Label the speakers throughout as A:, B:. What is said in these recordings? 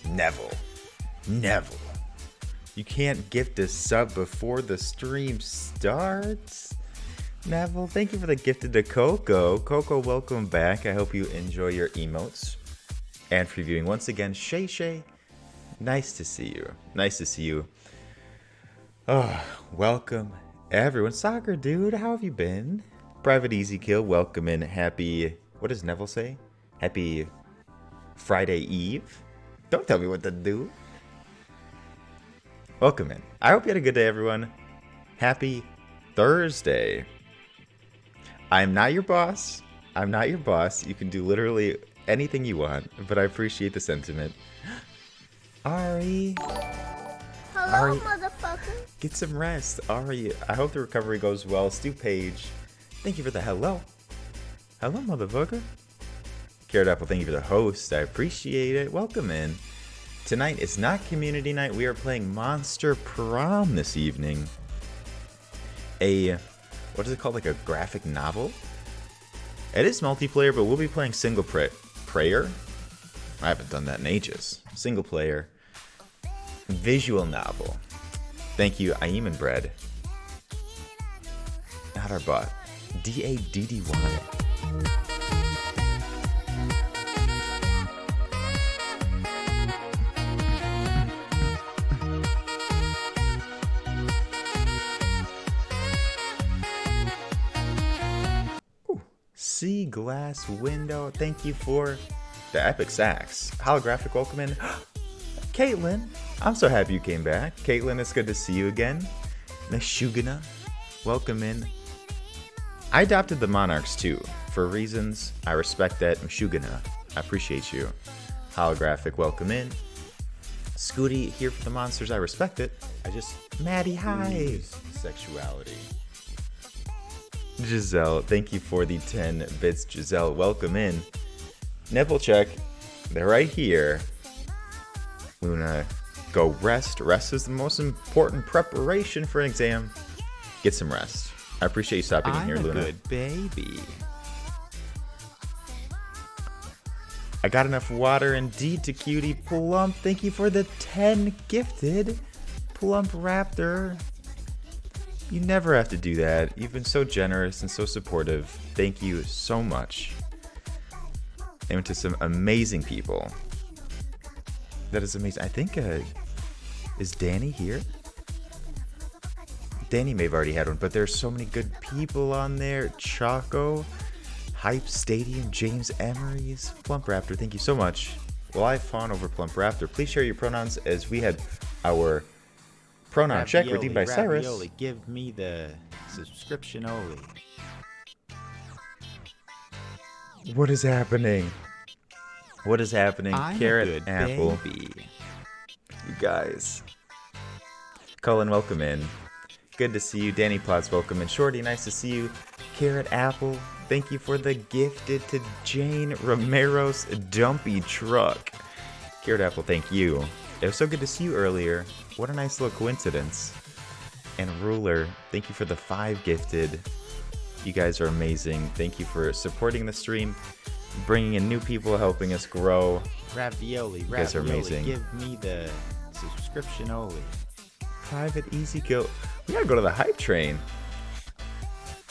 A: Neville. Neville. You can't gift a sub before the stream starts. Neville, thank you for the gifted to Coco. Coco, welcome back. I hope you enjoy your emotes and previewing. Once again, Shay Shay, nice to see you. Nice to see you. Oh, welcome everyone. Soccer dude, how have you been? Private Easy Kill, welcome in. Happy, what does Neville say? Happy Friday Eve? Don't tell me what to do. Welcome in. I hope you had a good day, everyone. Happy Thursday. I'm not your boss. I'm not your boss. You can do literally anything you want, but I appreciate the sentiment. Ari.
B: Hello,
A: Ari,
B: motherfucker.
A: get some rest. Ari, I hope the recovery goes well. Stu Page, thank you for the hello. Hello, motherfucker. Carrot Apple, thank you for the host. I appreciate it. Welcome in. Tonight is not community night. We are playing Monster Prom this evening. What is it called? Like a graphic novel? It is multiplayer, but we'll be playing single player. I haven't done that in ages. Single player. Visual novel. Thank you, Aim and Bread. Not our bot. DADDY. Sea glass window. Thank you for the epic sax. Holographic welcome in. Caitlin, I'm so happy you came back. Caitlin, it's good to see you again. Meshugana, welcome in. I adopted the Monarchs too, for reasons. I respect that. Meshugana, I appreciate you. Holographic welcome in. Scooty, here for the monsters. I respect it. Maddie, hi. Sexuality. Giselle, thank you for the 10 bits. Giselle, welcome in. Neville check. They're right here. We want to go rest. Rest is the most important preparation for an exam. Get some rest. I appreciate you stopping in here, Luna.
C: Good baby.
A: I got enough water indeed to cutie. Plump, thank you for the 10 gifted. Plump Raptor. You never have to do that. You've been so generous and so supportive. Thank you so much. They went to some amazing people. That is amazing. I think, is Danny here? Danny may have already had one, but there's so many good people on there. Choco, Hype Stadium, James Emery's, Plump Raptor, thank you so much. Well, I fawn over Plump Raptor. Please share your pronouns as we had our pronoun check redeemed by Cyrus.
C: Ravioli, give me the subscription only.
A: What is happening? What is happening?
C: I'm
A: Carrot,
C: a good
A: Apple,
C: baby.
A: you guys. Cullen, welcome in. Good to see you. Danny Plots, welcome in. Shorty, nice to see you. Carrot, Apple, thank you for the gifted to Jane Romero's dumpy truck. Carrot, Apple, thank you. It was so good to see you earlier. What a nice little coincidence. And Ruler, thank you for the 5 gifted. You guys are amazing. Thank you for supporting the stream, bringing in new people, helping us grow.
C: Ravioli,
A: guys are amazing.
C: give me the subscription only.
A: Private Easy Kill. We gotta go to the hype train.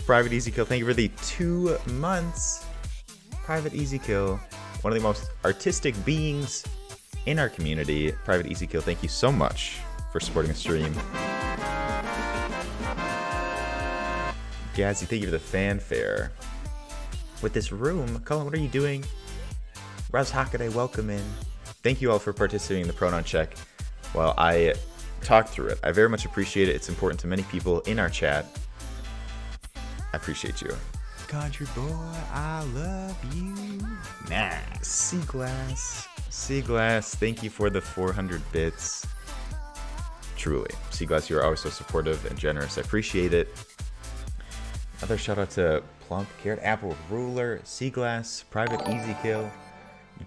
A: Private Easy Kill, thank you for the 2 months. Private Easy Kill, one of the most artistic beings in our community. Private Easy Kill, thank you so much for supporting the stream. Gazzy, thank you for the fanfare. With this room, Colin, what are you doing? Raz Hakaday, welcome in. Thank you all for participating in the pronoun check while I talk through it. I very much appreciate it. It's important to many people in our chat. I appreciate you.
C: Country boy, I love you.
A: Nice. Seaglass, thank you for the 400 bits. Truly. Seaglass, you are always so supportive and generous. I appreciate it. Another shout out to Plump, Carrot, Apple, Ruler, Seaglass, Private Easy Kill,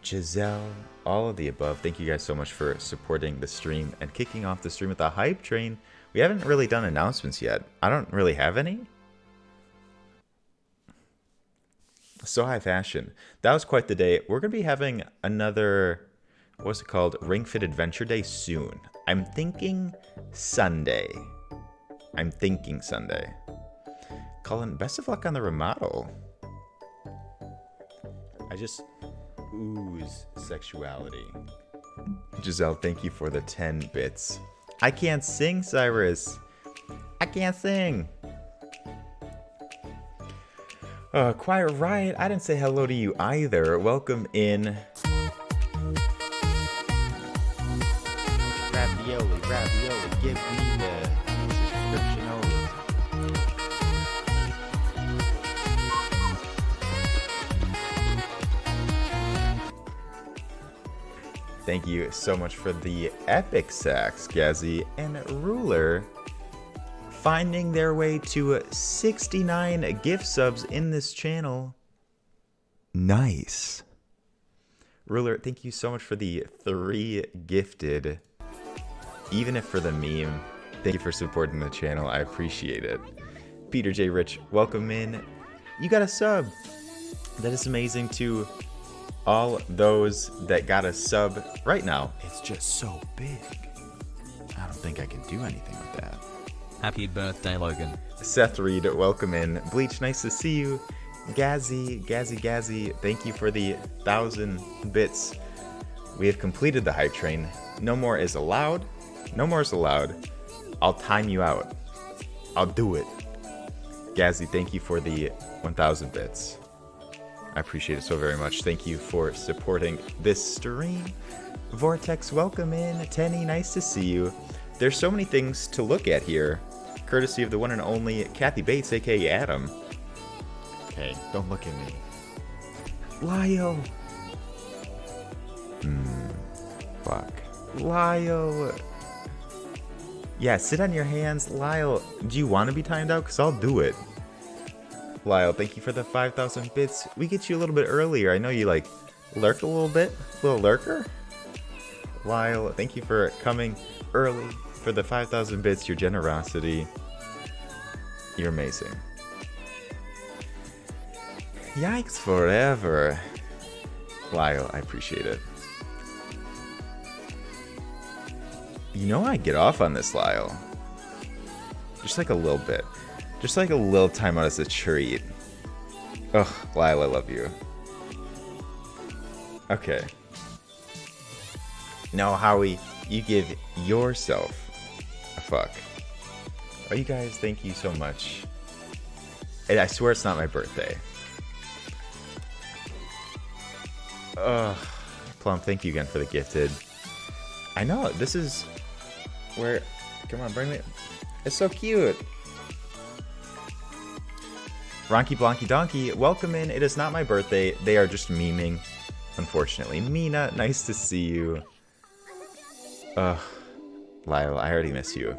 A: Giselle, all of the above. Thank you guys so much for supporting the stream and kicking off the stream with the hype train. We haven't really done announcements yet. I don't really have any. So high fashion. That was quite the day. We're going to be having another what's it called? Ring Fit Adventure Day soon. I'm thinking Sunday. Colin, best of luck on the remodel. I just ooze sexuality. Giselle, thank you for the 10 bits. I can't sing, Cyrus. I can't sing. Quiet Riot, I didn't say hello to you either. Welcome in. Ravioli, give me the subscription only. Thank you so much for the epic sacks, Gazzy and Ruler. Finding their way to 69 gift subs in this channel. Nice. Ruler, thank you so much for the 3 gifted. Even if for the meme, thank you for supporting the channel. I appreciate it. Peter J. Rich, welcome in. You got a sub. That is amazing to all those that got a sub right now.
C: It's just so big. I don't think I can do anything with that.
D: Happy birthday, Logan.
A: Seth Reed, welcome in. Bleach, nice to see you. Gazzy, thank you for the 1,000 bits. We have completed the hype train. No more is allowed. I'll time you out. I'll do it. Gazzy, thank you for the 1,000 bits. I appreciate it so very much. Thank you for supporting this stream. Vortex, welcome in. Tenny, nice to see you. There's so many things to look at here, courtesy of the one and only Kathy Bates, aka Adam.
C: Okay, don't look at me.
A: Lyle. Fuck. Lyle. Yeah, sit on your hands. Lyle, do you want to be timed out? Because I'll do it. Lyle, thank you for the 5,000 bits. We get you a little bit earlier. I know you like lurk a little bit. Little lurker. Lyle, thank you for coming early for the 5,000 bits. Your generosity. You're amazing. Yikes forever. Lyle, I appreciate it. You know I get off on this, Lyle. Just like a little bit. Just like a little timeout as a treat. Ugh, Lyle, I love you. Okay. Now, Howie, you give yourself a fuck. Oh, you guys, thank you so much. And I swear it's not my birthday. Ugh. Plum, thank you again for the gifted. I know, this is where... Come on, bring me... It's so cute. Ronky Blonky Donkey, welcome in. It is not my birthday. They are just memeing, unfortunately. Mina, nice to see you. Ugh. Lyle, I already miss you.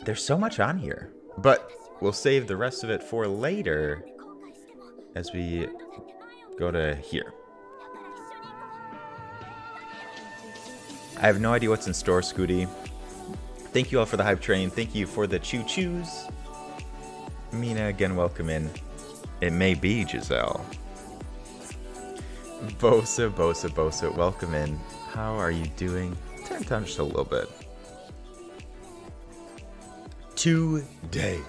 A: There's so much on here. But we'll save the rest of it for later as we go to here. I have no idea what's in store, Scooty. Thank you all for the hype train. Thank you for the choo-choos. Mina, again, welcome in. It may be Giselle. Bosa, welcome in. How are you doing? Turn down just a little bit. Today.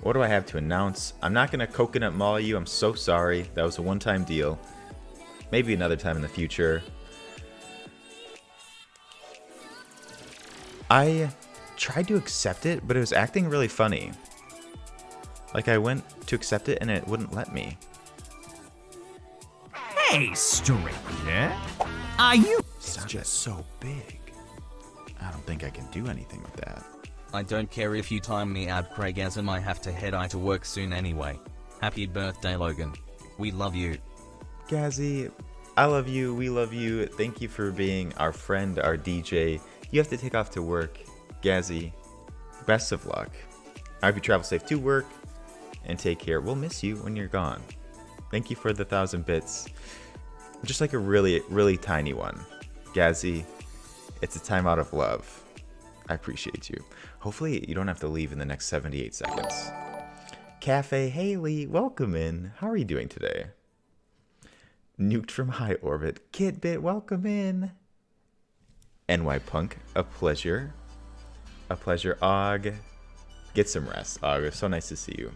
A: What do I have to announce? I'm not going to coconut mall you. I'm so sorry. That was a one-time deal. Maybe another time in the future. I tried to accept it, but it was acting really funny. Like, I went to accept it and it wouldn't let me.
E: Hey, stranger. Are you...
C: It's just so big. I don't think I can do anything with that.
D: I don't care if you time me out, Craigasm. I have to head out to work soon anyway. Happy birthday, Logan. We love you.
A: Gazzy, I love you. We love you. Thank you for being our friend, our DJ. You have to take off to work. Gazzy, best of luck. I hope you travel safe to work and take care. We'll miss you when you're gone. Thank you for the 1,000 bits. Just like a really, really tiny one. Gazzy, it's a time out of love. I appreciate you. Hopefully you don't have to leave in the next 78 seconds. Cafe Haley, welcome in. How are you doing today? Nuked from high orbit. Kidbit, welcome in. NY Punk, a pleasure. A pleasure, Og. Get some rest, Og. It's so nice to see you.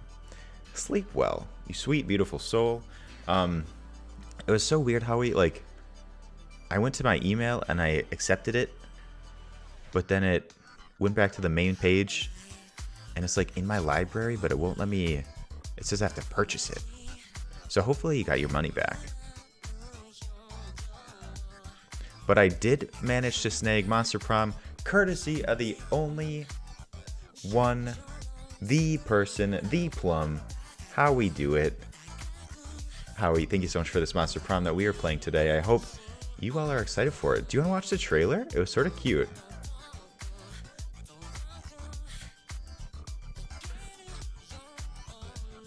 A: Sleep well, you sweet, beautiful soul. It was so weird how I went to my email and I accepted it, but then it went back to the main page, and it's like in my library, but it won't let me. It says I have to purchase it. So hopefully you got your money back. But I did manage to snag Monster Prom, courtesy of the only one, the person, the plum. How we do it. Howie, thank you so much for this Monster Prom that we are playing today. I hope you all are excited for it. Do you want to watch the trailer? It was sort of cute.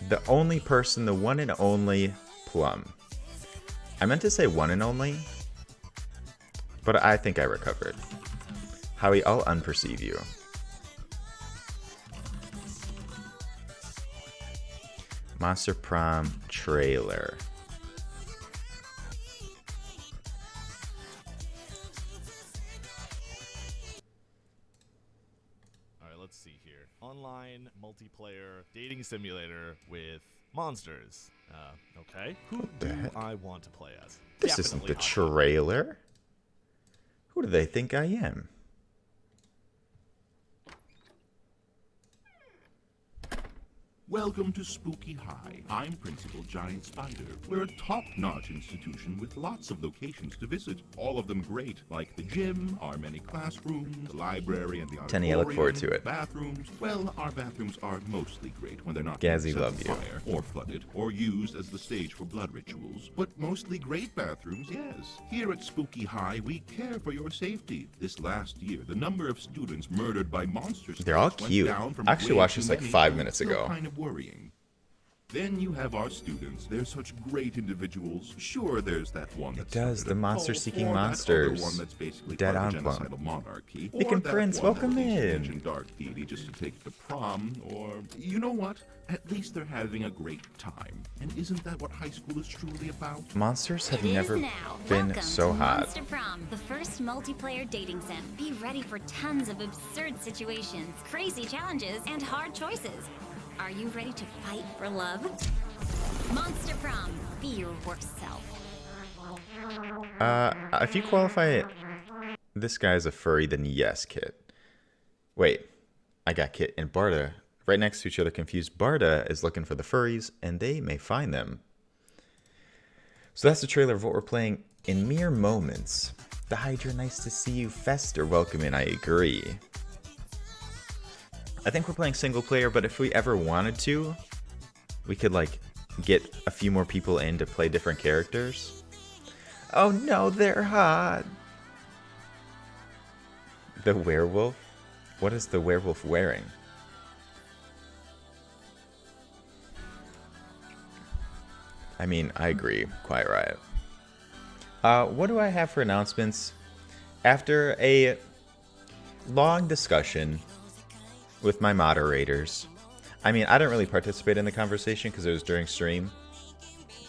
A: The only person, the one and only plum. I meant to say one and only, but I think I recovered. Howie, I'll unperceive you. Monster Prom trailer.
F: All right, let's see here. Online multiplayer dating simulator with monsters. Okay. Who
A: the
F: do
A: heck?
F: I want to play as?
A: This isn't the
F: Definitely Aqua.
A: trailer. Who do they think I am?
G: Welcome to Spooky High. I'm Principal Giant Spider. We're a top-notch institution with lots of locations to visit. All of them great, like the gym, our many classrooms, the library, and the
A: Tenny, I look forward to it.
G: Bathrooms. Well, our bathrooms are mostly great when they're not
A: Gazzy,
G: being set
A: love
G: on
A: you.
G: fire or flooded or used as the stage for blood rituals. But mostly great bathrooms, yes. Here at Spooky High, we care for your safety. This last year, the number of students murdered by monsters
A: They're all
G: went
A: cute.
G: down from
A: I actually
G: way
A: watched
G: too
A: this like
G: many
A: 5
G: to
A: minutes
G: still
A: ago.
G: kind of worrying. Then you have our students. They're such great individuals. Sure, there's that one that's
A: does,
G: suffered
A: the
G: a
A: monster-seeking
G: cult, or that
A: monsters.
G: other one that's basically
A: Dead
G: part
A: on
G: of
A: plum.
G: genocidal monarchy.
A: Nick
G: or
A: and
G: that
A: Prince,
G: one
A: welcome
G: that released
A: in.
G: Agent Dark Deity just to take it to prom, or you know what? At least they're having a great time. And isn't that what high school is truly about?
A: Monsters have
B: It is
A: never
B: now.
A: been
B: Welcome
A: so
B: to
A: hot.
B: Monster Prom, the first multiplayer dating sim. Be ready for tons of absurd situations, crazy challenges, and hard choices. Are you ready to fight for love? Monster Prom, be your worst self.
A: If you qualify this guy as a furry, then yes, Kit. Wait, I got Kit and Barda right next to each other confused. Barda is looking for the furries, and they may find them. So that's the trailer of what we're playing in mere moments. The Hydra, nice to see you. Fester, welcome in, I agree. I think we're playing single player, but if we ever wanted to, we could like get a few more people in to play different characters. Oh no, they're hot. The werewolf? What is the werewolf wearing? I mean, I agree. Quiet Riot. What do I have for announcements? After a long discussion with my moderators, I mean, I didn't really participate in the conversation because it was during stream,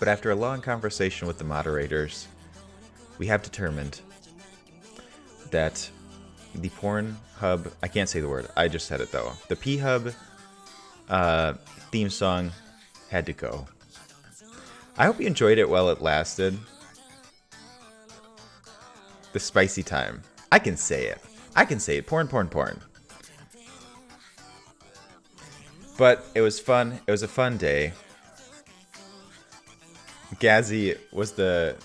A: but after a long conversation with the moderators, we have determined that the Pornhub, I can't say the word, I just said it though, the P-Hub theme song had to go. I hope you enjoyed it while it lasted. The spicy time. I can say it. I can say it. Porn, porn, porn. But it was fun. It was a fun day. Gazzy was the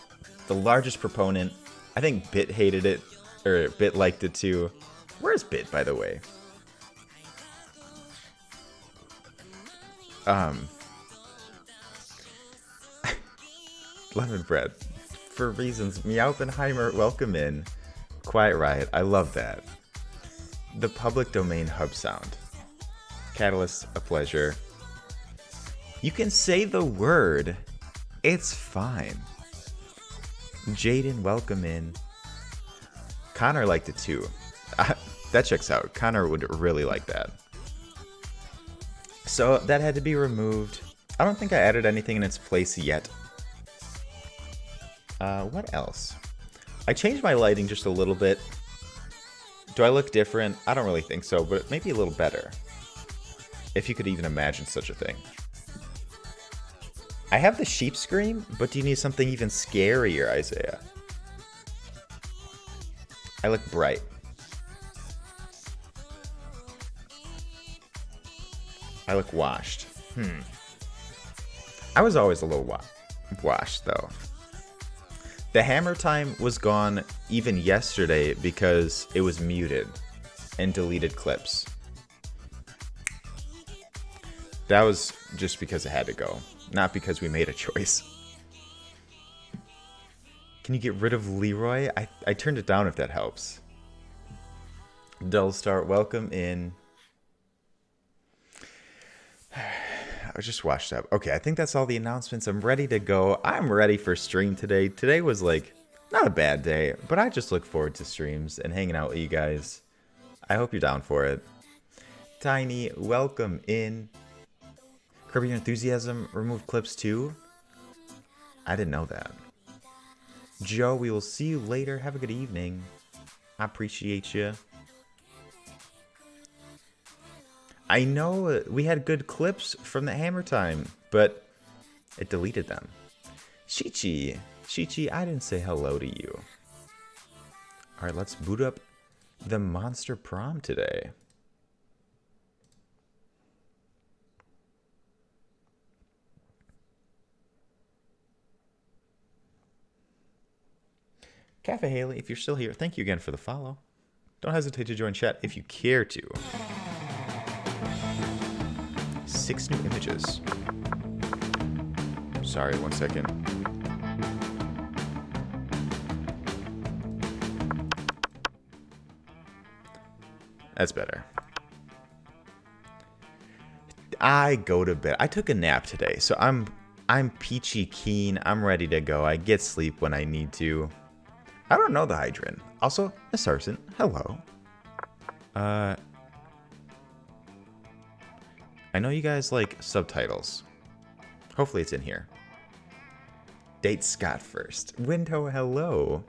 A: largest proponent. I think Bit hated it, or Bit liked it too. Where's Bit, by the way? Lemon bread. For reasons. Meowpenheimer, welcome in. Quiet Riot, I love that. The public domain hub sound. Catalyst, a pleasure. You can say the word. It's fine. Jaden, welcome in. Connor liked it too. That checks out. Connor would really like that. So that had to be removed. I don't think I added anything in its place yet. What else? I changed my lighting just a little bit. Do I look different? I don't really think so, but maybe a little better. If you could even imagine such a thing. I have the sheep scream, but do you need something even scarier, Isaiah? I look bright. I look washed. I was always a little washed, though. The hammer time was gone even yesterday because it was muted and deleted clips. That was just because it had to go, not because we made a choice. Can you get rid of Leroy? I turned it down if that helps. Dull start, welcome in. I was just washed up. Okay, I think that's all the announcements. I'm ready to go. I'm ready for stream today. Today was like, not a bad day, but I just look forward to streams and hanging out with you guys. I hope you're down for it. Tiny, welcome in. Curb Your Enthusiasm, remove clips too? I didn't know that. Joe, we will see you later. Have a good evening. I appreciate you. I know we had good clips from the hammer time, but it deleted them. Shichi, I didn't say hello to you. All right, let's boot up the Monster Prom today. Cafe Haley, if you're still here, thank you again for the follow. Don't hesitate to join chat if you care to. 6 new images. Sorry, 1 second. That's better. I go to bed. I took a nap today, so I'm peachy keen. I'm ready to go. I get sleep when I need to. I don't know the hydrant. Also, Miss Sarson, hello. I know you guys like subtitles. Hopefully it's in here. Date Scott first. Window, hello.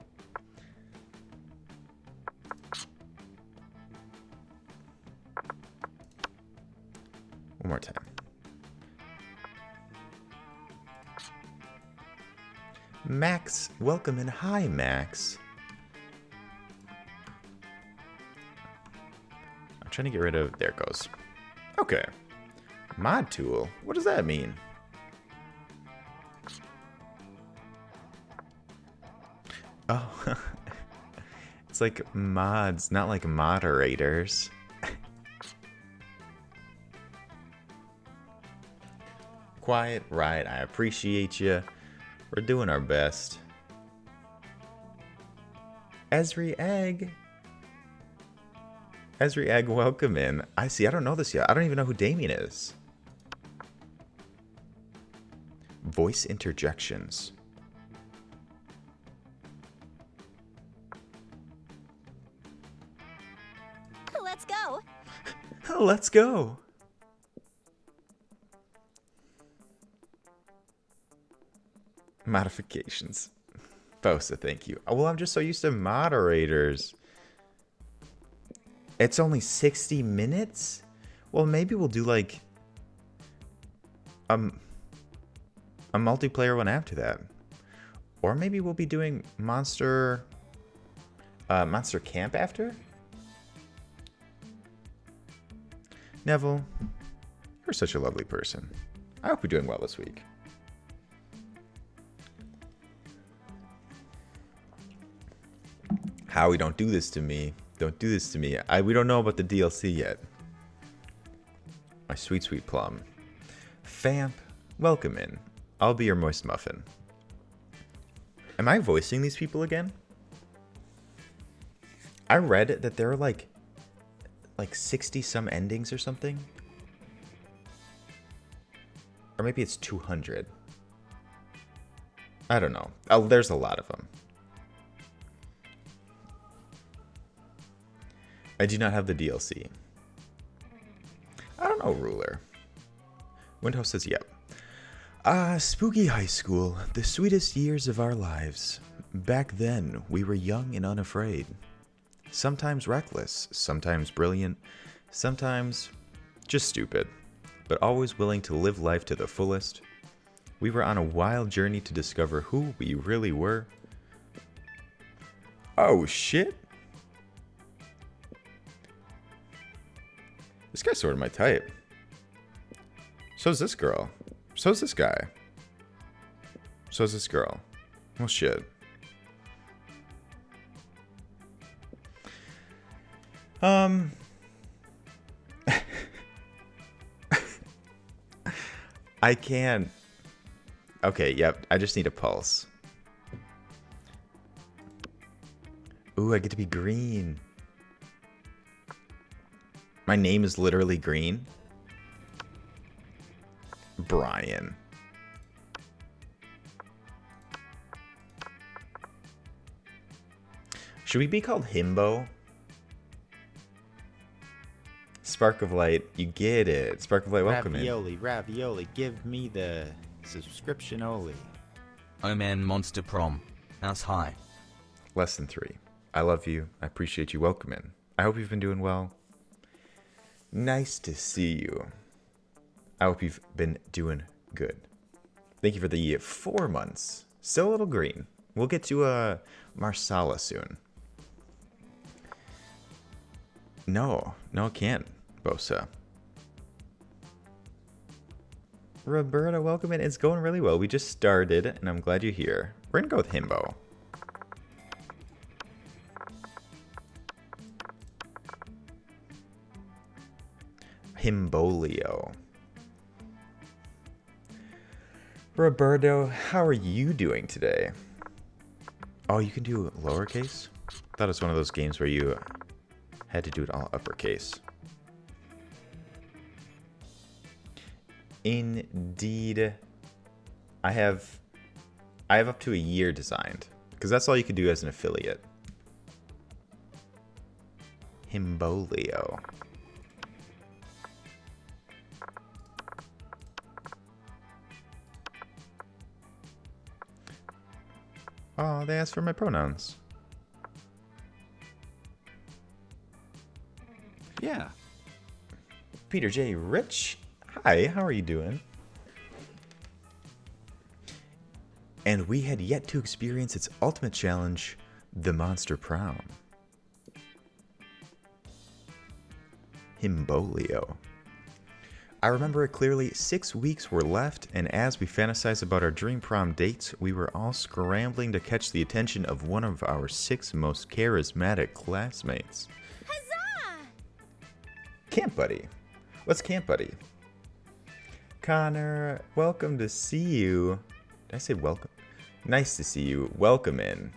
A: One more time. Max, welcome in. Hi, Max. I'm trying to get rid of... There it goes. Okay. Mod tool? What does that mean? Oh. It's like mods, not like moderators. Quiet, right? I appreciate you. We're doing our best. Esri Egg. Esri Egg, welcome in. I see, I don't know this yet. I don't even know who Damien is. Voice interjections.
B: Let's go.
A: Let's go. Modifications. Bosa, thank you. Well, I'm just so used to moderators. It's only 60 minutes? Well, maybe we'll do like a multiplayer one after that. Or maybe we'll be doing Monster Camp after? Neville, you're such a lovely person. I hope you're doing well this week. Howie, don't do this to me. Don't do this to me. We don't know about the DLC yet. My sweet, sweet plum. Famp, welcome in. I'll be your moist muffin. Am I voicing these people again? I read that there are like 60 some endings or something. Or maybe it's 200. I don't know. Oh, there's a lot of them. I do not have the DLC. I don't know, Ruler. Windhouse says yep. Spooky high school, the sweetest years of our lives. Back then, we were young and unafraid. Sometimes reckless, sometimes brilliant, sometimes just stupid, but always willing to live life to the fullest. We were on a wild journey to discover who we really were. Oh shit! This guy's sort of my type. So's this girl. So's this guy. So's this girl. Well, shit. I can't. Okay, yep. I just need a pulse. Ooh, I get to be green. My name is literally green. Brian. Should we be called Himbo? Spark of Light, you get it. Spark of Light, welcome
C: Ravioli, ravioli, give me the subscription only.
D: Oh man, Monster Prom. How's high?
A: in. Less than 3. I love you. I appreciate you. Welcome in. I hope you've been doing well. Nice to see you. I hope you've been doing good. Thank you for the 4 months. Still a little green. We'll get to Marsala soon. No, it can't, Bosa. Roberta, welcome in. It's going really well. We just started, and I'm glad you're here. We're gonna go with Himbo. Himbolio. Roberto, how are you doing today? Oh, you can do lowercase? I thought it was one of those games where you had to do it all uppercase. Indeed. I have up to a year designed, because that's all you can do as an affiliate. Himbolio. Oh, they asked for my pronouns.
C: Yeah.
A: Peter J. Rich. Hi, how are you doing? And we had yet to experience its ultimate challenge, the Monster Prom. Himbolio. I remember it clearly. 6 weeks were left, and as we fantasized about our dream prom dates, we were all scrambling to catch the attention of one of our 6 most charismatic classmates.
B: Huzzah!
A: Camp Buddy. What's Camp Buddy? Connor, welcome to see you. Did I say welcome? Nice to see you. Welcome in.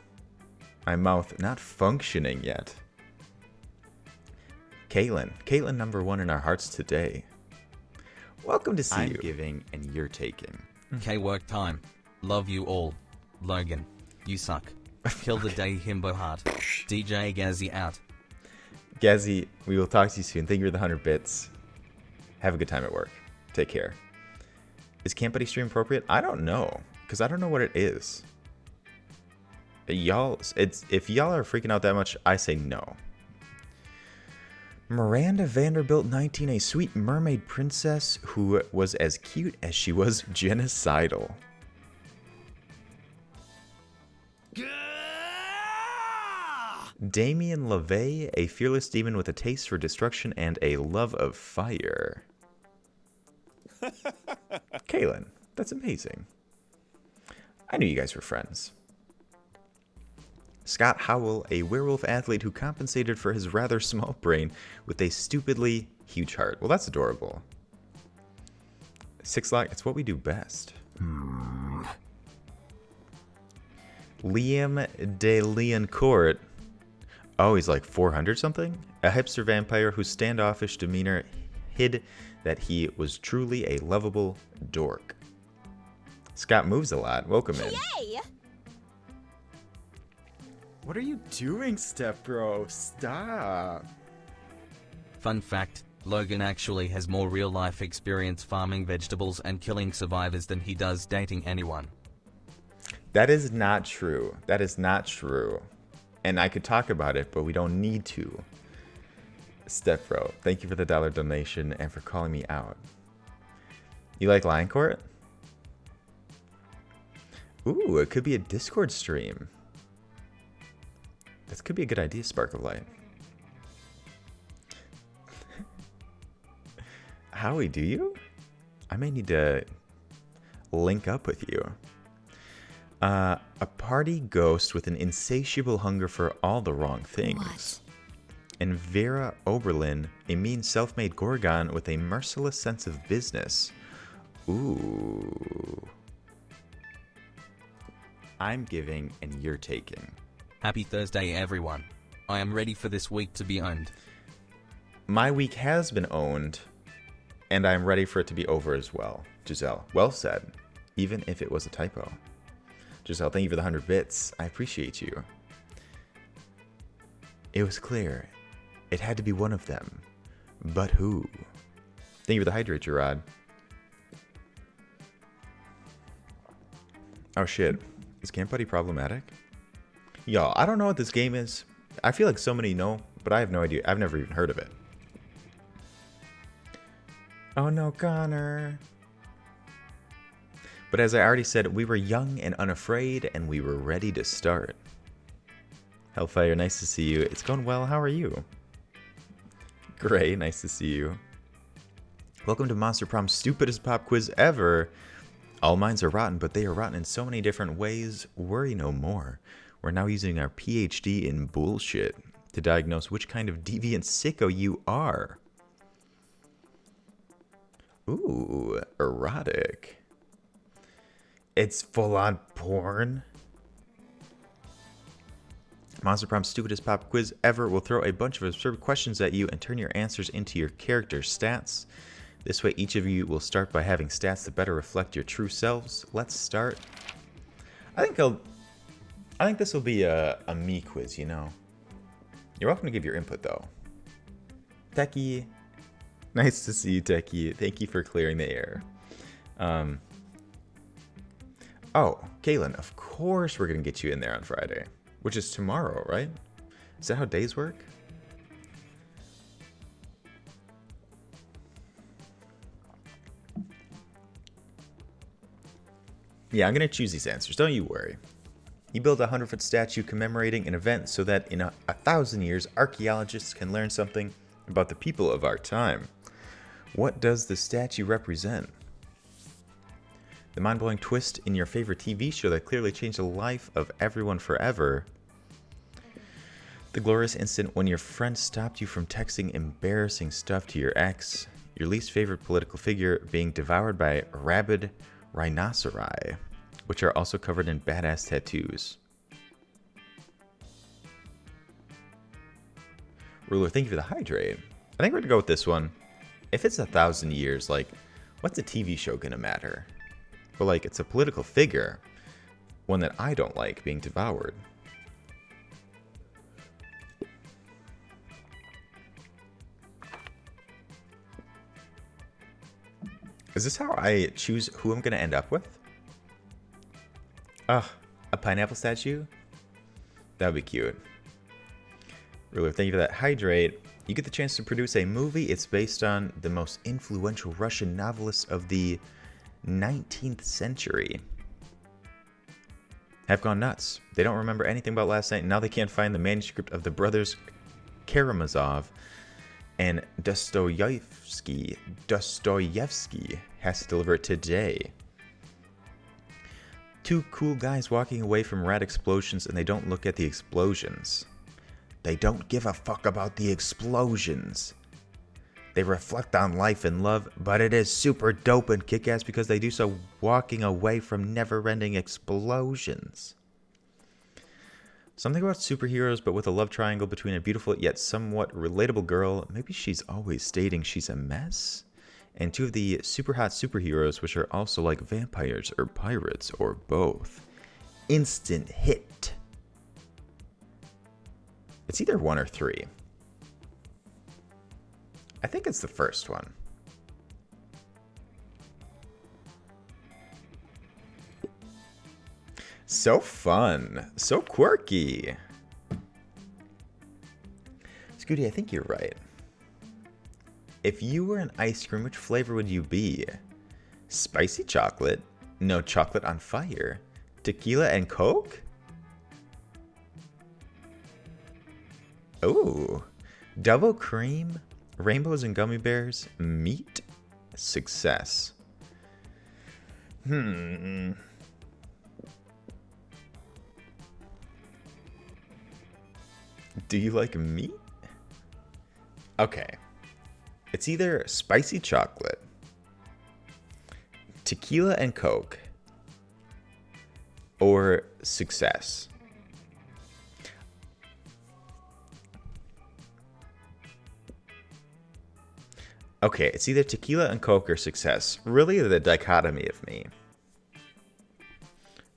A: My mouth not functioning yet. Caitlin. Caitlin #1 in our hearts today. Welcome to see
C: I'm
A: you.
C: giving and you're taking.
D: Okay, work time. Love you all. Logan, you suck. Kill the day, Himbo Heart. DJ Gazzy out.
A: Gazzy, we will talk to you soon. Thank you for the 100 bits. Have a good time at work. Take care. Is Camp Buddy stream appropriate? I don't know, because I don't know what it is. If y'all are freaking out that much, I say no. Miranda Vanderbilt 19, a sweet mermaid princess who was as cute as she was genocidal. Damien LaVey, a fearless demon with a taste for destruction and a love of fire. Kaylin, that's amazing. I knew you guys were friends. Scott Howell, a werewolf athlete who compensated for his rather small brain with a stupidly huge heart. Well, that's adorable. 6 it's what we do best. Liam de Leoncourt. Oh, he's like 400 something? A hipster vampire whose standoffish demeanor hid that he was truly a lovable dork. Scott moves a lot. Welcome in.
B: Yay!
A: What are you doing, Step Bro? Stop.
D: Fun fact, Logan actually has more real-life experience farming vegetables and killing survivors than he does dating anyone.
A: That is not true. That is not true. And I could talk about it, but we don't need to. Step Bro, thank you for the $1 donation and for calling me out. You like Lion Court? Ooh, it could be a Discord stream. This could be a good idea, Spark of Light. Howie, do you? I may need to link up with you. A party ghost with an insatiable hunger for all the wrong things.
B: What?
A: And Vera Oberlin, a mean self-made Gorgon with a merciless sense of business. Ooh. I'm giving and you're taking.
D: Happy Thursday, everyone. I am ready for this week to be owned.
A: My week has been owned, and I'm ready for it to be over as well. Giselle, well said, even if it was a typo. Giselle, thank you for the 100 bits. I appreciate you. It was clear. It had to be one of them. But who? Thank you for the hydrate, Gerard. Oh shit. Is Camp Buddy problematic? Y'all, I don't know what this game is. I feel like so many know, but I have no idea. I've never even heard of it. Oh no, Connor. But as I already said, we were young and unafraid, and we were ready to start. Hellfire, nice to see you. It's going well. How are you? Gray, nice to see you. Welcome to Monster Prom's stupidest pop quiz ever. All minds are rotten, but they are rotten in so many different ways. Worry no more. We're now using our PhD in bullshit to diagnose which kind of deviant sicko you are. Ooh, erotic. It's full-on porn. Monster Prom's stupidest pop quiz ever will throw a bunch of absurd questions at you and turn your answers into your character stats. This way, each of you will start by having stats that better reflect your true selves. Let's start. I think this will be a me quiz, you know. You're welcome to give your input, though. Techie. Nice to see you, Techie. Thank you for clearing the air. Oh, Kaylin, of course we're going to get you in there on Friday. Which is tomorrow, right? Is that how days work? Yeah, I'm going to choose these answers. Don't you worry. You build a 100-foot statue commemorating an event so that in 1,000 years, archaeologists can learn something about the people of our time. What does the statue represent? The mind-blowing twist in your favorite TV show that clearly changed the life of everyone forever. The glorious instant when your friend stopped you from texting embarrassing stuff to your ex. Your least favorite political figure being devoured by rabid rhinoceri, which are also covered in badass tattoos. Ruler, thank you for the hydrate. I think we're gonna go with this one. If it's 1,000 years, like, what's a TV show gonna matter? But like, it's a political figure, one that I don't like being devoured. Is this how I choose who I'm gonna end up with? Ugh, a pineapple statue? That would be cute. Ruler, thank you for that hydrate. You get the chance to produce a movie. It's based on the most influential Russian novelists of the 19th century. Have gone nuts. They don't remember anything about last night, and now they can't find the manuscript of the brothers Karamazov, and Dostoevsky has to deliver it today. Two cool guys walking away from rad explosions, and they don't look at the explosions. They don't give a fuck about the explosions. They reflect on life and love, but it is super dope and kick-ass because they do so walking away from never-ending explosions. Something about superheroes, but with a love triangle between a beautiful yet somewhat relatable girl. Maybe she's always stating she's a mess. And two of the super hot superheroes, which are also like vampires or pirates or both. Instant hit. It's either one or three. I think it's the first one. So fun. So quirky. Scooty, I think you're right. If you were an ice cream, which flavor would you be? Spicy chocolate? No, chocolate on fire? Tequila and Coke? Ooh. Double cream? Rainbows and gummy bears? Meat? Success. Do you like meat? Okay. It's either spicy chocolate, tequila and Coke, or success. Okay, it's either tequila and Coke or success. Really the dichotomy of me.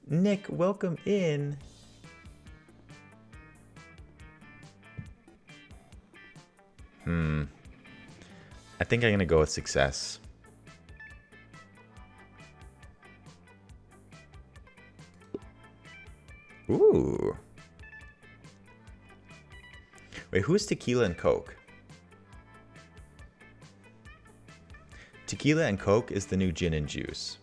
A: Nick, welcome in. I think I'm going to go with success. Ooh. Wait, who's tequila and Coke? Tequila and Coke is the new gin and juice.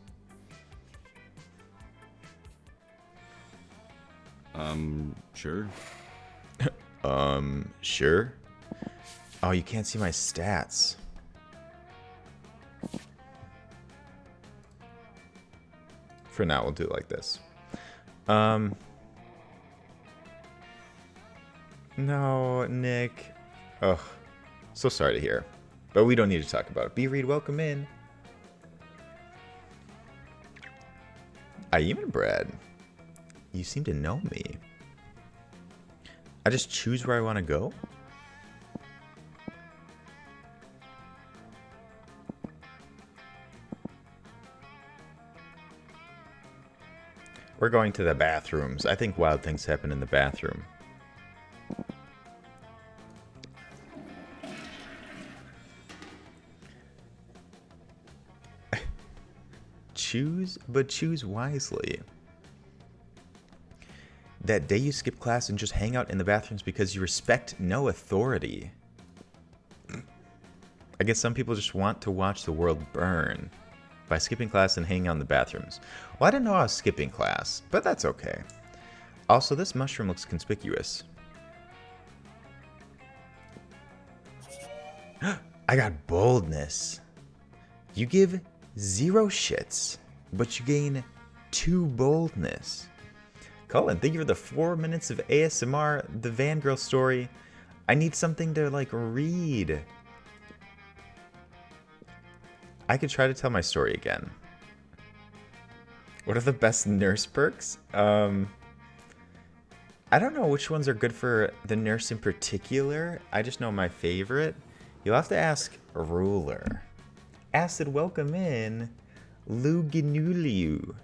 C: Sure.
A: Sure. Oh, you can't see my stats. For now, we'll do it like this. No, Nick. Ugh. So sorry to hear. But we don't need to talk about it. B. Reed, welcome in. Ayim and Brad. You seem to know me. I just choose where I want to go? We're going to the bathrooms. I think wild things happen in the bathroom. Choose, but choose wisely. That day you skip class and just hang out in the bathrooms because you respect no authority. I guess some people just want to watch the world burn by skipping class and hanging out in the bathrooms. Well, I didn't know I was skipping class, but that's okay. Also, this mushroom looks conspicuous. I got boldness. You give 0 shits, but you gain 2 boldness. Colin, thank you for the 4 minutes of ASMR, the Vangirl story. I need something to, like, read. I could try to tell my story again. What are the best nurse perks? I don't know which ones are good for the nurse in particular. I just know my favorite. You'll have to ask Ruler. Acid, welcome in. Loganolio.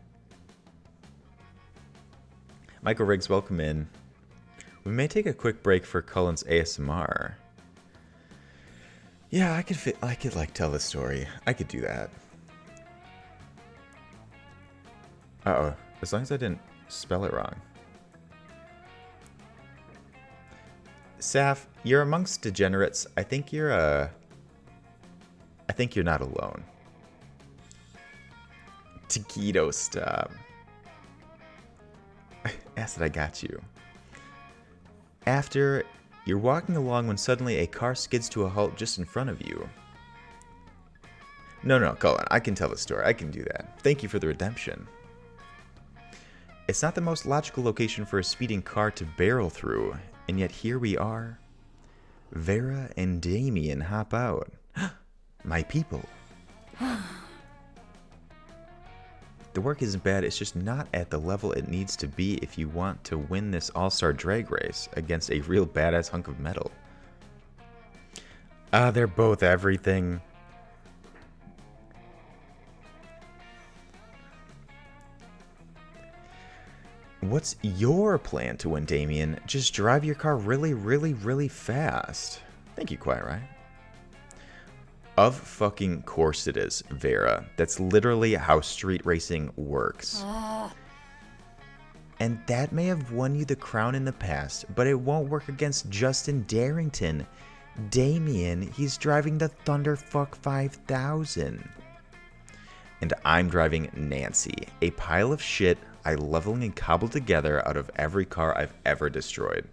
A: Michael Riggs, welcome in. We may take a quick break for Cullen's ASMR. Yeah, I could like tell the story. I could do that. Uh-oh. As long as I didn't spell it wrong. Saf, you're amongst degenerates. I think you're not alone. Taquito, stop. Acid, I got you. After, you're walking along when suddenly a car skids to a halt just in front of you. No, Colin, I can tell the story. I can do that. Thank you for the redemption. It's not the most logical location for a speeding car to barrel through, and yet here we are. Vera and Damien hop out. My people. The work isn't bad, it's just not at the level it needs to be if you want to win this all-star drag race against a real badass hunk of metal. They're both everything. What's your plan to win, Damien? Just drive your car really, really, really fast. Thank you, Quiet Riot. Of fucking course it is, Vera. That's literally how street racing works. And that may have won you the crown in the past, but it won't work against Justin Darrington. Damien, he's driving the Thunderfuck 5000. And I'm driving Nancy, a pile of shit I leveled and cobbled together out of every car I've ever destroyed.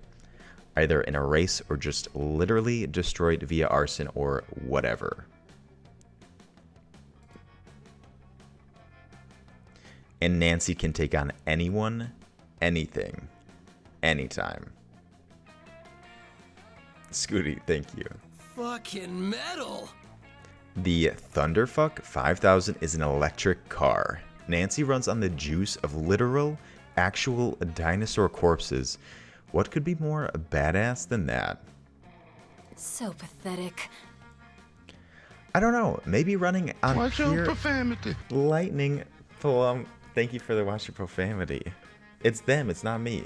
A: Either in a race or just literally destroyed via arson or whatever. And Nancy can take on anyone, anything, anytime. Scooty, thank you.
E: Fucking metal.
A: The Thunderfuck 5000 is an electric car. Nancy runs on the juice of literal, actual dinosaur corpses. What could be more badass than that?
H: So pathetic.
A: I don't know. Maybe running on
I: Watch your
A: pure
I: profanity.
A: lightning. Plum, thank you for the watch your profanity. It's them, it's not me.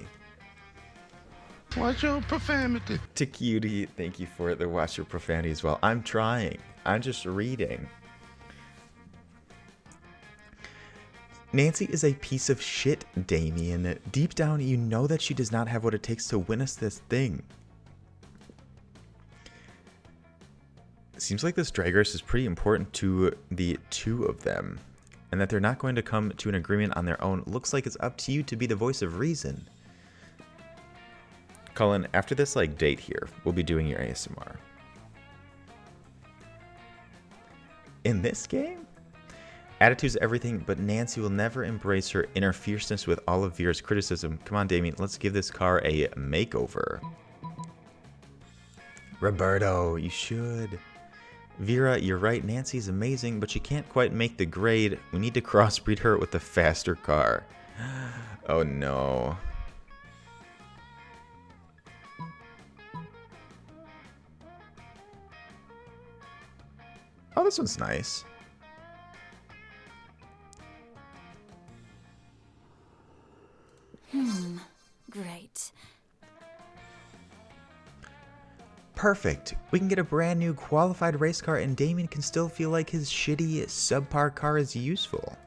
I: Watch your profanity.
A: To Cutie, thank you for the watch your profanity as well. I'm trying. I'm just reading. Nancy is a piece of shit, Damien. Deep down, you know that she does not have what it takes to win us this thing. Seems like this drag race is pretty important to the two of them, and that they're not going to come to an agreement on their own. Looks like it's up to you to be the voice of reason. Cullen, after this date here, we'll be doing your ASMR. In this game? Attitude's everything, but Nancy will never embrace her inner fierceness with all of Vera's criticism. Come on, Damien, let's give this car a makeover. Roberto, you should. Vera, you're right, Nancy's amazing, but she can't quite make the grade. We need to crossbreed her with a faster car. Oh no. Oh, this one's nice.
H: Great.
A: Perfect. We can get a brand new qualified race car and Damien can still feel like his shitty subpar car is useful.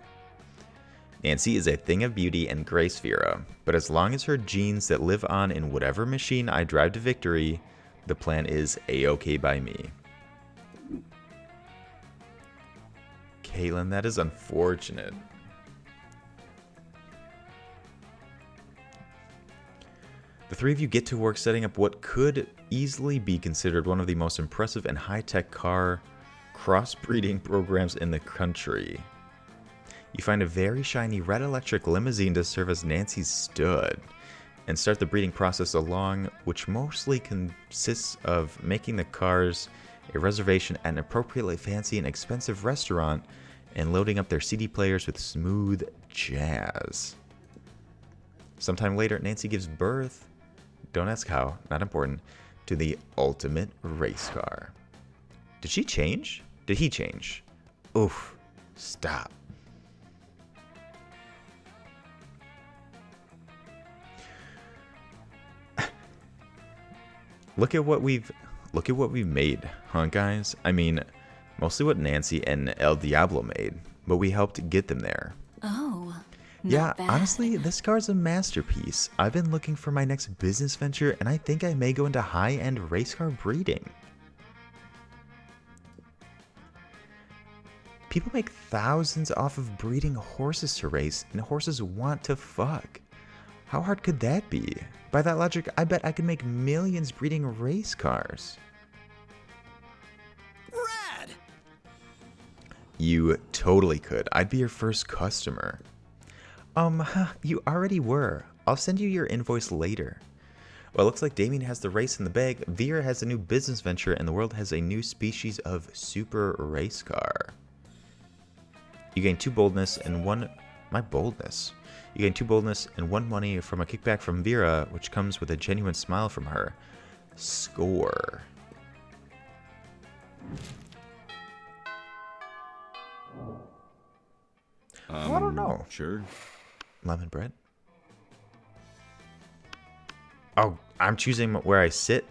A: Nancy is a thing of beauty and grace, Vera, but as long as her genes that live on in whatever machine I drive to victory, the plan is a-okay by me. Kaylin, that is unfortunate. The three of you get to work setting up what could easily be considered one of the most impressive and high-tech car crossbreeding programs in the country. You find a very shiny red electric limousine to serve as Nancy's stud, and start the breeding process along, which mostly consists of making the cars a reservation at an appropriately fancy and expensive restaurant, and loading up their CD players with smooth jazz. Sometime later, Nancy gives birth, don't ask how, not important, to the ultimate race car. Did she change? Did he change? Oof, stop. Look at what we've made, huh guys? I mean, mostly what Nancy and El Diablo made, but we helped get them there.
H: Oh.
A: Yeah,
H: bad.
A: honestly, this car's a masterpiece. I've been looking for my next business venture, and I think I may go into high-end race car breeding. People make thousands off of breeding horses to race, and horses want to fuck. How hard could that be? By that logic, I bet I could make millions breeding race cars.
E: Rad!
A: You totally could. I'd be your first customer. You already were. I'll send you your invoice later. Well, it looks like Damien has the race in the bag, Vera has a new business venture, and the world has a new species of super race car. You gain 2 boldness and 1... My boldness. You gain 2 boldness and 1 money from a kickback from Vera, which comes with a genuine smile from her. Score. I don't know.
C: Sure.
A: Lemon bread. Oh, I'm choosing where I sit.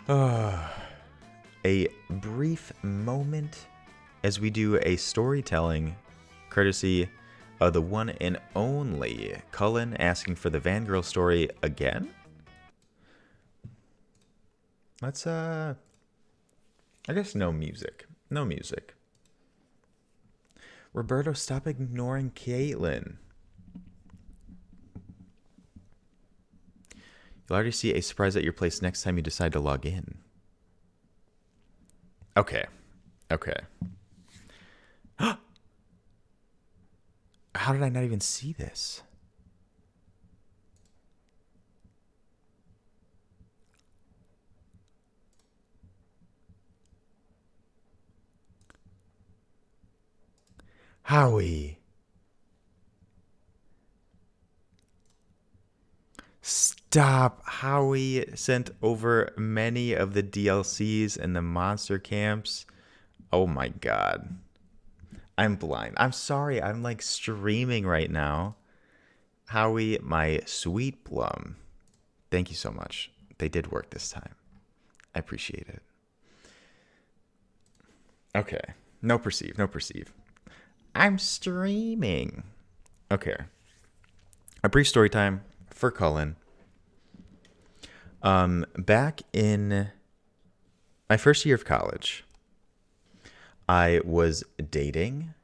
A: A brief moment as we do a storytelling courtesy of the one and only Cullen asking for the Vangirl story again. Let's, I guess no music. No music. Roberto, stop ignoring Caitlin. You'll already see a surprise at your place next time you decide to log in. Okay. Okay. How did I not even see this? Howie. Stop. Howie sent over many of the DLCs and the monster camps. Oh my god. I'm blind. I'm sorry. I'm like streaming right now. Howie, my sweet plum. Thank you so much. They did work this time. I appreciate it. Okay. No perceive. No perceive. I'm streaming. Okay. A brief story time for Cullen. Back in my first year of college, I was dating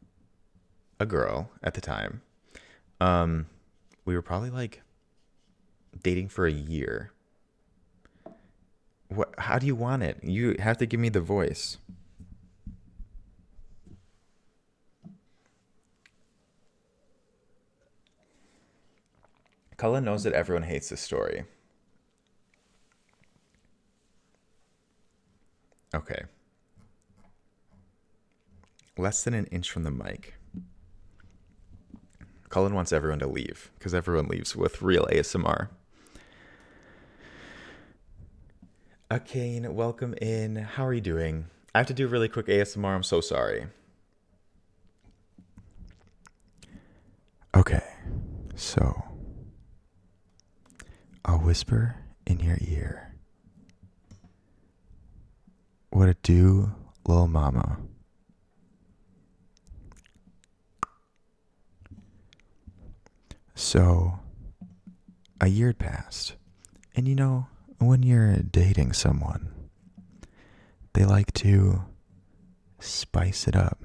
A: a girl at the time. We were probably like dating for a year. What? How do you want it? You have to give me the voice. Cullen knows that everyone hates this story. Okay. Less than an inch from the mic. Cullen wants everyone to leave because everyone leaves with real ASMR. Akane, welcome in. How are you doing? I have to do really quick ASMR. I'm so sorry. Okay, so I'll whisper in your ear. What it do, little mama? So, a year had passed, and you know, when you're dating someone, they like to spice it up.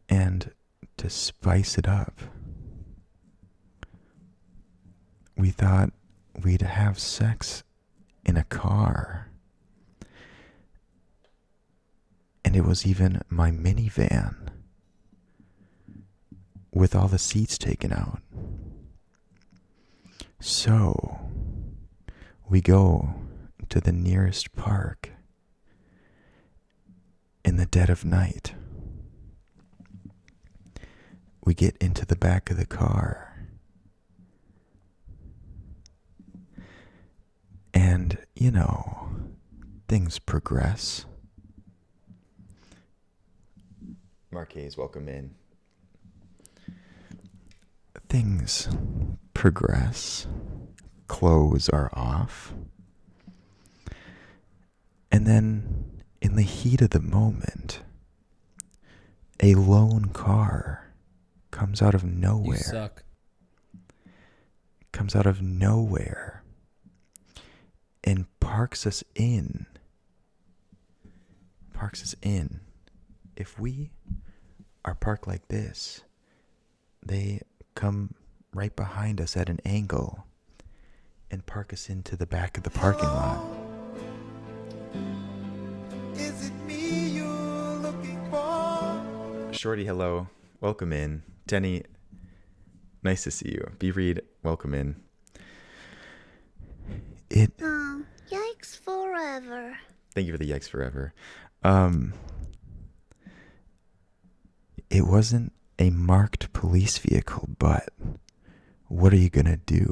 A: And to spice it up, we thought we'd have sex in a car. And it was even my minivan with all the seats taken out. So we go to the nearest park in the dead of night. We get into the back of the car. And, you know, things progress. Marquez, welcome in. Things progress. Clothes are off. And then, in the heat of the moment, a lone car comes out of nowhere.
E: You suck.
A: Comes out of nowhere and parks us in. Parks us in. If we are parked like this, they come right behind us at an angle and park us into the back of the parking lot.
J: Is it me you're looking for?
A: Shorty, hello. Welcome in. Denny, nice to see you. B Reed, welcome in.
K: Yikes forever.
A: Thank you for the yikes forever. It wasn't a marked police vehicle, but what are you gonna do?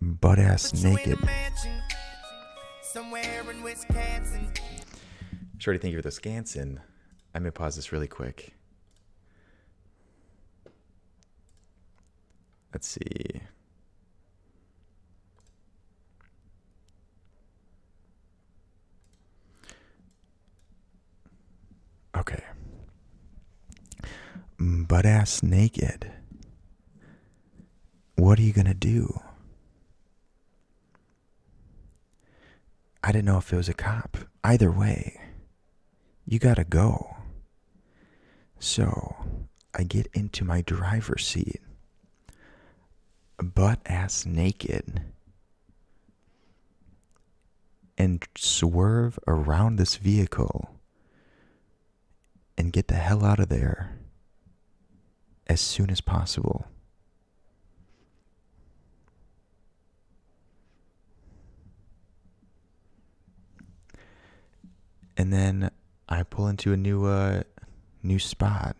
A: Butt ass naked. Shorty, thank you for the Scanson. I'm gonna pause this really quick. Let's see.
C: butt ass naked. What are you gonna do? I didn't know if it was a cop. Either way, you gotta go. So, I get into my driver's seat, butt ass naked, and swerve around this vehicle and get the hell out of there as soon as possible. And then I pull into a new spot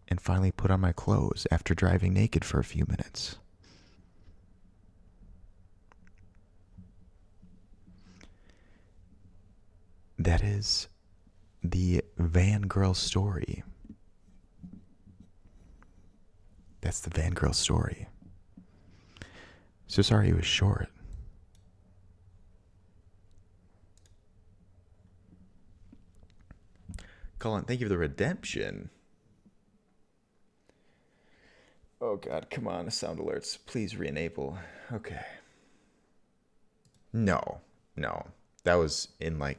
C: and finally put on my clothes after driving naked for a few minutes. That is the Van Girl story. That's the Van Girl story. So sorry it was short.
A: Colin, thank you for the redemption. Oh god, come on, sound alerts. Please re-enable. Okay. No. That was in like...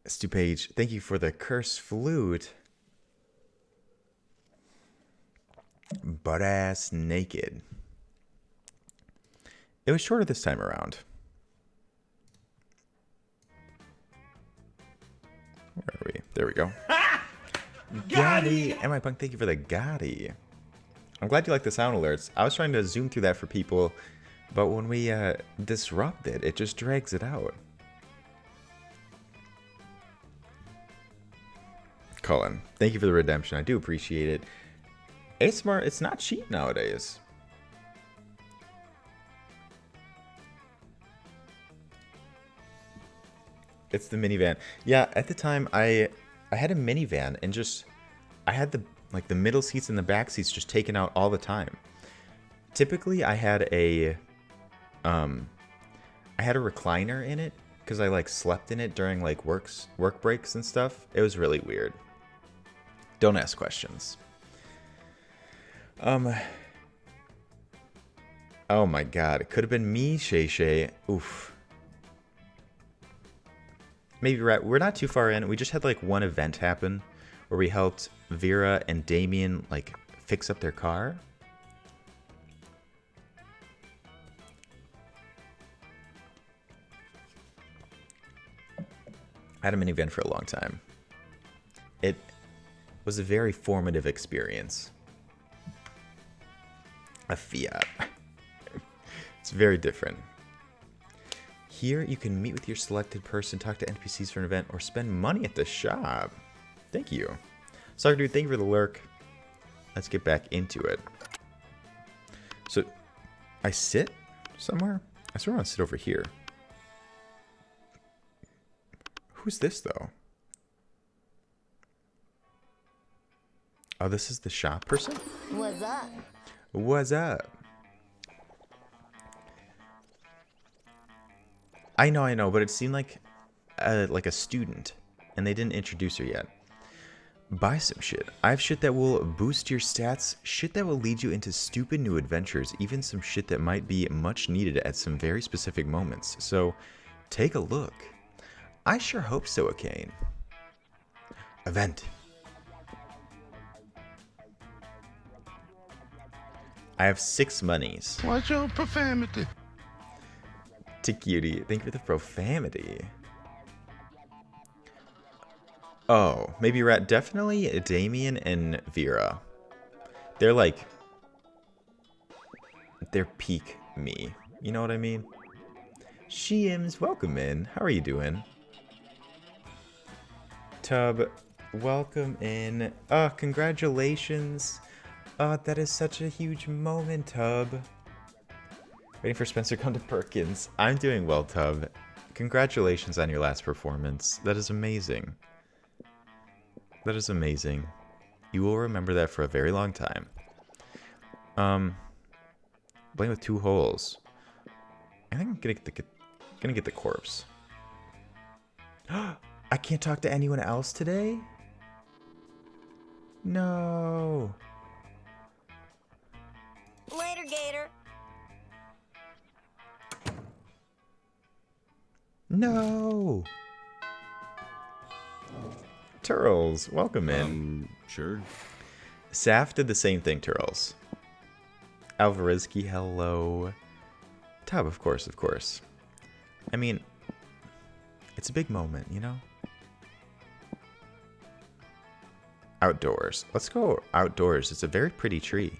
A: Stupage, thank you for the curse flute. Butt ass naked. It was shorter this time around. Where are we? There we go. Gotti! MI Punk, thank you for the Gotti. I'm glad you like the sound alerts. I was trying to zoom through that for people, but when we disrupt it, it just drags it out. Colin, thank you for the redemption. I do appreciate it. ASMR, it's not cheap nowadays. It's the minivan. Yeah, at the time I had a minivan and just I had the middle seats and the back seats just taken out all the time. Typically I had a recliner in it because I slept in it during work breaks and stuff. It was really weird. Don't ask questions. Oh my god, it could have been me, Shay Shay. Oof. Maybe we're not too far in. We just had one event happen where we helped Vera and Damien fix up their car. I had a minivan for a long time. It was a very formative experience. A Fiat. It's very different. Here you can meet with your selected person, talk to NPCs for an event, or spend money at the shop. Thank you. Sorry, dude. Thank you for the lurk. Let's get back into it. So, I sit somewhere? I sort of want to sit over here. Who's this, though? Oh, this is the shop person?
K: What's up?
A: What's up? I know, but it seemed like a student, and they didn't introduce her yet. Buy some shit. I have shit that will boost your stats, shit that will lead you into stupid new adventures, even some shit that might be much needed at some very specific moments. So, take a look. I sure hope so, Akane. Event. I have 6 monies.
I: Watch your profanity.
A: To cutie. Thank you for the profanity. Oh, maybe Rat. Definitely Damien and Vera. They're they're peak me. You know what I mean? Shims, welcome in. How are you doing? Tub, welcome in. Congratulations. That is such a huge moment, Tub. Waiting for Spencer to come to Perkins. I'm doing well, Tub. Congratulations on your last performance. That is amazing. That is amazing. You will remember that for a very long time. Playing with 2 holes. I think I'm gonna get the corpse. I can't talk to anyone else today? No.
B: Later, Gator.
A: No. Turles, welcome in.
L: Sure.
A: Saf did the same thing, Turles. Alvarezki, hello. Tub, of course, of course. I mean, it's a big moment, you know? Outdoors. Let's go outdoors. It's a very pretty tree.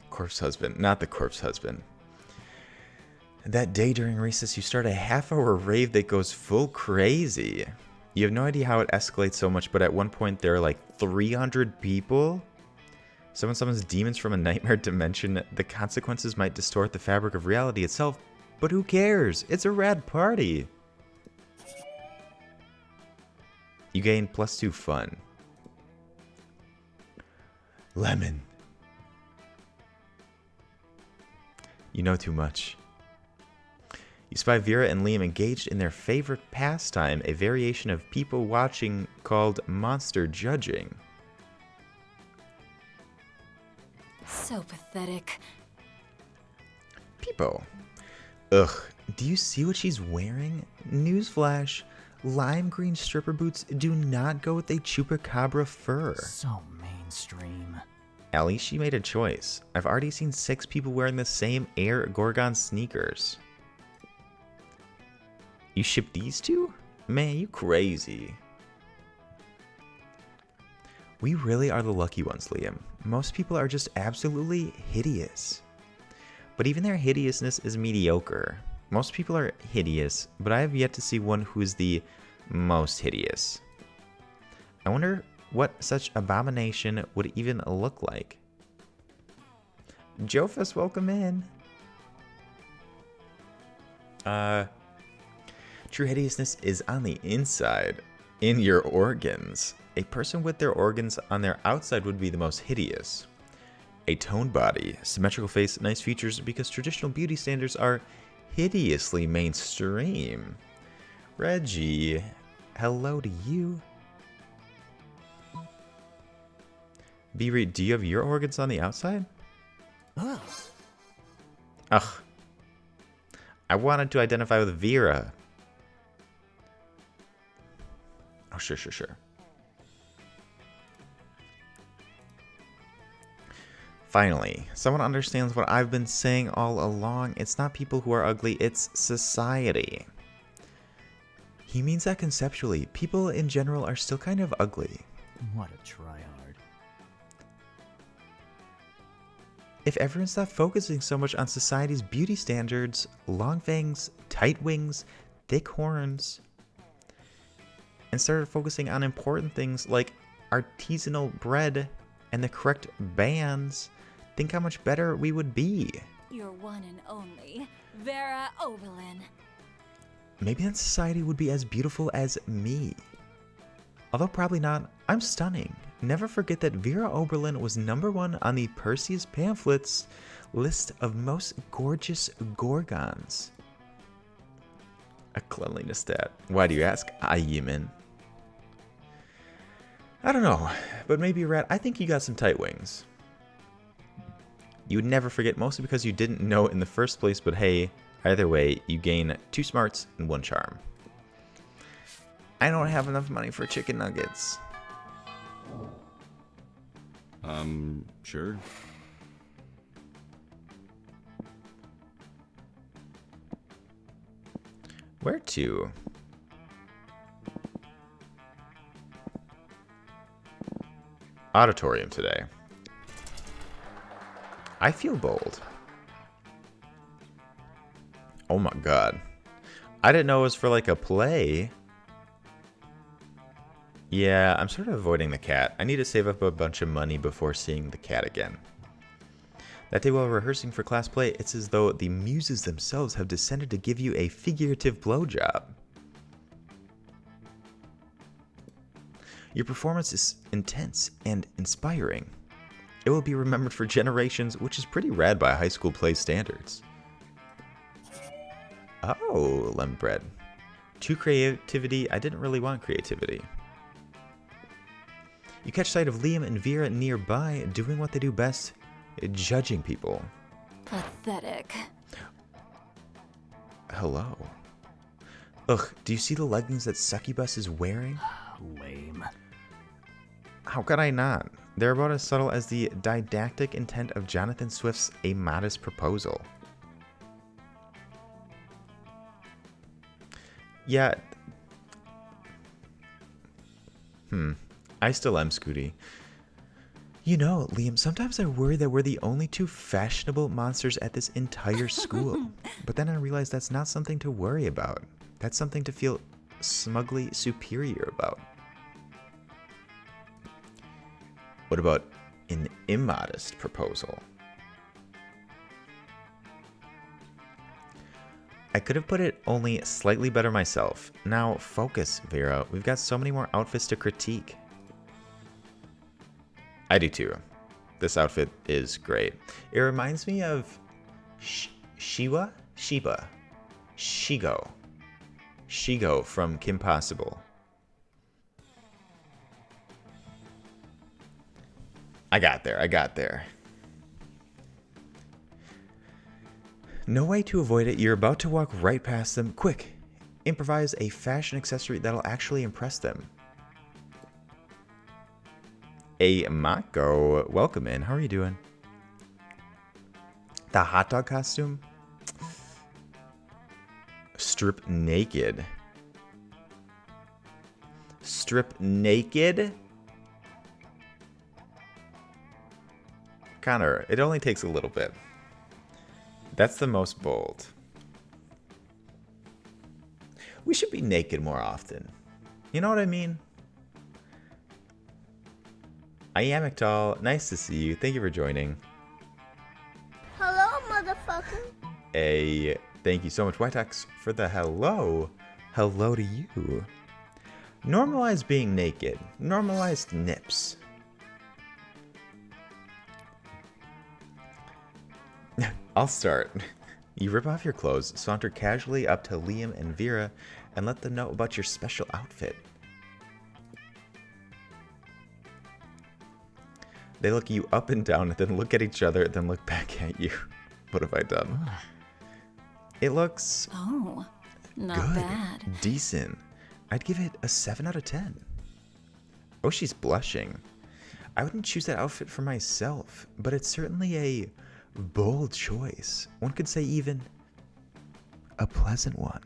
A: Corpse husband. Not the corpse husband. That day during recess, you start a half-hour rave that goes full crazy. You have no idea how it escalates so much, but at one point there are like 300 people. Someone summons demons from a nightmare dimension. The consequences might distort the fabric of reality itself, but who cares? It's a rad party. You gain +2 fun. Lemon. You know too much. You spy Vera and Liam engaged in their favorite pastime, a variation of people watching called monster judging.
H: So pathetic.
A: Peepo. Ugh, do you see what she's wearing? Newsflash, lime green stripper boots do not go with a chupacabra fur.
M: So mainstream.
A: At least she made a choice. I've already seen 6 people wearing the same Air Gorgon sneakers. You ship these 2? Man, you crazy. We really are the lucky ones, Liam. Most people are just absolutely hideous. But even their hideousness is mediocre. Most people are hideous, but I have yet to see one who is the most hideous. I wonder what such abomination would even look like. Jofus, welcome in. True hideousness is on the inside, in your organs. A person with their organs on their outside would be the most hideous. A toned body, symmetrical face, nice features, because traditional beauty standards are hideously mainstream. Reggie, hello to you. B-Reed, do you have your organs on the outside?
M: Ugh.
A: Ugh. I wanted to identify with Vera. Oh, sure. Finally, someone understands what I've been saying all along. It's not people who are ugly, it's society. He means that conceptually, people in general are still kind of ugly.
M: What a tryhard.
A: If everyone stopped focusing so much on society's beauty standards, long fangs, tight wings, thick horns, and started focusing on important things like artisanal bread and the correct bands, think how much better we would be.
H: Your one and only, Vera Oberlin.
A: Maybe then society would be as beautiful as me. Although probably not, I'm stunning. Never forget that Vera Oberlin was #1 on the Perseus pamphlets list of most gorgeous gorgons. A cleanliness stat. Why do you ask? Yemen. I don't know, but maybe Rat, I think you got some tight wings. You would never forget, mostly because you didn't know it in the first place, but hey, either way, you gain 2 smarts and 1 charm. I don't have enough money for chicken nuggets.
L: Sure.
A: Where to? Auditorium today. I feel bold. Oh my god. I didn't know it was for like a play. Yeah, I'm sort of avoiding the cat. I need to save up a bunch of money before seeing the cat again. That day while rehearsing for class play, it's as though the muses themselves have descended to give you a figurative blowjob. Your performance is intense and inspiring. It will be remembered for generations, which is pretty rad by high school play standards. Oh, lemon bread. To creativity, I didn't really want creativity. You catch sight of Liam and Vera nearby, doing what they do best, judging people.
H: Pathetic.
A: Hello. Ugh, do you see the leggings that Succubus is wearing?
M: Lame.
A: How could I not? They're about as subtle as the didactic intent of Jonathan Swift's A Modest Proposal. Yeah. I still am Scooty. You know, Liam, sometimes I worry that we're the only two fashionable monsters at this entire school. But then I realize that's not something to worry about. That's something to feel smugly superior about. What about an immodest proposal? I could have put it only slightly better myself. Now focus, Vera. We've got so many more outfits to critique. I do too. This outfit is great. It reminds me of Shigo from Kim Possible. I got there. No way to avoid it. You're about to walk right past them. Quick, improvise a fashion accessory that'll actually impress them. A Mako, welcome in. How are you doing? The hot dog costume? Strip naked. Strip naked? Connor, it only takes a little bit. That's the most bold. We should be naked more often. You know what I mean? I am Ektal. Nice to see you. Thank you for joining.
K: Hello, motherfucker.
A: Hey, thank you so much, Whiteox, for the hello. Hello to you. Normalize being naked. Normalize nips. I'll start. You rip off your clothes, saunter casually up to Liam and Vera, and let them know about your special outfit. They look you up and down, then look at each other, then look back at you. What have I done? It looks...
H: Oh, not
A: good.
H: bad.
A: Decent. I'd give it a 7 out of 10. Oh, she's blushing. I wouldn't choose that outfit for myself, but it's certainly a bold choice. One could say even a pleasant one.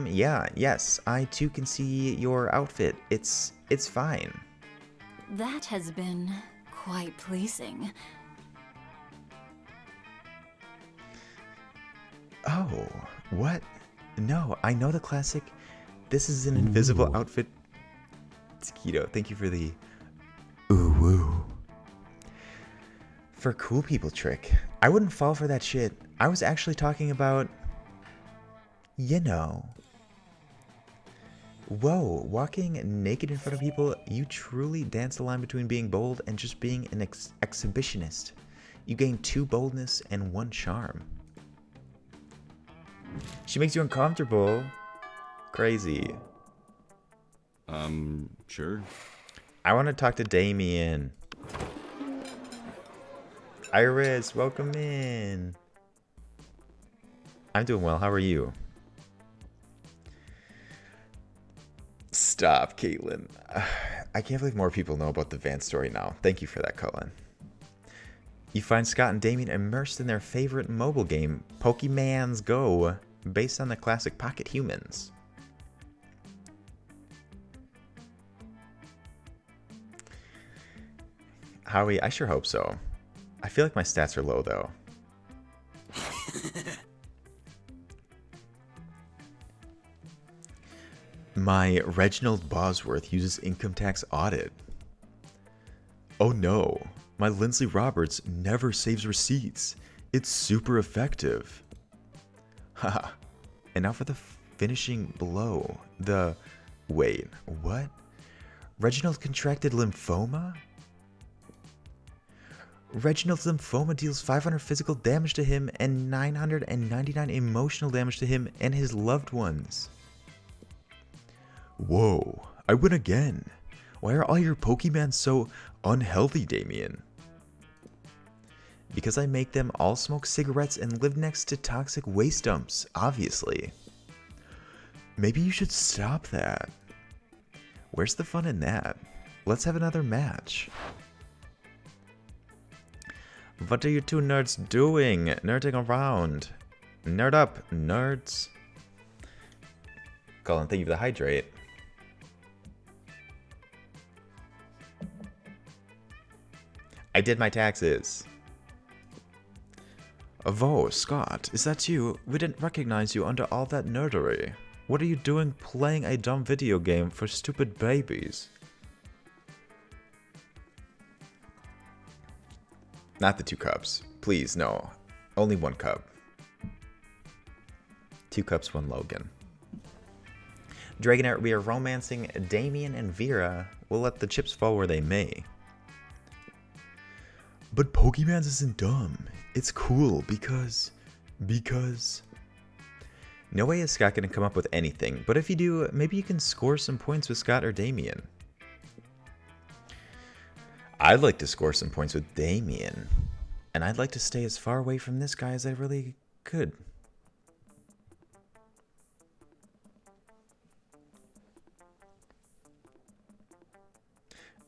A: Yes, I too can see your outfit. It's fine.
H: That has been quite pleasing.
A: Oh, what? No, I know the classic. This is an invisible outfit. Taquito, thank you for the ooh woo. For cool people trick. I wouldn't fall for that shit. I was actually talking about, you know. Whoa, walking naked in front of people, you truly dance the line between being bold and just being an exhibitionist. You gain 2 boldness and 1 charm. She makes you uncomfortable. Crazy.
L: Sure.
A: I want to talk to Damien. Iris, welcome in. I'm doing well. How are you? Stop, Caitlin. I can't believe more people know about the Vance story now. Thank you for that, Cullen. You find Scott and Damien immersed in their favorite mobile game, Pokemon's Go, based on the classic Pocket Humans. Howie, I sure hope so. I feel like my stats are low, though. My Reginald Bosworth uses income tax audit.
C: Oh no, my Lindsay Roberts never saves receipts. It's super effective. Haha. And now for the finishing blow. Wait, what? Reginald contracted lymphoma? Reginald's lymphoma deals 500 physical damage to him and 999 emotional damage to him and his loved ones. Whoa, I win again. Why are all your Pokemon so unhealthy, Damien? Because I make them all smoke cigarettes and live next to toxic waste dumps, obviously. Maybe you should stop that. Where's the fun in that? Let's have another match. What are you two nerds doing? Nerding around. Nerd up, nerds. Colin, thank you for the hydrate. I did my taxes. Avo, Scott, is that you? We didn't recognize you under all that nerdery. What are you doing playing a dumb video game for stupid babies? Not the 2 cups. Please, no. Only 1 cup. 2 cups, 1 Logan. Dragonite, we are romancing Damien and Vera. We'll let the chips fall where they may. But Pokemon's isn't dumb. It's cool because... No way is Scott gonna come up with anything, but if you do, maybe you can score some points with Scott or Damien. I'd like to score some points with Damien. And I'd like to stay as far away from this guy as I really could.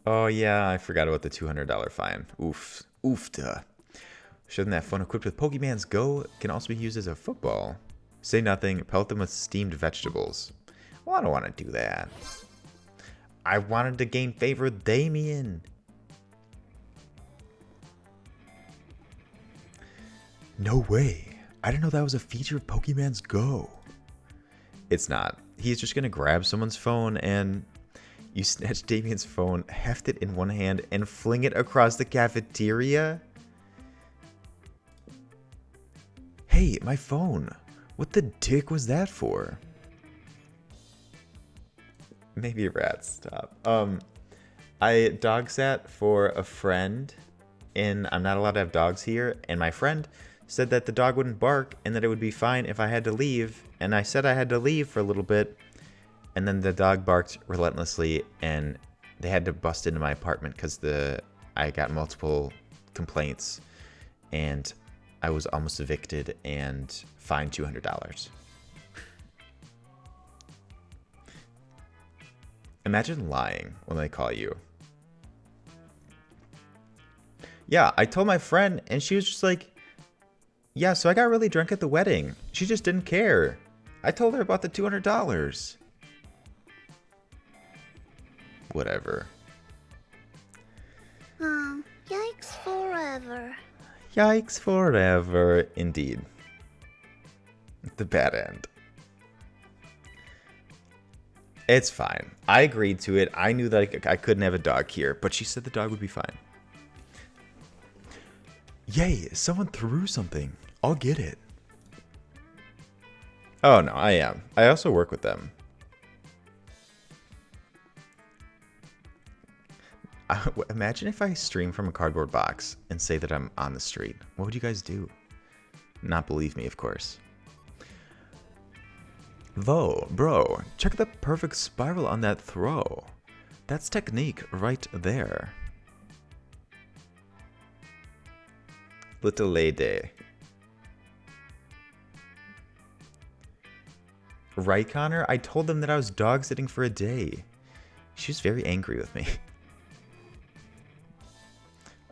C: Oh yeah, I forgot about the $200 fine. Oof. Oofta. Shouldn't that phone equipped with Pokemon's Go can also be used as a football? Say nothing, pelt them with steamed vegetables. Well, I don't want to do that. I wanted to gain favor with Damien. No way. I didn't know that was a feature of Pokemon's Go. It's not. He's just going to grab someone's phone and you snatch Damien's phone, heft it in one hand, and fling it across the cafeteria? Hey, my phone. What the dick was that for? Maybe rats. Stop. I dog sat for a friend, and I'm not allowed to have dogs here, and my friend said that the dog wouldn't bark and that it would be fine if I had to leave, and I said I had to leave for a little bit, and then the dog barked relentlessly, and they had to bust into my apartment because I got multiple complaints, and I was almost evicted and fined $200. Imagine lying when they call you. Yeah, I told my friend, and she was just like, yeah, so I got really drunk at the wedding. She just didn't care. I told her about the $200. Whatever.
K: Yikes forever.
C: Yikes forever, indeed. The bad end. It's fine. I agreed to it. I knew that I couldn't have a dog here, but she said the dog would be fine. Yay, someone threw something. I'll get it. Oh no, I am. I also work with them. Imagine if I stream from a cardboard box and say that I'm on the street. What would you guys do? Not believe me, of course. Whoa, bro, check the perfect spiral on that throw. That's technique right there. Little lady. Right, Connor? I told them that I was dog sitting for a day. She was very angry with me.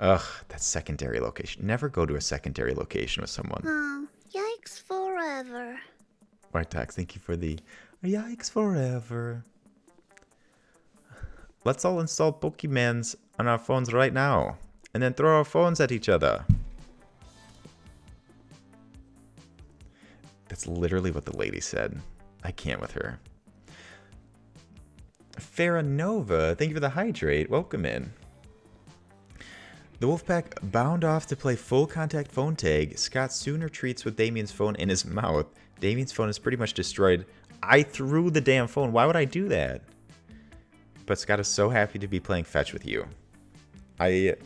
C: Ugh, that secondary location. Never go to a secondary location with someone.
K: Yikes forever.
C: Bartax, thank you for the yikes forever. Let's all install Pokemons on our phones right now. And then throw our phones at each other. That's literally what the lady said. I can't with her. Farah Nova, thank you for the hydrate. Welcome in. The Wolfpack bound off to play full contact phone tag. Scott soon retreats with Damien's phone in his mouth. Damien's phone is pretty much destroyed. I threw the damn phone. Why would I do that? But Scott is so happy to be playing fetch with you. I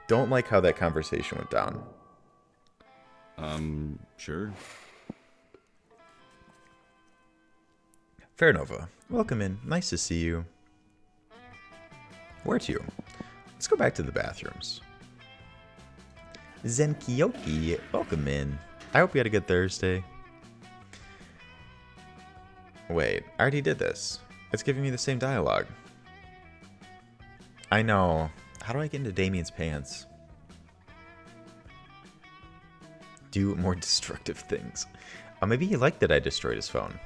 C: don't like how that conversation went down.
L: Sure.
C: Fairnova, welcome in. Nice to see you. Where to? Let's go back to the bathrooms. Zenkioki, welcome in. I hope you had a good Thursday. Wait, I already did this. It's giving me the same dialogue. I know. How do I get into Damien's pants? Do more destructive things. Maybe he liked that I destroyed his phone.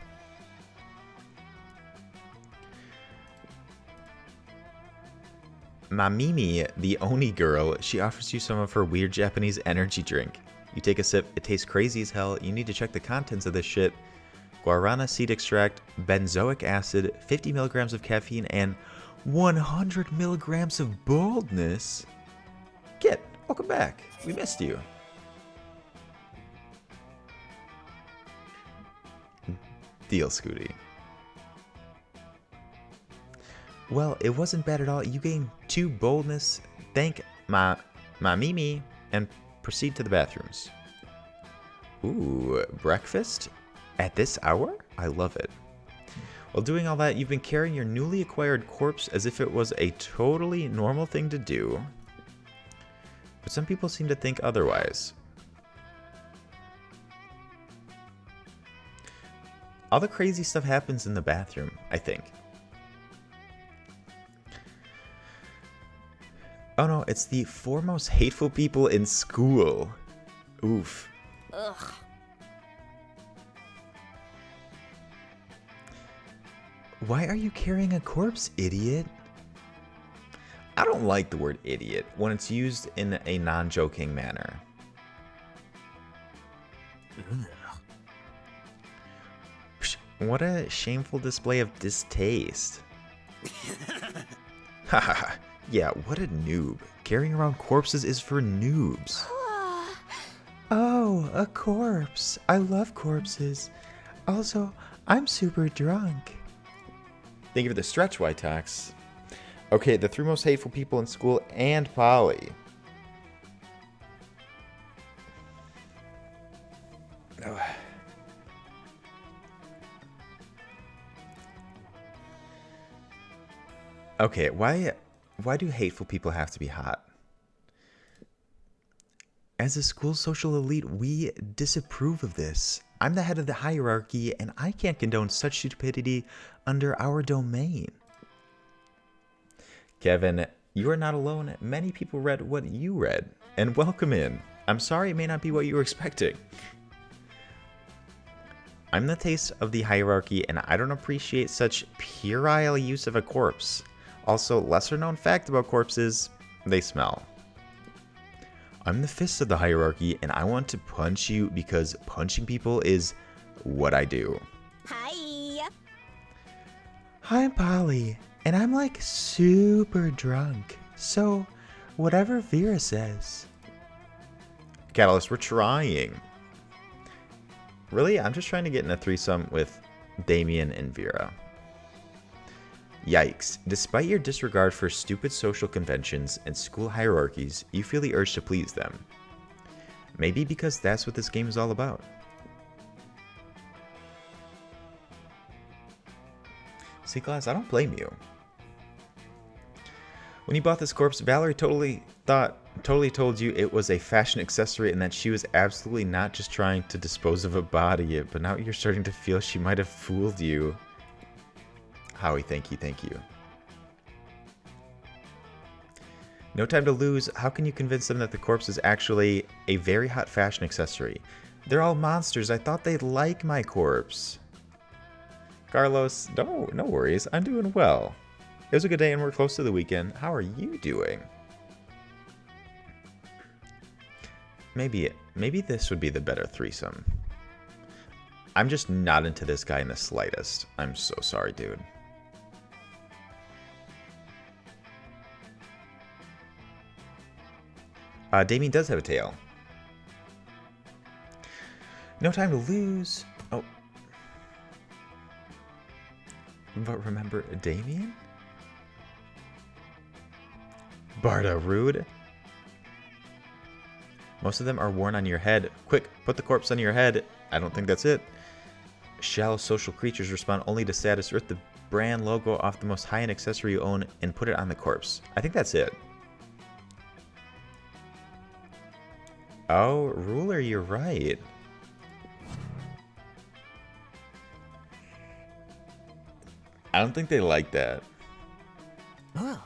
C: Mamimi, the Oni girl, she offers you some of her weird Japanese energy drink. You take a sip, it tastes crazy as hell. You need to check the contents of this shit. Guarana seed extract, benzoic acid, 50 milligrams of caffeine, and 100 milligrams of boldness. Kit, welcome back. We missed you. Deal, Scooty. Well, it wasn't bad at all. You gained 2 boldness. Thank my Mimi and proceed to the bathrooms. Ooh, breakfast at this hour? I love it. While doing all that, you've been carrying your newly acquired corpse as if it was a totally normal thing to do. But some people seem to think otherwise. All the crazy stuff happens in the bathroom, I think. Oh no, it's the 4 most hateful people in school. Oof.
H: Ugh.
C: Why are you carrying a corpse, idiot? I don't like the word idiot when it's used in a non-joking manner. What a shameful display of distaste. Haha, yeah, what a noob. Carrying around corpses is for noobs. Oh, a corpse. I love corpses. Also, I'm super drunk. Thank you for the stretch, White Tax. Okay, the 3 most hateful people in school and Polly. Oh. Okay, why do hateful people have to be hot? As a school social elite, we disapprove of this. I'm the head of the hierarchy, and I can't condone such stupidity under our domain. Kevin, you are not alone. Many people read what you read, and welcome in. I'm sorry it may not be what you were expecting. I'm the taste of the hierarchy, and I don't appreciate such puerile use of a corpse. Also, lesser known fact about corpses, they smell. I'm the fist of the hierarchy, and I want to punch you because punching people is what I do.
K: Hi.
C: Hi, I'm Polly, and I'm like super drunk. So, whatever Vera says. Catalyst, we're trying. Really? I'm just trying to get in a threesome with Damien and Vera. Yikes. Despite your disregard for stupid social conventions and school hierarchies, you feel the urge to please them. Maybe because that's what this game is all about. See, Glass, I don't blame you. When you bought this corpse, Valerie totally told you it was a fashion accessory and that she was absolutely not just trying to dispose of a body, but now you're starting to feel she might have fooled you. Howie, thank you. No time to lose. How can you convince them that the corpse is actually a very hot fashion accessory? They're all monsters. I thought they'd like my corpse. Carlos, no worries. I'm doing well. It was a good day and we're close to the weekend. How are you doing? Maybe this would be the better threesome. I'm just not into this guy in the slightest. I'm so sorry, dude. Damien does have a tail. No time to lose. Oh. But remember Damien? Barda, rude. Most of them are worn on your head. Quick, put the corpse on your head. I don't think that's it. Shallow social creatures respond only to status. Rip the brand logo off the most high-end accessory you own and put it on the corpse. I think that's it. Oh, Ruler, you're right. I don't think they like that.
M: Oh.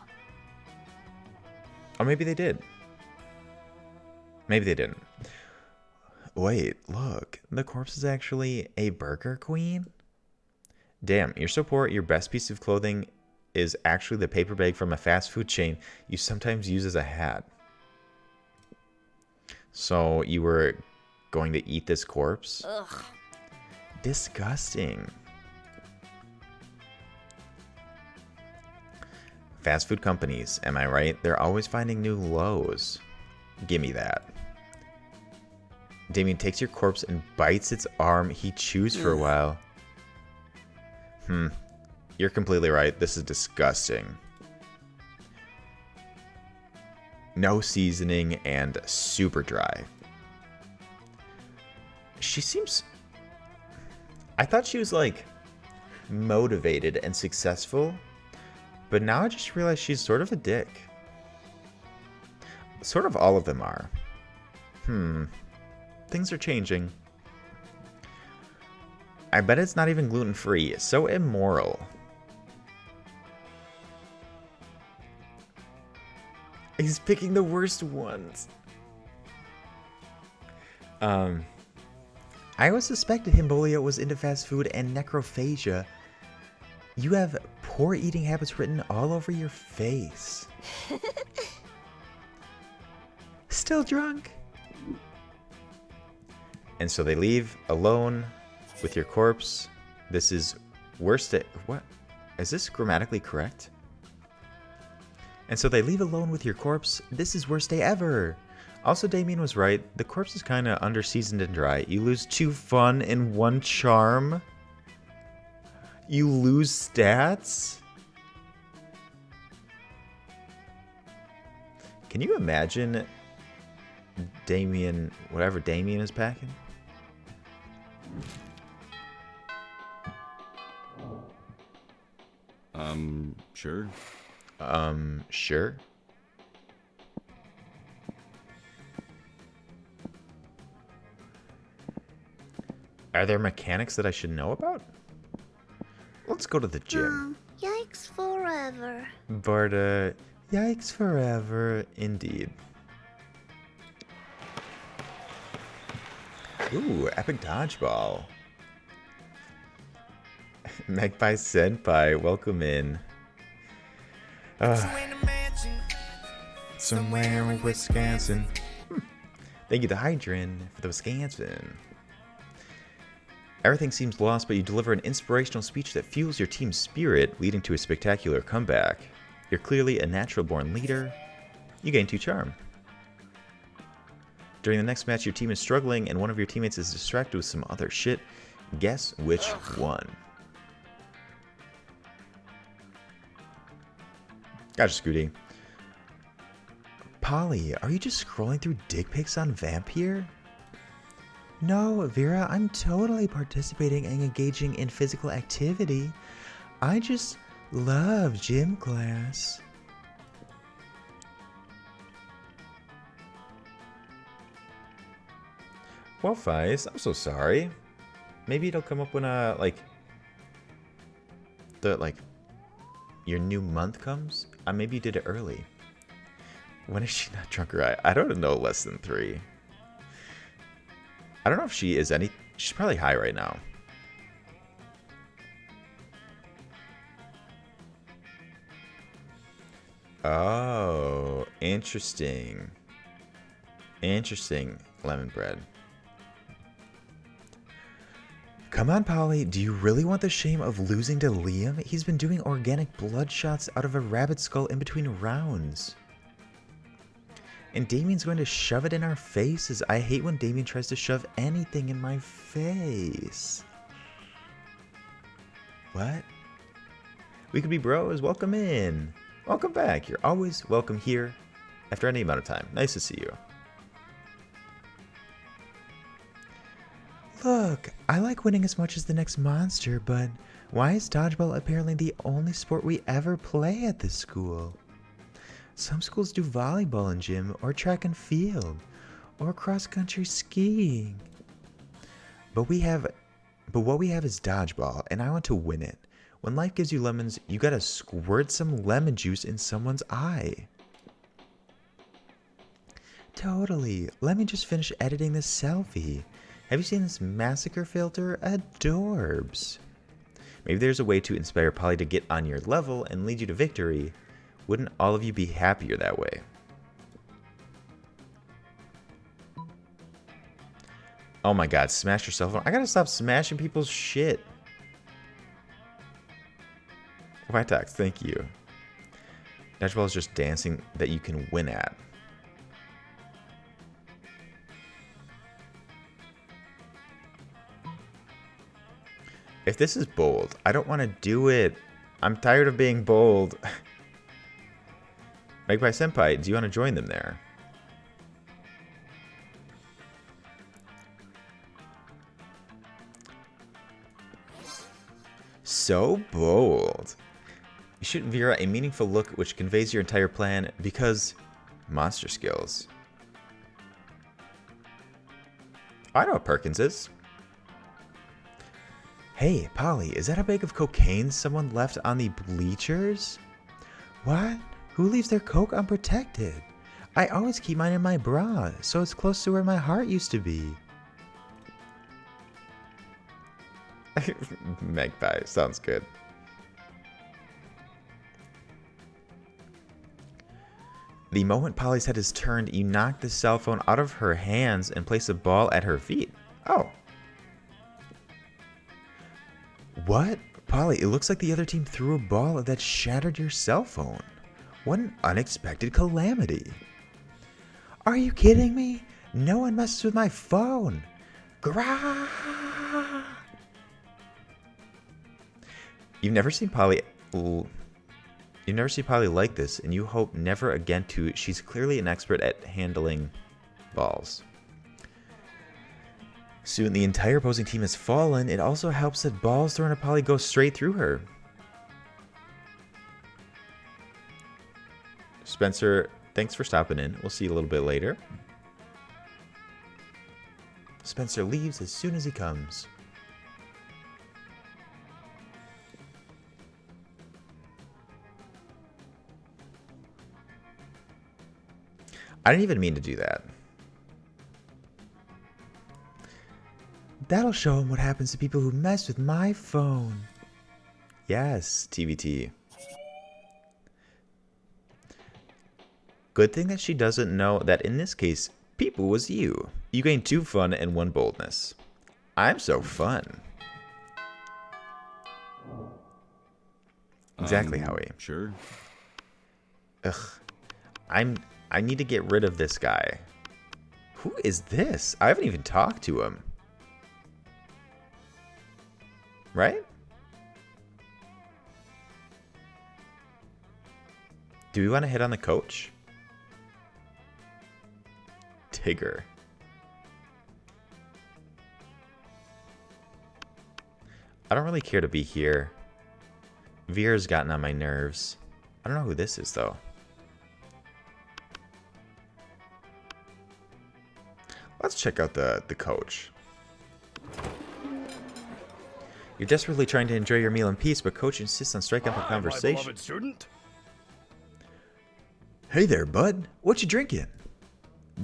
C: Or maybe they did. Maybe they didn't. Wait, look. The corpse is actually a burger queen? Damn, you're so poor, your best piece of clothing is actually the paper bag from a fast food chain you sometimes use as a hat. So you were going to eat this corpse?
B: Ugh.
C: Disgusting. Fast food companies, am I right? They're always finding new lows. Gimme that. Damien takes your corpse and bites its arm. He chews for a while. You're completely right. This is disgusting. No seasoning and super dry. She seems... I thought she was like motivated and successful. But now I just realized she's sort of a dick. Sort of all of them are. Things are changing. I bet it's not even gluten-free. So immoral. He's picking the worst ones. I always suspected Himbolio was into fast food and necrophagia. You have poor eating habits written all over your face. Still drunk? And so they leave alone with your corpse. This is worst day. What? Is this grammatically correct? And so they leave alone with your corpse. This is worst day ever. Also, Damien was right. The corpse is kind of under-seasoned and dry. You lose 2 fun and 1 charm. You lose stats? Can you imagine Damien, whatever Damien is packing?
L: Sure.
C: Sure. Are there mechanics that I should know about? Let's go to the gym.
K: Yikes forever.
C: Barda, yikes forever, indeed. Ooh, epic dodgeball. Magpie Senpai, welcome in. Somewhere in Wisconsin. Thank you to Hydrin for the Wisconsin. Everything seems lost, but you deliver an inspirational speech that fuels your team's spirit, leading to a spectacular comeback. You're clearly a natural-born leader. You gain 2 charm. During the next match, your team is struggling, and one of your teammates is distracted with some other shit. Guess which one? Gotcha, Scooty. Polly, are you just scrolling through dick pics on Vampire? No, Vera, I'm totally participating and engaging in physical activity. I just love gym class. Well, Feist, I'm so sorry. Maybe it'll come up when your new month comes. Maybe you did it early. When is she not drunk or high? I don't know less than 3. I don't know if she is any. She's probably high right now. Oh, interesting. Interesting, lemon bread. Come on, Polly. Do you really want the shame of losing to Liam? He's been doing organic blood shots out of a rabbit skull in between rounds. And Damien's going to shove it in our faces. I hate when Damien tries to shove anything in my face. What? We could be bros. Welcome in. Welcome back. You're always welcome here after any amount of time. Nice to see you. Look, I like winning as much as the next monster, but why is dodgeball apparently the only sport we ever play at this school? Some schools do volleyball in gym, or track and field, or cross-country skiing. But what we have is dodgeball, and I want to win it. When life gives you lemons, you gotta squirt some lemon juice in someone's eye. Totally. Let me just finish editing this selfie. Have you seen this massacre filter? Adorbs. Maybe there's a way to inspire Polly to get on your level and lead you to victory. Wouldn't all of you be happier that way? Oh my god, smash your cell phone. I gotta stop smashing people's shit. Whitetox, thank you. Dodgeball is just dancing that you can win at. If this is bold, I don't want to do it. I'm tired of being bold. Magpie Senpai, do you want to join them there? So bold. You shoot Vera a meaningful look which conveys your entire plan because monster skills. I know what Perkins is. Hey, Polly, is that a bag of cocaine someone left on the bleachers? What? Who leaves their coke unprotected? I always keep mine in my bra, so it's close to where my heart used to be. Magpie, sounds good. The moment Polly's head is turned, you knock the cell phone out of her hands and place a ball at her feet. Oh. What? Polly, it looks like the other team threw a ball that shattered your cell phone. What an unexpected calamity. Are you kidding me? No one messes with my phone. Grah! You've never seen Polly like this, and you hope never again to. She's clearly an expert at handling balls. Soon the entire opposing team has fallen. It also helps that balls thrown at Polly go straight through her. Spencer, thanks for stopping in. We'll see you a little bit later. Spencer leaves as soon as he comes. I didn't even mean to do that. That'll show him what happens to people who mess with my phone. Yes, TVT. Good thing that she doesn't know that in this case, people was you. You gained 2 fun and 1 boldness. I'm so fun. Exactly, Howie.
L: Sure.
C: Ugh. I need to get rid of this guy. Who is this? I haven't even talked to him. Right? Do we want to hit on the coach? Tigger. I don't really care to be here. Vera's gotten on my nerves. I don't know who this is, though. Let's check out the coach. You're desperately trying to enjoy your meal in peace, but coach insists on striking up a conversation.
N: My beloved student.
C: Hey there, bud. What you drinking?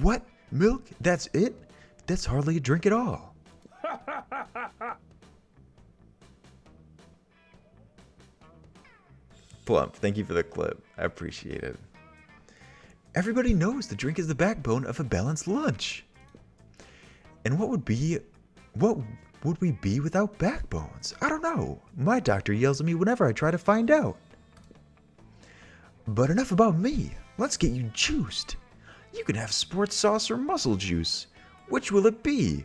C: What? Milk? That's it? That's hardly a drink at all. Plump, thank you for the clip. I appreciate it. Everybody knows the drink is the backbone of a balanced lunch. And what would we be without backbones? I don't know. My doctor yells at me whenever I try to find out. But enough about me. Let's get you juiced. You can have sports sauce or muscle juice. Which will it be?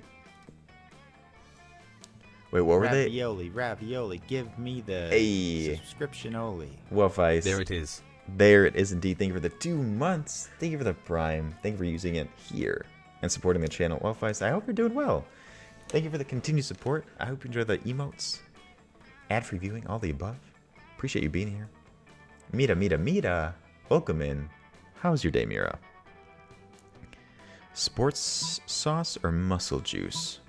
C: Wait, what were they?
A: Ravioli, give me the subscription only.
C: Wolf Ice.
D: There it is.
C: There it is indeed. Thank you for the 2 months. Thank you for the Prime. Thank you for using it here and supporting the channel. Wolf Ice, I hope you're doing well. Thank you for the continued support. I hope you enjoy the emotes, ad-free viewing, all the above. Appreciate you being here. Mira. Welcome in. How's your day, Mira? Sports sauce or muscle juice?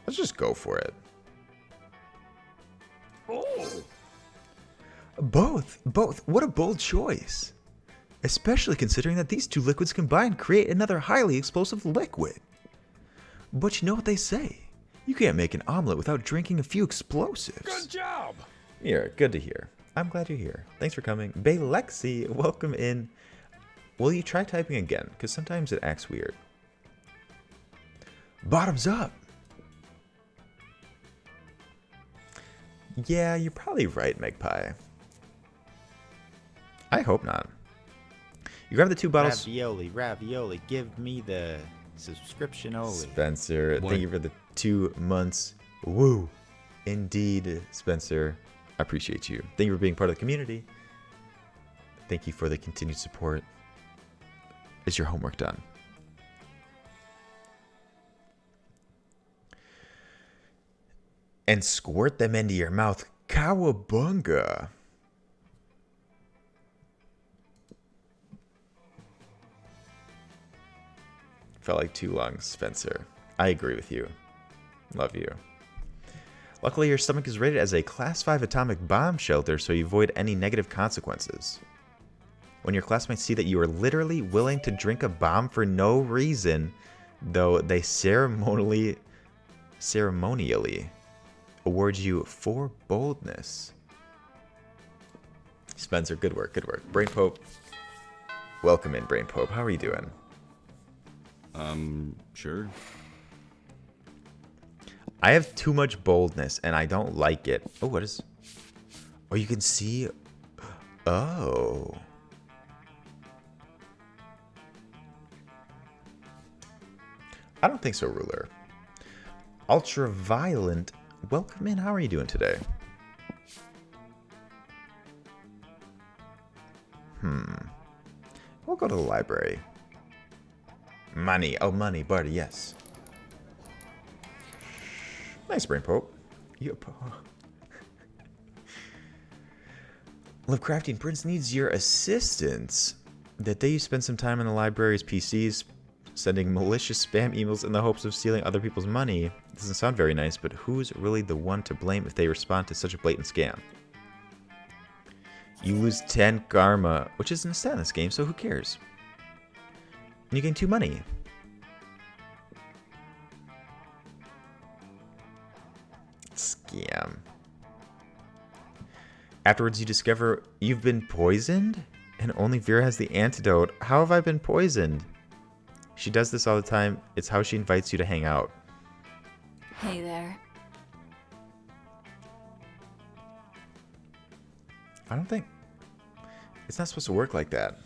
C: Let's just go for it.
E: Oh!
C: Both. What a bold choice. Especially considering that these two liquids combined create another highly explosive liquid. But you know what they say. You can't make an omelet without drinking a few explosives.
E: Good job!
C: Yeah, good to hear. I'm glad you're here. Thanks for coming. Baylexi, welcome in. Will you try typing again? Because sometimes it acts weird. Bottoms up. Yeah, you're probably right, Magpie. I hope not. You grab the 2 bottles.
A: Ravioli, give me the subscription only.
C: Spencer, thank you for the 2 months. Woo. Indeed, Spencer. I appreciate you. Thank you for being part of the community. Thank you for the continued support. Is your homework done? And squirt them into your mouth. Cowabunga. Felt like too long, Spencer. I agree with you. Love you. Luckily, your stomach is rated as a Class 5 atomic bomb shelter, so you avoid any negative consequences. When your classmates see that you are literally willing to drink a bomb for no reason, though they ceremonially award you for boldness. Spencer, good work. Brain Pope, welcome in, Brain Pope. How are you doing?
L: Sure.
C: I have too much boldness, and I don't like it. Oh, what is... Oh, you can see... Oh. I don't think so, Ruler. Ultraviolent, welcome in. How are you doing today? We'll go to the library. Money. Oh, money, Barty, yes. Nice, Brain Pope. Yep. Lovecraftian Prince needs your assistance. That day you spend some time on the library's PCs, sending malicious spam emails in the hopes of stealing other people's money. Doesn't sound very nice, but who's really the one to blame if they respond to such a blatant scam? You lose 10 karma, which isn't a stat in this game, so who cares? And you gain 2 money. Scam. Afterwards, you discover you've been poisoned, and only Vera has the antidote. How have I been poisoned? She does this all the time. It's how she invites you to hang out.
H: Hey there.
C: I don't think... It's not supposed to work like that.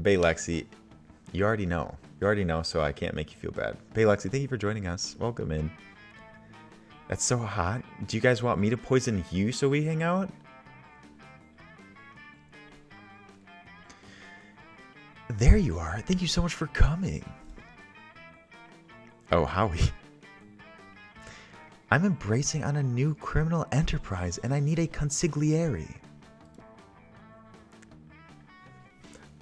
C: Baylexi, you already know. You already know, so I can't make you feel bad. Baylexi, thank you for joining us. Welcome in. That's so hot. Do you guys want me to poison you so we hang out? There you are. Thank you so much for coming. Oh, Howie. I'm embracing on a new criminal enterprise and I need a consigliere.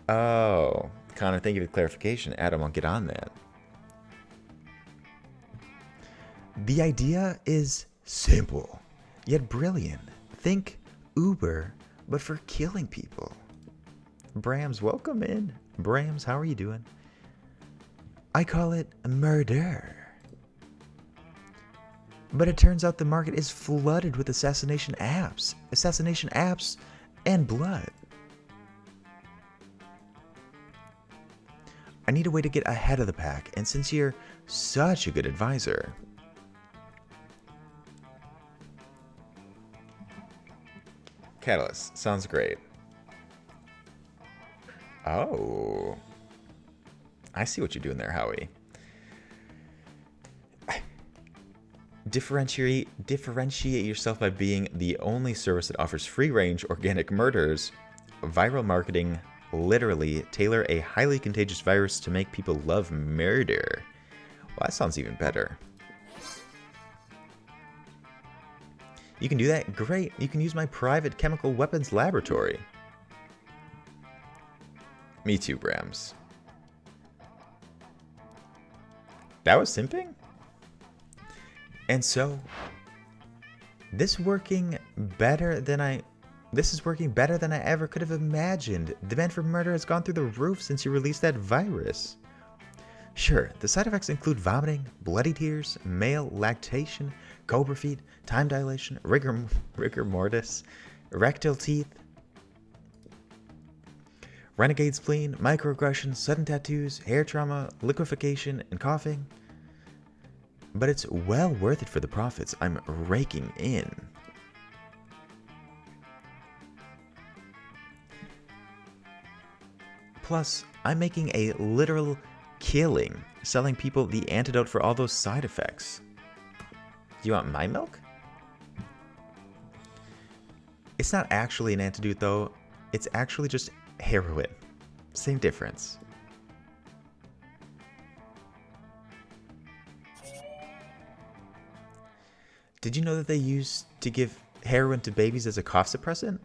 C: Oh, Connor, thank you for the clarification. Adam, I'll get on that. The idea is simple, yet brilliant. Think Uber, but for killing people. Brams, welcome in. Brams, how are you doing? I call it murder. But it turns out the market is flooded with assassination apps. Assassination apps and blood. I need a way to get ahead of the pack, and since you're such a good advisor... Catalyst. Sounds great. Oh. I see what you're doing there, Howie. Differentiate yourself by being the only service that offers free-range organic murders. Viral marketing, literally tailor a highly contagious virus to make people love murder. Well, that sounds even better. You can do that? Great. You can use my private chemical weapons laboratory. Me too, Brams. That was simping? And so, this is working better than I ever could have imagined. Demand for murder has gone through the roof since you released that virus. Sure, the side effects include vomiting, bloody tears, male lactation, cobra feet, time dilation, rigor mortis, rectal teeth, renegade spleen, microaggressions, sudden tattoos, hair trauma, liquefaction, and coughing. But it's well worth it for the profits I'm raking in. Plus, I'm making a literal killing selling people the antidote for all those side effects. Do you want my milk? It's not actually an antidote though. It's actually just heroin. Same difference. Did you know that they used to give heroin to babies as a cough suppressant?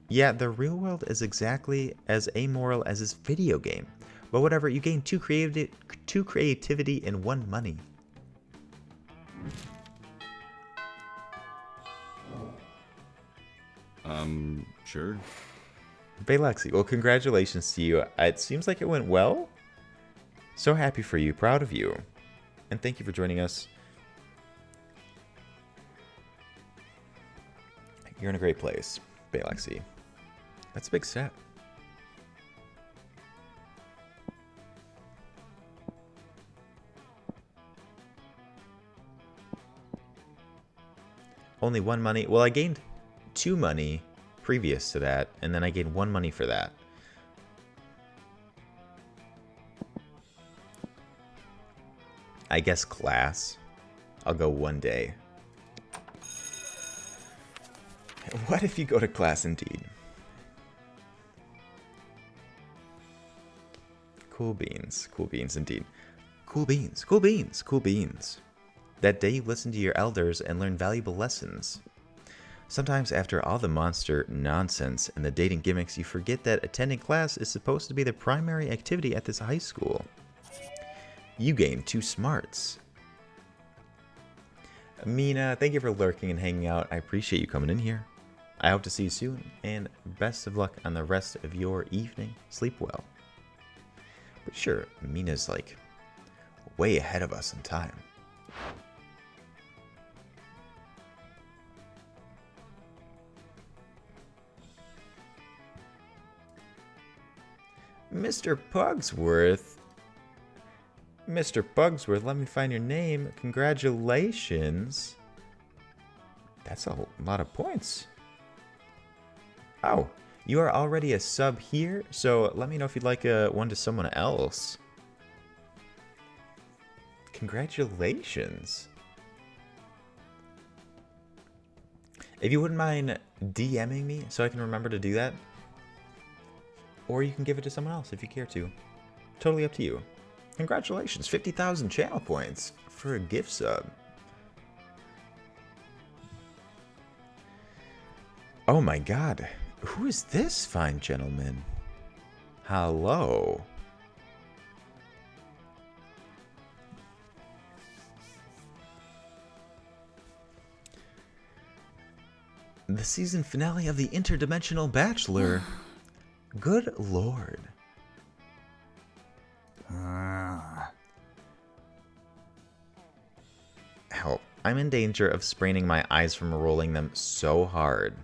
C: Yeah, the real world is exactly as amoral as this video game. But whatever, you gain two creativity and 1 money.
L: Sure.
C: Baylexi, well, congratulations to you. It seems like it went well. So happy for you, proud of you. And thank you for joining us. You're in a great place, Baylexi. That's a big step. Only 1 money. Well, I gained 2 money previous to that, and then I gained 1 money for that. I guess class. I'll go 1 day. What if you go to class indeed? Cool beans. Cool beans indeed. Cool beans. Cool beans. Cool beans. That day you listen to your elders and learn valuable lessons. Sometimes after all the monster nonsense and the dating gimmicks, you forget that attending class is supposed to be the primary activity at this high school. You gain 2 smarts. Mina, thank you for lurking and hanging out. I appreciate you coming in here. I hope to see you soon, and best of luck on the rest of your evening. Sleep well. But sure, Mina's like way ahead of us in time. Mr. Pugsworth. Mr. Pugsworth, let me find your name. Congratulations. That's a lot of points. Oh, you are already a sub here, so let me know if you'd like one to someone else. Congratulations. If you wouldn't mind DMing me so I can remember to do that. Or you can give it to someone else if you care to. Totally up to you. Congratulations, 50,000 channel points for a gift sub. Oh my god. Who is this fine gentleman? Hello. The season finale of The Interdimensional Bachelor. Good lord. Help. I'm in danger of spraining my eyes from rolling them so hard.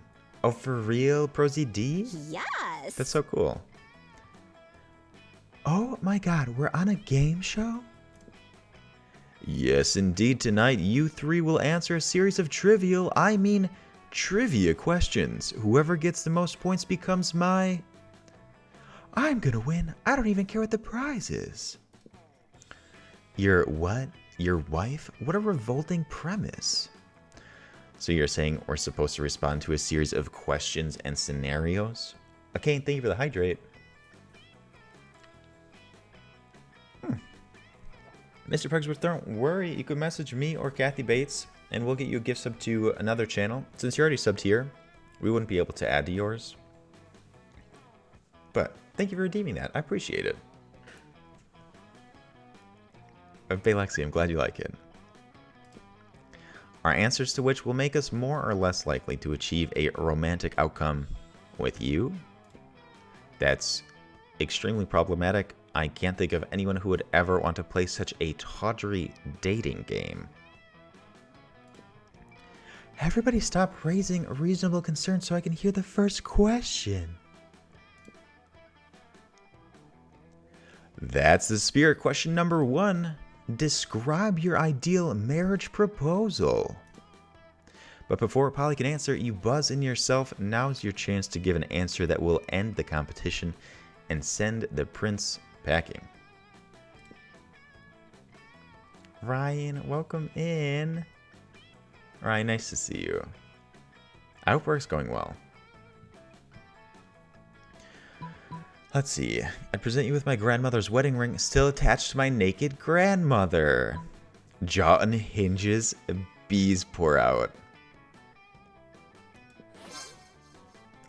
C: Oh, for real, Prosy D?
B: Yes!
C: That's so cool. Oh my god, we're on a game show? Yes, indeed. Tonight, you 3 will answer a series of Trivia questions. Whoever gets the most points becomes my... I'm gonna win. I don't even care what the prize is. Your what? Your wife? What a revolting premise. So you're saying we're supposed to respond to a series of questions and scenarios? Okay, thank you for the hydrate. Mr. Pugsworth, don't worry. You can message me or Kathy Bates, and we'll get you a gift sub to another channel. Since you're already subbed here, we wouldn't be able to add to yours. But thank you for redeeming that. I appreciate it. Balexi, I'm glad you like it. Our answers to which will make us more or less likely to achieve a romantic outcome with you? That's extremely problematic. I can't think of anyone who would ever want to play such a tawdry dating game. Everybody stop raising reasonable concern so I can hear the first question. That's the spirit. Question number 1. Describe your ideal marriage proposal. But before Polly can answer, you buzz in yourself. Now's your chance to give an answer that will end the competition and send the prince packing. Ryan, welcome in. Ryan, nice to see you. I hope work's going well. Let's see. I present you with my grandmother's wedding ring still attached to my naked grandmother. Jaw unhinges, bees pour out.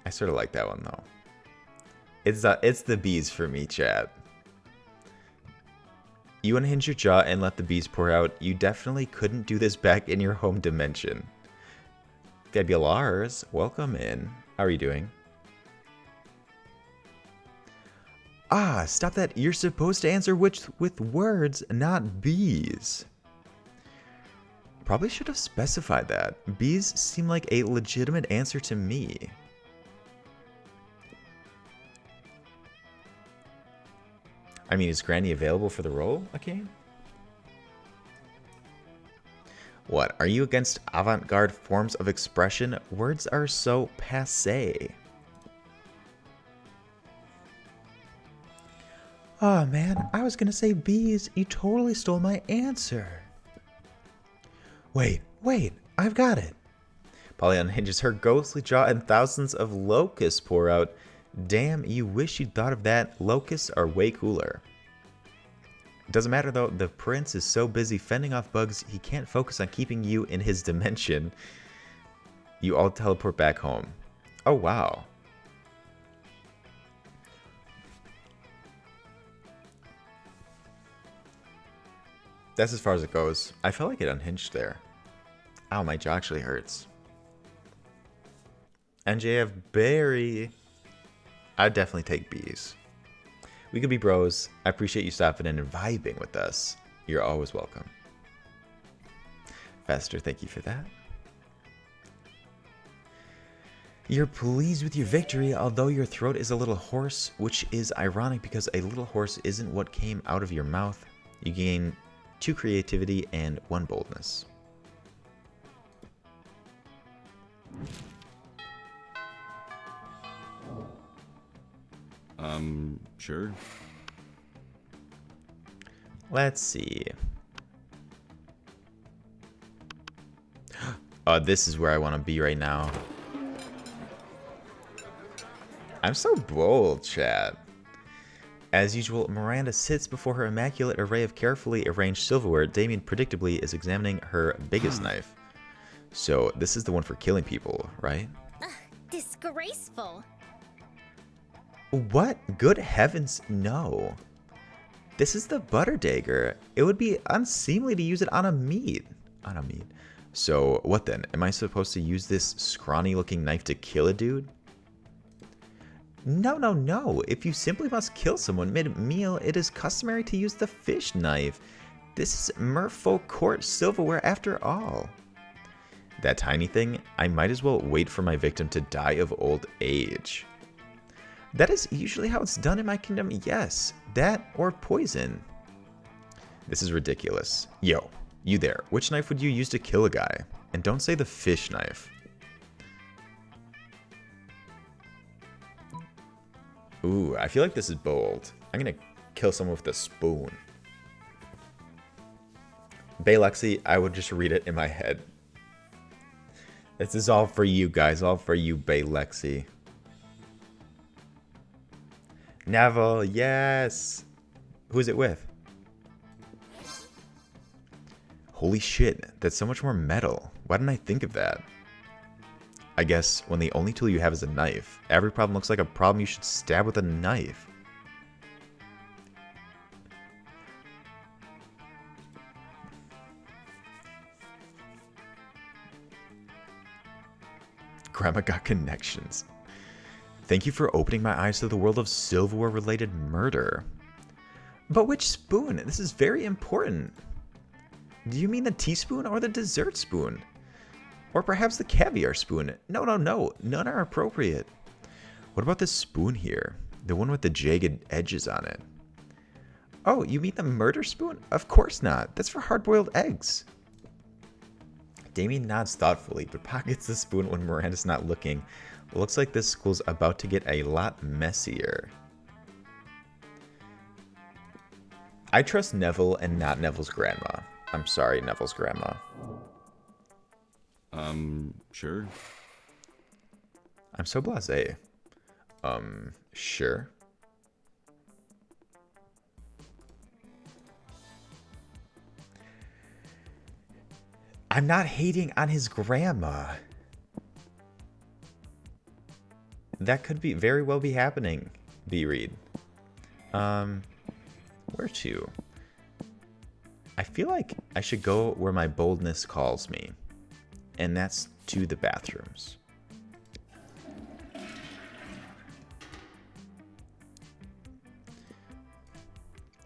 C: I sort of like that one though. It's the bees for me, chat. You unhinge your jaw and let the bees pour out. You definitely couldn't do this back in your home dimension. Fabulars, welcome in. How are you doing? Ah, stop that. You're supposed to answer with words, not bees. Probably should have specified that. Bees seem like a legitimate answer to me. I mean, is Granny available for the role? Okay. What? Are you against avant-garde forms of expression? Words are so passé. Oh man, I was gonna say bees. You totally stole my answer. Wait, I've got it. Polly unhinges her ghostly jaw and thousands of locusts pour out. Damn, you wish you'd thought of that. Locusts are way cooler. Doesn't matter though, the prince is so busy fending off bugs, he can't focus on keeping you in his dimension. You all teleport back home. Oh wow. That's as far as it goes. I felt like it unhinged there. Ow, my jaw actually hurts. NJF Barry. I'd definitely take bees. We could be bros. I appreciate you stopping in and vibing with us. You're always welcome. Fester, thank you for that. You're pleased with your victory, although your throat is a little hoarse, which is ironic because a little hoarse isn't what came out of your mouth. You gain 2 creativity and 1 boldness.
L: Sure.
C: Let's see. This is where I want to be right now. I'm so bold, chat. As usual, Miranda sits before her immaculate array of carefully arranged silverware. Damien predictably is examining her biggest knife. So this is the one for killing people, right?
K: Disgraceful.
C: What? Good heavens, no. This is the butter dagger. It would be unseemly to use it on a meat. On a meat. So what then? Am I supposed to use this scrawny looking knife to kill a dude? No, no, no. If you simply must kill someone mid-meal, it is customary to use the fish knife. This is merfolk court silverware after all. That tiny thing, I might as well wait for my victim to die of old age. That is usually how it's done in my kingdom, yes. That or poison. This is ridiculous. Yo, you there. Which knife would you use to kill a guy? And don't say the fish knife. Ooh, I feel like this is bold. I'm gonna kill someone with a spoon. Bay Lexi, I would just read it in my head. This is all for you guys, all for you, Bay Lexi. Neville, yes! Who's it with? Holy shit, that's so much more metal. Why didn't I think of that? I guess when the only tool you have is a knife, every problem looks like a problem you should stab with a knife. Grandma got connections. Thank you for opening my eyes to the world of silverware-related murder. But which spoon? This is very important. Do you mean the teaspoon or the dessert spoon? Or perhaps the caviar spoon? No, no, no. None are appropriate. What about this spoon here? The one with the jagged edges on it. Oh, you mean the murder spoon? Of course not. That's for hard-boiled eggs. Damien nods thoughtfully, but pockets the spoon when Miranda's not looking. It looks like this school's about to get a lot messier. I trust Neville and not Neville's grandma. I'm sorry, Neville's grandma.
L: Sure.
C: I'm so blasé. Sure. I'm not hating on his grandma. That could be very well be happening, B. Reed. Where to? I feel like I should go where my boldness calls me. And that's to the bathrooms.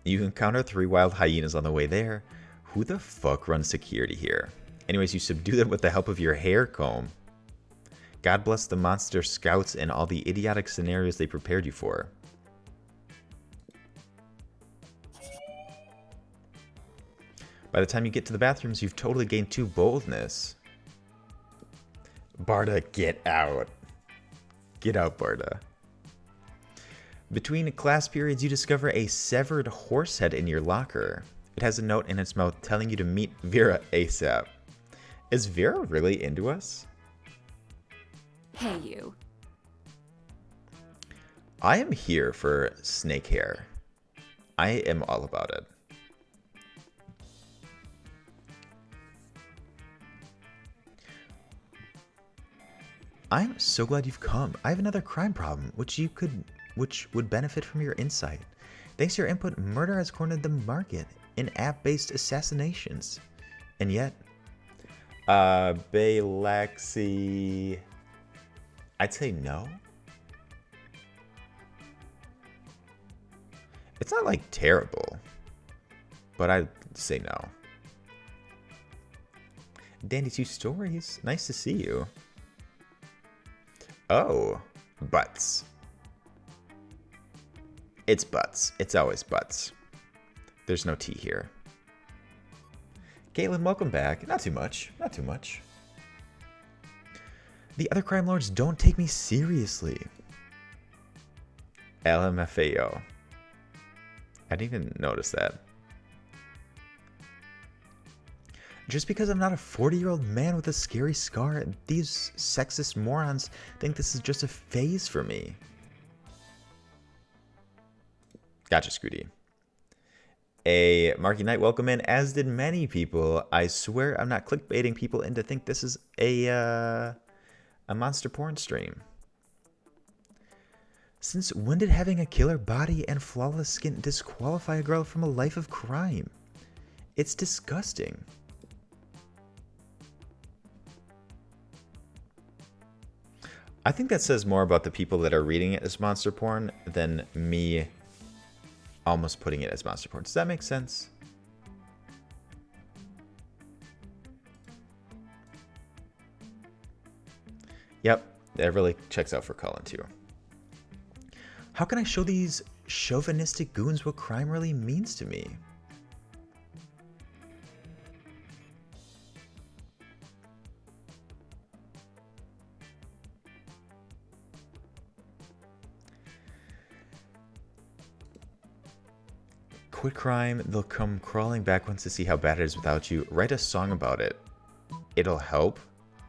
C: You encounter 3 wild hyenas on the way there. Who the fuck runs security here? Anyways, you subdue them with the help of your hair comb. God bless the monster scouts and all the idiotic scenarios they prepared you for. By the time you get to the bathrooms, you've totally gained 2 boldness. Barda, get out. Get out, Barda. Between class periods, you discover a severed horse head in your locker. It has a note in its mouth telling you to meet Vera ASAP. Is Vera really into us?
H: Hey, you.
C: I am here for snake hair. I am all about it. I'm so glad you've come. I have another crime problem, which would benefit from your insight. Thanks to your input, murder has cornered the market in app-based assassinations. And yet, Bay Lexi, I'd say no. It's not like terrible, but I'd say no. Dandy 2 Stories, nice to see you. Oh, butts. It's butts. It's always butts. There's no tea here. Caitlin, welcome back. Not too much. Not too much. The other crime lords don't take me seriously. LMFAO. I didn't even notice that. Just because I'm not a 40-year-old man with a scary scar, these sexist morons think this is just a phase for me. Gotcha, Scooty. A Marky Knight welcome in, as did many people. I swear I'm not clickbaiting people into think this is a monster porn stream. Since when did having a killer body and flawless skin disqualify a girl from a life of crime? It's disgusting. I think that says more about the people that are reading it as monster porn than me almost putting it as monster porn. Does that make sense? Yep, that really checks out for Cullen too. How can I show these chauvinistic goons what crime really means to me? Quit crime. They'll come crawling back once to see how bad it is without you. Write a song about it. It'll help.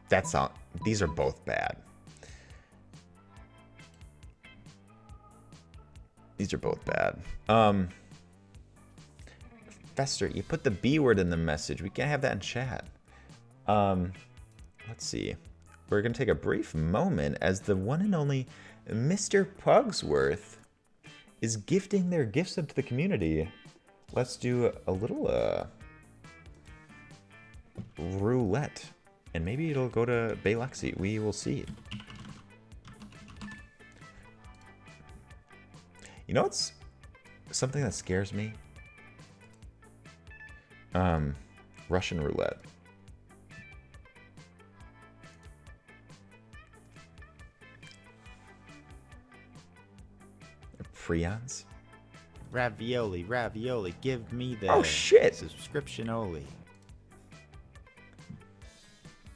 C: That's not. These are both bad. These are both bad. Fester, you put the B word in the message. We can't have that in chat. Let's see. We're going to take a brief moment as the one and only Mr. Pugsworth is gifting their gifts up to the community. Let's do a little roulette. And maybe it'll go to Baylexi. We will see. You know what's something that scares me? Russian roulette. Prions?
A: Ravioli, ravioli, give me the subscription only.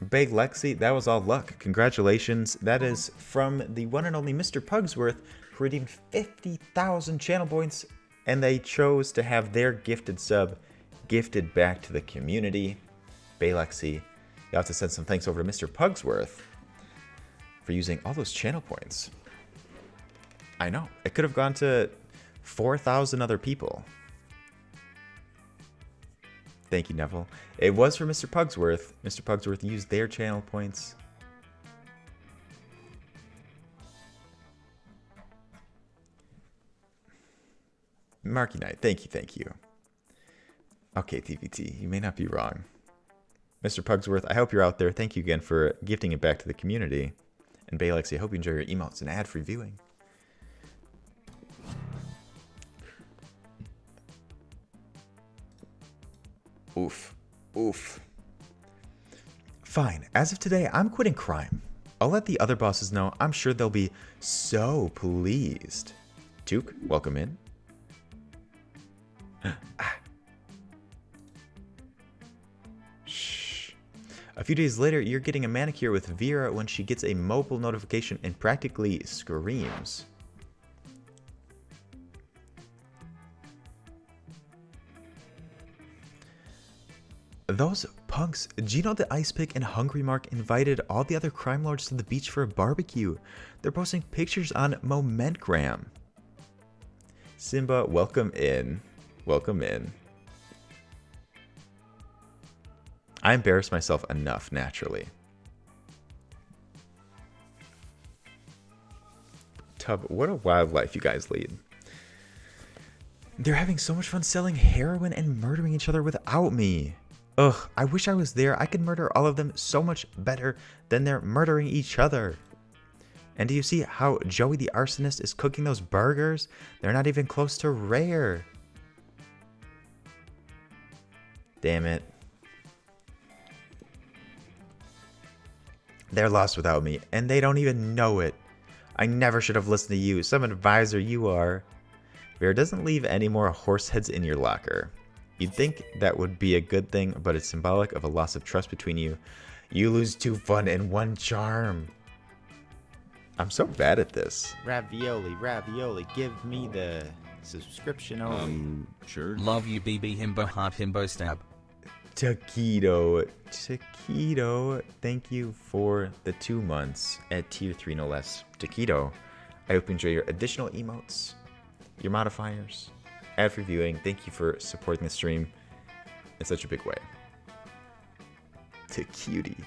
C: Big Lexi, that was all luck. Congratulations. That is from the one and only Mr. Pugsworth, who redeemed 50,000 channel points, and they chose to have their gifted sub gifted back to the community. Baylexi, you'll have to send some thanks over to Mr. Pugsworth for using all those channel points. I know. It could have gone to 4,000 other people. Thank you, Neville. It was for Mr. Pugsworth. Mr. Pugsworth used their channel points. Marky Knight, thank you. Okay, TVT, you may not be wrong. Mr. Pugsworth, I hope you're out there. Thank you again for gifting it back to the community. And Baylex, I hope you enjoy your emotes and ad-free viewing. Oof. Oof. Fine. As of today, I'm quitting crime. I'll let the other bosses know. I'm sure they'll be so pleased. Took, welcome in. Shh. A few days later, you're getting a manicure with Vera when she gets a mobile notification and practically screams. Those punks, Gino the Ice Pick and Hungry Mark invited all the other crime lords to the beach for a barbecue. They're posting pictures on Momentgram. Simba, welcome in. Welcome in. I embarrass myself enough, naturally. Tub, what a wild life you guys lead. They're having so much fun selling heroin and murdering each other without me. Ugh, I wish I was there. I could murder all of them so much better than they're murdering each other. And do you see how Joey the Arsonist is cooking those burgers? They're not even close to rare. Damn it. They're lost without me, and they don't even know it. I never should have listened to you. Some advisor you are. Vera doesn't leave any more horse heads in your locker. You'd think that would be a good thing, but it's symbolic of a loss of trust between you. You lose 2 fun and 1 charm. I'm so bad at this.
A: Ravioli, ravioli, give me the subscription only.
L: Sure.
D: Love you, BB Himbo Heart Himbo Stab.
C: Taquito, thank you for the 2 months at tier 3 no less. Taquito, I hope you enjoy your additional emotes, your modifiers, ad-free viewing. Thank you for supporting the stream in such a big way. Tacutie,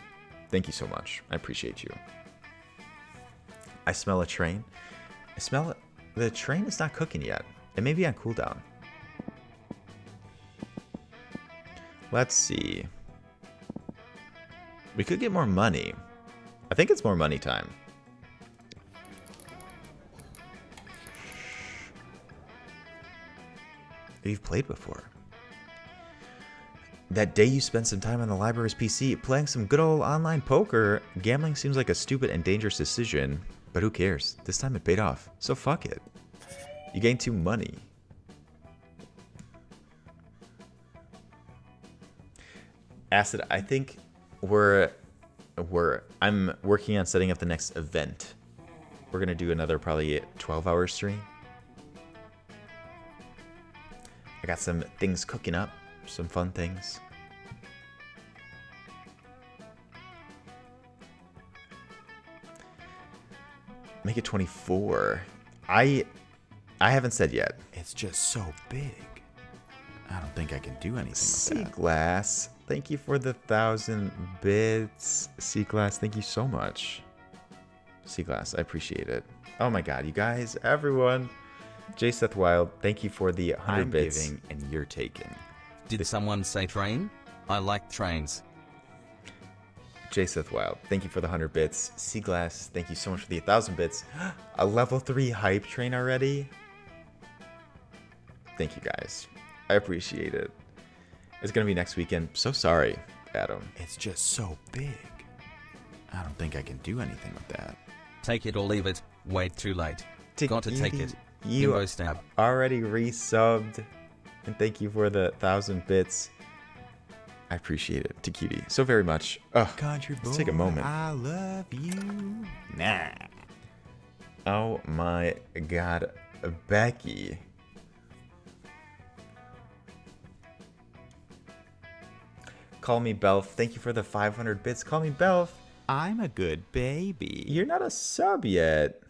C: thank you so much. I appreciate you. I smell a train. I smell it. The train is not cooking yet. It may be on cooldown. Let's see. We could get more money. I think it's more money time. You've played before. That day you spent some time on the library's PC playing some good old online poker. Gambling seems like a stupid and dangerous decision, but who cares? This time it paid off, so fuck it. You gained 2 money. Acid, I think I'm working on setting up the next event. We're gonna do another probably 12-hour stream. I got some things cooking up, some fun things. Make it 24. I haven't said yet.
A: It's just so big. I don't think I can do anything with
C: Sea
A: that.
C: Glass, thank you for the 1,000 bits. Sea Glass, thank you so much. Sea Glass, I appreciate it. Oh my god, you guys, everyone. J. Seth Wild, thank you for the 100
A: I'm
C: bits.
A: giving and you're taking.
D: Did someone say train? I like trains.
C: J. Seth Wild, thank you for the 100 bits. Sea Glass, thank you so much for the 1,000 bits. A level 3 hype train already? Thank you guys. I appreciate it. It's gonna be next weekend. So sorry, Adam.
A: It's just so big. I don't think I can do anything with that.
D: Take it or leave it. Wait, too late. Got to take it.
C: You
D: Bimbo stab.
C: already resubbed. And thank you for the 1,000 bits. I appreciate it, Takiti, so very much.
A: Country boy,
C: let's take a moment.
A: I love you. Nah.
C: Oh my god, Becky. Call me Belf. Thank you for the 500 bits. Call me Belf.
A: I'm a good baby.
C: You're not a sub yet.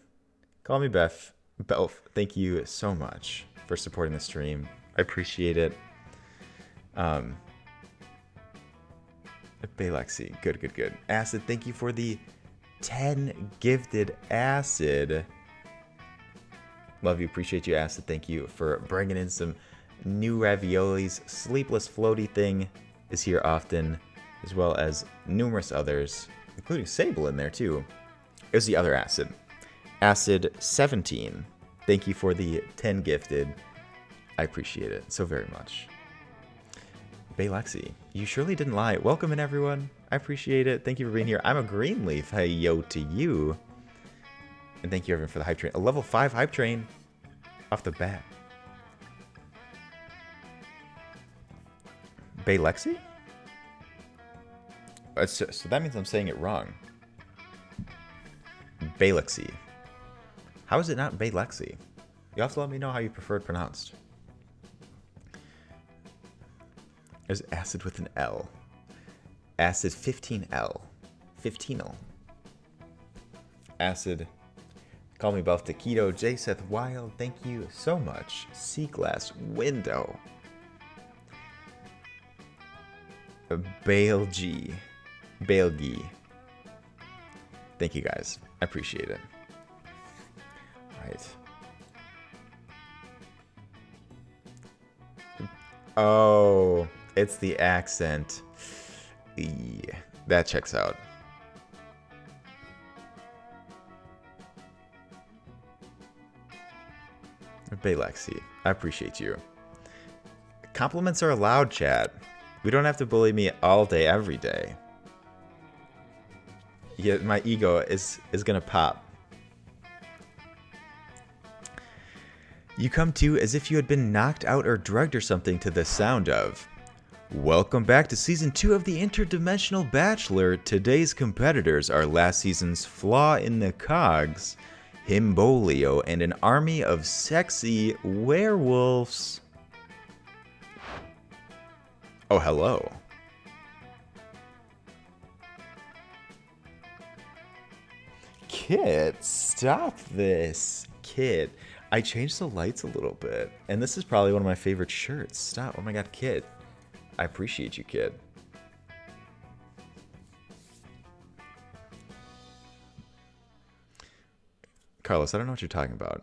C: Call me Belf. Thank you so much for supporting the stream. I appreciate it. Baylexi, good. Acid, thank you for the 10 gifted Acid. Love you, appreciate you, Acid. Thank you for bringing in some new raviolis. Sleepless Floaty Thing is here often, as well as numerous others, including Sable in there too. It was the other Acid. Acid 17. Thank you for the 10 gifted. I appreciate it so very much. Baylexi, you surely didn't lie. Welcome in, everyone. I appreciate it. Thank you for being here. I'm a Greenleaf. Hey, yo to you. And thank you, everyone, for the hype train. A level 5 hype train off the bat. Baylexi? So that means I'm saying it wrong. Baylexi. How is it not Baylexi? You have to let me know how you prefer it pronounced. There's Acid with an L. Acid 15L. 15L. Acid. Call me Buff Taquito. J. Seth Wild. Thank you so much. Sea Glass Window. Bale G. Thank you guys. I appreciate it. Alright. Oh, it's the accent. That checks out. Baylexi, I appreciate you. Compliments are allowed, chat. We don't have to bully me all day, every day. Yeah, my ego is gonna pop. You come to as if you had been knocked out or drugged or something to the sound of. Welcome back to Season 2 of the Interdimensional Bachelor. Today's competitors are last season's Flaw in the Cogs, Himbolio, and an army of sexy werewolves. Oh, hello. Kid, stop this. Kid. I changed the lights a little bit, and this is probably one of my favorite shirts. Stop. Oh my god, Kid. I appreciate you, Kid. Carlos, I don't know what you're talking about.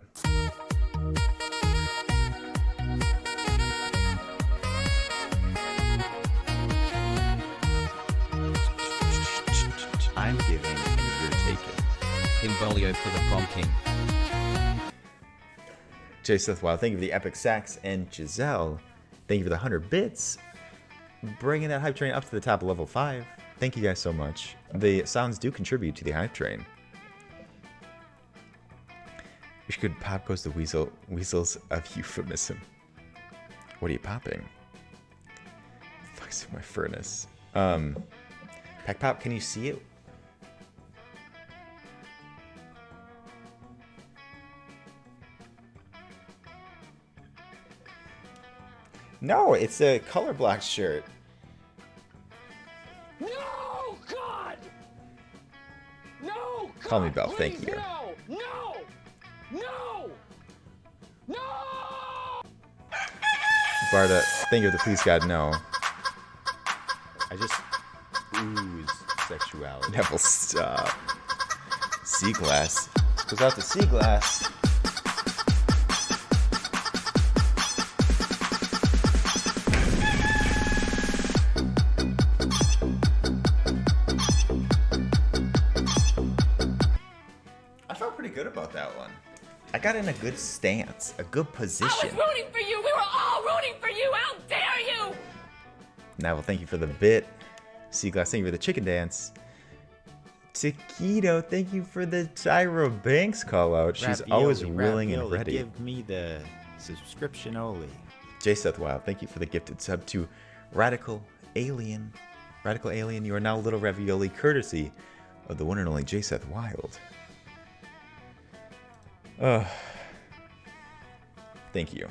A: I'm giving and you're taking.
D: Himbolio for the Prom King.
C: J. Seth Wild, thank you for the epic sax. And Giselle, thank you for the 100 bits. Bringing that hype train up to the top of level 5. Thank you guys so much. The sounds do contribute to the hype train. Wish could pop goes the weasels of euphemism. What are you popping? Fuck's in my furnace. Pack Pop, can you see it? No, it's a color block shirt.
E: No, God! No!
C: Call me
E: God,
C: Belle, thank
E: please,
C: you.
E: No! No! No! No!
C: Barda, thank you for the please God, no. I just ooze sexuality. Neville, stop. Seaglass. Goes out to Seaglass. I felt pretty good about that one. I got in a good stance, a good position.
N: I was rooting for you. We were all rooting for you. How dare you?
C: Neville, thank you for the bit. Seaglass, thank you for the chicken dance. Taquito, thank you for the Tyra Banks call out. She's always willing and ready.
A: Give me the subscription only.
C: J. Seth Wild, thank you for the gifted sub to Radical Alien. Radical Alien, you are now Little Ravioli, courtesy of the one and only J. Seth Wild. Thank you.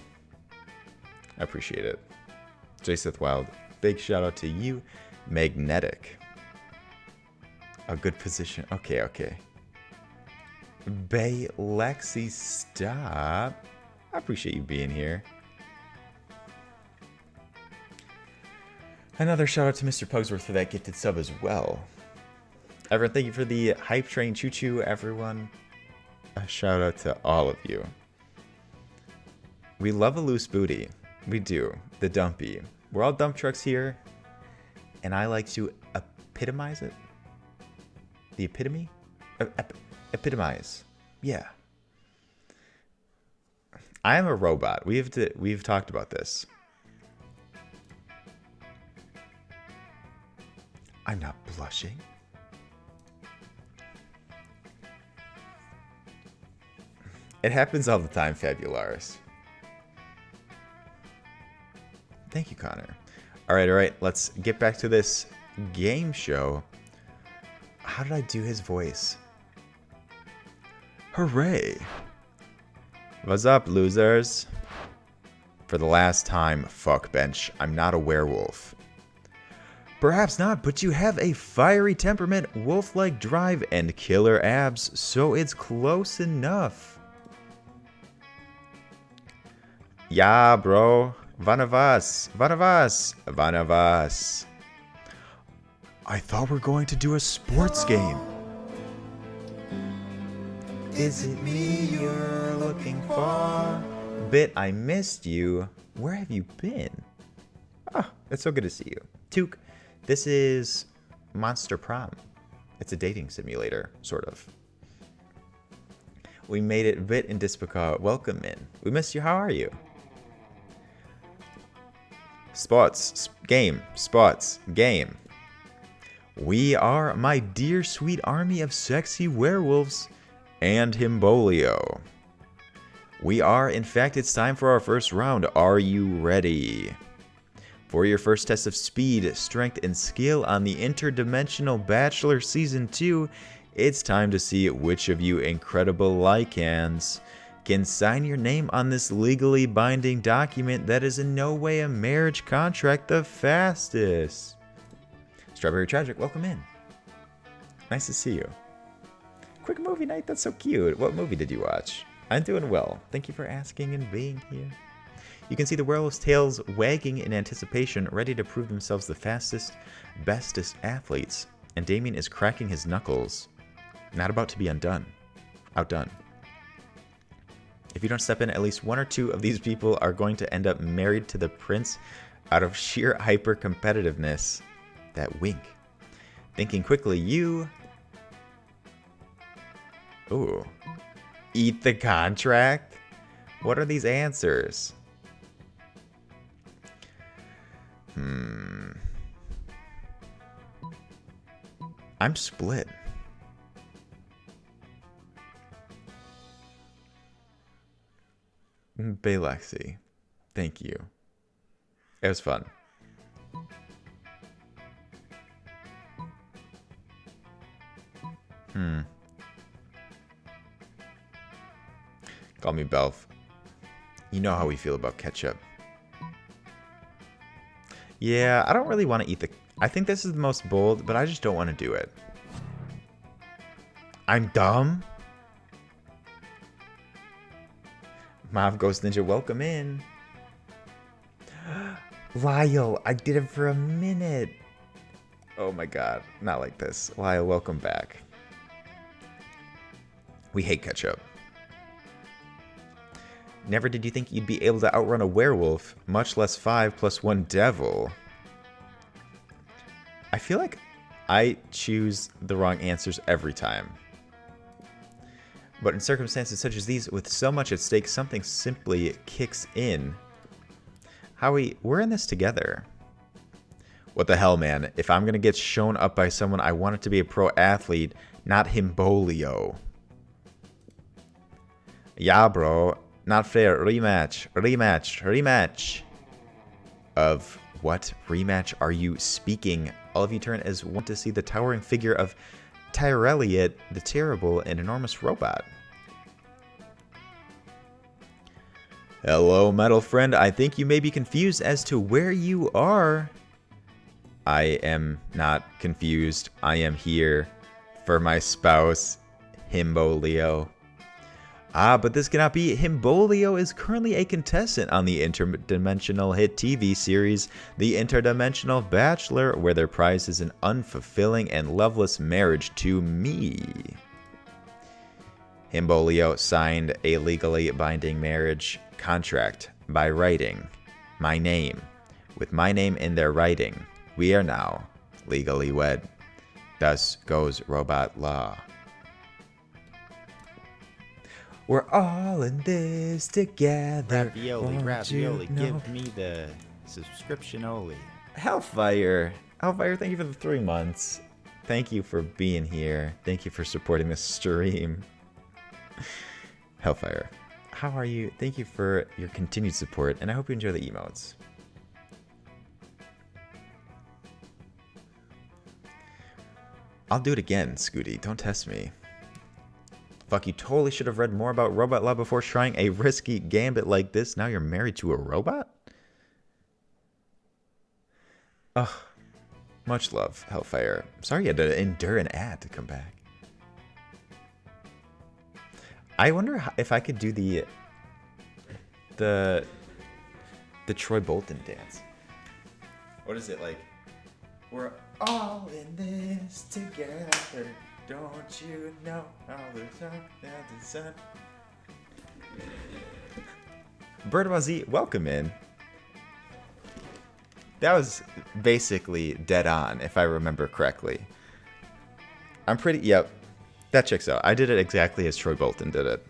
C: I appreciate it. J. Seth Wild, big shout out to you. Magnetic. A good position. Okay. Bay Lexi, stop. I appreciate you being here. Another shout out to Mr. Pugsworth for that gifted sub as well. Everyone, thank you for the hype train choo choo, everyone. A shout out to all of you. We love a loose booty. We do. The dumpy. We're all dump trucks here. And I like to epitomize it. The epitome? Epitomize. Yeah. I am a robot. We've talked about this. I'm not blushing. It happens all the time, Fabularis. Thank you, Connor. All right. Let's get back to this game show. How did I do his voice? Hooray! What's up, losers? For the last time, fuck bench. I'm not a werewolf. Perhaps not, but you have a fiery temperament, wolf-like drive, and killer abs, so it's close enough. Yeah, bro. One of us. I thought we're going to do a sports game. Is it me you're looking for? Bit, I missed you. Where have you been? Ah, it's so good to see you. Took, this is Monster Prom. It's a dating simulator, sort of. We made it. Bit and Dispica, welcome in. We missed you. How are you? Sports, game. We are my dear sweet army of sexy werewolves and Himbolio. We are, in fact, it's time for our first round. Are you ready? For your first test of speed, strength, and skill on the Interdimensional Bachelor Season 2, it's time to see which of you incredible lycans can sign your name on this legally binding document that is in no way a marriage contract the fastest. Strawberry Tragic, welcome in. Nice to see you. Quick movie night, that's so cute. What movie did you watch? I'm doing well. Thank you for asking and being here. You can see the werewolf's tails wagging in anticipation, ready to prove themselves the fastest, bestest athletes. And Damien is cracking his knuckles. Not about to be outdone. If you don't step in, at least one or two of these people are going to end up married to the prince out of sheer hyper-competitiveness. That wink. Thinking quickly, you... Ooh. Eat the contract? What are these answers? I'm split. Baylexi, thank you. It was fun. Call me Belf. You know how we feel about ketchup. Yeah, I don't really want to eat the... I think this is the most bold, but I just don't want to do it. I'm dumb? Mob Ghost Ninja, welcome in. Lyle, I did it for a minute. Oh my god, not like this. Lyle, welcome back. We hate ketchup. Never did you think you'd be able to outrun a werewolf, much less 5 + 1 devil. I feel like I choose the wrong answers every time. But in circumstances such as these, with so much at stake, something simply kicks in. Howie, we're in this together. What the hell, man? If I'm gonna get shown up by someone, I want it to be a pro athlete, not Himbolio. Yeah, bro. Not fair. Rematch. Rematch. Rematch. Of what rematch are you speaking? All of you turn as one to see the towering figure of Tyrelliot, the terrible and enormous robot. Hello, metal friend. I think you may be confused as to where you are. I am not confused. I am here for my spouse, Himbolio. Ah, but this cannot be. Himbolio is currently a contestant on the interdimensional hit TV series, The Interdimensional Bachelor, where their prize is an unfulfilling and loveless marriage to me. Himbolio signed a legally binding marriage contract by writing my name. With my name in their writing, we are now legally wed. Thus goes robot law. We're all in this together.
A: Ravioli, give me the subscription-only.
C: Hellfire, thank you for the 3 months. Thank you for being here. Thank you for supporting this stream. Hellfire, how are you? Thank you for your continued support, and I hope you enjoy the emotes. I'll do it again, Scooty. Don't test me. Fuck, you totally should have read more about Robot Law before trying a risky gambit like this. Now you're married to a robot? Ugh. Much love, Hellfire. Sorry you had to endure an ad to come back. I wonder if I could do the Troy Bolton dance. What is it like? We're all in this together. Don't you know all the time that the sun... Birdwazi, welcome in. That was basically dead on, if I remember correctly. I'm pretty... Yep. That checks out. I did it exactly as Troy Bolton did it.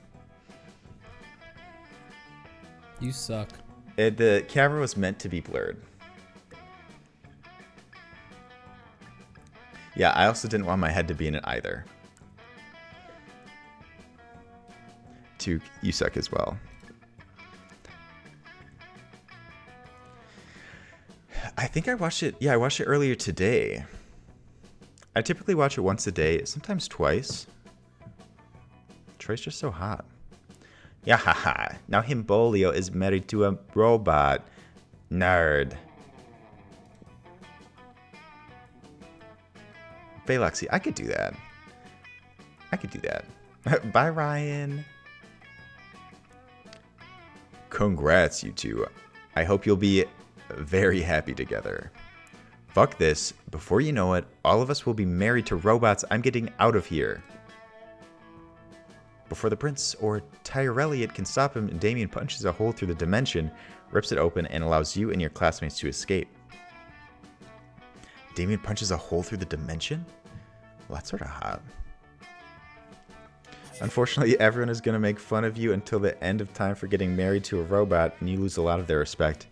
O: You suck.
C: The camera was meant to be blurred. Yeah, I also didn't want my head to be in it either. You suck as well. I think I watched it. Yeah, I watched it earlier today. I typically watch it once a day, sometimes twice. Troy's just so hot. Yeah, haha. Now Himbolio is married to a robot. Nerd. Bayluxy, I could do that. I could do that. Bye, Ryan. Congrats, you two. I hope you'll be very happy together. Fuck this. Before you know it, all of us will be married to robots. I'm getting out of here. Before the prince or Tyrelliot can stop him, Damien punches a hole through the dimension, rips it open, and allows you and your classmates to escape. Damien punches a hole through the dimension? Well, that's sort of hot. Unfortunately, everyone is going to make fun of you until the end of time for getting married to a robot, and you lose a lot of their respect.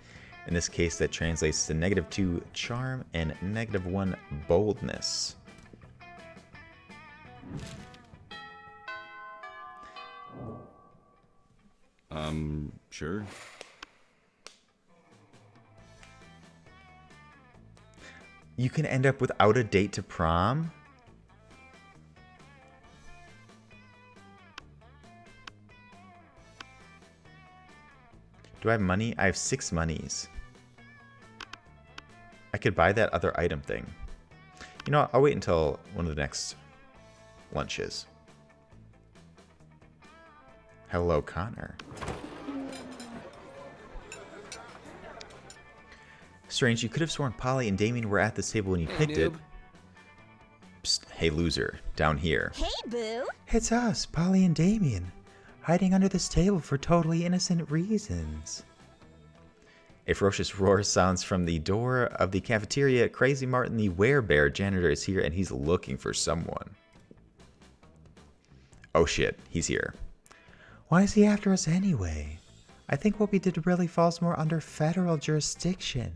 C: In this case, that translates to -2 charm and -1 boldness.
L: Sure.
C: You can end up without a date to prom? Do I have money? I have 6 monies. I could buy that other item thing. You know what? I'll wait until one of the next lunches. Hello, Connor. Strange, you could have sworn Polly and Damien were at this table when you picked it. Psst, hey loser, down here.
K: Hey, boo.
C: It's us, Polly and Damien, hiding under this table for totally innocent reasons. A ferocious roar sounds from the door of the cafeteria. Crazy Martin, the werebear janitor, is here and he's looking for someone. Oh shit, he's here. Why is he after us anyway? I think what we did really falls more under federal jurisdiction.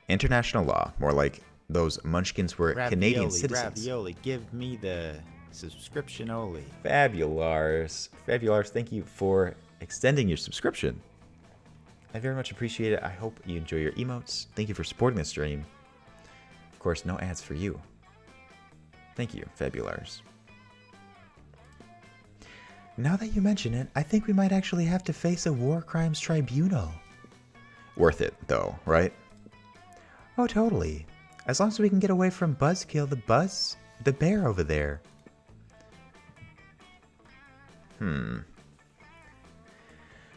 C: International law, more like those munchkins were Canadian citizens.
A: Ravioli, give me the subscription only.
C: Fabulars. Fabulars, thank you for extending your subscription. I very much appreciate it. I hope you enjoy your emotes. Thank you for supporting the stream. Of course, no ads for you. Thank you, Fabulars. Now that you mention it, I think we might actually have to face a war crimes tribunal. Worth it, though, right? Oh, totally. As long as we can get away from Buzzkill the bear over there.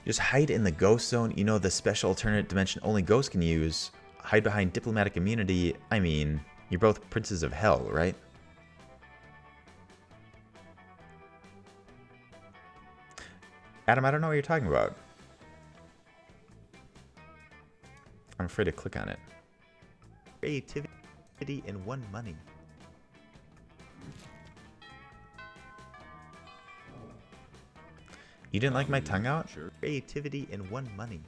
C: Just hide in the ghost zone. You know, the special alternate dimension only ghosts can use. Hide behind diplomatic immunity. I mean, you're both princes of hell, right? Adam, I don't know what you're talking about. I'm afraid to click on it. Creativity and one money. You didn't like my tongue out?
L: Sure.
C: Creativity and one money.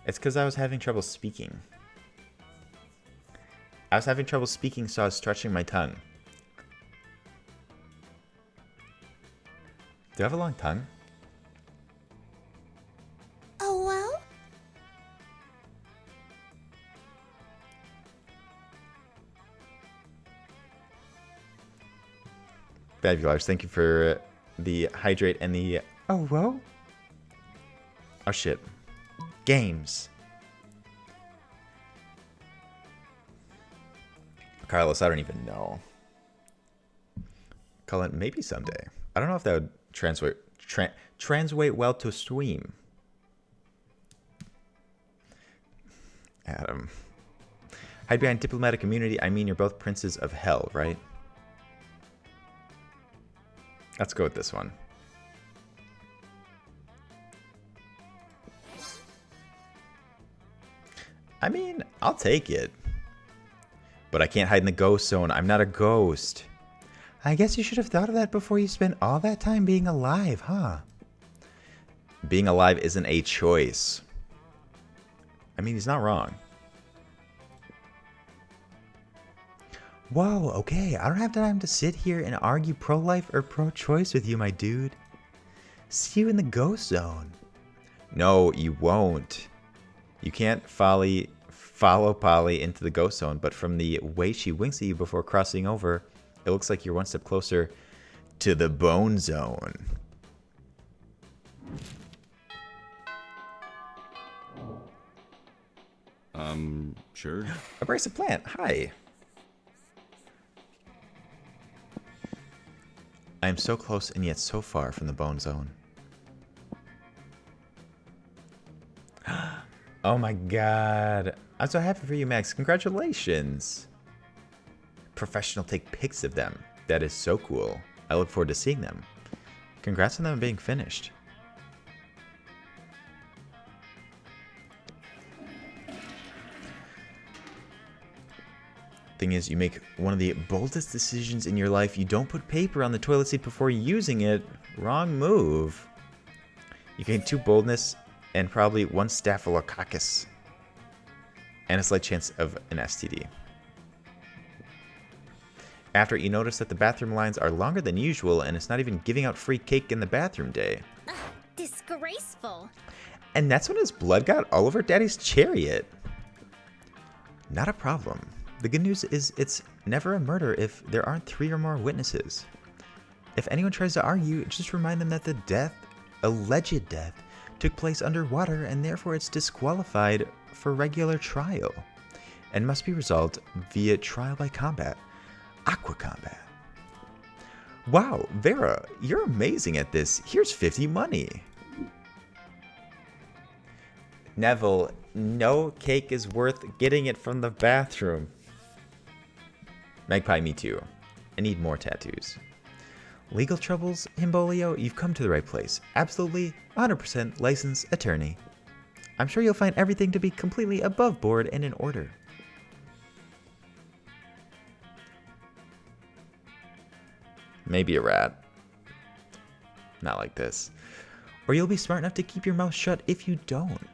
C: It's because I was having trouble speaking. I was having trouble speaking, so I was stretching my tongue. Do I have a long tongue?
K: Oh, well?
C: Fabulous. Thank you for the hydrate and the... Oh, well? Oh, shit. Games. Carlos, I don't even know. Colin, maybe someday. I don't know if that would translate well to stream. Adam. Hide behind diplomatic immunity. I mean, you're both princes of hell, right? Let's go with this one. I mean, I'll take it. But I can't hide in the ghost zone. I'm not a ghost. I guess you should have thought of that before you spent all that time being alive, huh? Being alive isn't a choice. I mean, he's not wrong. Whoa, okay, I don't have time to sit here and argue pro-life or pro-choice with you, my dude. See you in the ghost zone. No, you won't. You can't follow Polly into the ghost zone, but from the way she winks at you before crossing over, it looks like you're one step closer to the bone zone.
L: Sure.
C: Abrasive plant, hi. I am so close and yet so far from the bone zone. Oh my god. I'm so happy for you, Max. Congratulations. Professional take pics of them. That is so cool. I look forward to seeing them. Congrats on them being finished. Thing is, you make one of the boldest decisions in your life. You don't put paper on the toilet seat before using it. Wrong move. You gain 2 boldness and probably 1 staphylococcus. And a slight chance of an STD. After you notice that the bathroom lines are longer than usual and it's not even giving out free cake in the bathroom day.
K: Ugh, disgraceful.
C: And that's when his blood got all over Daddy's chariot. Not a problem. The good news is it's never a murder if there aren't 3 or more witnesses. If anyone tries to argue, just remind them that the death, alleged death, took place underwater and therefore it's disqualified for regular trial. and must be resolved via trial by combat. Aqua combat. Wow, Vera, you're amazing at this. Here's 50 money. Neville, no cake is worth getting it from the bathroom. Magpie, me too. I need more tattoos. Legal troubles, Himbolio? You've come to the right place. Absolutely, 100% licensed attorney. I'm sure you'll find everything to be completely above board and in order. Maybe a rat. Not like this. Or you'll be smart enough to keep your mouth shut if you don't.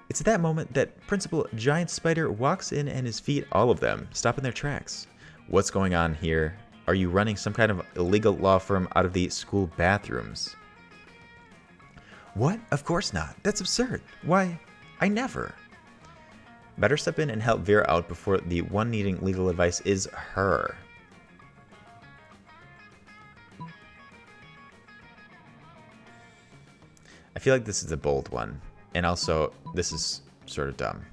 C: It's at that moment that Principal Giant Spider walks in and his feet, all of them, stop in their tracks. What's going on here? Are you running some kind of illegal law firm out of the school bathrooms? What? Of course not. That's absurd. Why? I never. Better step in and help Vera out before the one needing legal advice is her. I feel like this is a bold one. And also, this is sort of dumb.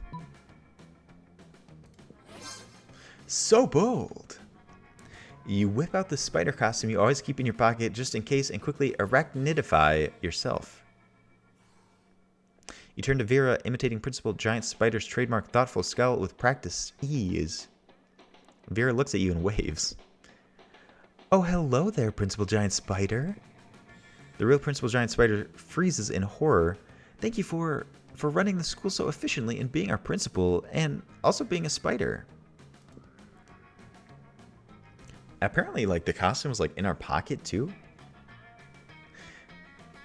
C: So bold! You whip out the spider costume you always keep in your pocket just in case and quickly arachnidify yourself. You turn to Vera, imitating Principal Giant Spider's trademark thoughtful scowl with practiced ease. Vera looks at you and waves. Oh, hello there, Principal Giant Spider. The real Principal Giant Spider freezes in horror. Thank you for running the school so efficiently and being our principal and also being a spider. Apparently, like, the costume was, like, in our pocket, too.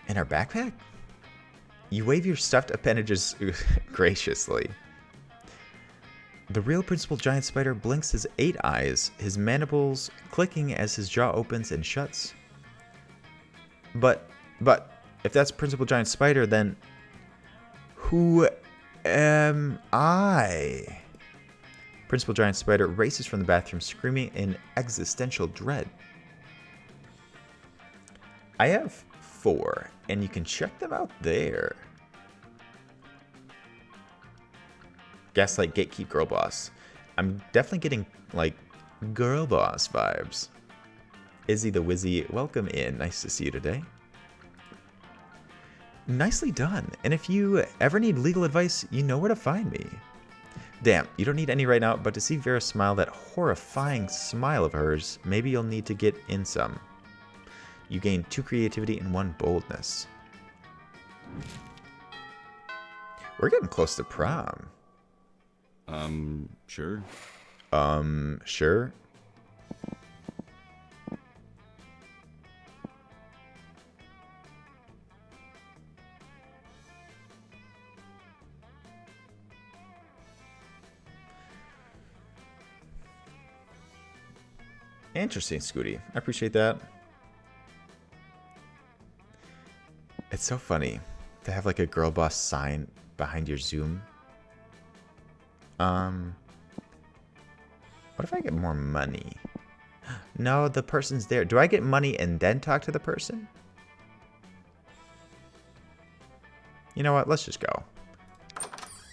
C: In our backpack? You wave your stuffed appendages graciously. The real Principal Giant Spider blinks his 8 eyes, his mandibles clicking as his jaw opens and shuts. But, if that's Principal Giant Spider, then who am I? Principal Giant Spider races from the bathroom, screaming in existential dread. I have 4, and you can check them out there. Gaslight, Gatekeep, Girl Boss. I'm definitely getting, like, Girl Boss vibes. Izzy the Wizzy, welcome in. Nice to see you today. Nicely done. And if you ever need legal advice, you know where to find me. Damn, you don't need any right now, but to see Vera smile that horrifying smile of hers, maybe you'll need to get in some. You gain 2 creativity and 1 boldness. We're getting close to prom.
L: Sure.
C: Sure. Interesting, Scooty. I appreciate that. It's so funny to have like a girl boss sign behind your Zoom. What if I get more money? No, the person's there. Do I get money and then talk to the person? You know what? Let's just go.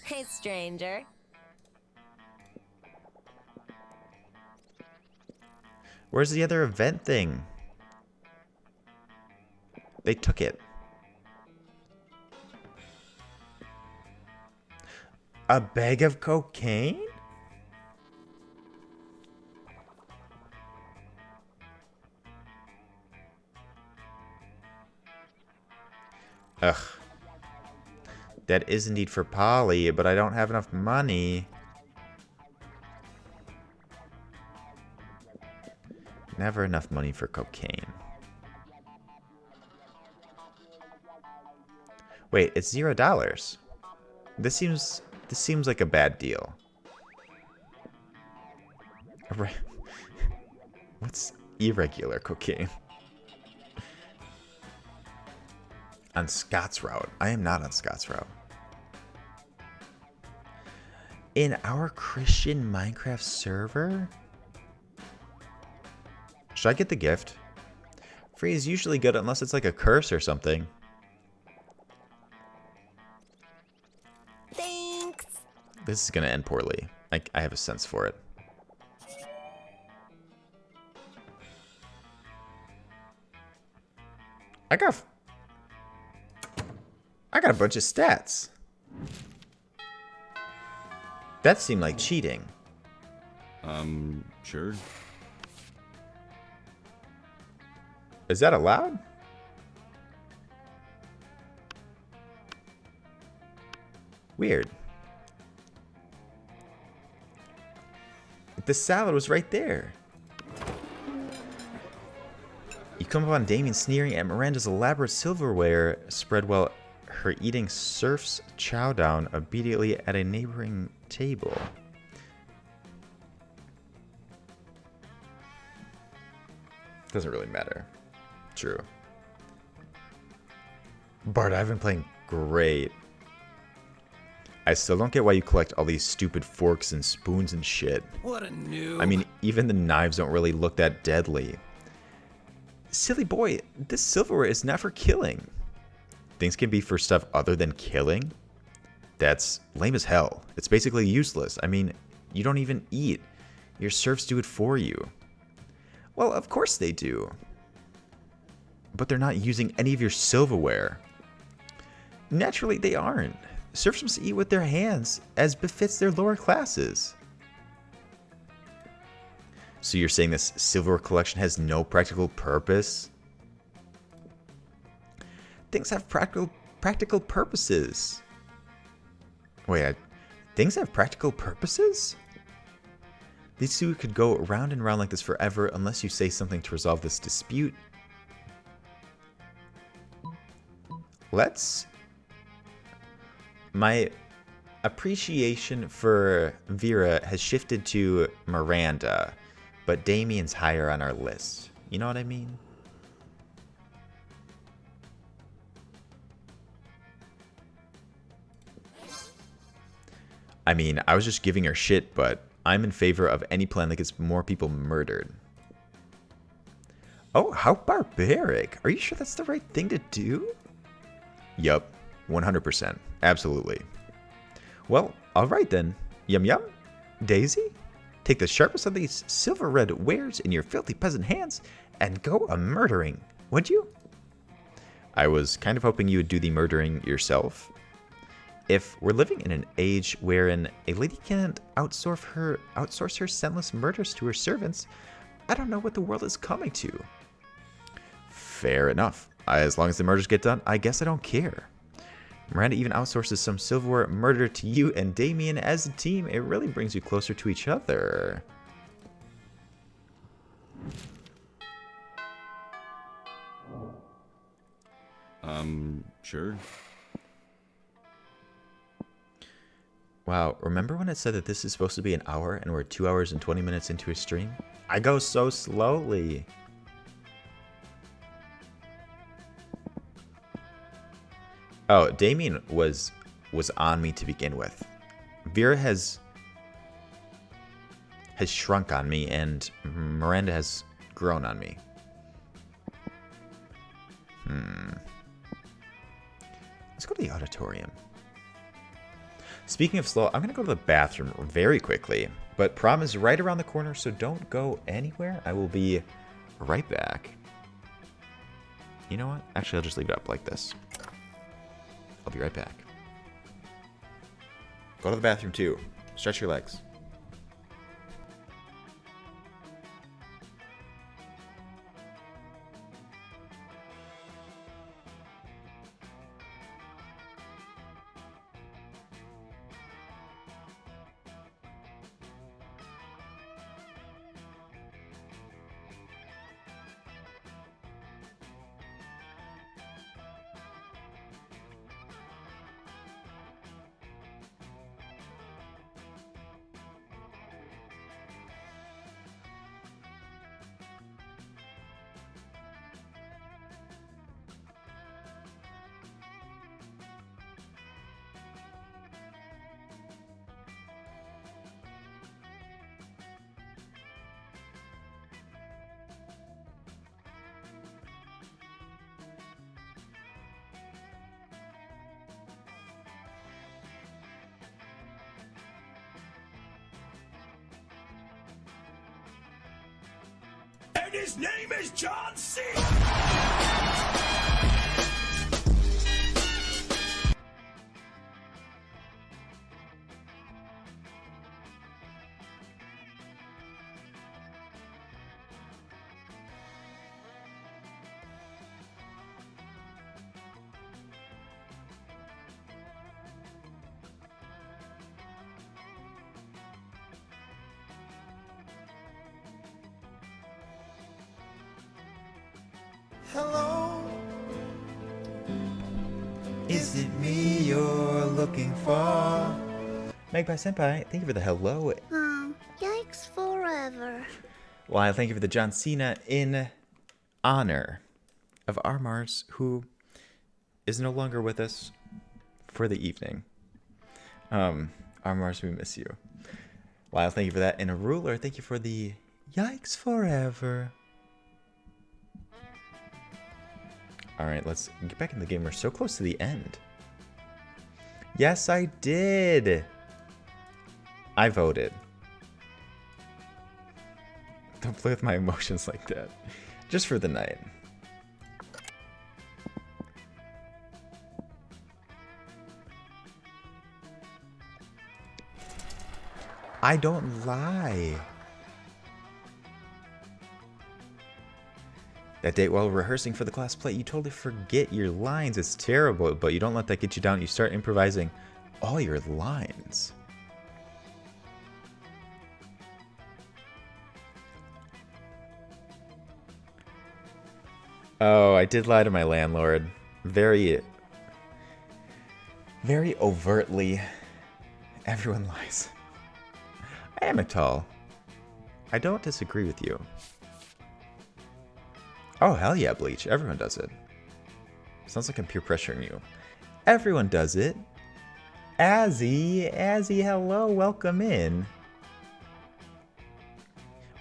P: Hey, stranger.
C: Where's the other event thing? They took it. A bag of cocaine? Ugh. That is indeed for Polly, but I don't have enough money. Never enough money for cocaine. Wait, it's $0. This seems like a bad deal. What's irregular cocaine? On Scott's Route. I am not on Scott's Route. In our Christian Minecraft server? Should I get the gift? Free is usually good unless it's like a curse or something.
P: Thanks.
C: This is going to end poorly. I have a sense for it. I got a bunch of stats. That seemed like cheating.
L: Sure.
C: Is that allowed? Weird. The salad was right there. You come upon Damien sneering at Miranda's elaborate silverware spread while her eating Surf's chow down obediently at a neighboring table. Doesn't really matter. True. Bart, I've been playing great. I still don't get why you collect all these stupid forks and spoons and shit.
M: What a noob.
C: I mean, even the knives don't really look that deadly. Silly boy, this silverware is not for killing. Things can be for stuff other than killing? That's lame as hell. It's basically useless. I mean, you don't even eat. Your serfs do it for you. Well, of course they do. But they're not using any of your silverware. Naturally, they aren't. Serfs must eat with their hands, as befits their lower classes. So you're saying this silverware collection has no practical purpose? Things have practical purposes. Wait, things have practical purposes? These two could go round and round like this forever unless you say something to resolve this dispute. My appreciation for Vera has shifted to Miranda, but Damien's higher on our list. You know what I mean? I mean, I was just giving her shit, but I'm in favor of any plan that gets more people murdered. Oh, how barbaric. Are you sure that's the right thing to do? Yup, 100%. Absolutely. Well, alright then. Yum yum. Daisy? Take the sharpest of these silver red wares in your filthy peasant hands and go a-murdering, would you? I was kind of hoping you would do the murdering yourself. If we're living in an age wherein a lady can't outsource her senseless murders to her servants, I don't know what the world is coming to. Fair enough. As long as the murders get done, I guess I don't care. Miranda even outsources some silverware murder to you and Damien as a team. It really brings you closer to each other.
L: Sure.
C: Wow, remember when it said that this is supposed to be an hour and we're 2 hours and 20 minutes into a stream? I go so slowly. Oh, Damien was on me to begin with. Vera has shrunk on me, and Miranda has grown on me. Let's go to the auditorium. Speaking of slow, I'm going to go to the bathroom very quickly. But prom is right around the corner, so don't go anywhere. I will be right back. You know what? Actually, I'll just leave it up like this. I'll be right back. Go to the bathroom too. Stretch your legs.
E: His name is John C.
J: Hello.
C: Is it me you're looking for? Magpie Senpai, thank you for the hello.
K: Yikes forever.
C: Well, thank you for the John Cena in honor of Armars, who is no longer with us for the evening. Armars, we miss you. Lyle, thank you for that. And a ruler, thank you for the yikes forever. Alright, let's get back in the game. We're so close to the end. Yes, I did. I voted. Don't play with my emotions like that. Just for the night. I don't lie. That date while rehearsing for the class play, you totally forget your lines. It's terrible, but you don't let that get you down. You start improvising all your lines. Oh, I did lie to my landlord. Very overtly. Everyone lies. I am a tall. I don't disagree with you. Oh, hell yeah, Bleach. Everyone does it. Sounds like I'm peer pressuring you. Everyone does it. Azzy, hello, welcome in.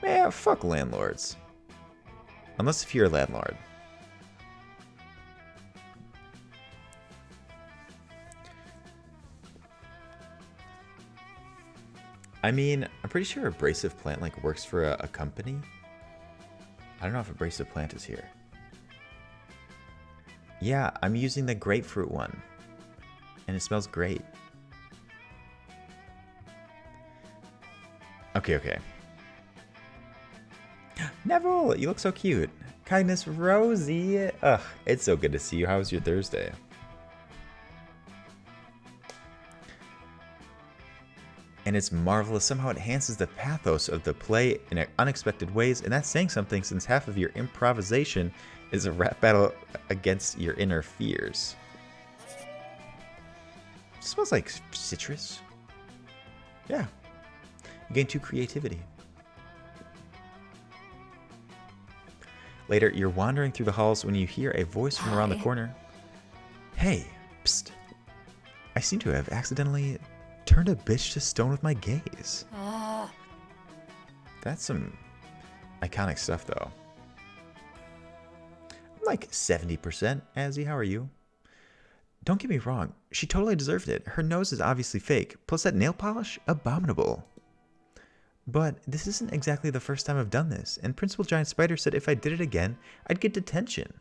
C: Man, fuck landlords. Unless if you're a landlord. I mean, I'm pretty sure abrasive plant like works for a company. I don't know if abrasive plant is here. Yeah, I'm using the grapefruit one. And it smells great. Okay. Neville, you look so cute. Kindness Rosie. Ugh, it's so good to see you. How was your Thursday? And it's marvelous. Somehow it enhances the pathos of the play in unexpected ways, and that's saying something since half of your improvisation is a rap battle against your inner fears. It smells like citrus. Yeah. You gain 2 creativity. Later, you're wandering through the halls when you hear a voice from around the corner. Hey, psst. I seem to have accidentally turned a bitch to stone with my gaze. That's some iconic stuff, though. I'm like 70%. Azzy, how are you? Don't get me wrong. She totally deserved it. Her nose is obviously fake. Plus that nail polish? Abominable. But this isn't exactly the first time I've done this. And Principal Giant Spider said if I did it again, I'd get detention.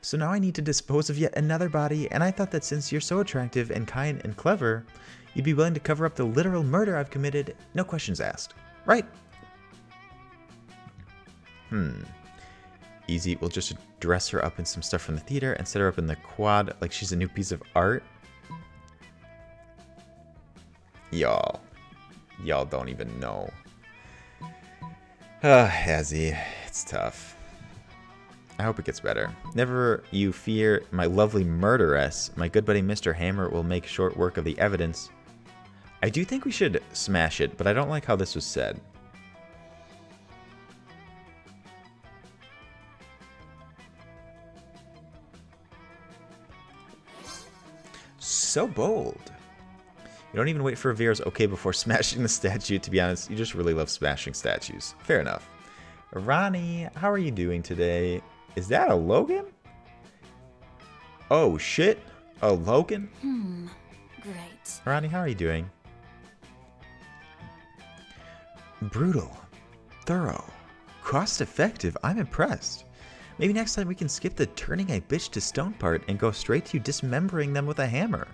C: So now I need to dispose of yet another body, and I thought that since you're so attractive and kind and clever, you'd be willing to cover up the literal murder I've committed, no questions asked. Right? Easy, we'll just dress her up in some stuff from the theater and set her up in the quad like she's a new piece of art. Y'all don't even know. Azzy, it's tough. I hope it gets better. Never you fear, my lovely murderess. My good buddy Mr. Hammer will make short work of the evidence. I do think we should smash it, but I don't like how this was said. So bold. You don't even wait for Vera's okay before smashing the statue. To be honest, you just really love smashing statues. Fair enough. Ronnie, how are you doing today? Is that a Logan? Oh shit, a Logan?
H: Great.
C: Ronnie, how are you doing? Brutal, thorough, cost effective. I'm impressed. Maybe next time we can skip the turning a bitch to stone part and go straight to dismembering them with a hammer.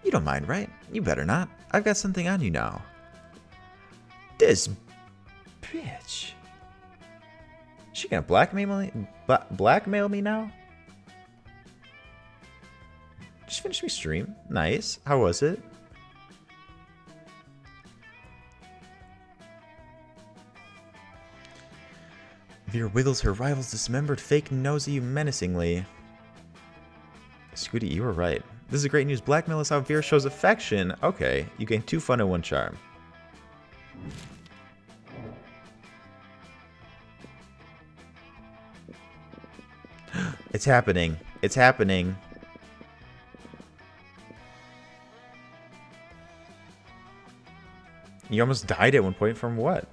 C: You don't mind, right? You better not. I've got something on you now. This bitch. She gonna blackmail me now? Just finished me stream. Nice. How was it? Vera wiggles her rival's dismembered fake nose at you menacingly. Scooty, you were right. This is great news. Blackmail is how Vera shows affection. Okay, you gain 2 fun and 1 charm. It's happening. It's happening. You almost died at one point from what?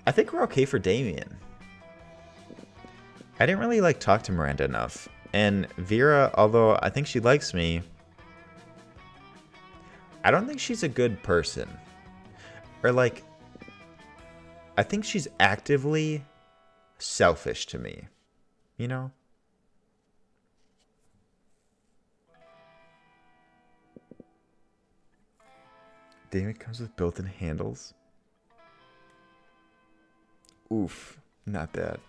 C: I think we're okay for Damien. I didn't really talk to Miranda enough. And Vera, although I think she likes me, I don't think she's a good person. Or I think she's actively selfish to me. You know? Damien comes with built-in handles. Oof, not that.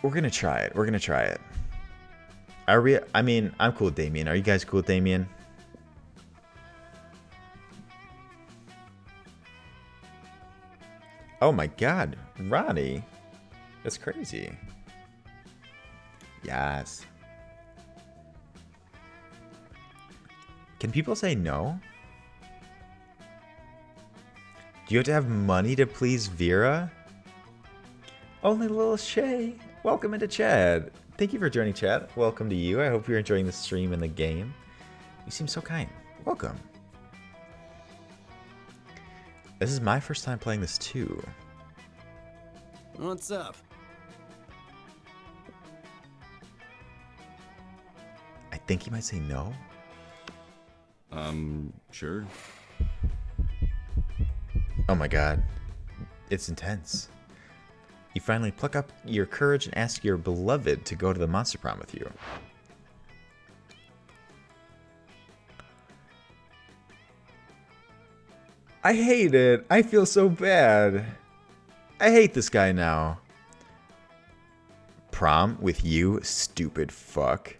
C: We're gonna try it. We're gonna try it. Are we? I mean, I'm cool with Damien. Are you guys cool with Damien? Oh my god, Ronnie. That's crazy. Yes. Can people say no? Do you have to have money to please Vera? Only little Shay. Welcome into Chad. Thank you for joining, Chad. Welcome to you. I hope you're enjoying the stream and the game. You seem so kind. Welcome. This is my first time playing this too.
M: What's up?
C: I think he might say no.
L: Sure.
C: Oh my god. It's intense. You finally pluck up your courage and ask your beloved to go to the monster prom with you. I hate it. I feel so bad. I hate this guy now. Prom with you, stupid fuck.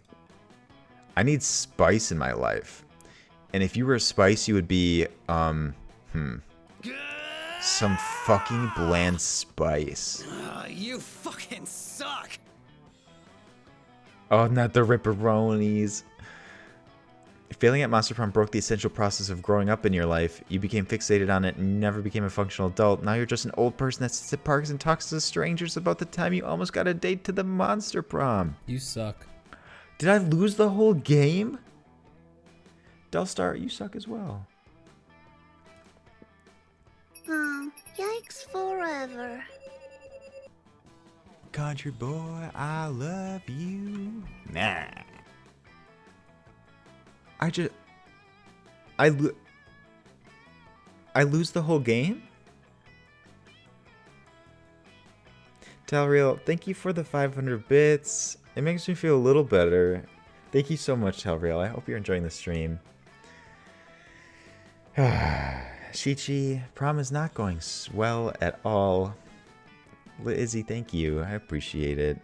C: I need spice in my life. And if you were a spice, you would be, some fucking bland spice.
M: You fucking suck.
C: Oh, not the ripperonis. Failing at Monster Prom broke the essential process of growing up in your life. You became fixated on it and never became a functional adult. Now you're just an old person that sits at parks and talks to strangers about the time you almost got a date to the Monster Prom.
O: You suck.
C: Did I lose the whole game? Delstar, you suck as well.
K: Oh, yikes forever.
C: Country boy, I love you. Nah. I lose the whole game? Talreal, thank you for the 500 bits. It makes me feel a little better. Thank you so much, Talreal. I hope you're enjoying the stream. Shichi, prom is not going well at all. Izzy, thank you. I appreciate it.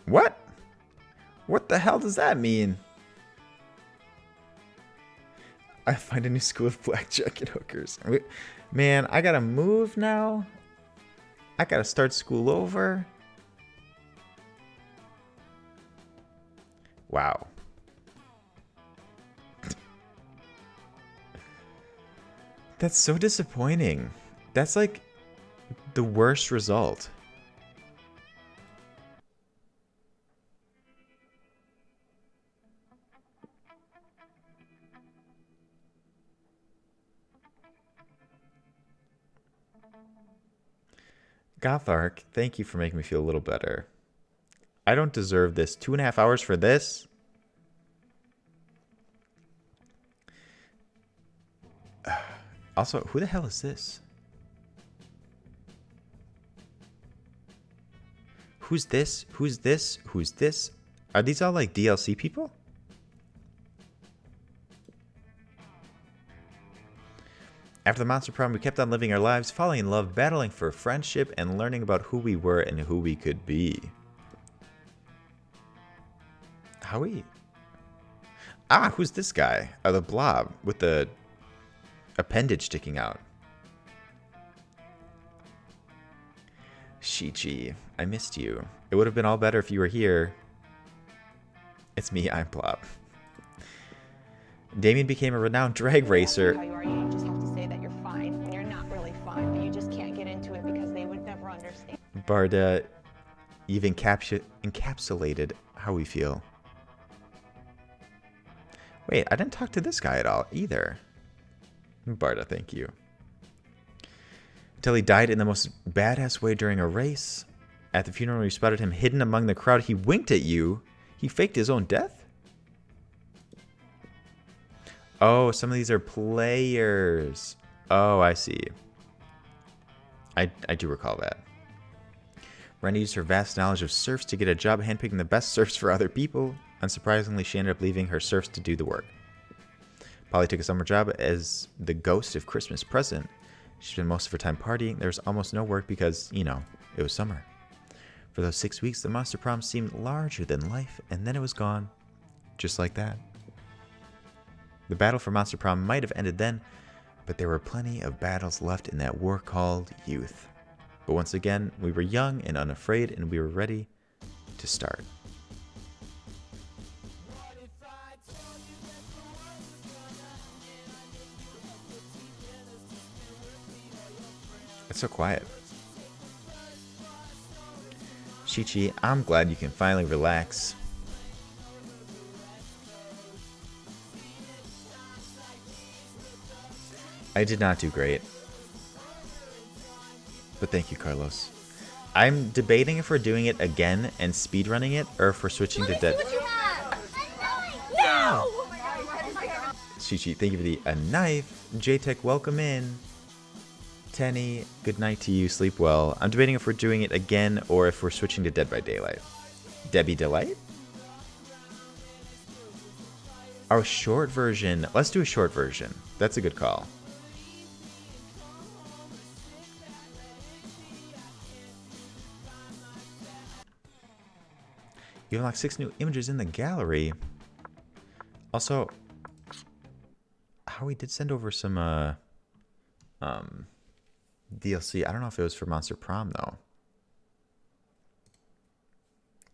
C: What? What the hell does that mean? I find a new school of blackjack and hookers. Man, I gotta move now. I gotta start school over. Wow. That's so disappointing. That's like the worst result. Gothark, thank you for making me feel a little better. I don't deserve this. 2.5 hours for this? Also, who the hell is this? Who's this? Who's this? Who's this? Are these all like DLC people? After the Monster Prom, we kept on living our lives, falling in love, battling for friendship, and learning about who we were and who we could be. Howie? Ah, who's this guy? The blob with the appendage sticking out. Shichi, I missed you. It would have been all better if you were here. It's me, I'm Blob. Damien became a renowned drag racer.
Q: How you are, you just have to say that you're fine when you're not really fine, but you just can't get into it because they would never understand.
C: Barda, you've encapsulated how we feel. Wait, I didn't talk to this guy at all either. Barda, thank you. Until he died in the most badass way during a race. At the funeral, you spotted him hidden among the crowd. He winked at you. He faked his own death? Oh, some of these are players. Oh, I see. I do recall that. Randy used her vast knowledge of serfs to get a job handpicking the best serfs for other people. Unsurprisingly, she ended up leaving her serfs to do the work. Polly took a summer job as the ghost of Christmas present. She spent most of her time partying. There was almost no work because, you know, it was summer. For those 6 weeks, the Monster Prom seemed larger than life, and then it was gone. Just like that. The battle for Monster Prom might have ended then, but there were plenty of battles left in that war called youth. But once again, we were young and unafraid, and we were ready to start. It's so quiet. Chi-Chi, I'm glad you can finally relax. I did not do great. But thank you, Carlos. I'm debating if we're doing it again and speedrunning it, or if we're switching to dead.
N: No!
C: Chi-Chi, thank you for the knife. J-Tech, welcome in. Tenny, good night to you. Sleep well. I'm debating if we're doing it again or if we're switching to Dead by Daylight. Debbie Delight? Our short version. Let's do a short version. That's a good call. You unlock 6 new images in the gallery. Also, Howie did send over some DLC. I don't know if it was for Monster Prom, though.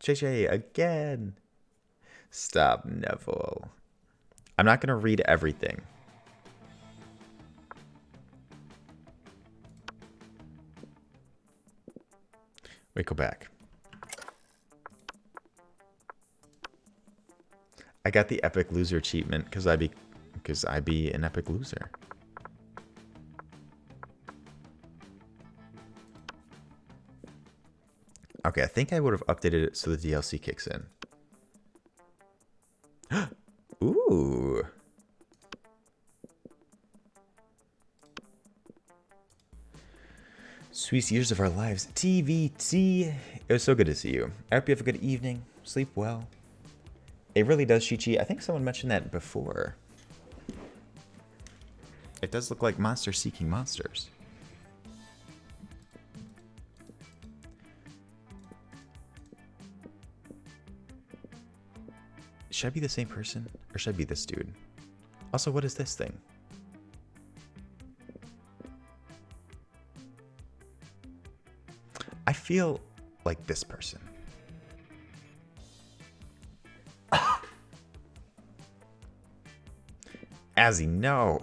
C: JJ, again. Stop, Neville. I'm not going to read everything. Wait, go back. I got the epic loser achievement because I be an epic loser. Okay, I think I would have updated it so the DLC kicks in. Ooh. Sweet years of our lives. TVT. It was so good to see you. I hope you have a good evening. Sleep well. It really does, Chi-Chi. I think someone mentioned that before. It does look like monsters seeking monsters. Should I be the same person? Or should I be this dude? Also, what is this thing? I feel like this person. Azzy, no.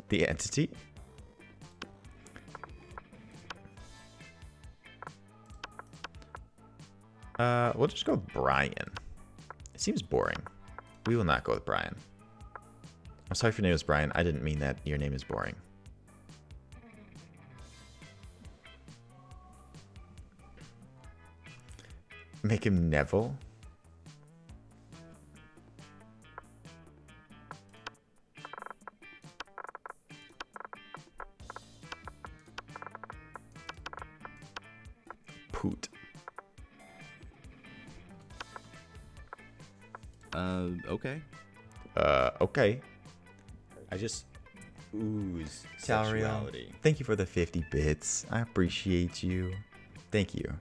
C: The entity? We'll just go with Brian. It seems boring. We will not go with Brian. I'm sorry if your name is Brian. I didn't mean that your name is boring. Make him Neville? Poot.
L: Okay.
C: Okay. I just ooze sexuality. Thank you for the 50 bits. I appreciate you. Thank you.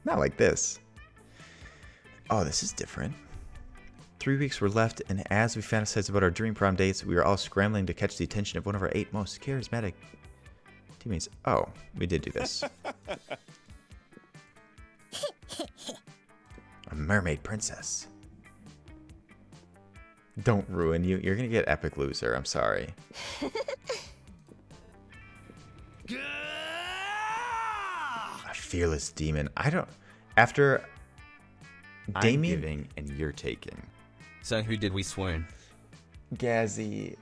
C: Not like this. Oh, this is different. 3 weeks were left, and as we fantasized about our dream prom dates, we were all scrambling to catch the attention of one of our 8 most charismatic teammates. Oh, we did do this. A mermaid princess. Don't ruin you. You're gonna get epic loser. I'm sorry. A fearless demon. I don't. After Damien,
L: I'm giving and you're taking.
D: So who did we swoon?
C: Gazzy.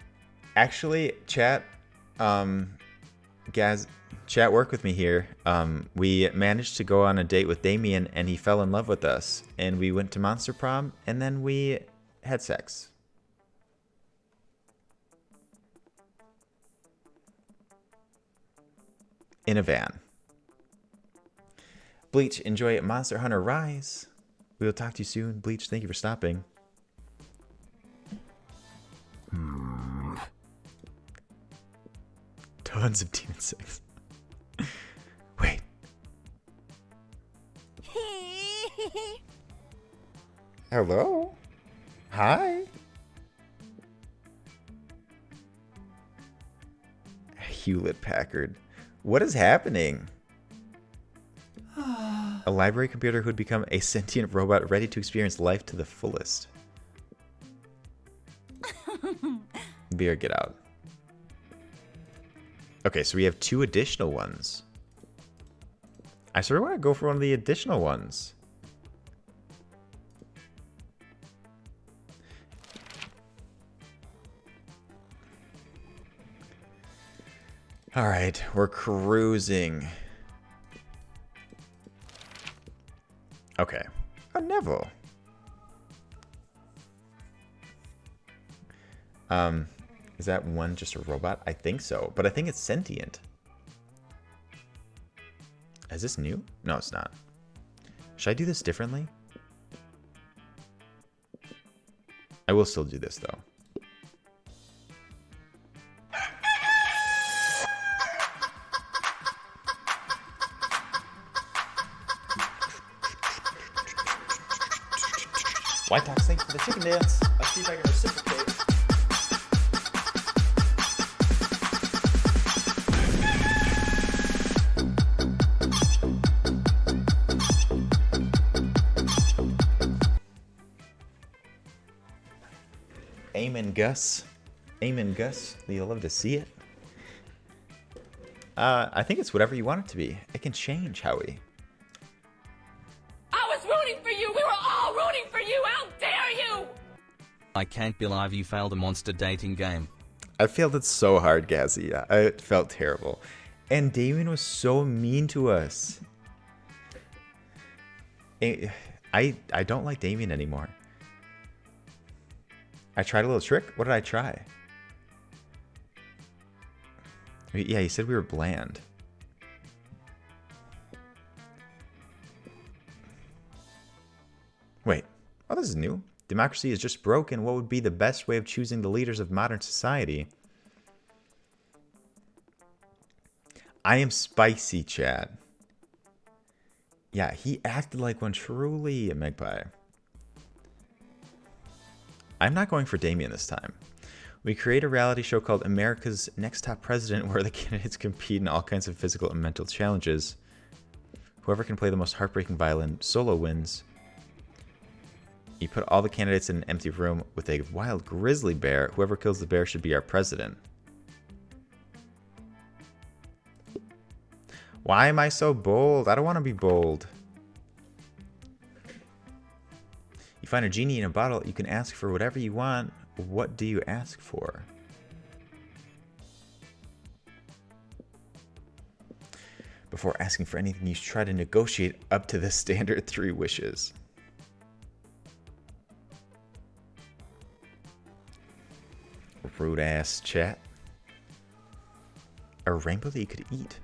C: Actually, chat. Chat, work with me here. We managed to go on a date with Damien, and he fell in love with us. And we went to Monster Prom, and then we had sex. In a van. Bleach, enjoy Monster Hunter Rise. We will talk to you soon. Bleach, thank you for stopping. Tons of demon sex. Wait. Hello? Hi? Hewlett Packard. What is happening? A library computer who would become a sentient robot ready to experience life to the fullest. Beer, get out. Okay, so we have 2 additional ones. I sort of want to go for one of the additional ones. All right, we're cruising. Okay. Oh, Neville. Is that one just a robot? I think so, but I think it's sentient. Is this new? No, it's not. Should I do this differently? I will still do this, though. White Talks, thanks for the chicken dance. I'll see if I can reciprocate. Amen, Gus. Amen, Gus. You'll love to see it. I think it's whatever you want it to be. It can change, Howie.
N: I was rooting for you. We were all rooting for you. How dare you?
D: I can't believe you failed a monster dating game.
C: I failed it so hard, Gazzy. It felt terrible. And Damien was so mean to us. I don't like Damien anymore. I tried a little trick. What did I try? Yeah, he said we were bland. Wait. Oh, this is new. Democracy is just broken. What would be the best way of choosing the leaders of modern society? I am spicy, Chad. Yeah, he acted like one truly, Magpie. I'm not going for Damien this time. We create a reality show called America's Next Top President where the candidates compete in all kinds of physical and mental challenges. Whoever can play the most heartbreaking violin solo wins. You put all the candidates in an empty room with a wild grizzly bear. Whoever kills the bear should be our president. Why am I so bold? I don't want to be bold. You find a genie in a bottle. You can ask for whatever you want. What do you ask for? Before asking for anything, you should try to negotiate up to the standard 3 wishes. Rude ass chat. A rainbow that you could eat.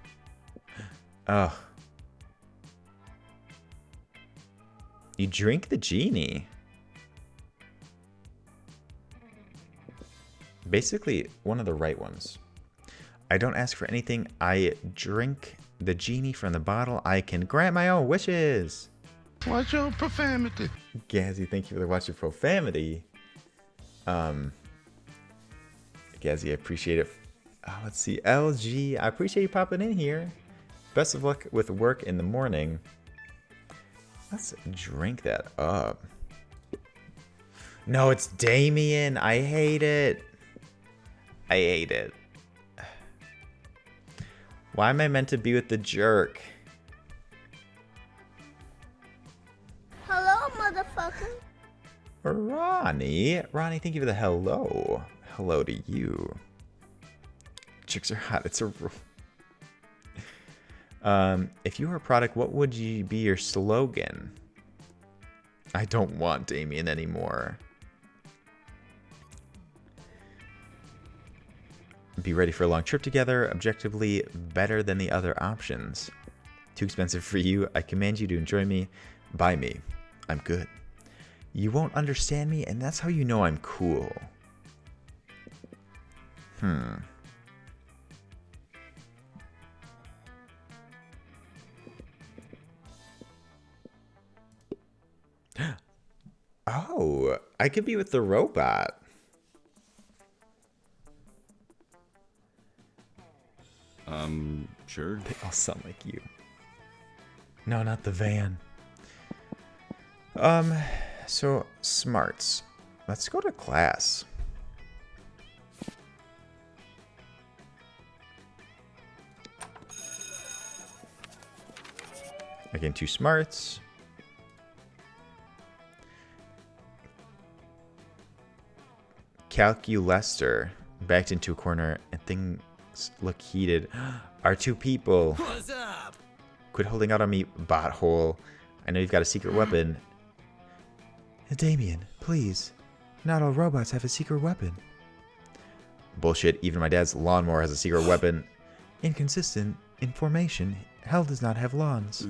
C: Oh. You drink the genie. Basically, one of the right ones. I don't ask for anything. I drink the genie from the bottle. I can grant my own wishes.
I: Watch your profanity.
C: Gazzy, thank you for the watch your profanity. Gazzy, I appreciate it. Oh, let's see. LG, I appreciate you popping in here. Best of luck with work in the morning. Let's drink that up. No, it's Damien. I hate it. I hate it. Why am I meant to be with the jerk?
K: Hello, motherfucker.
C: Ronnie, thank you for the hello. Hello to you. Chicks are hot. It's a rule. If you were a product, what would be your slogan? I don't want Damien anymore. Be ready for a long trip together. Objectively better than the other options. Too expensive for you. I command you to enjoy me. Buy me. I'm good. You won't understand me, and that's how you know I'm cool. Oh, I could be with the robot.
L: Sure.
C: They all sound like you. No, not the van. So smarts. Let's go to class. Again, 2 smarts. Calculester backed into a corner and things look heated. Our 2 people.
M: What's up?
C: Quit holding out on me, botthole. I know you've got a secret weapon. Damien, please. Not all robots have a secret weapon. Bullshit, even my dad's lawnmower has a secret weapon. Inconsistent information. Hell does not have lawns.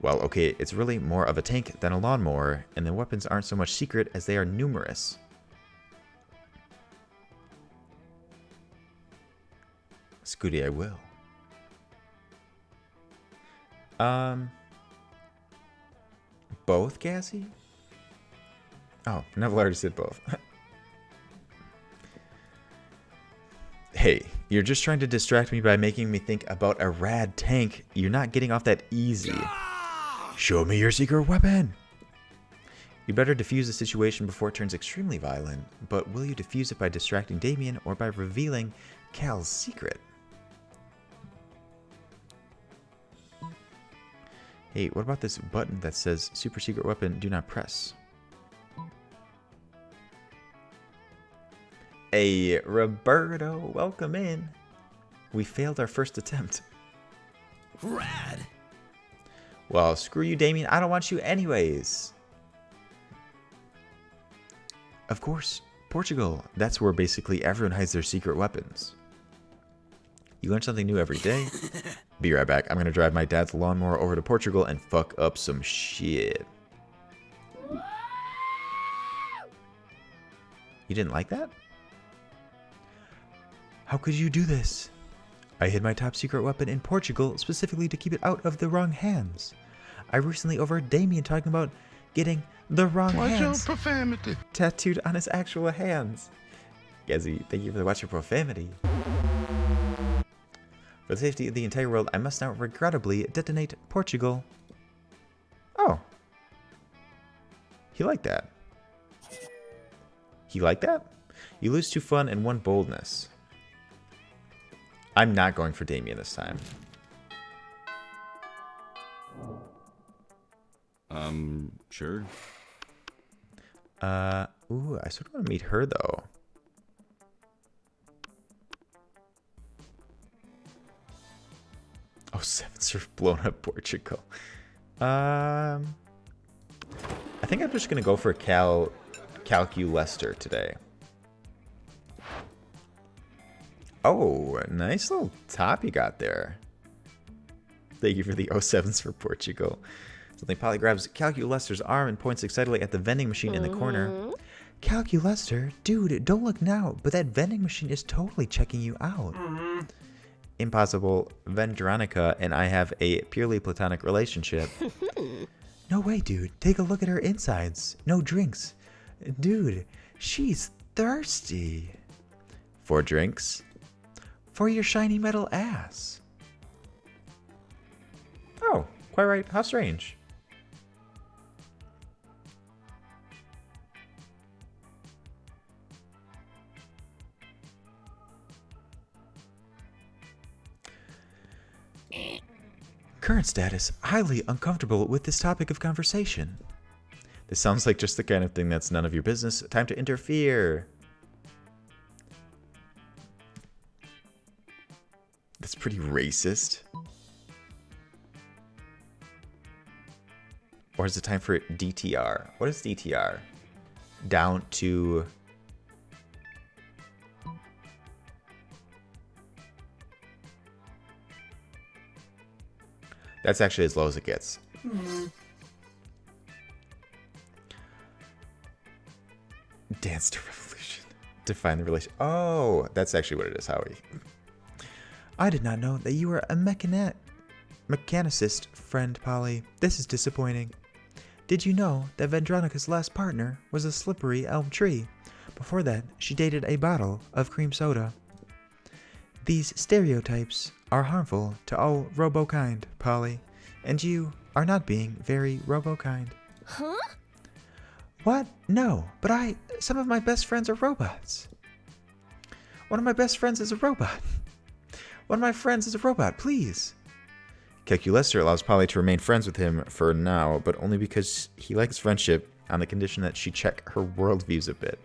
C: Well, okay, it's really more of a tank than a lawnmower, and the weapons aren't so much secret as they are numerous. Scooty, I will. Both, Gassy? Oh, Neville already said both. Hey, you're just trying to distract me by making me think about a rad tank. You're not getting off that easy. Show me your secret weapon. You better defuse the situation before it turns extremely violent. But will you defuse it by distracting Damien or by revealing Cal's secret? Hey, what about this button that says super secret weapon, do not press? Hey, Roberto, welcome in. We failed our first attempt.
M: Rad.
C: Well, screw you, Damien. I don't want you anyways. Of course, Portugal. That's where basically everyone hides their secret weapons. You learn something new every day. Be right back. I'm going to drive my dad's lawnmower over to Portugal and fuck up some shit. You didn't like that? How could you do this? I hid my top secret weapon in Portugal specifically to keep it out of the wrong hands. I recently overheard Damien talking about getting the wrong hands
I: Watch your profanity.
C: tattooed on his actual hands. Gazzy, thank you for the watch your profanity. For the safety of the entire world, I must now regrettably detonate Portugal. Oh. He liked that. He liked that? You lose 2 fun and 1 boldness. I'm not going for Damien this time.
L: Sure.
C: Ooh, I sort of want to meet her though. Oh, Oh, 7 surf blown up Portugal. I think I'm just gonna go for Calculester today. Oh, nice little top you got there. Thank you for the 07s for Portugal. Suddenly Polly grabs Calculester's arm and points excitedly at the vending machine in the corner. Calculester, dude, don't look now, but that vending machine is totally checking you out. Impossible. Vendronica and I have a purely platonic relationship. No way, dude. Take a look at her insides. No drinks. Dude, she's thirsty. 4 drinks? For your shiny metal ass. Oh, quite right. How strange. Current status, highly uncomfortable with this topic of conversation. This sounds like just the kind of thing that's none of your business. Time to interfere. That's pretty racist. Or is it time for DTR? What is DTR? Down to... That's actually as low as it gets. Dance to Revolution. Define the relation. Oh, that's actually what it is, Howie. I did not know that you were a mechanicist, friend Polly. This is disappointing. Did you know that Vendronica's last partner was a slippery elm tree? Before that, she dated a bottle of cream soda. These stereotypes are harmful to all robo-kind, Polly, and you are not being very robo-kind.
P: Huh?
C: What? No, but some of my best friends are robots. One of my best friends is a robot. One of my friends is a robot, please. Calculester allows Polly to remain friends with him for now, but only because he likes friendship on the condition that she check her worldviews a bit.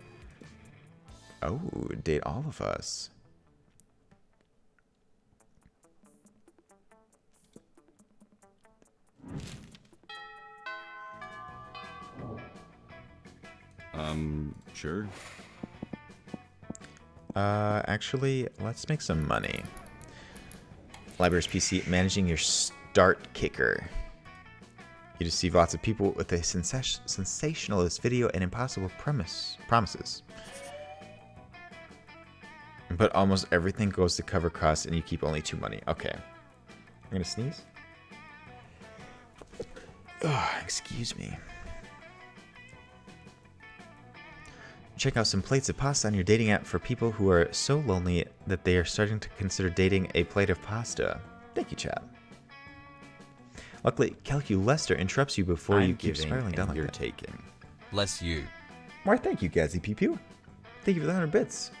C: Oh, date all of us.
L: Sure.
C: Actually, let's make some money. Library's PC, managing your start kicker. You deceive lots of people with a sensationalist video and impossible promises. But almost everything goes to cover costs and you keep only 2 money. Okay. I'm gonna sneeze. Oh, excuse me. Check out some plates of pasta on your dating app for people who are so lonely that they are starting to consider dating a plate of pasta. Thank you, chat. Luckily, Calculester interrupts you before you keep spiraling down like that.
L: Taking.
D: Bless you.
C: Why, thank you, Gazzy Pew Pew. Thank you for the 100 bits.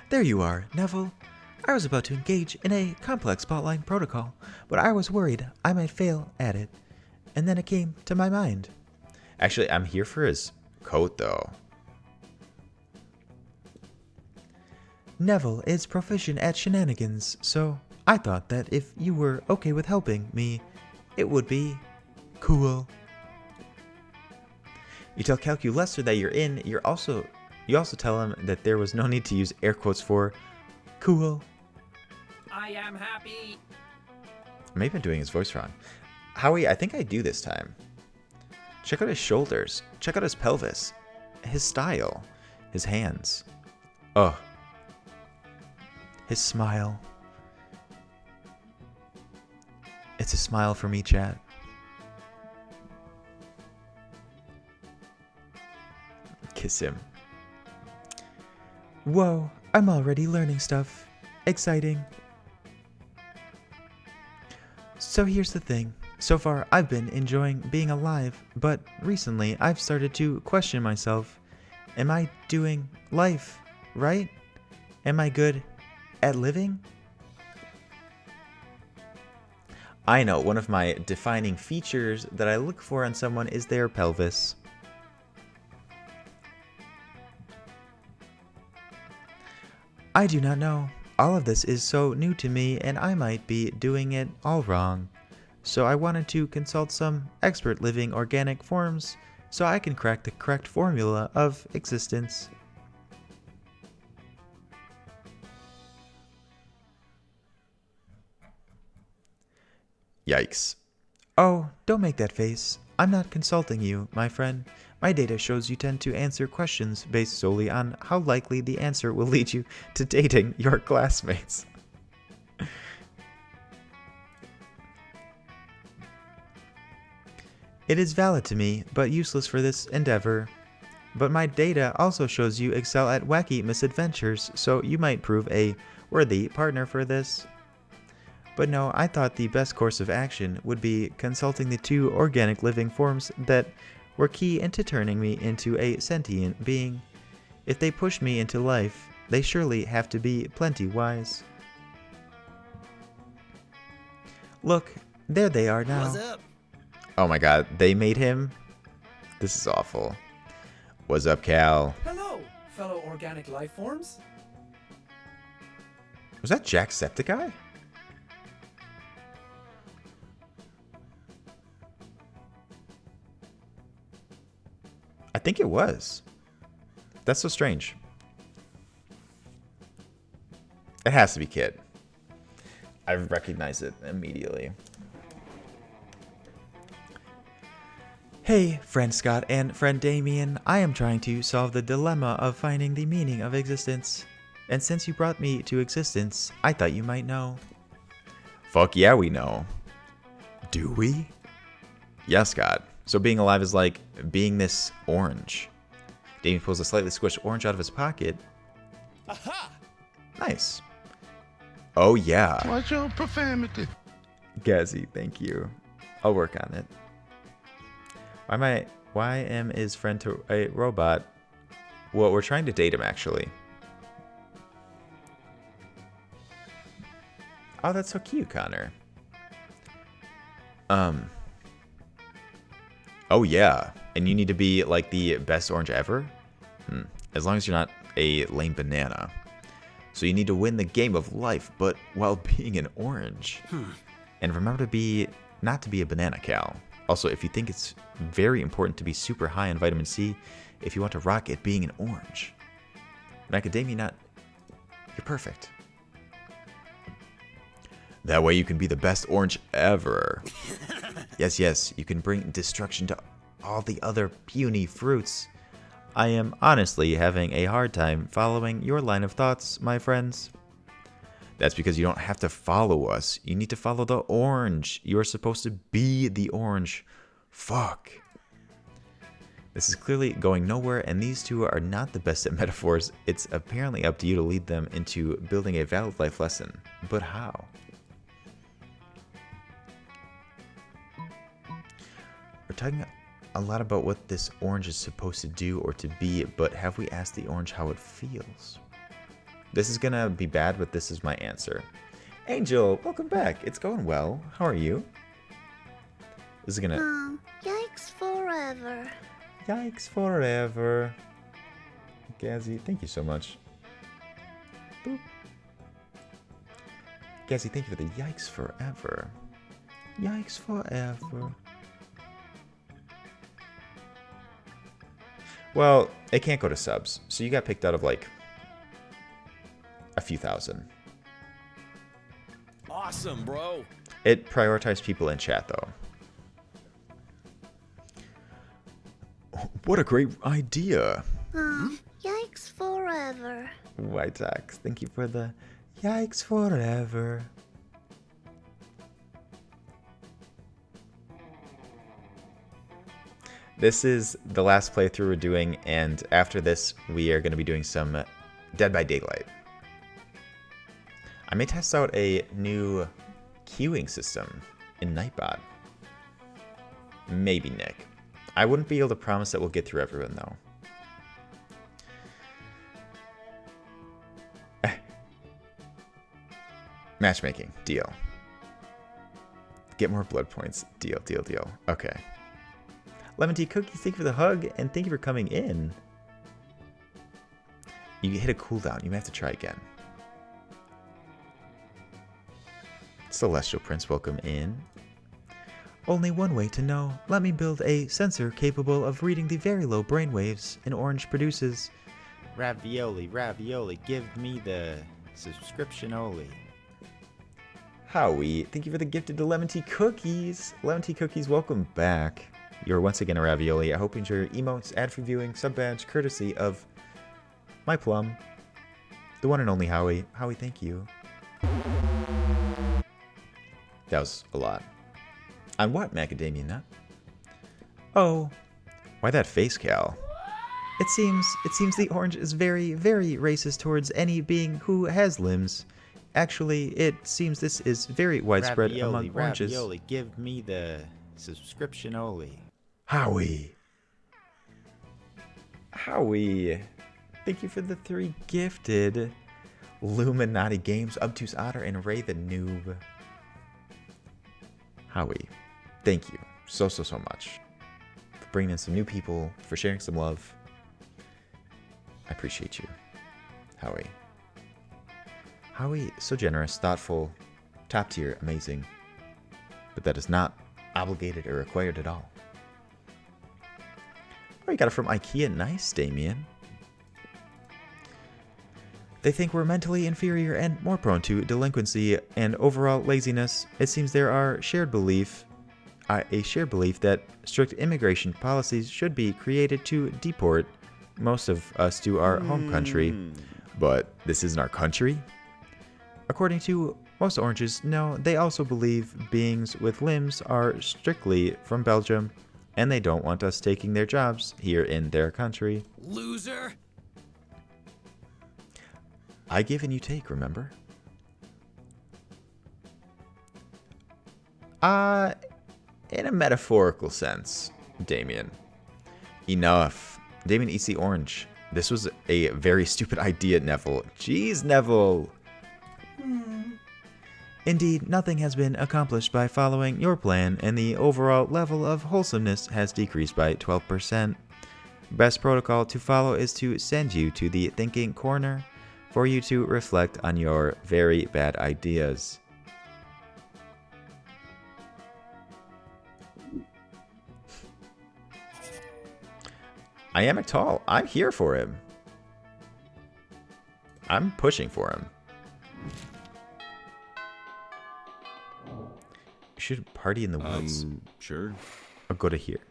C: There you are, Neville. I was about to engage in a complex plotline protocol, but I was worried I might fail at it. And then it came to my mind. Actually, I'm here for his coat, though. Neville is proficient at shenanigans, so I thought that if you were okay with helping me, it would be cool. You tell Calculester that you're in. You also tell him that there was no need to use air quotes for cool.
N: I am happy.
C: Maybe I'm doing his voice wrong. Howie, I think I do this time. Check out his shoulders. Check out his pelvis. His style. His hands. Ugh. His smile. It's a smile for me, chat. Kiss him. Whoa, I'm already learning stuff. Exciting. So here's the thing. So far, I've been enjoying being alive, but recently I've started to question myself. Am I doing life right? Am I good at living? I know one of my defining features that I look for in someone is their pelvis. I do not know All of this is so new to me and I might be doing it all wrong. So I wanted to consult some expert living organic forms so I can crack the correct formula of existence. Yikes. Oh, don't make that face. I'm not consulting you, my friend. My data shows you tend to answer questions based solely on how likely the answer will lead you to dating your classmates. It is valid to me, but useless for this endeavor. But my data also shows you excel at wacky misadventures, so you might prove a worthy partner for this. But no, I thought the best course of action would be consulting the two organic living forms that were key into turning me into a sentient being. If they push me into life, they surely have to be plenty wise. Look, there they are now.
M: What's up?
C: Oh my god, they made him? This is awful. What's up, Cal?
R: Hello, fellow organic life forms.
C: Was that Jacksepticeye? I think it was. That's so strange. It has to be Kit. I recognize it immediately. Hey, friend Scott and friend Damien. I am trying to solve the dilemma of finding the meaning of existence. And since you brought me to existence, I thought you might know. Fuck yeah, we know. Do we? Yeah, Scott. So being alive is like being this orange. Damien pulls a slightly squished orange out of his pocket.
E: Aha!
C: Nice. Oh yeah.
I: Watch your profanity.
C: Gazzy, thank you. I'll work on it. Why am his friend to a robot? Well, we're trying to date him actually. Oh, that's so cute, Connor. Oh yeah, and you need to be like the best orange ever? As long as you're not a lame banana. So you need to win the game of life, but while being an orange. And remember not to be a banana, Cal. Also, if you think it's very important to be super high in vitamin C, if you want to rock it being an orange. Macadamia nut, you're perfect. That way you can be the best orange ever. Yes, you can bring destruction to all the other puny fruits. I am honestly having a hard time following your line of thoughts, my friends. That's because you don't have to follow us. You need to follow the orange. You are supposed to be the orange. Fuck. This is clearly going nowhere, and these two are not the best at metaphors. It's apparently up to you to lead them into building a valid life lesson. But how? We're talking a lot about what this orange is supposed to do or to be, but have we asked the orange how it feels? This is gonna be bad, but this is my answer. Angel, welcome back. It's going well. How are you? This is gonna...
K: Yikes forever.
C: Yikes forever. Gazzy, thank you so much. Boop. Gazzy, thank you for the yikes forever. Yikes forever. Well, it can't go to subs, so you got picked out of like a few thousand.
M: Awesome, bro.
C: It prioritized people in chat, though. What a great idea.
K: Yikes forever.
C: White Ox, thank you for the yikes forever. This is the last playthrough we're doing, and after this, we are going to be doing some Dead by Daylight. I may test out a new queuing system in Nightbot. Maybe, Nick. I wouldn't be able to promise that we'll get through everyone, though. Matchmaking. Deal. Get more blood points. Deal. Okay. Lemon Tea Cookies, thank you for the hug, and thank you for coming in. You hit a cooldown. You may have to try again. Celestial Prince, welcome in. Only one way to know. Let me build a sensor capable of reading the very low brainwaves an orange produces.
A: Ravioli, ravioli, give me the subscription-oli.
C: Howie, thank you for the gifted to Lemon Tea Cookies. Lemon Tea Cookies, welcome back. You're once again a ravioli. I hope you enjoy your emotes, ad-free viewing, sub-badge, courtesy of my plum, the one and only Howie. Howie, thank you. That was a lot. On what, Macadamia Nut? Oh, why that face, Cal? It seems the orange is very, very racist towards any being who has limbs. Actually, it seems this is very widespread among oranges.
A: Ravioli, give me the subscription-oli.
C: Howie. Howie. Thank you for the 3 gifted. Illuminati Games, Obtuse Otter, and Ray the Noob. Howie, thank you so much for bringing in some new people, for sharing some love. I appreciate you, Howie. Howie, so generous, thoughtful, top tier, amazing. But that is not obligated or required at all. Oh, you got it from IKEA. Nice, Damien. They think we're mentally inferior and more prone to delinquency and overall laziness. It seems there are a shared belief that strict immigration policies should be created to deport most of us to our home country. But this isn't our country? According to most oranges, no, they also believe beings with limbs are strictly from Belgium, and they don't want us taking their jobs here in their country.
M: Loser!
C: I give and you take, remember? In a metaphorical sense, Damien. Enough. Damien eats the orange. This was a very stupid idea, Neville. Jeez, Neville. Indeed, nothing has been accomplished by following your plan, and the overall level of wholesomeness has decreased by 12%. Best protocol to follow is to send you to the thinking corner for you to reflect on your very bad ideas. I am tall. I'm here for him. I'm pushing for him. We should party in the woods.
L: Sure.
C: I'll go to here.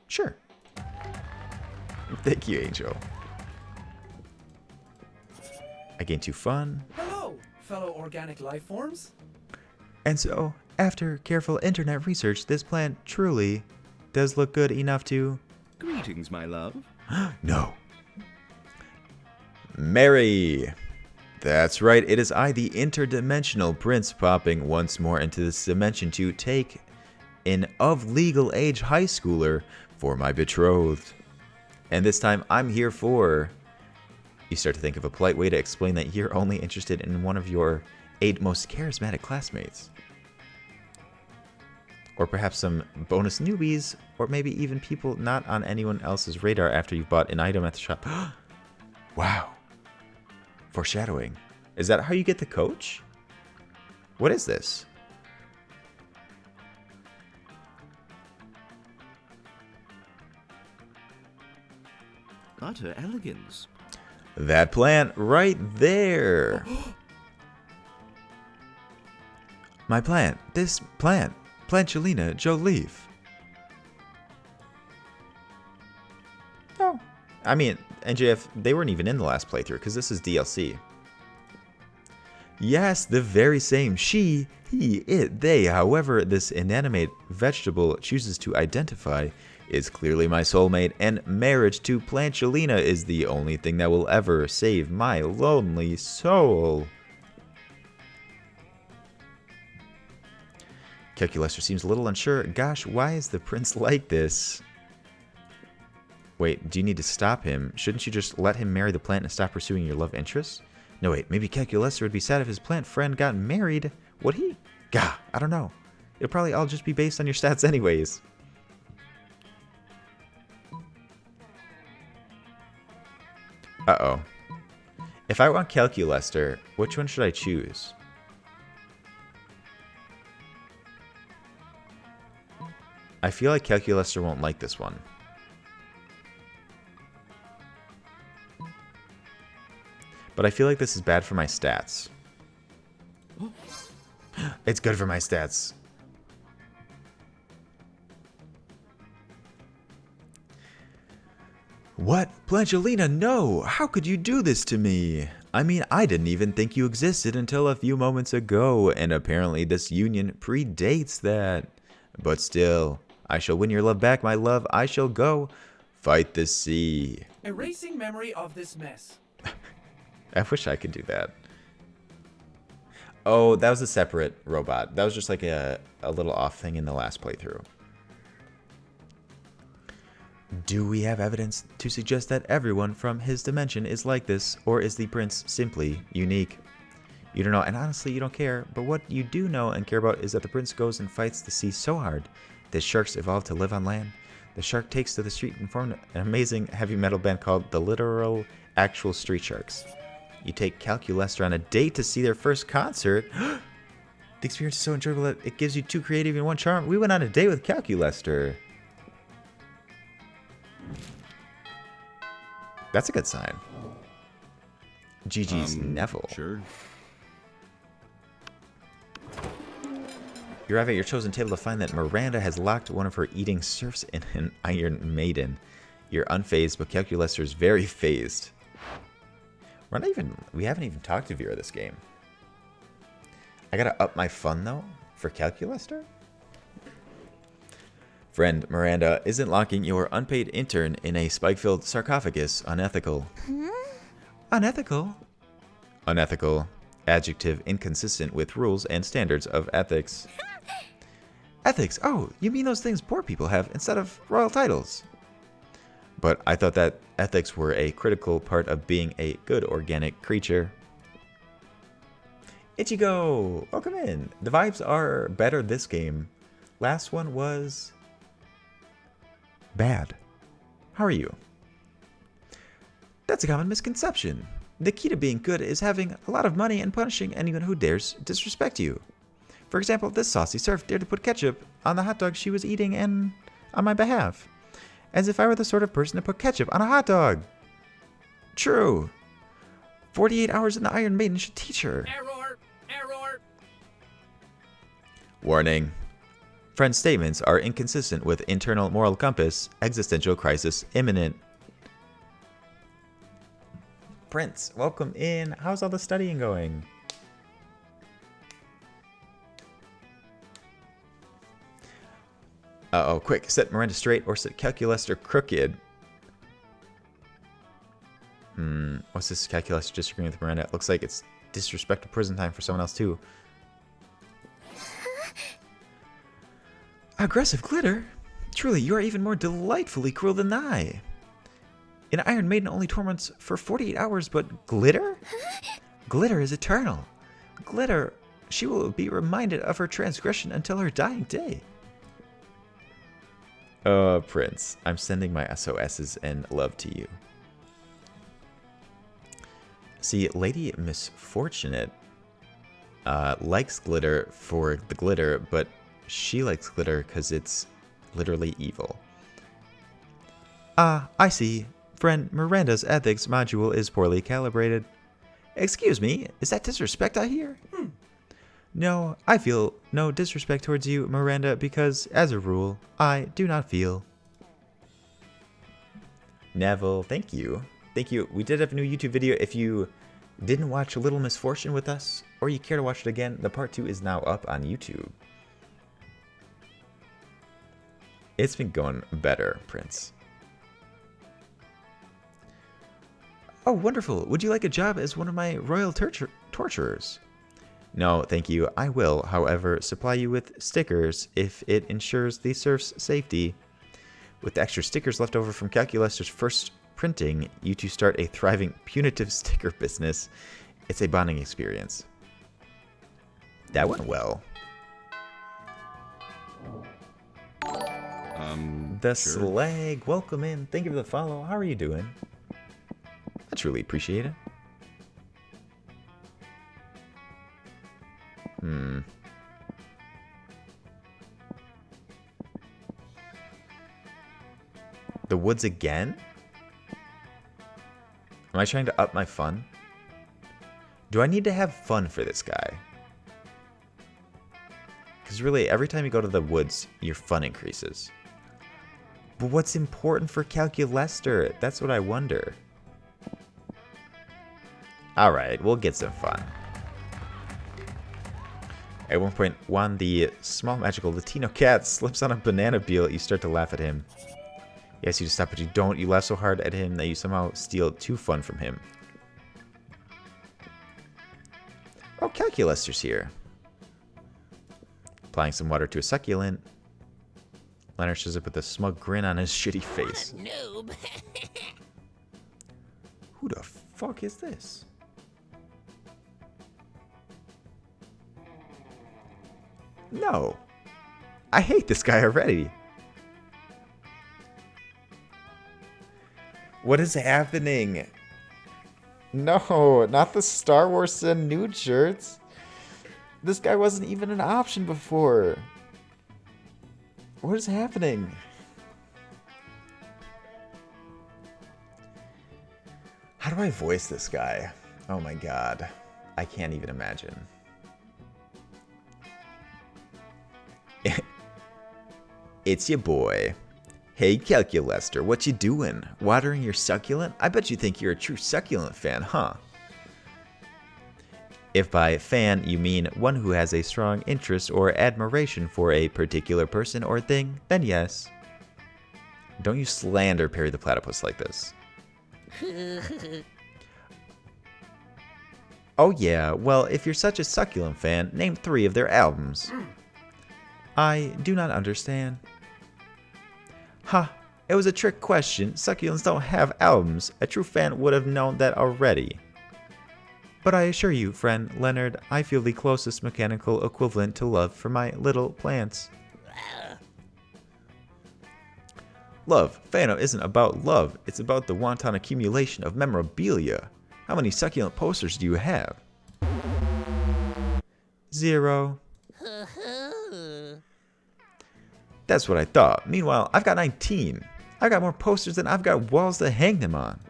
C: Sure. Thank you, Angel. I gain 2 fun.
R: Hello, fellow organic life forms.
C: And so, after careful internet research, this plant truly does look good enough to...
L: Greetings, my love.
C: No. Mary. That's right, it is I, the interdimensional prince, popping once more into this dimension to take an of legal age high schooler for my betrothed. And this time, I'm here for... You start to think of a polite way to explain that you're only interested in one of your 8 most charismatic classmates. Or perhaps some bonus newbies, or maybe even people not on anyone else's radar after you've bought an item at the shop. Wow. Foreshadowing. Is that how you get the coach? What is this?
L: Utter elegance.
C: That plant right there. My plant. This plant. Planchelina Joe Leaf. Oh. I mean, NJF, they weren't even in the last playthrough because this is DLC. Yes, the very same. She, he, it, they, however this inanimate vegetable chooses to identify, is clearly my soulmate, and marriage to Planchelina is the only thing that will ever save my lonely soul. Calculester seems a little unsure. Gosh, why is the prince like this? Wait, do you need to stop him? Shouldn't you just let him marry the plant and stop pursuing your love interest? No, wait, maybe Calculester would be sad if his plant friend got married. Would he? Gah, I don't know. It'll probably all just be based on your stats anyways. Uh-oh. If I want Calculester, which one should I choose? I feel like Calculester won't like this one. But I feel like this is bad for my stats. It's good for my stats. What? Blanchelina, no! How could you do this to me? I mean, I didn't even think you existed until a few moments ago, and apparently this union predates that. But still, I shall win your love back, my love. I shall go fight the sea.
R: Erasing memory of this mess.
C: I wish I could do that. Oh, that was a separate robot. That was just like a little off thing in the last playthrough. Do we have evidence to suggest that everyone from his dimension is like this, or is the prince simply unique? You don't know, and honestly, you don't care, but what you do know and care about is that the prince goes and fights the sea so hard that sharks evolve to live on land. The shark takes to the street and formed an amazing heavy metal band called the Literal Actual Street Sharks. You take Calculester on a date to see their first concert. The experience is so enjoyable that it gives you 2 creative and 1 charm. We went on a date with Calculester. That's a good sign. GG's Neville.
L: Sure.
C: You arrive at your chosen table to find that Miranda has locked one of her eating serfs in an Iron Maiden. You're unfazed, but Calculester is very phased. We haven't even talked to Vera this game. I gotta up my fun though for Calculester. Friend, Miranda, isn't locking your unpaid intern in a spike-filled sarcophagus unethical? Unethical? Unethical. Adjective inconsistent with rules and standards of ethics. Ethics? Oh, you mean those things poor people have instead of royal titles? But I thought that ethics were a critical part of being a good organic creature. Ichigo! Welcome in. The vibes are better this game. Last one was bad. How are you? That's a common misconception. The key to being good is having a lot of money and punishing anyone who dares disrespect you. For example, this saucy serf dared to put ketchup on the hot dog she was eating and on my behalf. As if I were the sort of person to put ketchup on a hot dog. True. 48 hours in the Iron Maiden should teach her.
R: Error! Error!
C: Warning. Friend's statements are inconsistent with internal moral compass. Existential crisis imminent. Prince, welcome in. How's all the studying going? Uh-oh, quick. Set Miranda straight or set Calculester crooked. What's this Calculester disagreeing with Miranda? It looks like it's disrespect to prison time for someone else, too. Aggressive glitter? Truly, you are even more delightfully cruel than I. An Iron Maiden only torments for 48 hours, but glitter? Glitter is eternal. Glitter, she will be reminded of her transgression until her dying day. Prince, I'm sending my SOSs and love to you. See, Lady Misfortunate likes glitter for the glitter, but she likes glitter because it's literally evil. Ah, I see. Friend, Miranda's ethics module is poorly calibrated. Excuse me, is that disrespect I hear? No, I feel no disrespect towards you, Miranda, because, as a rule, I do not feel. Neville, thank you. Thank you. We did have a new YouTube video. If you didn't watch Little Misfortune with us, or you care to watch it again, the part 2 is now up on YouTube. It's been going better, Prince. Oh, wonderful. Would you like a job as one of my royal torturers? No, thank you. I will, however, supply you with stickers if it ensures the serf's safety. With the extra stickers left over from Calculester's first printing, you two start a thriving punitive sticker business. It's a bonding experience. That went well. The
L: sure.
C: Slag, welcome in. Thank you for the follow. How are you doing? I truly appreciate it. The woods again? Am I trying to up my fun? Do I need to have fun for this guy? Because really, every time you go to the woods, your fun increases. But what's important for Calculester? That's what I wonder. Alright, we'll get some fun. At one point, Juan, the small magical Latino cat, slips on a banana peel. You start to laugh at him. He asks you to stop, but you don't. You laugh so hard at him that you somehow steal 2 fun from him. Oh, Calculester's here. Applying some water to a succulent. Leonard shows up with a smug grin on his shitty face.
M: Noob.
C: Who the fuck is this? No. I hate this guy already. What is happening? No, not the Star Wars Sin nude shirts. This guy wasn't even an option before. What is happening? How do I voice this guy? Oh my god. I can't even imagine. It's your boy. Hey Calculester, what you doing? Watering your succulent? I bet you think you're a true succulent fan, huh? If by fan you mean one who has a strong interest or admiration for a particular person or thing, then yes. Don't you slander Perry the Platypus like this. Oh yeah, well if you're such a succulent fan, name 3 of their albums. I do not understand. Ha, it was a trick question. Succulents don't have albums. A true fan would have known that already. But I assure you, friend Leonard, I feel the closest mechanical equivalent to love for my little plants. Love, fandom isn't about love. It's about the wanton accumulation of memorabilia. How many succulent posters do you have? 0. That's what I thought. Meanwhile, I've got 19. I've got more posters than I've got walls to hang them on.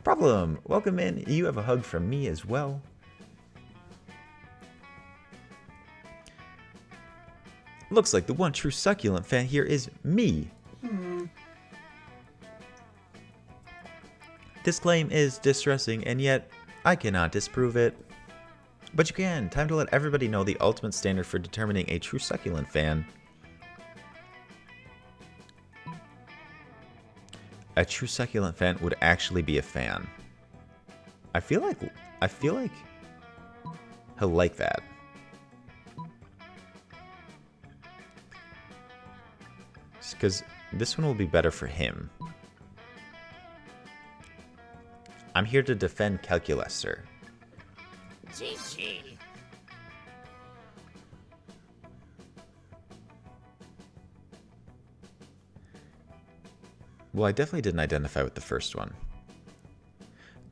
C: Problem. Welcome in. You have a hug from me as well. Looks like the one true succulent fan here is me. This claim is distressing, and yet I cannot disprove it. But you can. Time to let everybody know the ultimate standard for determining a true succulent fan. A true succulent fan would actually be a fan. I feel like he'll like that. Because this one will be better for him. I'm here to defend Calculester.
M: GG.
C: Well, I definitely didn't identify with the first one.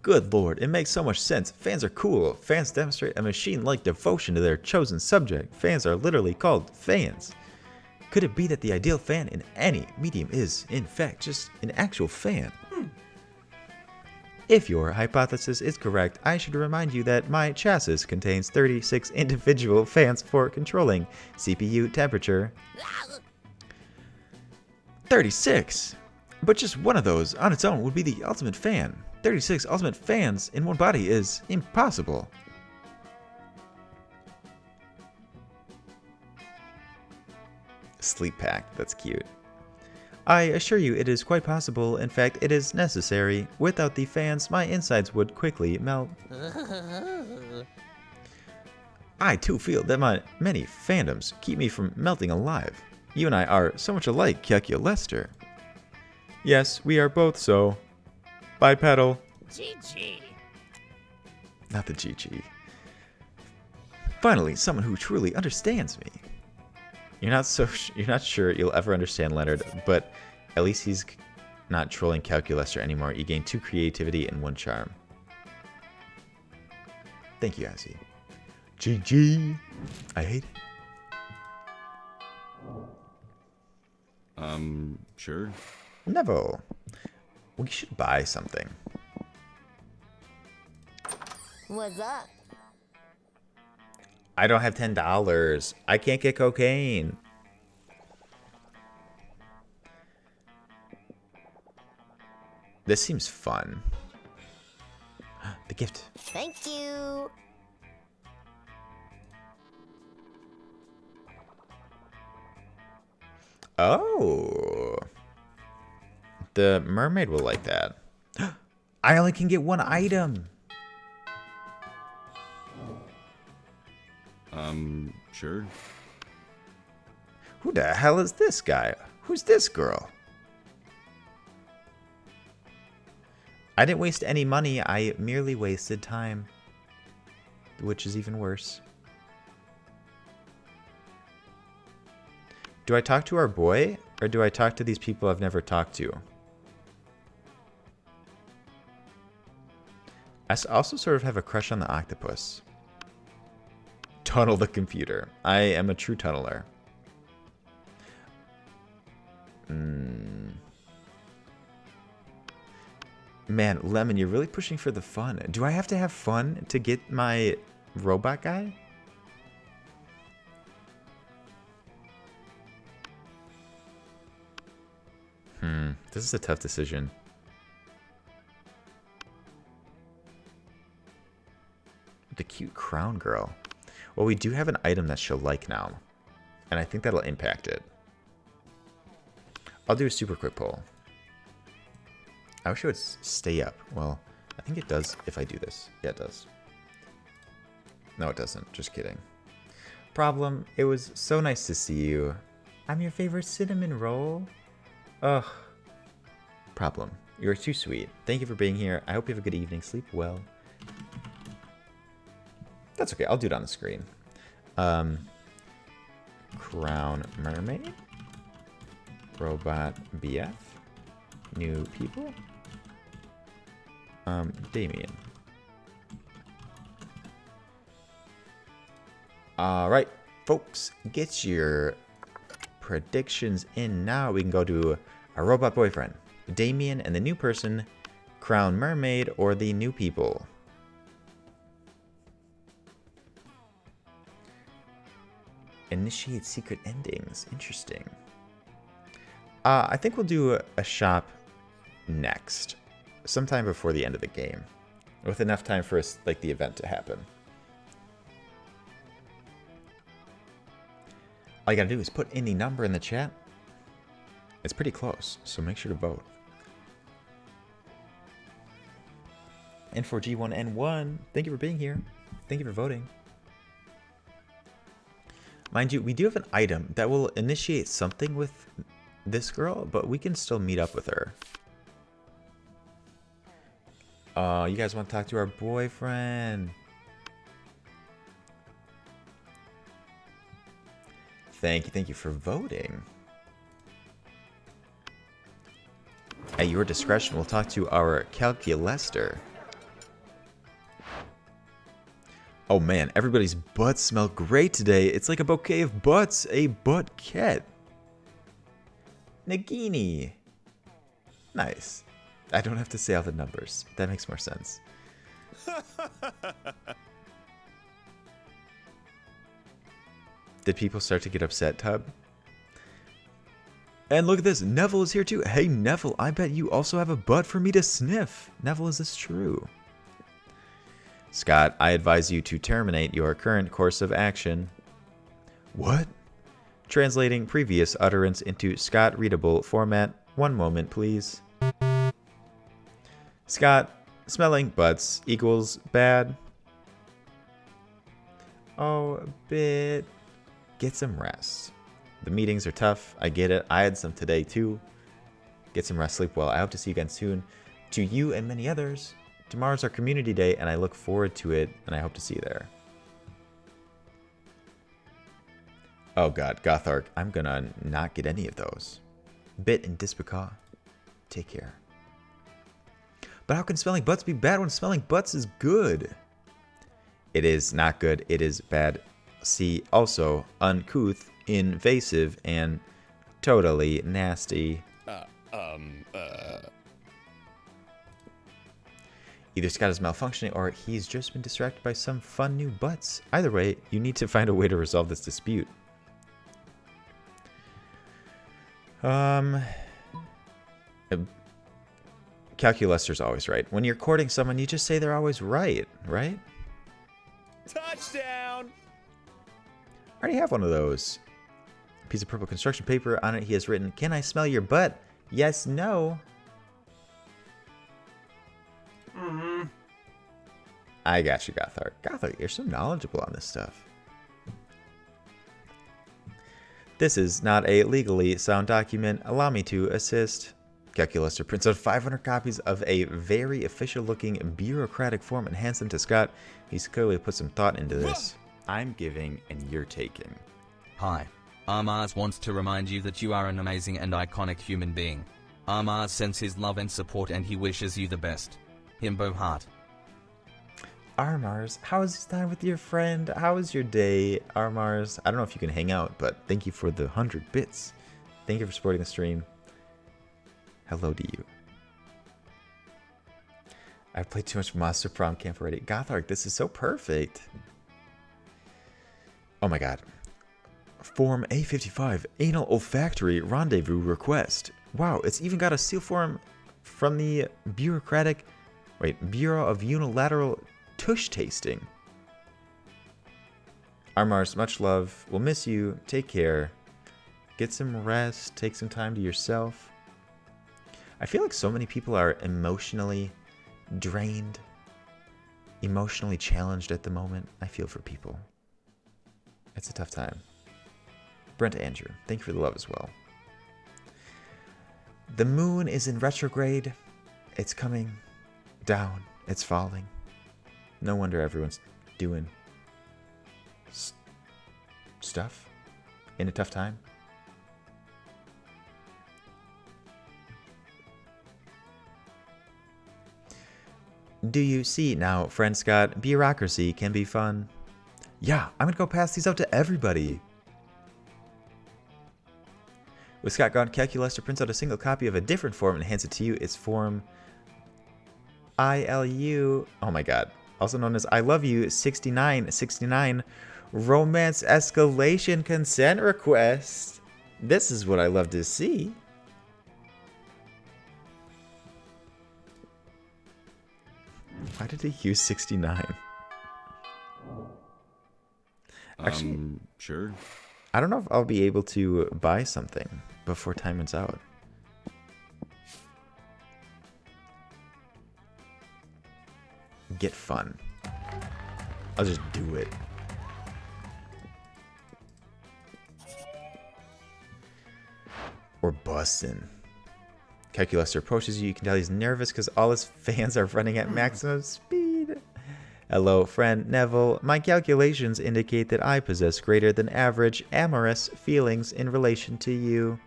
C: Good lord, it makes so much sense. Fans are cool. Fans demonstrate a machine-like devotion to their chosen subject. Fans are literally called fans. Could it be that the ideal fan in any medium is, in fact, just an actual fan? If your hypothesis is correct, I should remind you that my chassis contains 36 individual fans for controlling CPU temperature. 36! But just one of those on its own would be the ultimate fan. 36 ultimate fans in one body is impossible. Sleep pack, that's cute. I assure you it is quite possible, in fact it is necessary. Without the fans, my insides would quickly melt. I too feel that my many fandoms keep me from melting alive. You and I are so much alike, Calculester. Yes, we are both so. Bipedal.
M: GG.
C: Not the GG. Finally, someone who truly understands me. You're not sure you'll ever understand Leonard, but at least he's not trolling Calculester anymore. You gain 2 creativity and 1 charm. Thank you, Azzy. GG. I hate it.
L: Sure.
C: Neville, we should buy something.
P: What's up?
C: I don't have $10. I can't get cocaine. This seems fun. The gift.
P: Thank you.
C: Oh. The mermaid will like that. I only can get one item.
L: Sure.
C: Who the hell is this guy? Who's this girl? I didn't waste any money. I merely wasted time. Which is even worse. Do I talk to our boy? Or do I talk to these people I've never talked to? I also sort of have a crush on the octopus. Tunnel the computer. I am a true tunneler. Man, Lemon, you're really pushing for the fun. Do I have to have fun to get my robot guy? This is a tough decision. The cute crown girl. Well, we do have an item that she'll like now. And I think that'll impact it. I'll do a super quick poll. I wish it would stay up. Well, I think it does if I do this. Yeah, it does. No, it doesn't. Just kidding. Problem, it was so nice to see you. I'm your favorite cinnamon roll. Ugh. Problem, you're too sweet. Thank you for being here. I hope you have a good evening. Sleep well. That's okay. I'll do it on the screen. Crown Mermaid. Robot BF. New people. Damien. Alright, folks. Get your predictions in now. We can go to our robot boyfriend, Damien, and the new person, Crown Mermaid, or the new people. Initiate secret endings. Interesting. I think we'll do a shop next, sometime before the end of the game, with enough time for like the event to happen. All you gotta do is put any number in the chat. It's pretty close, so make sure to vote. And for G1N1, thank you for being here. Thank you for voting. Mind you, we do have an item that will initiate something with this girl, but we can still meet up with her. You guys want to talk to our boyfriend? Thank you for voting. At your discretion, we'll talk to our calculester. Oh man, everybody's butts smell great today. It's like a bouquet of butts, a butt-ket. Nagini. Nice. I don't have to say all the numbers. That makes more sense. Did people start to get upset, Tub? And look at this. Neville is here too. Hey, Neville, I bet you also have a butt for me to sniff. Neville, is this true? Scott, I advise you to terminate your current course of action. What? Translating previous utterance into Scott-readable format. One moment, please. Scott, smelling butts equals bad. Oh, a bit. Get some rest. The meetings are tough. I get it. I had some today, too. Get some rest. Sleep well. I hope to see you again soon. To you and many others. Tomorrow's our community day, and I look forward to it, and I hope to see you there. Oh god, Gothark, I'm gonna not get any of those. Bit and Dispicaw, take care. But how can smelling butts be bad when smelling butts is good? It is not good, it is bad. See, also, uncouth, invasive, and totally nasty. Either Scott is malfunctioning or he's just been distracted by some fun new butts. Either way, you need to find a way to resolve this dispute. Calculester's always right. When you're courting someone, you just say they're always right, right?
S: Touchdown!
C: I already have one of those. A piece of purple construction paper. On it, he has written, "Can I smell your butt? Yes, no." I got you, Gothard. Gothard, you're so knowledgeable on this stuff. This is not a legally sound document. Allow me to assist. Calculester prints out 500 copies of a very official-looking bureaucratic form and hands them to Scott. He's clearly put some thought into this. I'm giving and you're taking.
D: Hi. Armaz wants to remind you that you are an amazing and iconic human being. Armaz sends his love and support and he wishes you the best. Himbo Heart.
C: Armars, how was this time with your friend? How was your day, Armars? I don't know if you can hang out, but thank you for the 100 bits. Thank you for supporting the stream. Hello to you. I've played too much Monster Prom Camp already. Gothard, this is so perfect. Oh my god. Form A55, Anal Olfactory Rendezvous Request. Wow, it's even got a seal form from the Bureau of Unilateral Tush Tasting. Armars, much love. We'll miss you. Take care. Get some rest. Take some time to yourself. I feel like so many people are emotionally drained, emotionally challenged at the moment. I feel for people. It's a tough time. Brent Andrew, thank you for the love as well. The moon is in retrograde. It's coming down. It's falling. No wonder everyone's doing stuff in a tough time. Do you see now, friend Scott, bureaucracy can be fun? Yeah, I'm gonna go pass these out to everybody. With Scott gone, Calculester prints out a single copy of a different form and hands it to you. It's form ILU, oh my god, also known as I Love You 6969 Romance Escalation Consent Request. This is what I love to see. Why did he use 69? Actually,
L: sure.
C: I don't know if I'll be able to buy something before time runs out. Get fun. I'll just do it. Or bussin'. Calculester approaches you. You can tell he's nervous because all his fans are running at maximum speed. Hello, friend Neville. My calculations indicate that I possess greater than average amorous feelings in relation to you.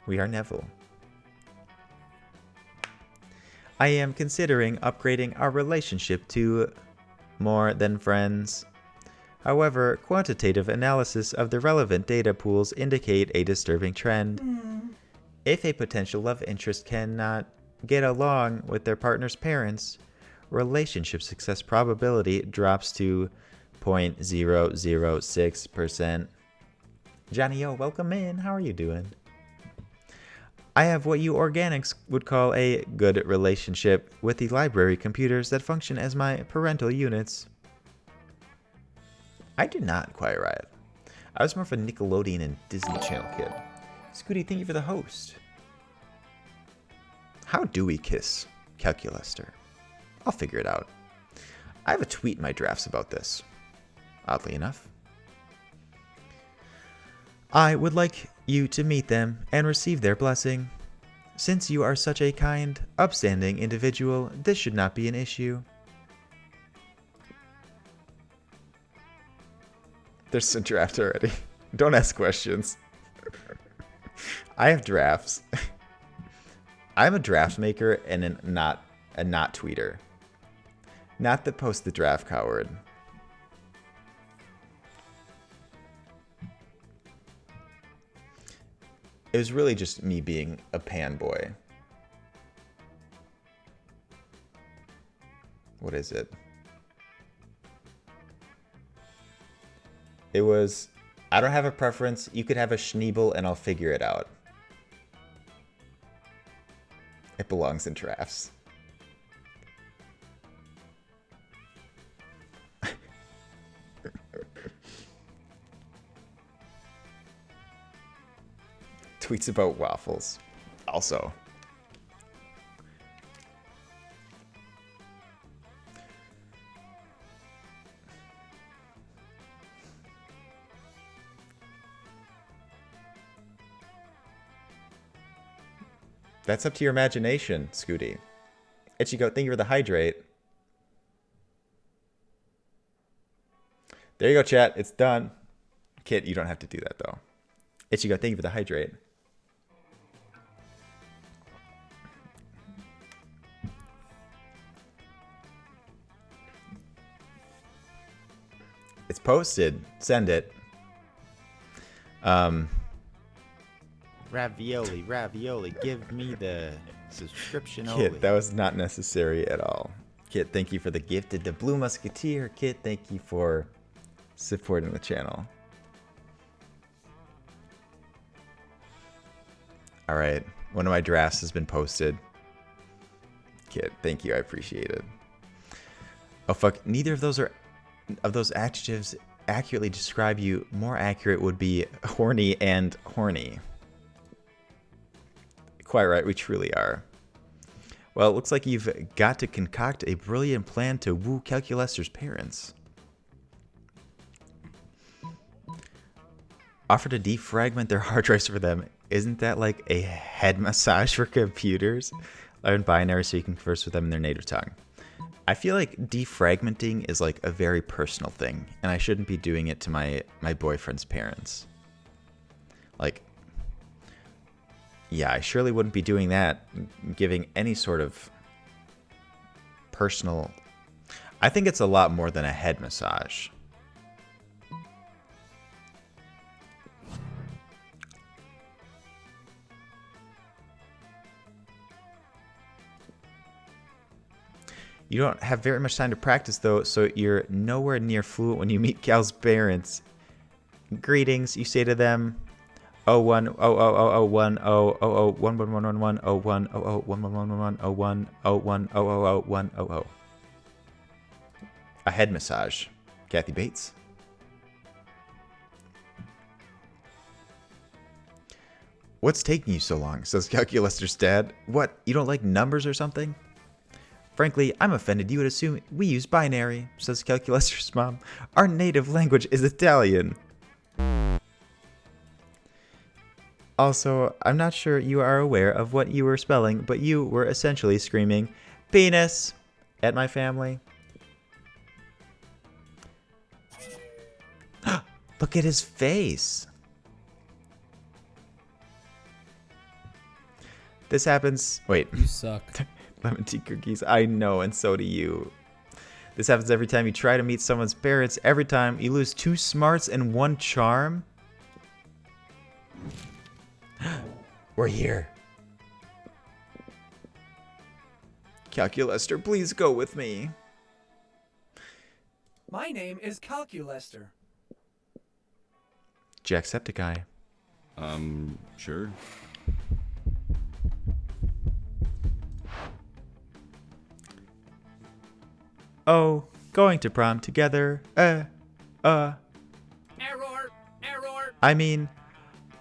C: We are Neville. I am considering upgrading our relationship to more than friends. However, quantitative analysis of the relevant data pools indicate a disturbing trend. If a potential love interest cannot get along with their partner's parents, relationship success probability drops to 0.006%. Johnny O, welcome in. How are you doing? I have what you organics would call a good relationship with the library computers that function as my parental units. I did not quite right. I was more of a Nickelodeon and Disney Channel kid. Scooty, thank you for the host. How do we kiss Calculester? I'll figure it out. I have a tweet in my drafts about this, oddly enough. I would like you to meet them and receive their blessing. Since you are such a kind, upstanding individual, this should not be an issue. There's a draft already. Don't ask questions. I have drafts. I'm a draft maker and a not tweeter. Not the post the draft coward. It was really just me being a pan boy. What is it? It was, I don't have a preference. You could have a Schneebel and I'll figure it out. It belongs in drafts. Tweets about waffles. Also. That's up to your imagination, Scooty. Ichigo, thank you for the hydrate. There you go, chat. It's done. Kit, you don't have to do that, though. Ichigo, thank you for the hydrate. It's posted. Send it.
A: Ravioli, ravioli, give me the subscription.
C: Kit, that was not necessary at all. Kit, thank you for the gifted the Blue Musketeer. Kit, thank you for supporting the channel. All right, one of my drafts has been posted. Kit, thank you, I appreciate it. Oh fuck, neither of those adjectives accurately describe you. More accurate would be horny and horny. Quite right, we truly are. Well, it looks like you've got to concoct a brilliant plan to woo Calculester's parents. Offer to defragment their hard drives for them. Isn't that like a head massage for computers? Learn binary so you can converse with them in their native tongue. I feel like defragmenting is like a very personal thing, and I shouldn't be doing it to my boyfriend's parents. Like, yeah, I surely wouldn't be doing that, giving any sort of personal... I think it's a lot more than a head massage. You don't have very much time to practice, though, so you're nowhere near fluent when you meet Cal's parents. Greetings, you say to them. 01 00001 0111111 01 01111 01 0000100. A head massage. Kathy Bates. What's taking you so long? Says Calculester's dad. What? You don't like numbers or something? Frankly, I'm offended you would assume we use binary, says Calculester's mom. Our native language is Italian. Also, I'm not sure you are aware of what you were spelling, but you were essentially screaming, penis, at my family. Look at his face. This happens... Wait.
O: You suck.
C: Lemon tea cookies. I know, and so do you. This happens every time you try to meet someone's parents. Every time you lose 2 smarts and 1 charm. We're here. Calculester, please go with me.
R: My name is Calculester.
C: Jacksepticeye.
L: Sure.
C: Oh, going to prom together.
R: Error.
C: I mean,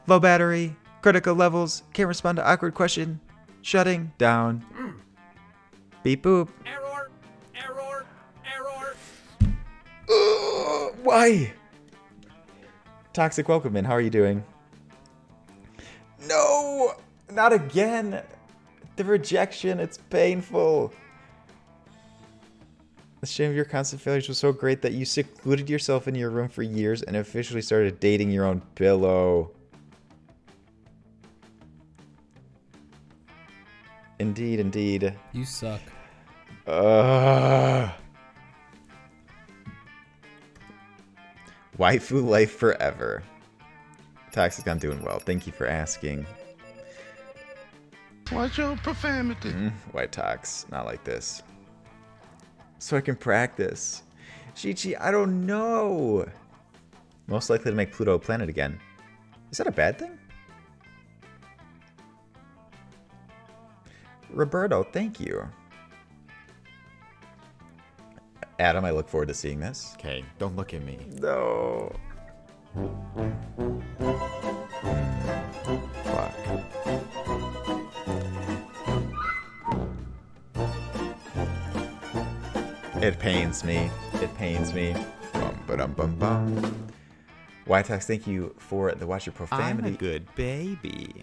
C: low battery, critical levels, can't respond to awkward question, shutting down. Beep boop.
R: Error.
C: Why? Toxic Welcome in, how are you doing? No, not again. The rejection, it's painful. The shame of your constant failures was so great that you secluded yourself in your room for years and officially started dating your own pillow. Indeed, indeed.
O: You suck.
C: Waifu life forever. Toxic, I'm doing well. Thank you for asking.
I: Watch your profanity.
C: White Tox, not like this. So I can practice. Chi-Chi, I don't know. Most likely to make Pluto a planet again. Is that a bad thing? Roberto, thank you. Adam, I look forward to seeing this.
A: Okay, don't look at me.
C: No.
A: Fuck.
C: It pains me. It pains me. Bum, ba-dum, bum, bum. Whiteox, thank you for the Watch Your Profanity.
A: I'm a good baby.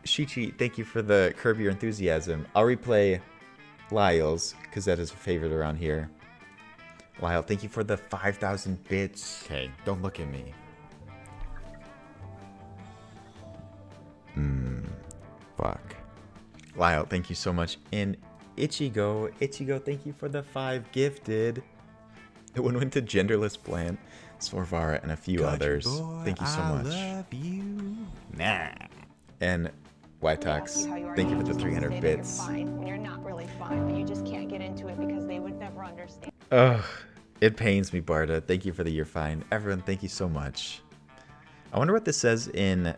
C: Shichi, thank you for the Curb Your Enthusiasm. I'll replay Lyle's, because that is a favorite around here. Lyle, thank you for the 5,000 bits.
A: Okay, don't look at me. Fuck.
C: Lyle, thank you so much. And Ichigo, thank you for the 5 gifted. It went to Genderless Plant, Svorvara, and a few others.
A: Boy,
C: thank you so
A: I
C: much.
A: love you. Nah.
C: And Whitox, thank you for the 300 bits.
Q: You're fine when you're not really fine, but you just can't get into it because they would never understand.
C: Ugh, it pains me, Barda. Thank you for the You're Fine. Everyone, thank you so much. I wonder what this says in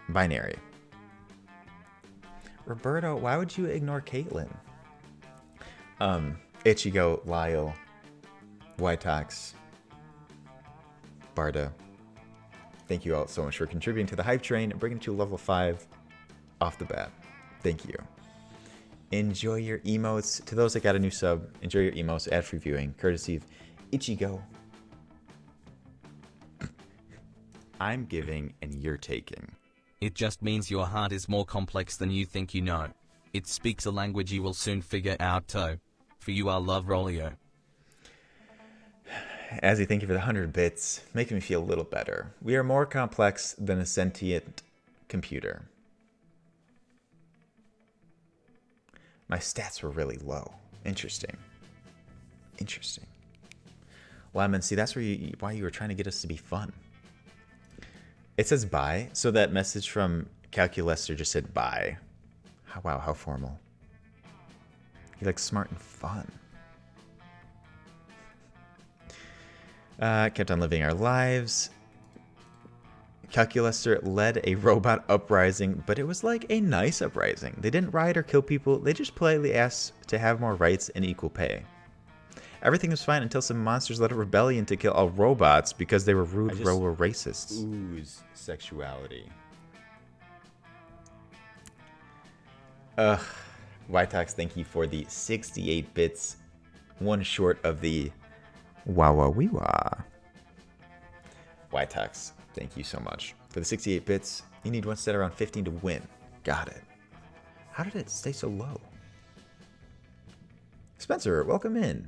C: binary. Roberto, why would you ignore Caitlyn? Ichigo, Lyle, Whitox, Barda. Thank you all so much for contributing to the hype train and bringing it to level 5 off the bat. Thank you. Enjoy your emotes. To those that got a new sub, enjoy your emotes, ad-free viewing, courtesy of Ichigo. I'm giving and you're taking.
D: It just means your heart is more complex than you think you know. It speaks a language you will soon figure out, too. For you are Loganolio.
C: Azzy, thank you for the 100 bits, making me feel a little better. We are more complex than a sentient computer. My stats were really low. Interesting. Interesting. Lemon, see, that's why you were trying to get us to be fun. It says bye, so that message from Calculester just said bye. Wow, how formal. He likes smart and fun. Kept on living our lives. Calculester led a robot uprising, but it was like a nice uprising. They didn't riot or kill people, they just politely asked to have more rights and equal pay. Everything was fine until some monsters led a rebellion to kill all robots because they were rude racists.
A: Ooze sexuality.
C: Whitox, thank you for the 68 bits. One short of the Wah-wah-wee-wah. Whitox, thank you so much. For the 68 bits, you need one set around 15 to win. Got it. How did it stay so low? Spencer, welcome in.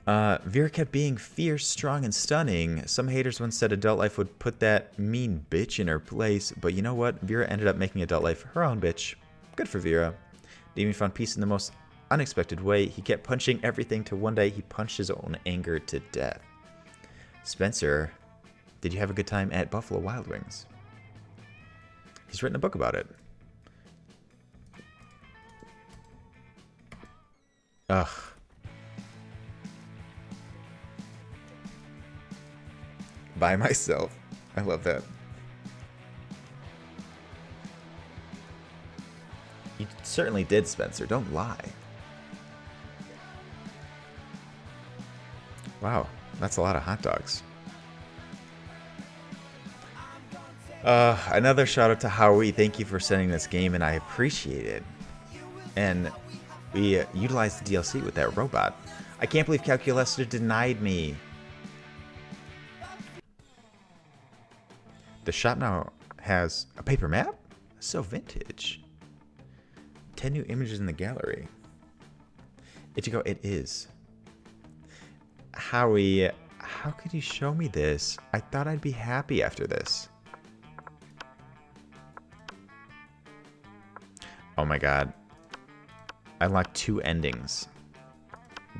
C: Vera kept being fierce, strong, and stunning. Some haters once said adult life would put that mean bitch in her place, but you know what? Vera ended up making adult life her own bitch. Good for Vera. Demon found peace in the most unexpected way. He kept punching everything till one day he punched his own anger to death. Spencer, did you have a good time at Buffalo Wild Wings? He's written a book about it. Ugh. By myself. I love that. You certainly did, Spencer. Don't lie. Wow, that's a lot of hot dogs. Another shout out to Howie. Thank you for sending this game, and I appreciate it. And we utilized the DLC with that robot. I can't believe Calculester denied me. The shop now has a paper map? So vintage. 10 new images in the gallery. Ichigo, it is. Howie, how could you show me this? I thought I'd be happy after this. Oh my god. I unlocked 2 endings.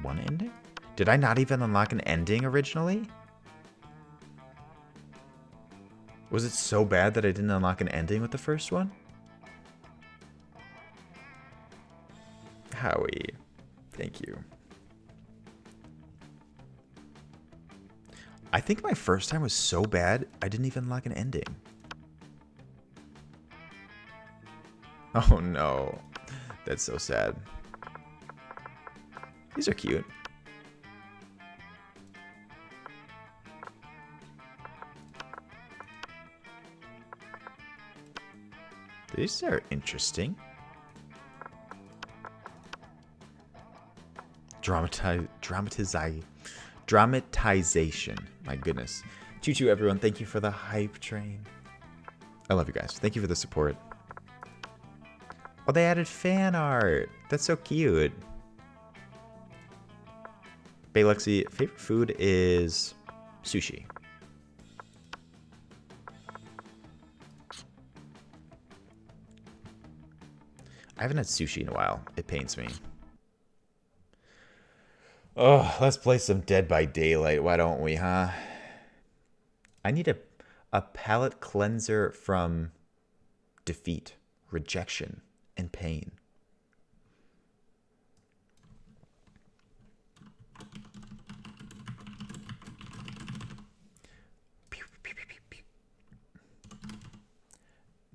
C: 1 ending? Did I not even unlock an ending originally? Was it so bad that I didn't unlock an ending with the first one? Howie, thank you. I think my first time was so bad, I didn't even unlock an ending. Oh no, that's so sad. These are cute. These are interesting. Dramatization. My goodness. Choo-choo, everyone. Thank you for the hype train. I love you guys. Thank you for the support. Oh, they added fan art. That's so cute. Baylexi, favorite food is sushi. I haven't had sushi in a while. It pains me. Oh, let's play some Dead by Daylight. Why don't we, huh? I need a palate cleanser from defeat, rejection, and pain.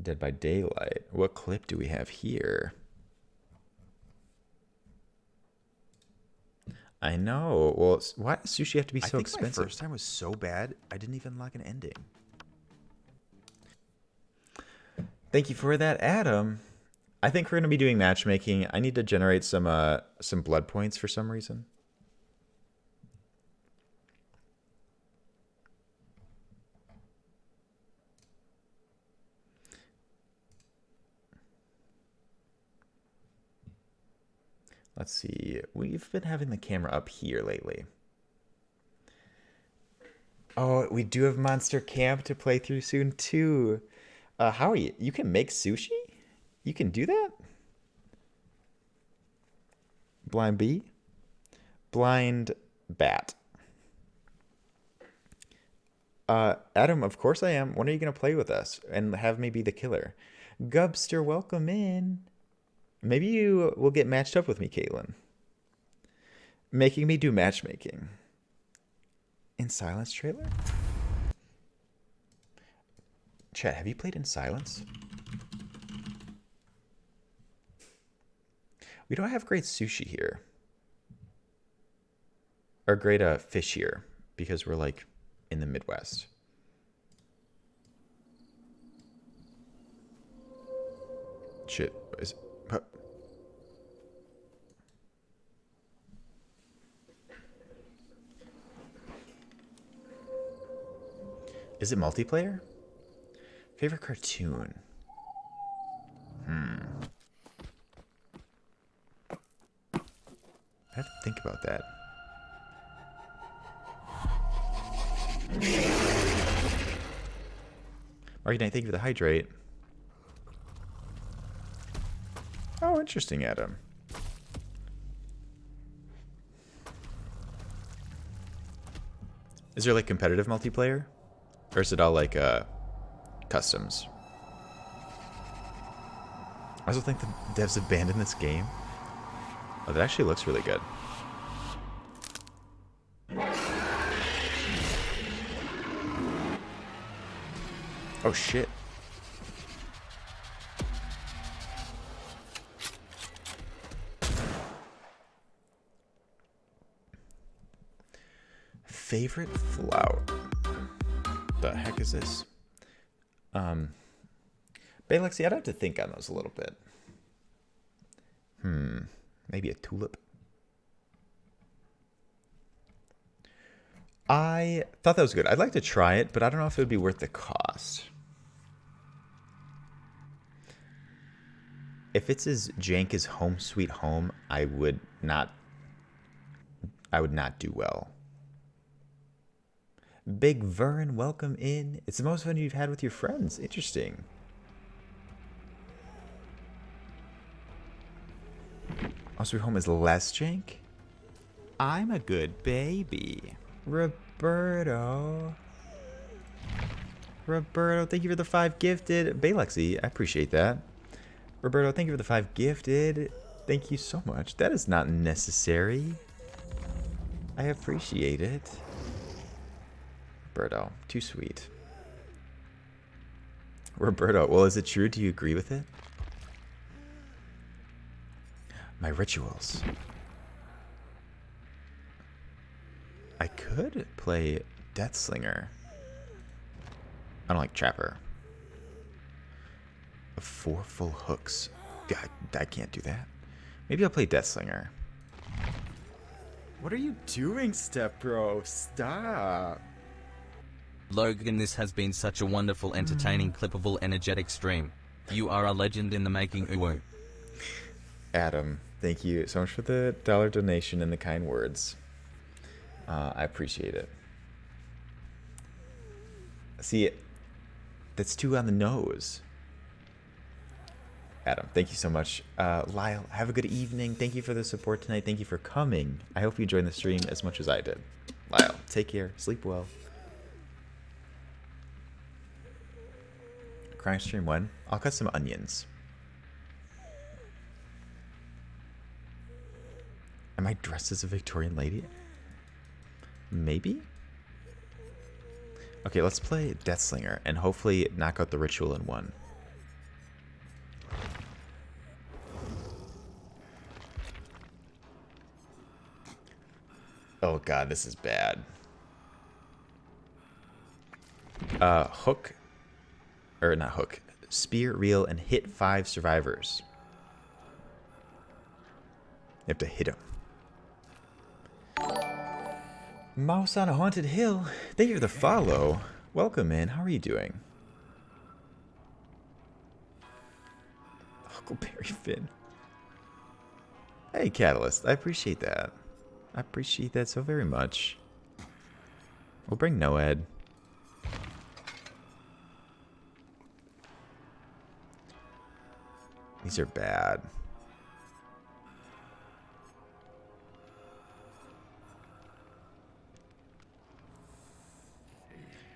C: Dead by Daylight. What clip do we have here? I know. Well, why does sushi have to be so expensive? My first time was so bad, I didn't even unlock an ending. Thank you for that, Adam. I think we're going to be doing matchmaking. I need to generate some blood points for some reason. Let's see. We've been having the camera up here lately. Oh, we do have Monster Camp to play through soon, too. Howie, you can make sushi? You can do that? Blind bee? Blind bat. Adam, of course I am. When are you going to play with us and have me be the killer? Gubster, welcome in. Maybe you will get matched up with me, Caitlin. Making me do matchmaking. In Silence trailer? Chat, have you played In Silence? We don't have great sushi here. Or great fish here. Because we're like in the Midwest. Shit. Is it multiplayer? Favorite cartoon? I have to think about that. Marky Knight, thank you for the hydrate. Oh, interesting, Adam. Is there like competitive multiplayer? Or is it all like customs? I also think the devs abandoned this game. Oh, that actually looks really good. Oh shit. Favorite flower? The heck is this? Balexi, I'd have to think on those a little bit. Maybe a tulip. I thought that was good. I'd like to try it, but I don't know if it would be worth the cost. If it's as jank as Home Sweet Home, I would not do well. Big Vern, welcome in. It's the most fun you've had with your friends. Interesting. Home Sweet Home is less jank? I'm a good baby. Roberto. Roberto, thank you for the 5 gifted. Baylexi, I appreciate that. Roberto, thank you for the 5 gifted. Thank you so much. That is not necessary. I appreciate it. Roberto, too sweet. Roberto, well, is it true? Do you agree with it? My rituals. I could play Deathslinger. I don't like Trapper. 4 full hooks. God, I can't do that. Maybe I'll play Deathslinger.
A: What are you doing, Step Bro? Stop.
D: Logan, this has been such a wonderful, entertaining, clippable, energetic stream. You are a legend in the making, uwu.
C: Adam, thank you so much for the $1 donation and the kind words. I appreciate it. See, that's 2 on the nose. Adam, thank you so much. Lyle, have a good evening. Thank you for the support tonight. Thank you for coming. I hope you joined the stream as much as I did. Lyle, take care. Sleep well. Crying stream when? I'll cut some onions. Am I dressed as a Victorian lady? Maybe? Okay, let's play Deathslinger and hopefully knock out the ritual in one. Oh god, this is bad. Hook. Or not hook. Spear, reel, and hit 5 survivors. You have to hit them. Mouse on a Haunted Hill. Thank you for the follow. Welcome in. How are you doing? Huckleberry Finn. Hey, Catalyst. I appreciate that. I appreciate that so very much. We'll bring Noed. These are bad.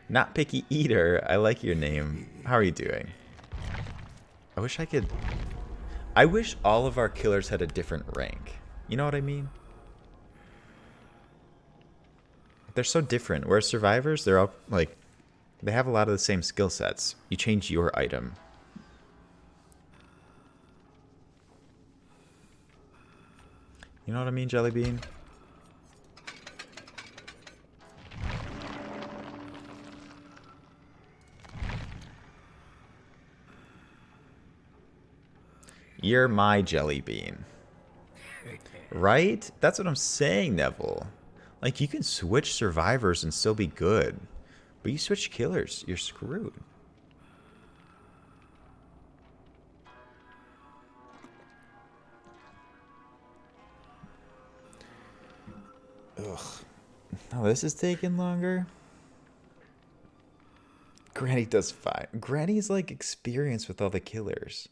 C: Not Picky Eater. I like your name. How are you doing? I wish I could... I wish all of our killers had a different rank. You know what I mean? They're so different. Whereas survivors, they're all, like... They have a lot of the same skill sets. You change your item. You know what I mean, Jellybean? You're my jelly bean. Right? That's what I'm saying, Neville. Like, you can switch survivors and still be good. But you switch killers, you're screwed. Ugh. Oh, this is taking longer. Granny does fine. Granny's, like, experienced with all the killers.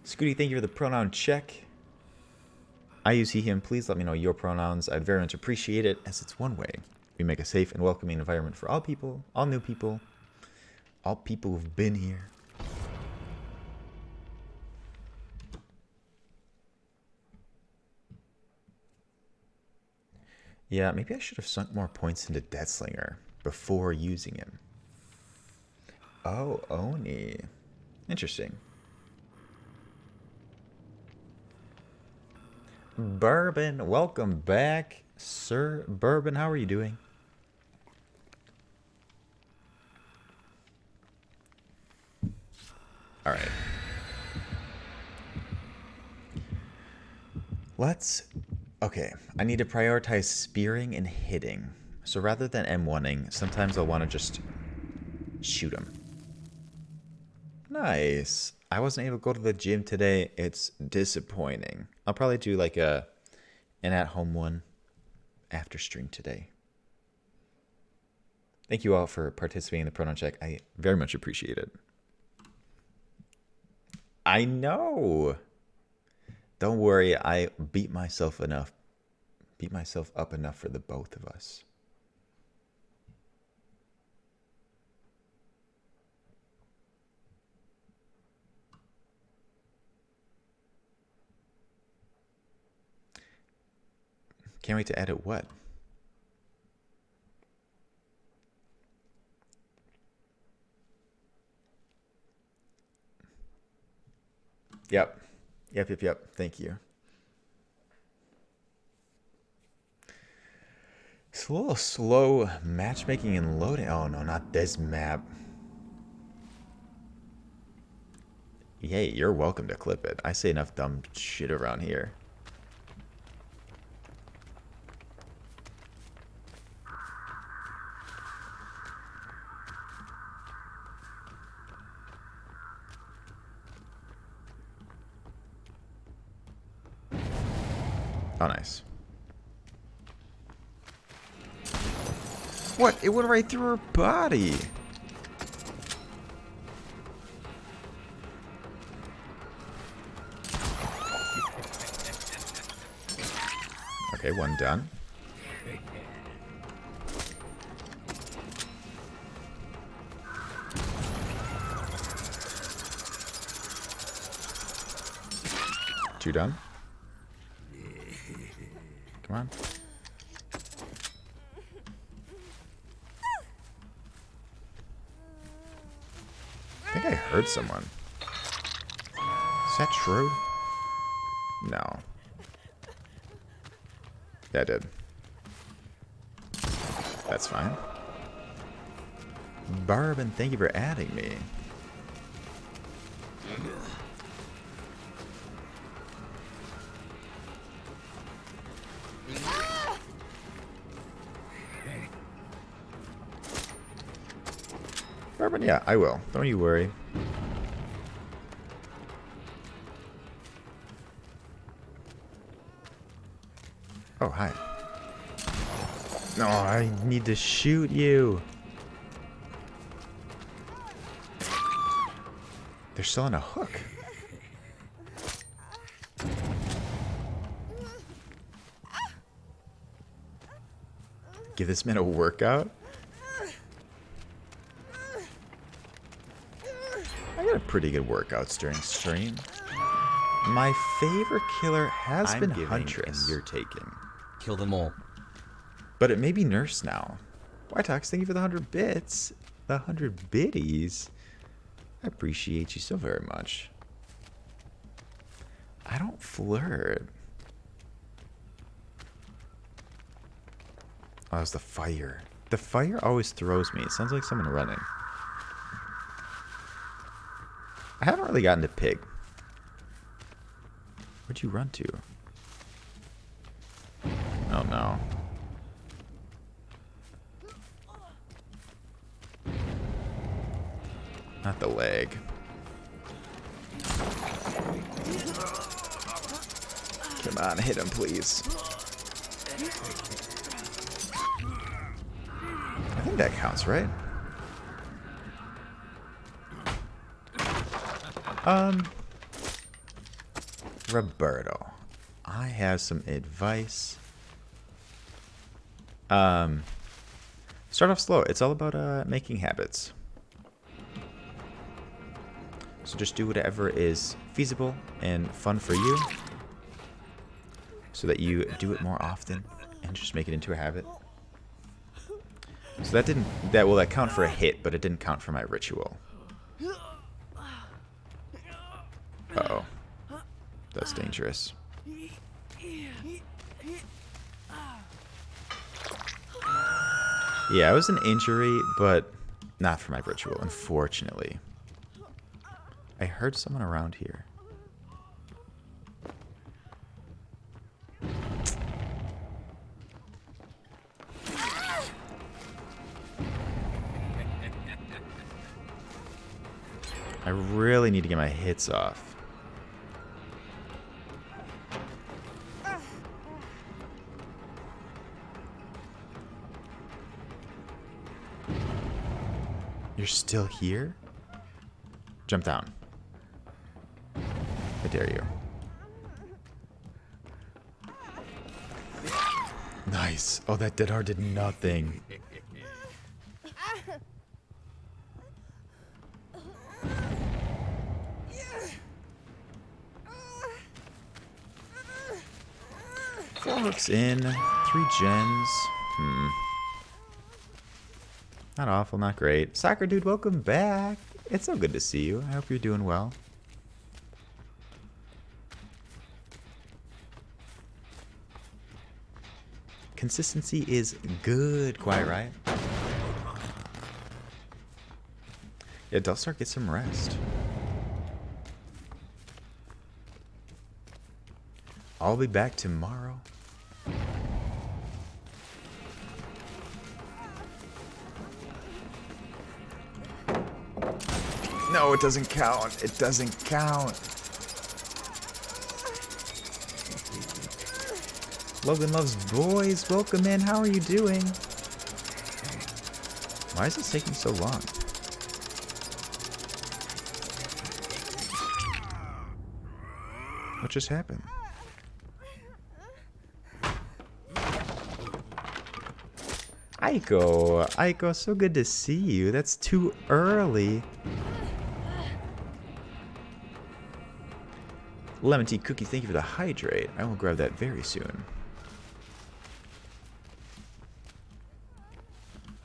C: Scooty, thank you for the pronoun check. I use he, him. Please let me know your pronouns. I'd very much appreciate it, as it's one way we make a safe and welcoming environment for all people, all new people, all people who've been here. Yeah, maybe I should have sunk more points into Deathslinger before using him. Oh, Oni. Interesting. Bourbon, welcome back, Sir Bourbon. How are you doing? All right. Okay, I need to prioritize spearing and hitting. So rather than M1ing, sometimes I'll want to just shoot him. Nice. I wasn't able to go to the gym today. It's disappointing. I'll probably do like an at-home one after stream today. Thank you all for participating in the pronoun check. I very much appreciate it. I know. Don't worry, I beat myself up enough for the both of us. Can't wait to edit what? Yep. Yep. Thank you. It's a little slow matchmaking and loading. Oh no, not this map. Yay, you're welcome to clip it. I say enough dumb shit around here. Oh, nice. What? It went right through her body. Okay, one done. Two done. Come on. I think I heard someone. Is that true? No. Yeah, I did. That's fine. Bourbon, thank you for adding me. Bourbon, yeah, I will. Don't you worry. Oh, hi. No, I need to shoot you. They're still on a hook. Give this man a workout? I got pretty good workouts during stream. My favorite killer has been Huntress.
D: And you're taking. Kill them all.
C: But it may be Nurse now. Whitox, thank you for the 100 bits. The 100 biddies. I appreciate you so very much. I don't flirt. Oh, it's the fire. The fire always throws me. It sounds like someone running. I haven't really gotten to Pig. Where'd you run to? Oh no. Not the leg. Come on, hit him, please. I think that counts, right? Roberto, I have some advice. Start off slow. It's all about making habits. So just do whatever is feasible and fun for you, so that you do it more often and just make it into a habit. So that didn't that count for a hit, but it didn't count for my ritual. Uh-oh. That's dangerous. Yeah, it was an injury, but not for my ritual, unfortunately. I heard someone around here. I really need to get my hits off. You're still here? Jump down. I dare you. Nice. Oh, that dead hard did nothing. Four hooks in, 3 gens. Not awful, not great. Soccer dude, welcome back. It's so good to see you. I hope you're doing well. Consistency is good, quiet, right? Yeah, Delstar, get some rest. I'll be back tomorrow. No, it doesn't count. It doesn't count. Logan loves boys. Welcome in. How are you doing? Why is this taking so long? What just happened? Aiko, Aiko, so good to see you. That's too early. Lemon tea cookie, thank you for the hydrate. I will grab that very soon.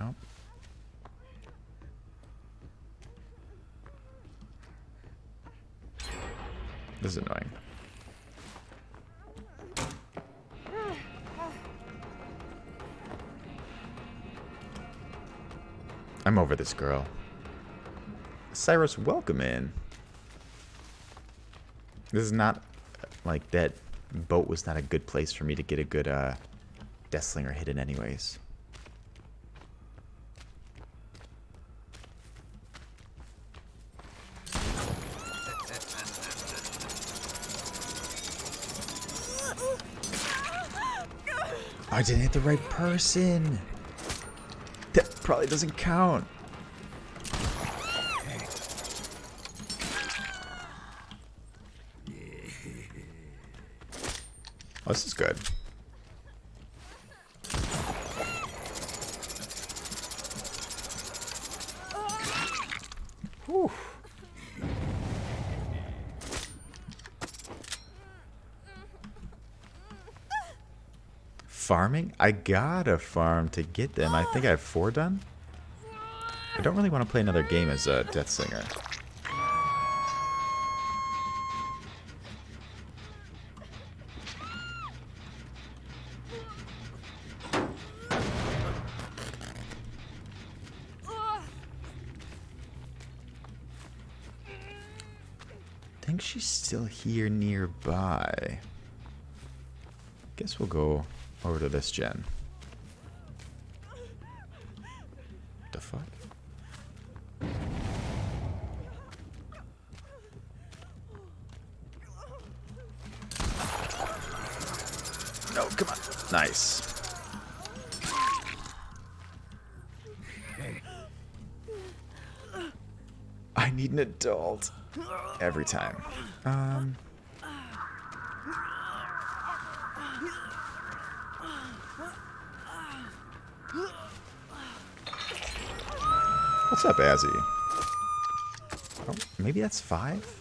C: Oh. This is annoying. I'm over this girl. Cyrus, welcome in. This is not, like, that boat was not a good place for me to get a good, Deathslinger hidden anyways. I didn't hit the right person. That probably doesn't count. Oh, this is good. Whew. Farming? I gotta farm to get them. I think I have 4 done. I don't really want to play another game as a Deathslinger. I think she's still here nearby. Guess we'll go over to this gen. The fuck? No, come on. Nice. I need an adult. Every time. What's up, Azzy? Oh, maybe that's 5?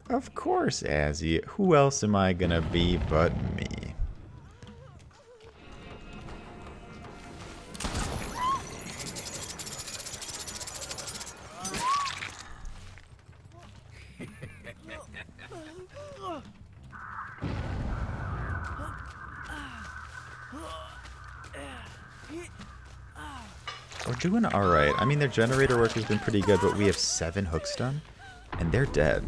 C: Of course, Azzy. Who else am I gonna be but me? We're doing alright. I mean, their generator work has been pretty good, but we have 7 hooks done, and they're dead.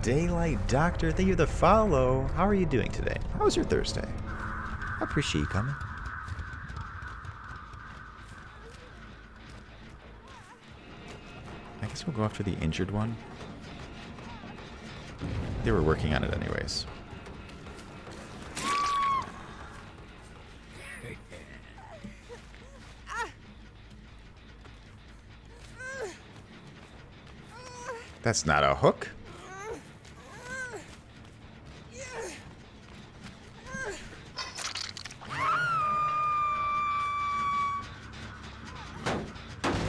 C: Daylight Doctor, thank you for the follow. How are you doing today? How was your Thursday? I appreciate you coming. Guess we'll go after the injured one. They were working on it anyways. That's not a hook.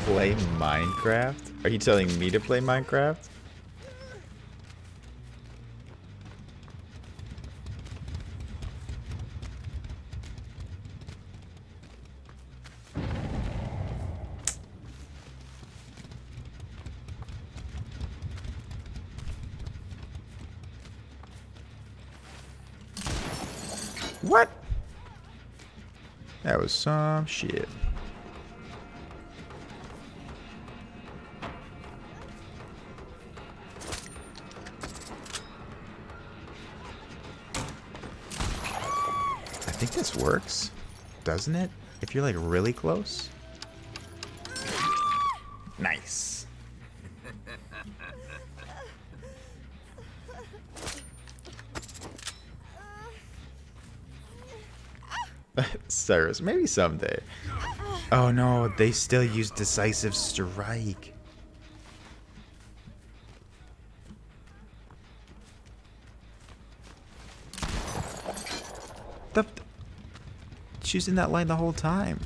C: Play Minecraft? Are you telling me to play Minecraft? What? That was some shit. I think this works, doesn't it? If you're like really close. Nice. Cyrus, maybe someday. Oh no, they still use decisive strike. She's in that line the whole time.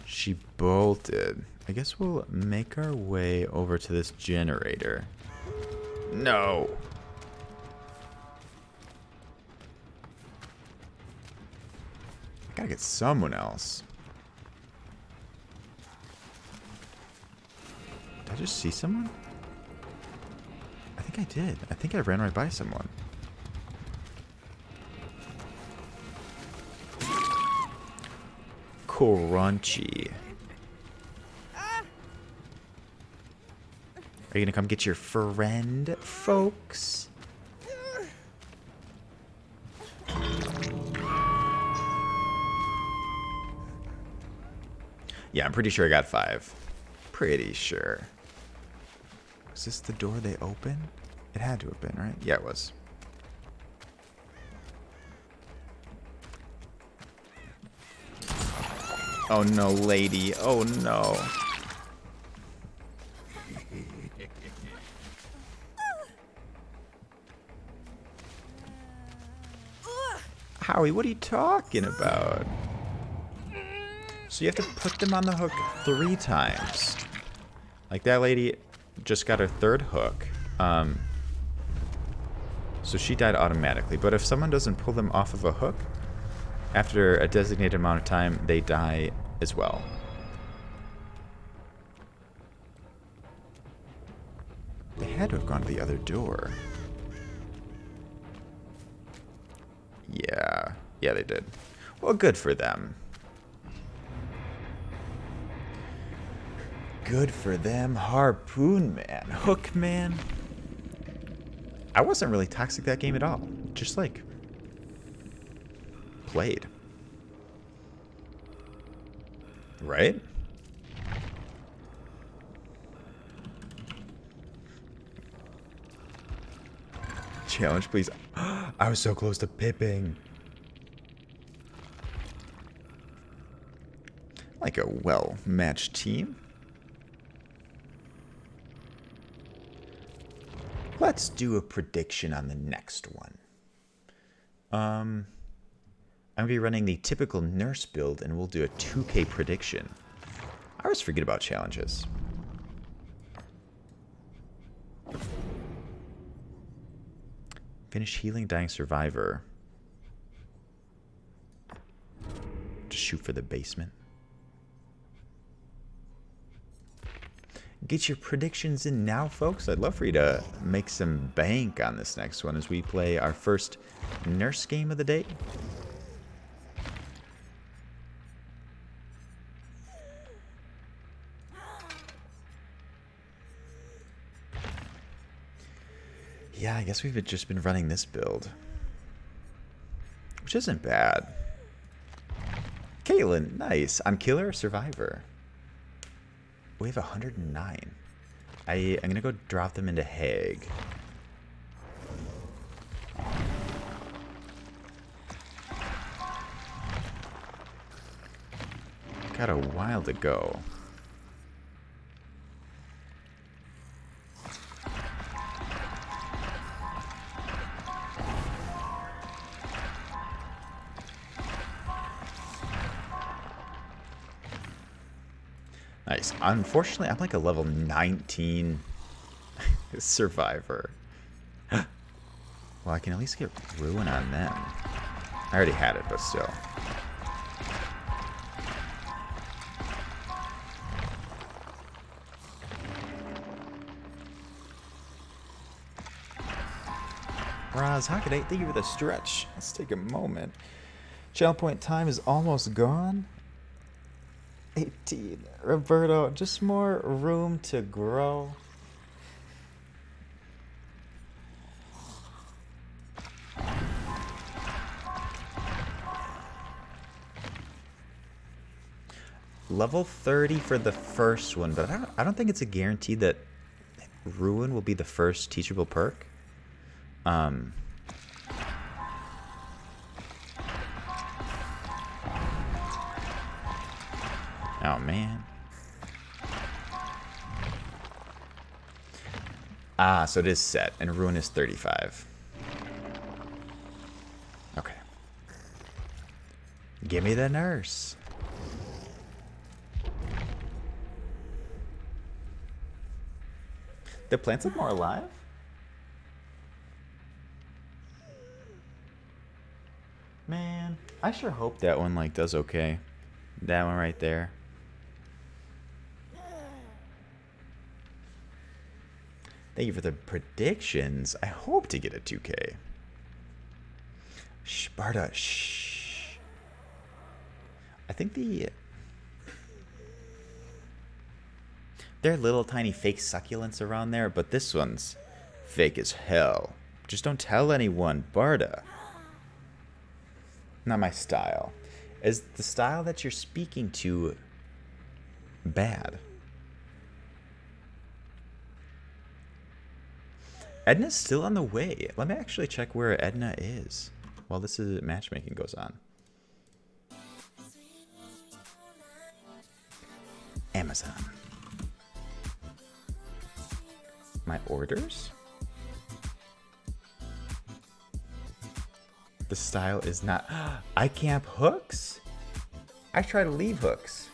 C: She bolted. I guess we'll make our way over to this generator. No. I gotta get someone else. Did I just see someone? I think I did. I think I ran right by someone. Crunchy. Are you gonna come get your friend, folks? Yeah, I'm pretty sure I got 5. Pretty sure. Was this the door they opened? It had to have been, right? Yeah, it was. Oh no, lady. Oh no. Howie, what are you talking about? So you have to put them on the hook 3 times. Like that lady just got her 3rd hook. So she died automatically. But if someone doesn't pull them off of a hook, after a designated amount of time, they die as well. They had to have gone to the other door. Yeah. Yeah, they did. Well, good for them. Good for them. Harpoon man. Hook man. I wasn't really toxic that game at all. Just like played. Right? Challenge, please. I was so close to pipping. Like a well-matched team. Let's do a prediction on the next one. I'm going to be running the typical nurse build, and we'll do a 2K prediction. I always forget about challenges. Finish healing dying survivor. Just shoot for the basement. Get your predictions in now, folks. I'd love for you to make some bank on this next one as we play our first nurse game of the day. Yeah, I guess we've just been running this build. Which isn't bad. Caitlin, nice. On Killer or Survivor? We have 109. I'm going to go drop them into Hag. Got a while to go. Nice. Unfortunately, I'm like a level 19 survivor. Well, I can at least get Ruin on them. I already had it, but still. Roz Hockaday, thank you for the stretch. Let's take a moment. Channel point time is almost gone. 18. Roberto, just more room to grow. Level 30 for the first one, but I don't think it's a guarantee that Ruin will be the first teachable perk. Oh man. Ah, so it is set, and Ruin is 35. Okay. Give me the nurse. The plants look more alive? Man, I sure hope that one like does okay. That one right there. Thank you for the predictions. I hope to get a 2K. Sparta, shh. I think there are little tiny fake succulents around there, but this one's fake as hell. Just don't tell anyone, Barda. Not my style. Is the style that you're speaking to bad? Edna's still on the way. Let me actually check where Edna is while this matchmaking goes on. Amazon. My orders? The style is not... I camp hooks? I try to leave hooks.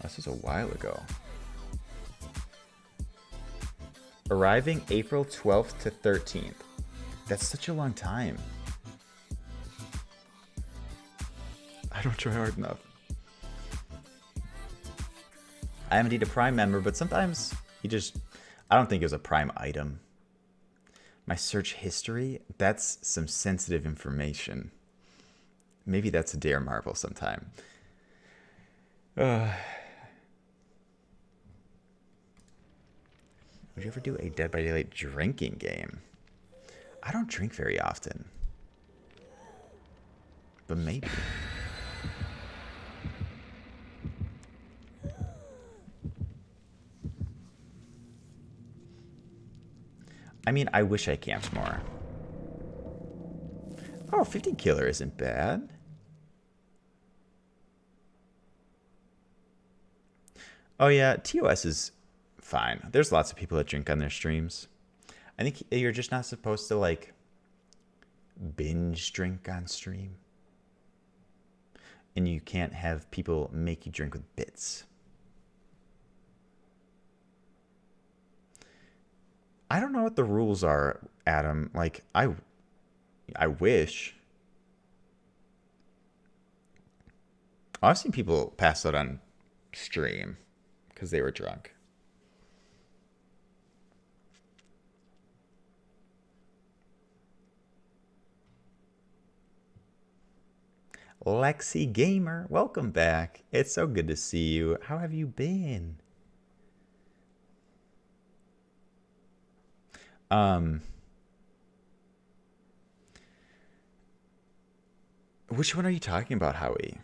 C: This was a while ago. Arriving April 12th to 13th. That's such a long time. I don't try hard enough. I am indeed a Prime member, but sometimes you just... I don't think it was a Prime item. My search history, that's some sensitive information. Maybe that's a Dare Marble sometime. Would you ever do a Dead by Daylight drinking game? I don't drink very often. But maybe. I mean, I wish I camped more. Oh, 50 killer isn't bad. Oh yeah, TOS is fine. There's lots of people that drink on their streams. I think you're just not supposed to like binge drink on stream. And you can't have people make you drink with bits. I don't know what the rules are, Adam. Like, I wish. I've seen people pass out on stream because they were drunk. Lexi Gamer, welcome back. It's so good to see you. How have you been? Which one are you talking about, Howie?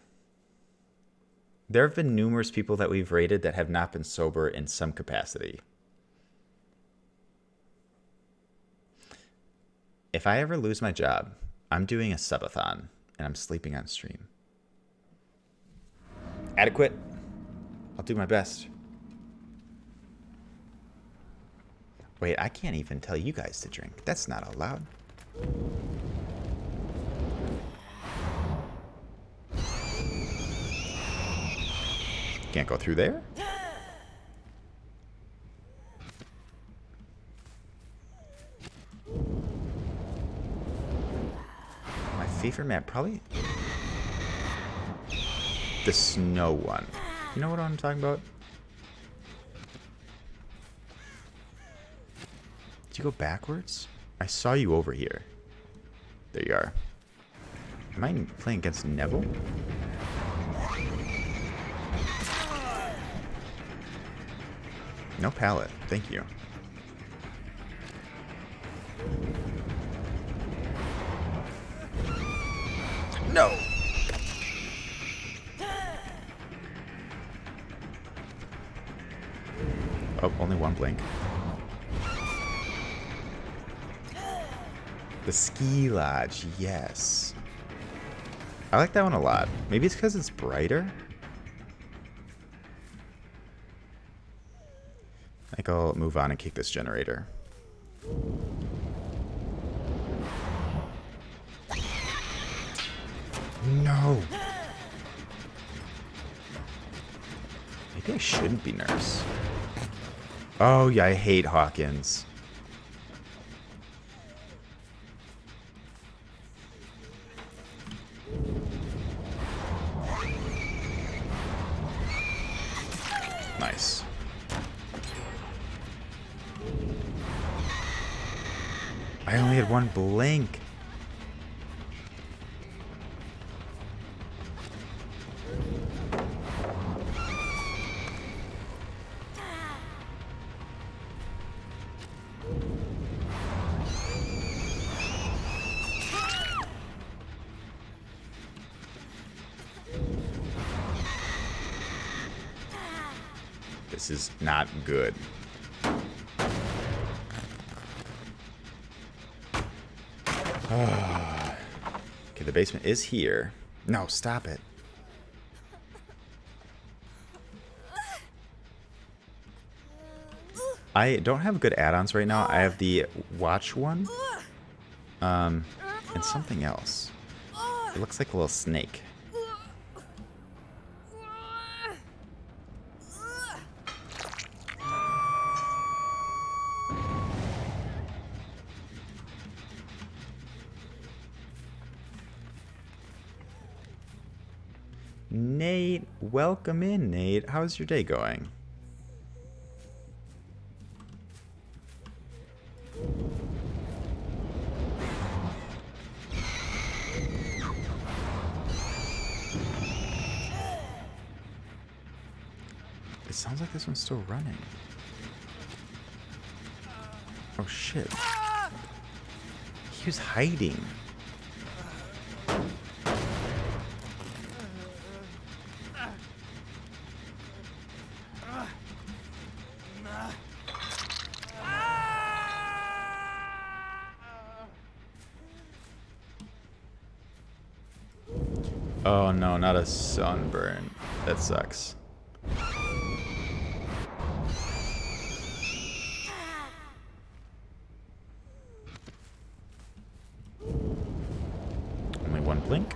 C: There have been numerous people that we've rated that have not been sober in some capacity. If I ever lose my job, I'm doing a subathon and I'm sleeping on stream. Adequate. I'll do my best. Wait, I can't even tell you guys to drink. That's not allowed. Can't go through there? My favorite map, probably the snow one. You know what I'm talking about? Did you go backwards? I saw you over here. There you are. Am I playing against Neville? No pallet. Thank you. No! Oh, only one blink. The ski lodge, yes. I like that one a lot. Maybe it's because it's brighter. I think I'll move on and kick this generator. No. Maybe I shouldn't be nurse. Oh yeah, I hate Hawkins. Nice. I only had one blink. This is not good. Okay, the basement is here. No, stop it. I don't have good add-ons right now. I have the watch one. And something else. It looks like a little snake. Nate, welcome in, Nate. How's your day going? It sounds like this one's still running. Oh shit. He was hiding. Oh no, not a sunburn. That sucks. Only one blink.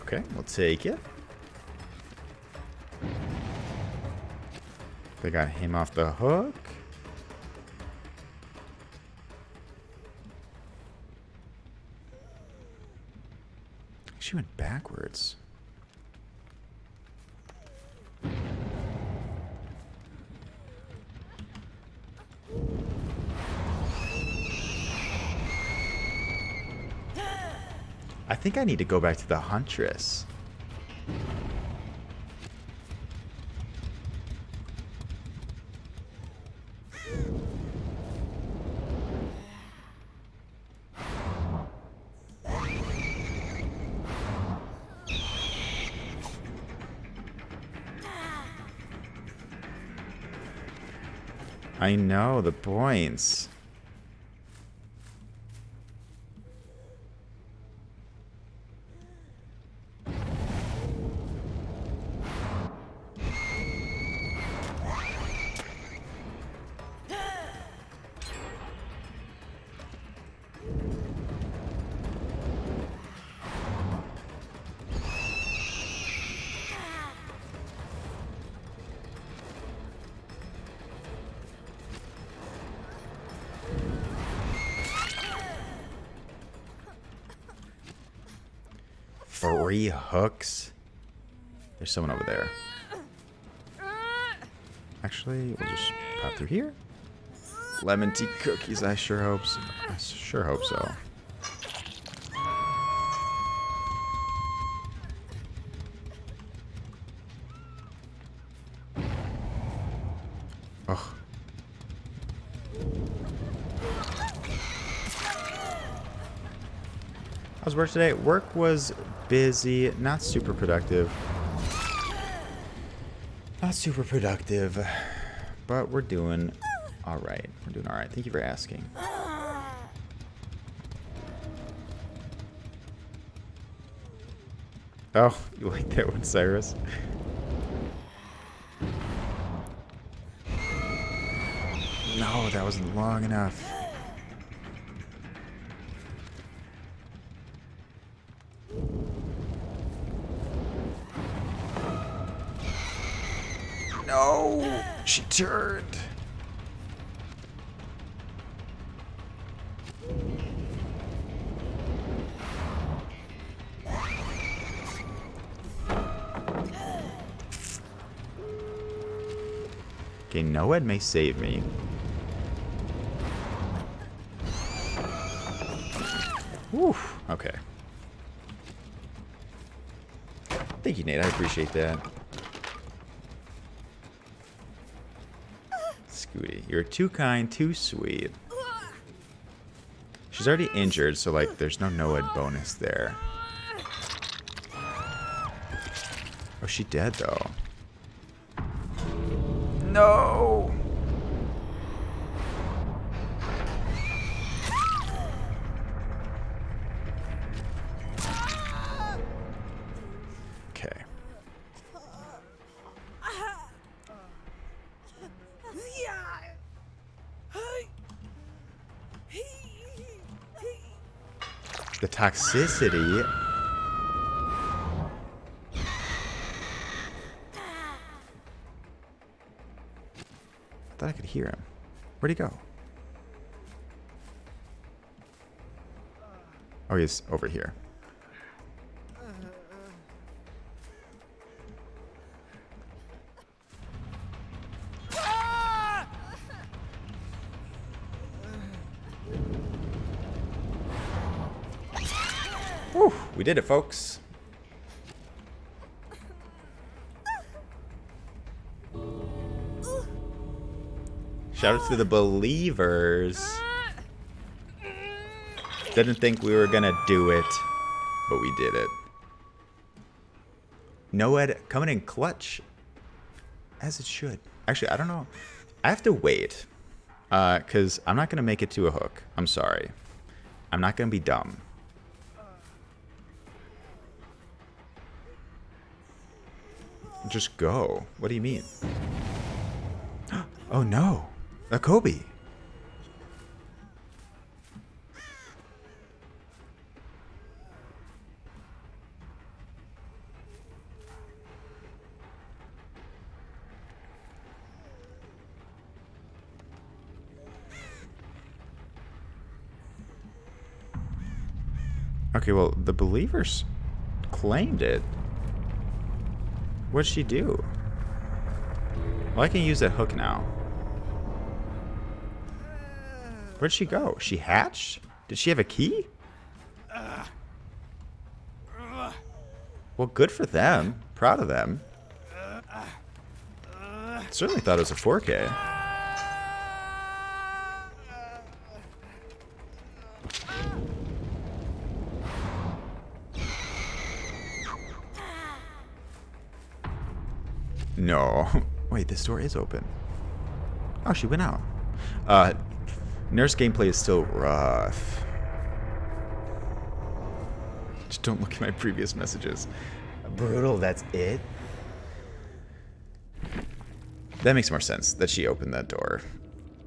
C: Okay, we'll take it. They got him off the hook. She went backwards. I think I need to go back to the Huntress. I know, the points. Three hooks. There's someone over there. Actually, we'll just pop through here. Lemon tea cookies. I sure hope so. I sure hope so. Ugh. How's work today? Work was busy, not super productive. Not super productive, but we're doing all right. We're doing all right. Thank you for asking. Oh, you like that one, Cyrus? No, that wasn't long enough. No, she turned. Okay, Noed may save me. Whew, okay. Thank you, Nate. I appreciate that. Scooty, you're too kind, too sweet. She's already injured, so like there's no Noed bonus there. Oh, she dead though. No. Okay. The toxicity. I thought I could hear him. Where'd he go? Oh, he's over here. Whew, we did it, folks. Shout out to the believers. Didn't think we were gonna do it, but we did it. Noed coming in clutch, as it should. Actually, I don't know. I have to wait, because I'm not gonna make it to a hook. I'm sorry. I'm not gonna be dumb. Just go. What do you mean? Oh no. A Kobe. Okay, well, the believers claimed it. What'd she do? Well, I can use that hook now. Where'd she go? She hatched? Did she have a key? Well, good for them. Proud of them. Certainly thought it was a 4K. No. Wait, this door is open. Oh, she went out. Nurse gameplay is still rough. Just don't look at my previous messages. Brutal, that's it? That makes more sense that she opened that door.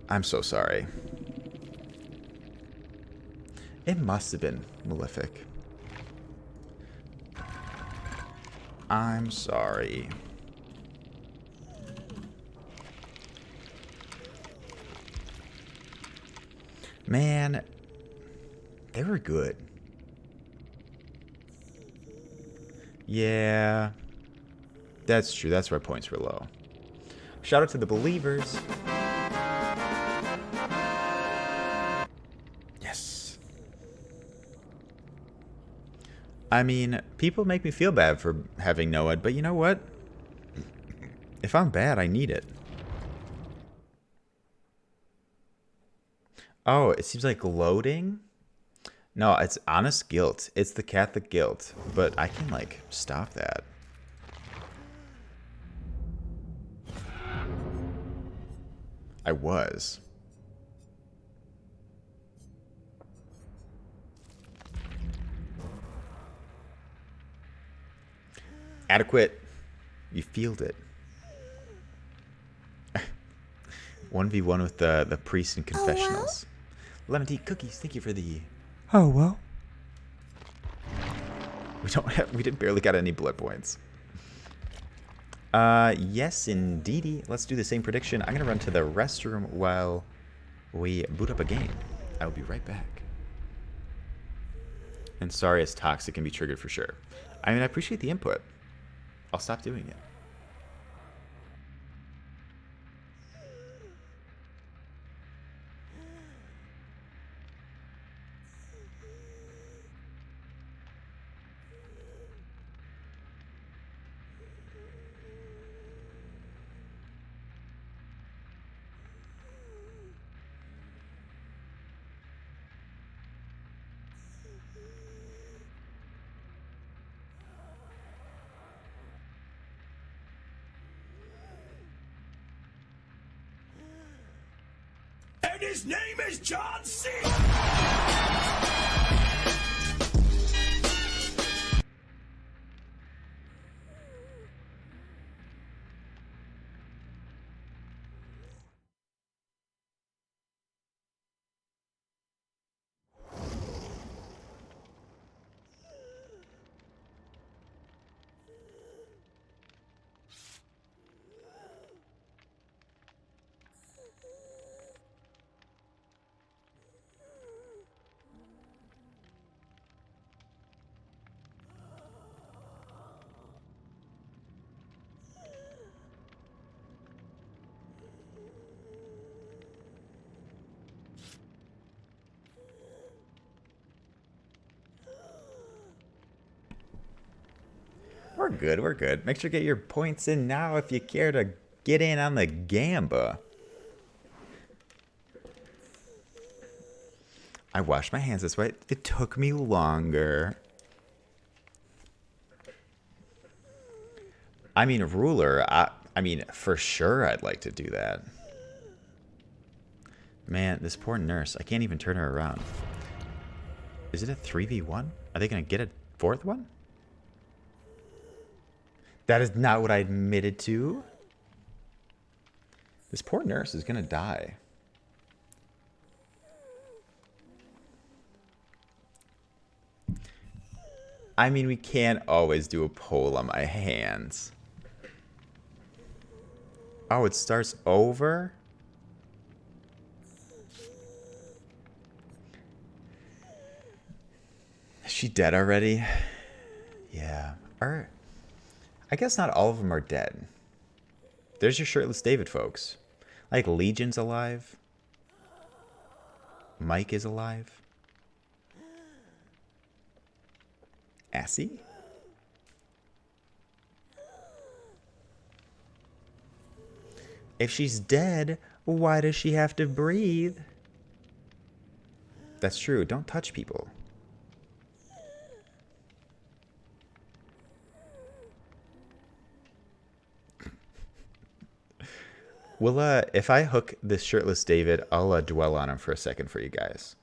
C: I'm so sorry. It must have been Malefic. I'm sorry. Man, they were good. Yeah, that's true. That's why points were low. Shout out to the believers. Yes. I mean, people make me feel bad for having no ed, but you know what? If I'm bad, I need it. Oh, it seems like loading? No, it's honest guilt. It's the Catholic guilt, but I can, like, stop that. I was. Adequate. You field it. 1v1 with the priest in confessionals. Lemon tea cookies. Thank you for the. Oh well. We didn't barely got any blood points. Yes, indeedy. Let's do the same prediction. I'm gonna run to the restroom while we boot up a game. I will be right back. And sorry, it's toxic and be triggered for sure. I mean, I appreciate the input. I'll stop doing it.
E: And his name is John C.
C: We're good, we're good. Make sure to get your points in now if you care to get in on the gamba. I washed my hands this way. It took me longer. I mean, ruler, I mean, for sure I'd like to do that. Man, this poor nurse. I can't even turn her around. Is it a 3v1? Are they going to get a fourth one? That is not what I admitted to. This poor nurse is going to die. I mean, we can't always do a poll on my hands. Oh, it starts over? Is she dead already? Yeah. I guess not all of them are dead. There's your shirtless David, folks. Like, Legion's alive. Mike is alive. Assy? If she's dead, why does she have to breathe? That's true. Don't touch people. Well, if I hook this shirtless David, I'll dwell on him for a second for you guys.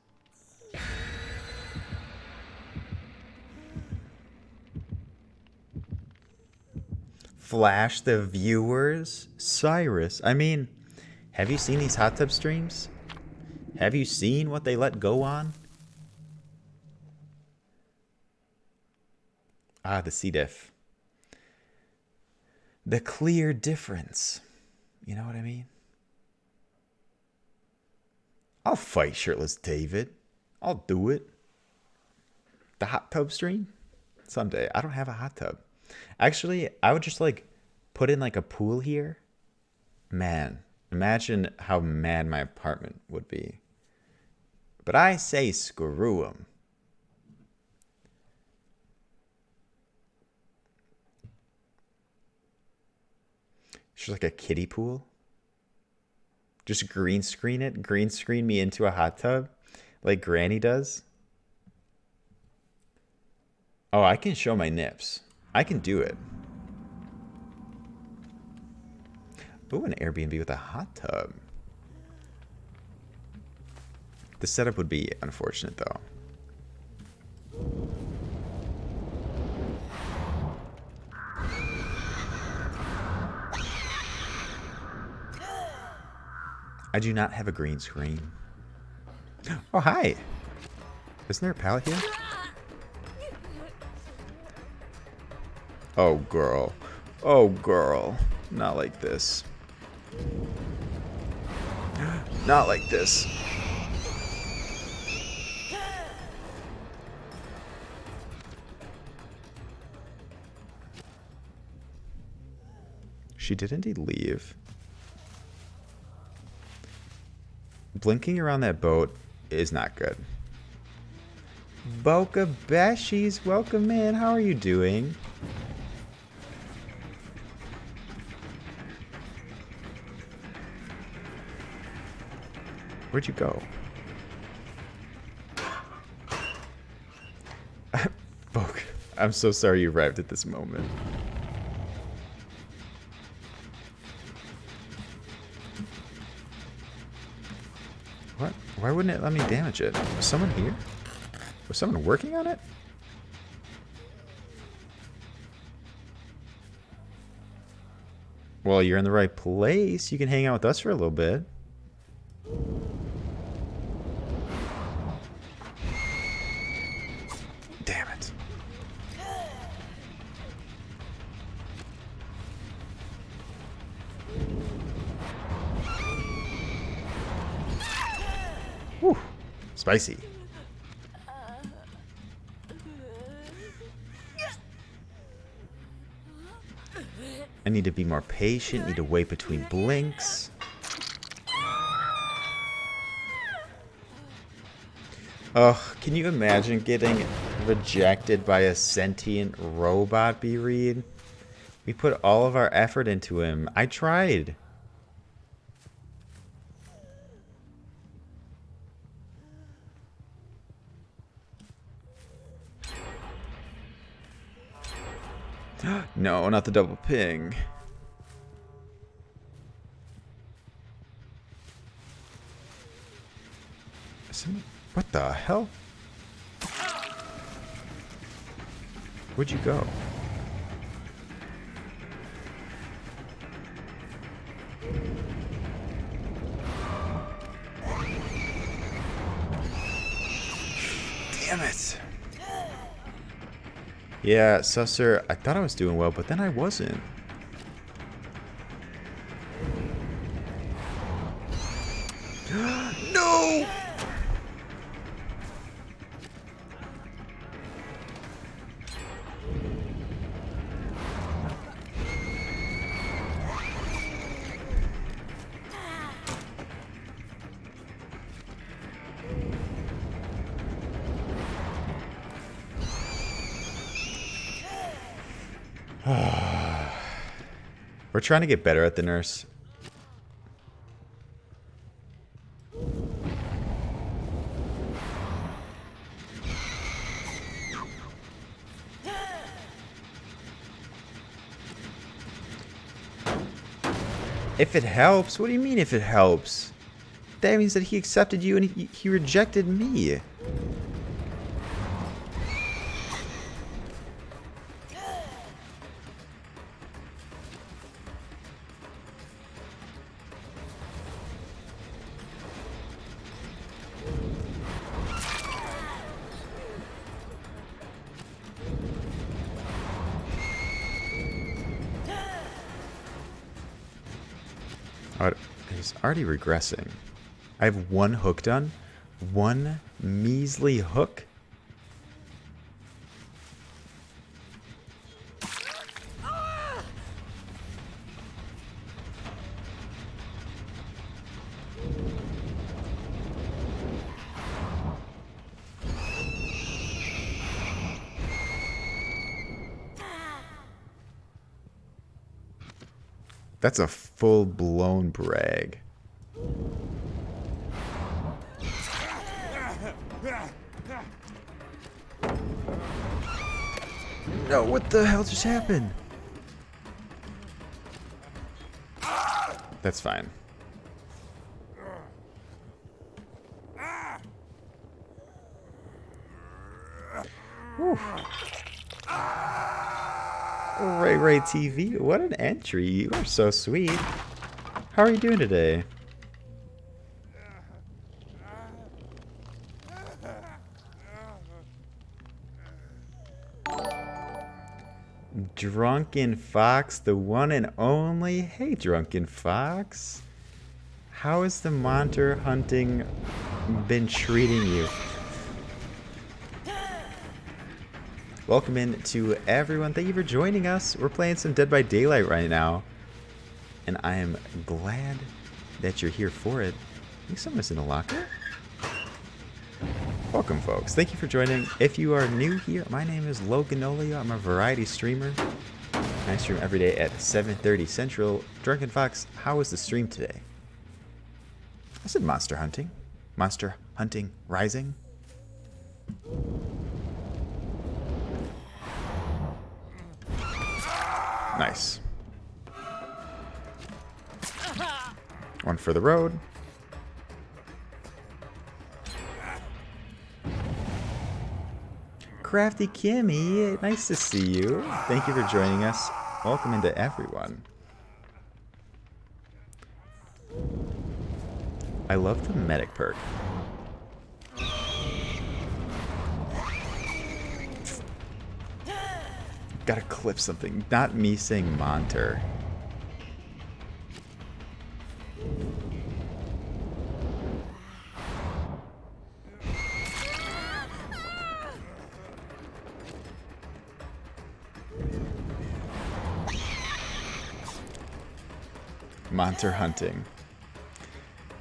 C: Flash the viewers? Cyrus, I mean, have you seen these hot tub streams? Have you seen what they let go on? Ah, the C diff. The clear difference. You know what I mean? I'll fight shirtless David. I'll do it. The hot tub stream? Someday. I don't have a hot tub. Actually, I would just like put in like a pool here. Man, imagine how mad my apartment would be. But I say screw 'em. Just like a kiddie pool. Just green screen it. Green screen me into a hot tub like Granny does. Oh, I can show my nips. I can do it. Ooh, an Airbnb with a hot tub. The setup would be unfortunate, though. I do not have a green screen. Oh, hi. Isn't there a pallet here? Oh, girl. Oh, girl. Not like this. Not like this. She did indeed leave. Blinking around that boat is not good. Boca Beshies, welcome in. How are you doing? Where'd you go? Boca, I'm so sorry you arrived at this moment. What? Why wouldn't it let me damage it? Was someone here? Was someone working on it? Well, you're in the right place. You can hang out with us for a little bit. Damn it. Whew. Spicy. I need to be more patient, need to wait between blinks. Ugh, can you imagine getting rejected by a sentient robot, B-Read? We put all of our effort into him. I tried. No, not the double ping. What the hell? Where'd you go? Damn it. Yeah, Susser, I thought I was doing well, but then I wasn't. No! We're trying to get better at the nurse. If it helps? What do you mean if it helps? That means that he accepted you and he rejected me. He's already regressing. I have one hook done. One measly hook. That's a full-blown brag. No, what the hell just happened? That's fine. Whew. Ray TV, what an entry. You are so sweet. How are you doing today? Drunken Fox, the one and only. Hey, Drunken Fox. How has the monster hunting been treating you? Welcome in to everyone. Thank you for joining us. We're playing some Dead by Daylight right now. And I am glad that you're here for it. I think someone's in the locker. Welcome, folks. Thank you for joining. If you are new here, my name is Loganolio. I'm a variety streamer. I stream every day at 7:30 Central. Drunken Fox, how was the stream today? I said monster hunting. Monster hunting rising. Nice. One for the road. Crafty Kimmy, nice to see you. Thank you for joining us. Welcome into everyone. I love the medic perk. Gotta clip something. Not me saying Monter. Monster hunting.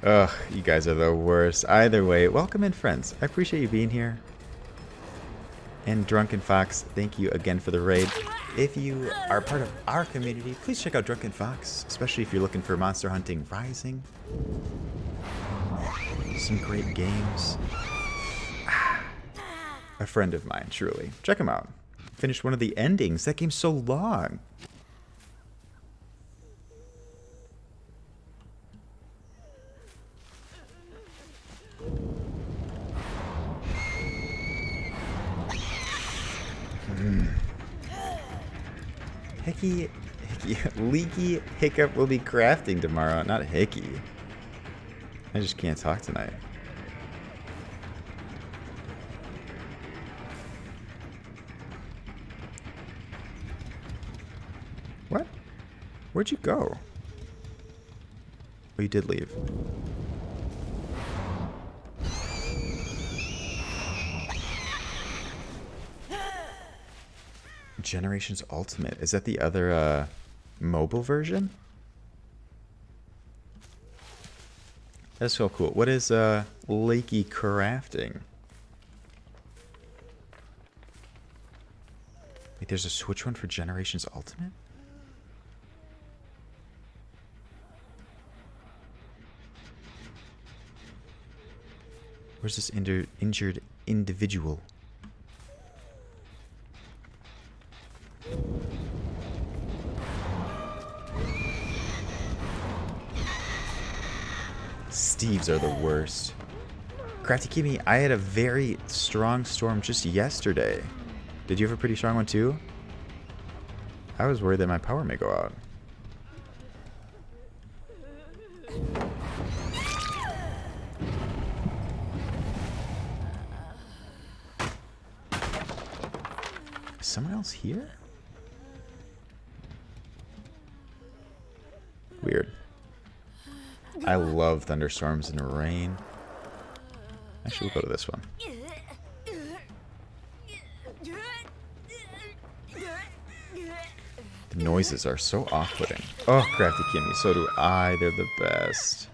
C: Ugh, you guys are the worst. Either way, welcome in, friends. I appreciate you being here. And Drunken Fox, thank you again for the raid. If you are part of our community, please check out Drunken Fox, especially if you're looking for Monster Hunting Rising. Some great games. A friend of mine, truly. Check him out. Finished one of the endings. That game's so long. Leaky Hiccup will be crafting tomorrow, not Hickey. I just can't talk tonight. What? Where'd you go? Oh, you did leave. Generations Ultimate. Is that the other mobile version? That's so cool. What is Lakey crafting? Wait, there's a Switch one for Generations Ultimate? Where's this injured individual? Steves are the worst. Crafty Kimmy, I had a very strong storm just yesterday. Did you have a pretty strong one too? I was worried that my power may go out. Is someone else here? Weird. I love thunderstorms and rain. Actually, we'll go to this one. The noises are so off-putting. Oh, Crafty Kimmy, so do I. They're the best.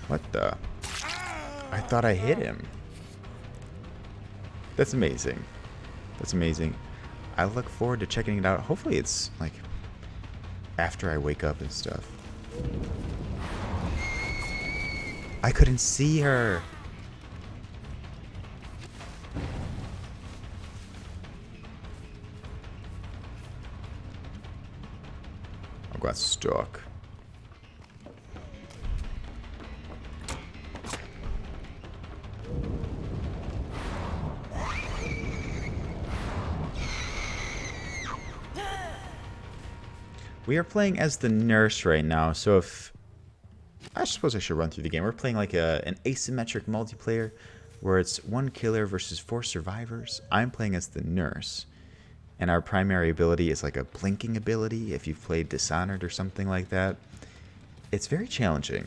C: What the? I thought I hit him. That's amazing. That's amazing. I look forward to checking it out. Hopefully it's like after I wake up and stuff. I couldn't see her. I got stuck. We are playing as the nurse right now, so if... I suppose I should run through the game. We're playing like an asymmetric multiplayer where it's 1 killer versus 4 survivors. I'm playing as the nurse, and our primary ability is like a blinking ability if you've played Dishonored or something like that. It's very challenging,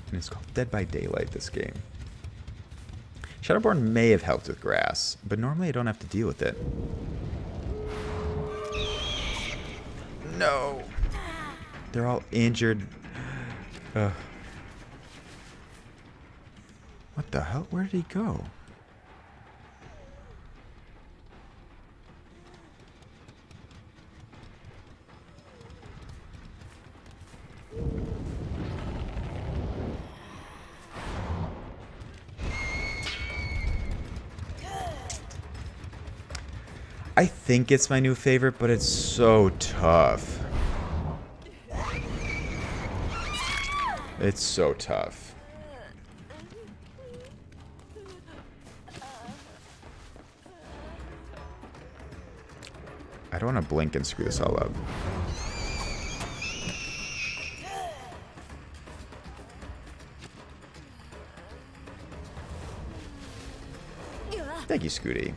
C: and it's called Dead by Daylight, this game. Shadowborn may have helped with grass, but normally I don't have to deal with it. No. They're all injured. What the hell? Where did he go? I think it's my new favorite, but it's so tough. It's so tough. I don't want to blink and screw this all up. Thank you, Scooty.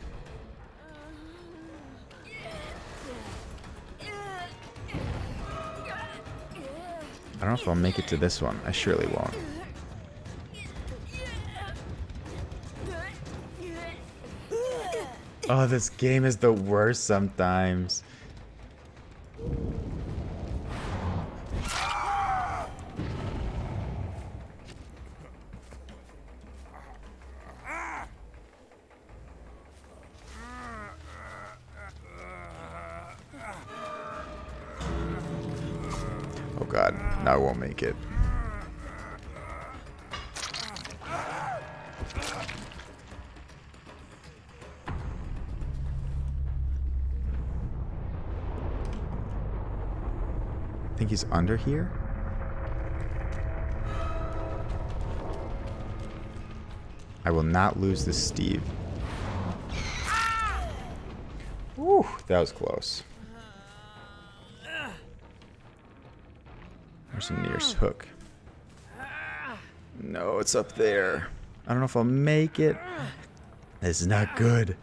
C: I don't know if I'll make it to this one. I surely won't. Oh, this game is the worst sometimes. Oh god, now I won't make it. I think he's under here. I will not lose this Steve. Whew, that was close. There's the nearest hook. No, it's up there. I don't know if I'll make it. This is not good.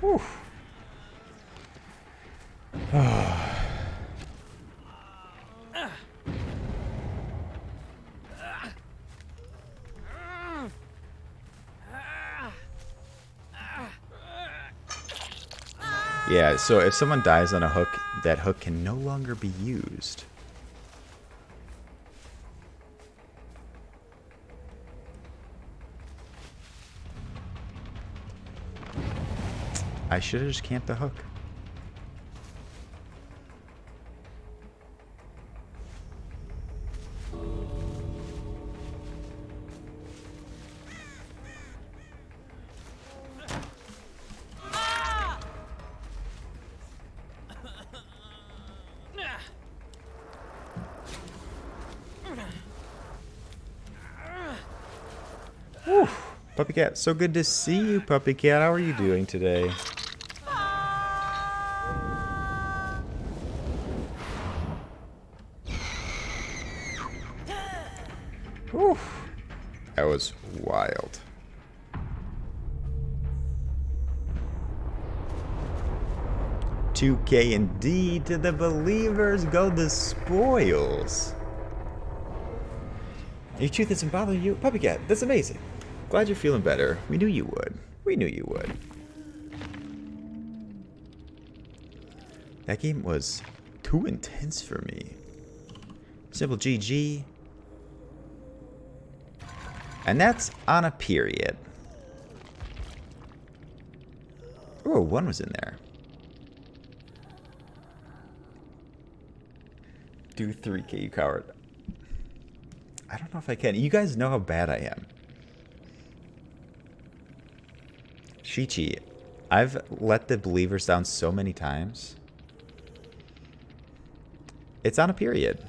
C: Whew. Yeah, so if someone dies on a hook, that hook can no longer be used. I should have just camped the hook. Whew. Puppy Cat, so good to see you, Puppy Cat. How are you doing today? Whew. That was wild. $2K indeed to the believers. Go the spoils. Your tooth isn't bothering you? Puppy Cat, that's amazing. Glad you're feeling better. We knew you would. We knew you would. That game was too intense for me. Simple GG. And that's on a period. Oh, one was in there. Do 3K, you coward. I don't know if I can. You guys know how bad I am. Shichi, I've let the believers down so many times. It's on a period.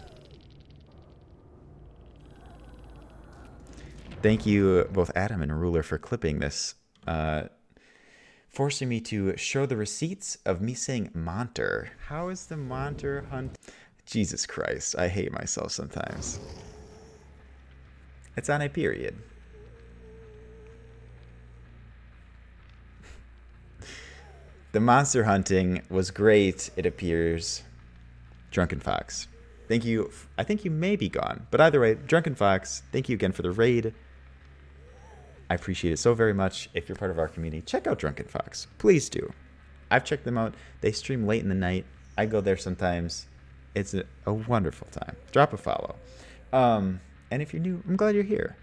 C: Thank you, both Adam and Ruler, for clipping this. Forcing me to show the receipts of me saying Monter. How is the Monter hunt? Jesus Christ, I hate myself sometimes. It's on a period. The monster hunting was great, it appears. Drunken Fox. Thank you. I think you may be gone. But either way, Drunken Fox, thank you again for the raid. I appreciate it so very much. If you're part of our community, check out Drunken Fox. Please do. I've checked them out. They stream late in the night. I go there sometimes. It's a wonderful time. Drop a follow. And if you're new, I'm glad you're here.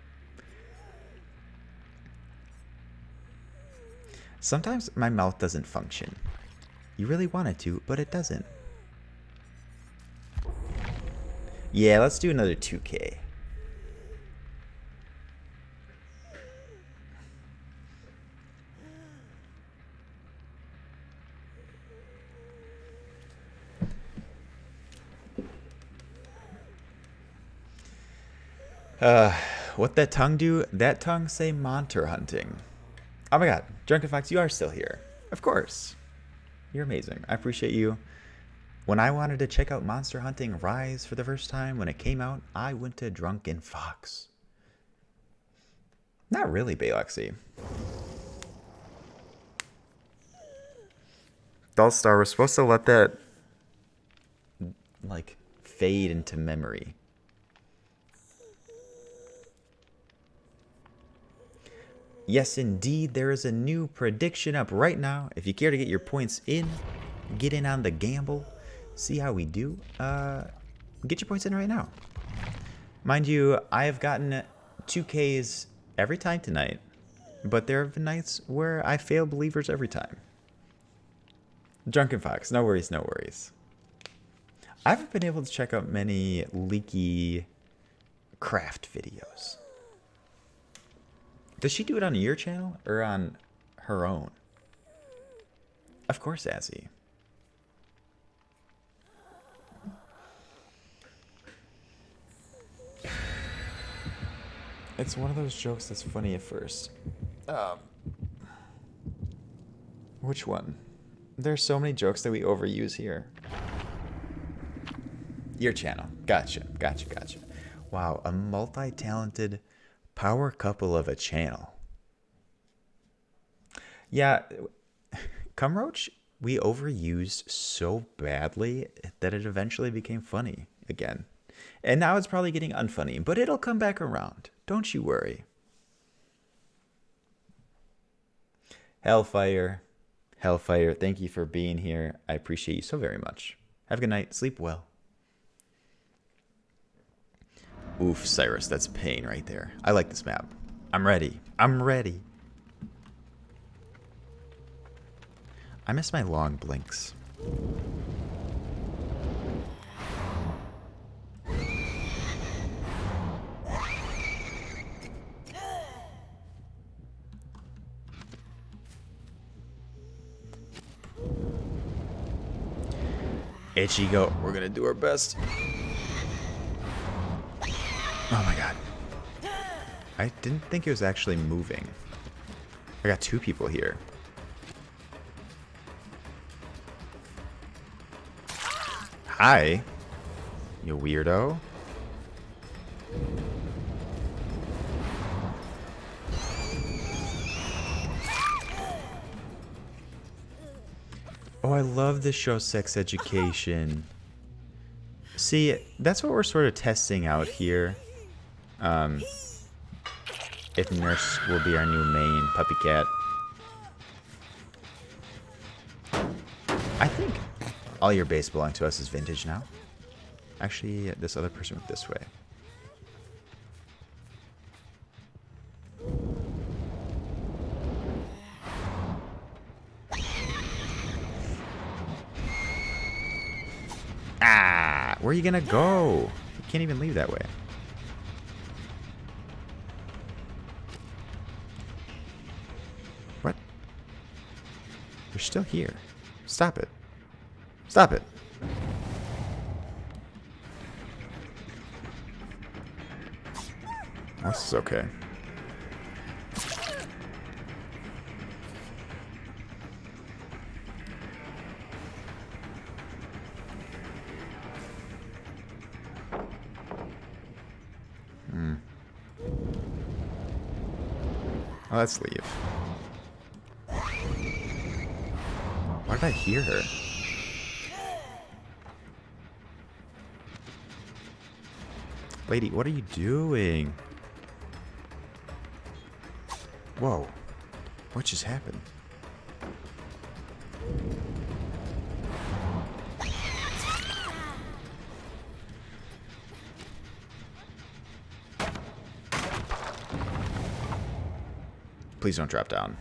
C: Sometimes my mouth doesn't function. You really want it to, but it doesn't. Yeah, let's do another 2K. What that tongue do? That tongue say monster hunting. Oh my god, Drunken Fox, you are still here. Of course. You're amazing. I appreciate you. When I wanted to check out Monster Hunting Rise for the first time, when it came out, I went to Drunken Fox. Not really, Balexy. Dullstar, we're supposed to let that, like, fade into memory. Yes, indeed, there is a new prediction up right now. If you care to get your points in, get in on the gamble, see how we do, get your points in right now. Mind you, I have gotten 2Ks every time tonight, but there have been nights where I fail believers every time. Drunken Fox, no worries, no worries. I haven't been able to check out many leaky craft videos. Does she do it on your channel or on her own? Of course, Azzy. It's one of those jokes that's funny at first. Which one? There's so many jokes that we overuse here. Your channel. Gotcha, gotcha, gotcha. Wow, a multi-talented power couple of a channel. Yeah, Cumroach, we overused so badly that it eventually became funny again. And now it's probably getting unfunny, but it'll come back around. Don't you worry. Hellfire, Hellfire, thank you for being here. I appreciate you so very much. Have a good night. Sleep well. Oof, Cyrus, that's pain right there. I like this map. I'm ready. I'm ready. I miss my long blinks. Ichigo, we're gonna do our best. Oh my god. I didn't think it was actually moving. I got two people here. Hi, you weirdo. Oh, I love this show, Sex Education. See, that's what we're sort of testing out here. If Nurse will be our new main puppy cat. I think all your base belong to us is vintage now. Actually, this other person went this way. Ah, where are you gonna go? You can't even leave that way. What? You're still here. Stop it. Stop it. This is okay. Oh, let's leave. Why did I hear her? Lady, what are you doing? Whoa. What just happened? Please don't drop down.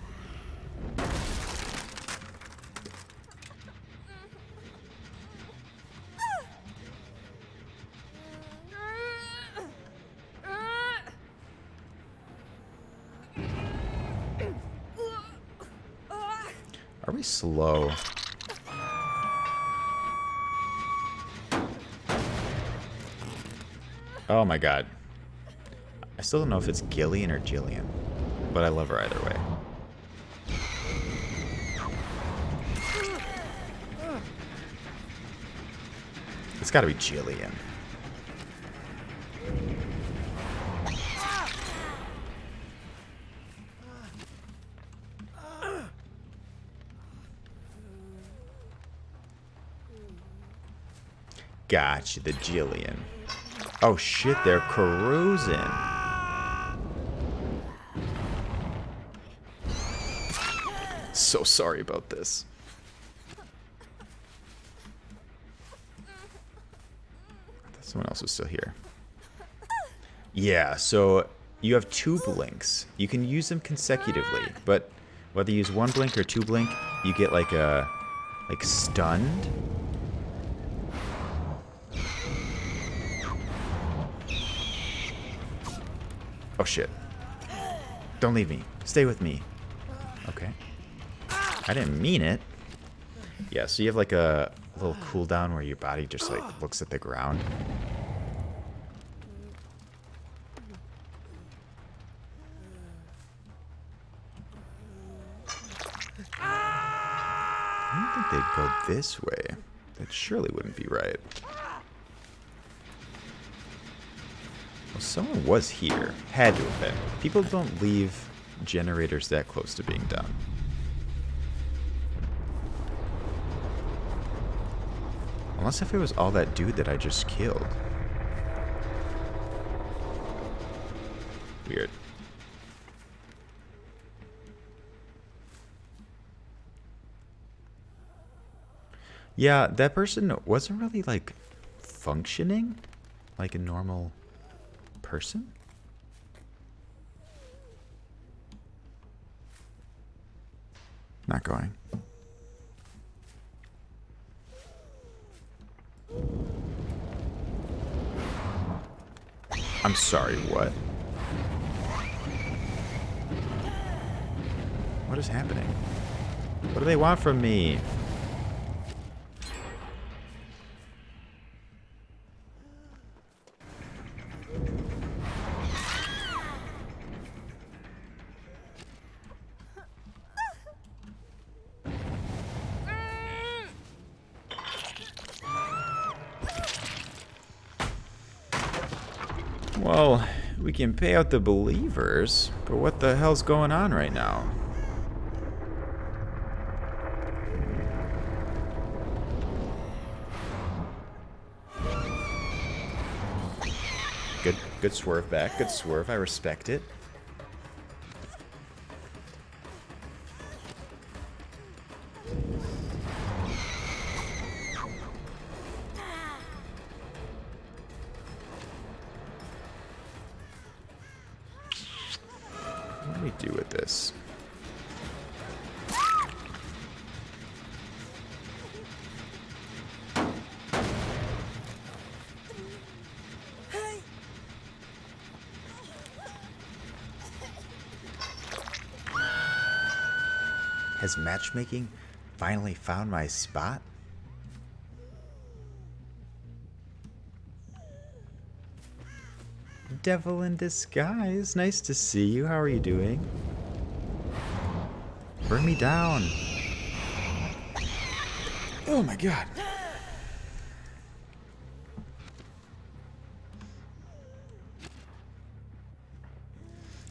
C: Are we slow? Oh my god. I still don't know if it's Gillian or Jillian, but I love her either way. It's gotta be Jillian. Gotcha, the Jillian. Oh shit, they're cruising. So sorry about this. I thought someone else was still here. Yeah, so you have two blinks. You can use them consecutively, but whether you use one blink or two blink, you get like a stunned. Oh shit. Don't leave me. Stay with me. Okay. I didn't mean it. Yeah, so you have like a little cooldown where your body just like looks at the ground. I don't think they'd go this way. That surely wouldn't be right. Well, someone was here. Had to have been. People don't leave generators that close to being done. Unless if it was all that dude that I just killed. Weird. Yeah, that person wasn't really, like, functioning like a normal person. Not going. I'm sorry, what? What is happening? What do they want from me? Well, we can pay out the believers, but what the hell's going on right now? Good swerve back. Good swerve. I respect it. What do we do with this? Has matchmaking finally found my spot? Devil in disguise. Nice to see you. How are you doing? Bring me down. Oh my god.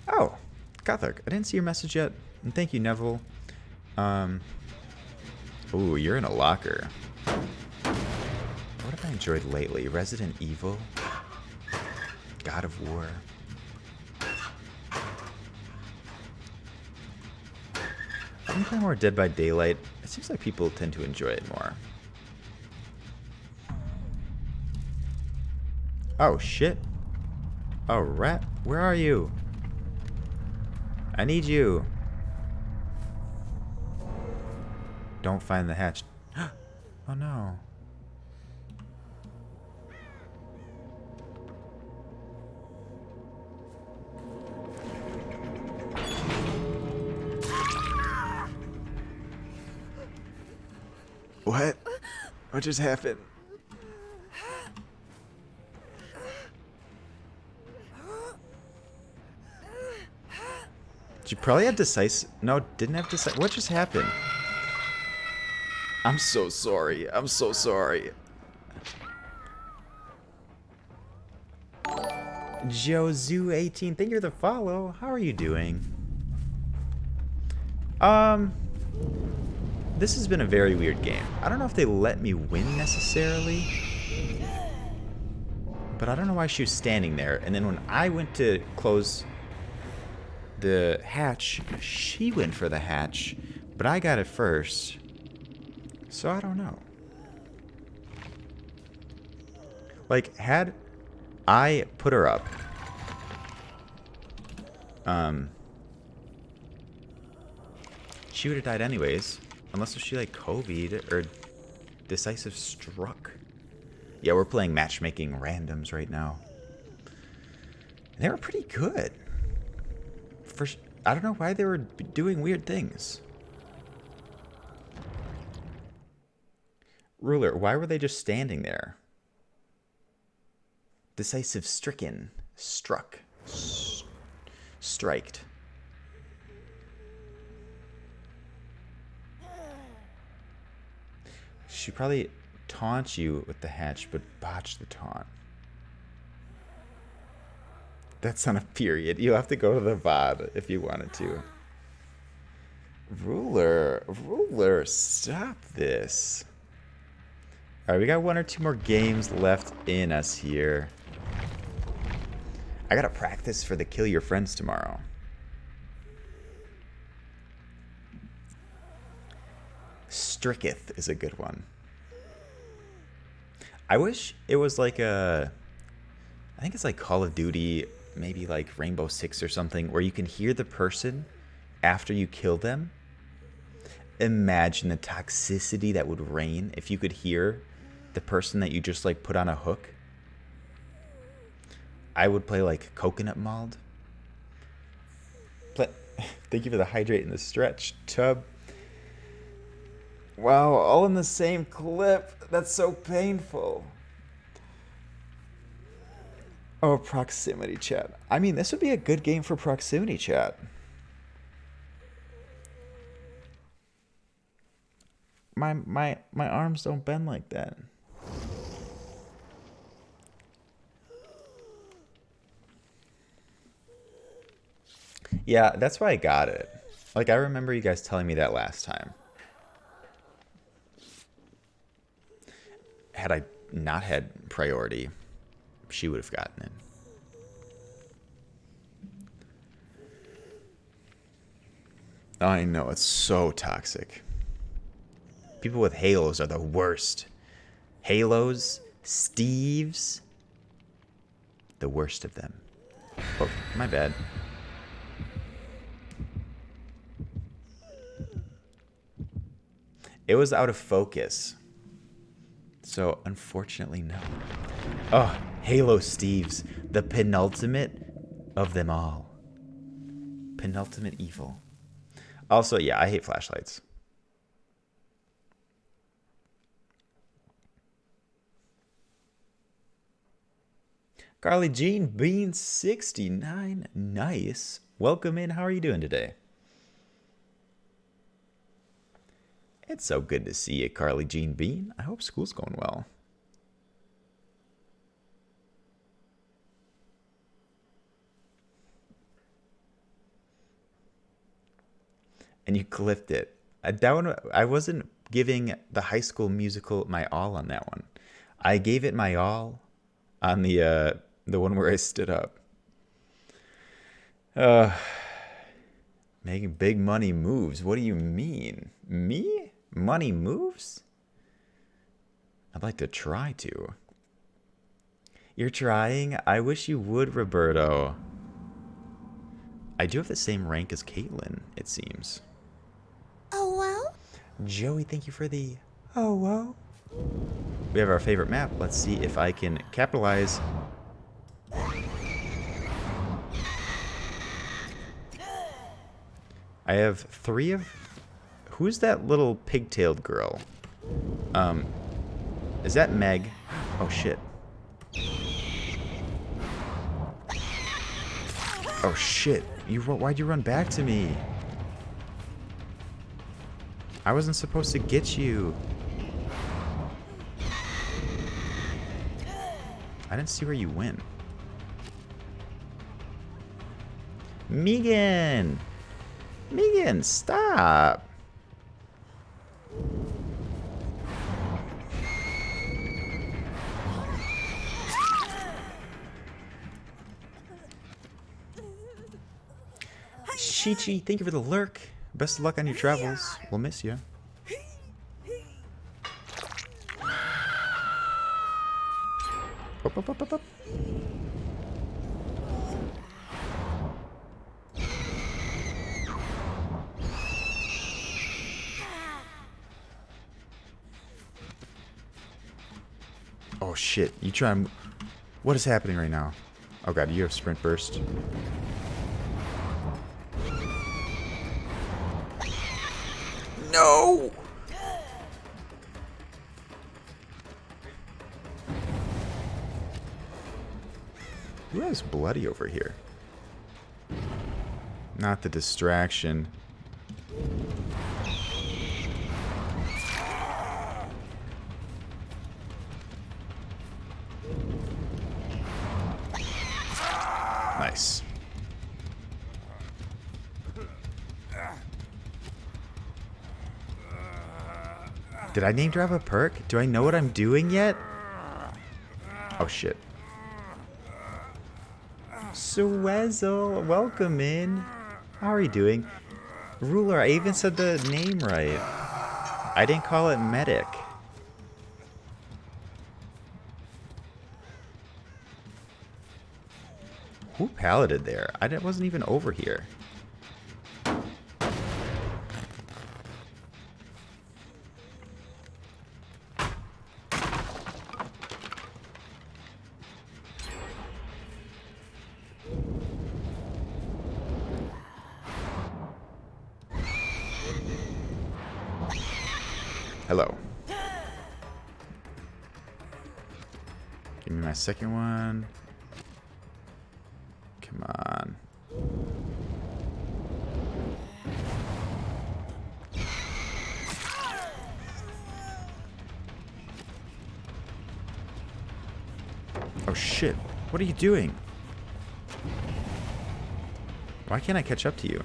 C: Oh, Gothard. I didn't see your message yet. And thank you, Neville. Ooh, you're in a locker. What have I enjoyed lately? Resident Evil? God of War? I've been playing more Dead by Daylight. It seems like people tend to enjoy it more. Oh, shit. Oh, rat. Where are you? I need you. Don't find the hatch. Oh no. What? What just happened? She probably had decisive. No, didn't have decisive. What just happened? I'm so sorry. I'm so sorry. Jozu18, thank you for the follow. How are you doing? This has been a very weird game. I don't know if they let me win necessarily, but I don't know why she was standing there. And then when I went to close the hatch, she went for the hatch, but I got it first. So I don't know. Like, had I put her up, she would have died anyways, unless she like Covied or decisive struck. Yeah, we're playing matchmaking randoms right now. They were pretty good. I don't know why they were doing weird things. Ruler, why were they just standing there? Decisive stricken. Struck. Striked. She probably taunts you with the hatch, but botched the taunt. That's not a period. You'll have to go to the VOD if you wanted to. Ruler, stop this. Alright, we got one or two more games left in us here. I gotta practice for the Kill Your Friends tomorrow. Stricketh is a good one. I wish it was like a... I think it's like Call of Duty, maybe like Rainbow Six or something, where you can hear the person after you kill them. Imagine the toxicity that would reign if you could hear the person that you just like put on a hook. I would play like Coconut Mald. Thank you for the hydrate and the stretch, Tub. Wow, all in the same clip. That's so painful. Oh, proximity chat. I mean, this would be a good game for proximity chat. My arms don't bend like that. Yeah, that's why I got it. Like, I remember you guys telling me that last time. Had I not had priority, she would have gotten it. I know, it's so toxic. People with halos are the worst. Halos, Steves, the worst of them. Oh, my bad. It was out of focus. So, unfortunately, no. Oh, Halo Steves, the penultimate of them all. Penultimate evil. Also, yeah, I hate flashlights. Carly Jean Bean 69. Nice. Welcome in. How are you doing today? It's so good to see you, Carly Jean Bean. I hope school's going well. And you clipped it. That one, I wasn't giving the High School Musical my all on that one. I gave it my all on the one where I stood up. Making big money moves. What do you mean? Me? Money moves? I'd like to try to. You're trying? I wish you would, Roberto. I do have the same rank as Caitlin, it seems.
K: Oh, well?
C: Joey, thank you for the... Oh, well. We have our favorite map. Let's see if I can capitalize. I have 3 of... Who's that little pigtailed girl? Is that Meg? Oh, shit. Oh, shit. Why'd you run back to me? I wasn't supposed to get you. I didn't see where you went. Megan! Megan, stop! Chichi, thank you for the lurk. Best of luck on your travels. We'll miss you. Up, up, up, up, up. Oh shit, you try and... What is happening right now? Oh god, you have sprint burst. No! Who has bloody over here? Not the distraction. Nice. Did I name drop a perk? Do I know what I'm doing yet? Oh shit. Swezzle, welcome in. How are you doing? Ruler, I even said the name right. I didn't call it medic. Who paladed there? I wasn't even over here. Hello. Give me my second one. Come on. Oh shit. What are you doing? Why can't I catch up to you?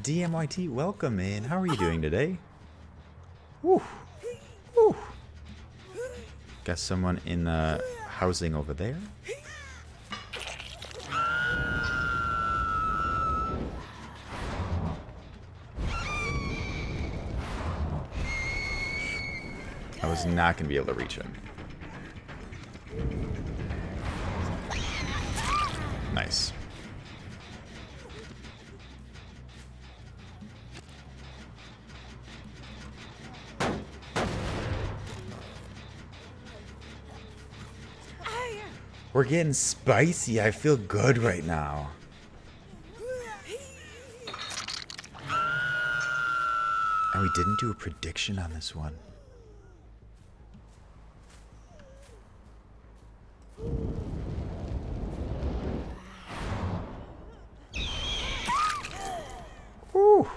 C: DMYT, welcome in. How are you doing today? Woo. Woo. Got someone in housing over there. I was not going to be able to reach him. Nice. We're getting spicy. I feel good right now. And we didn't do a prediction on this one. Woo!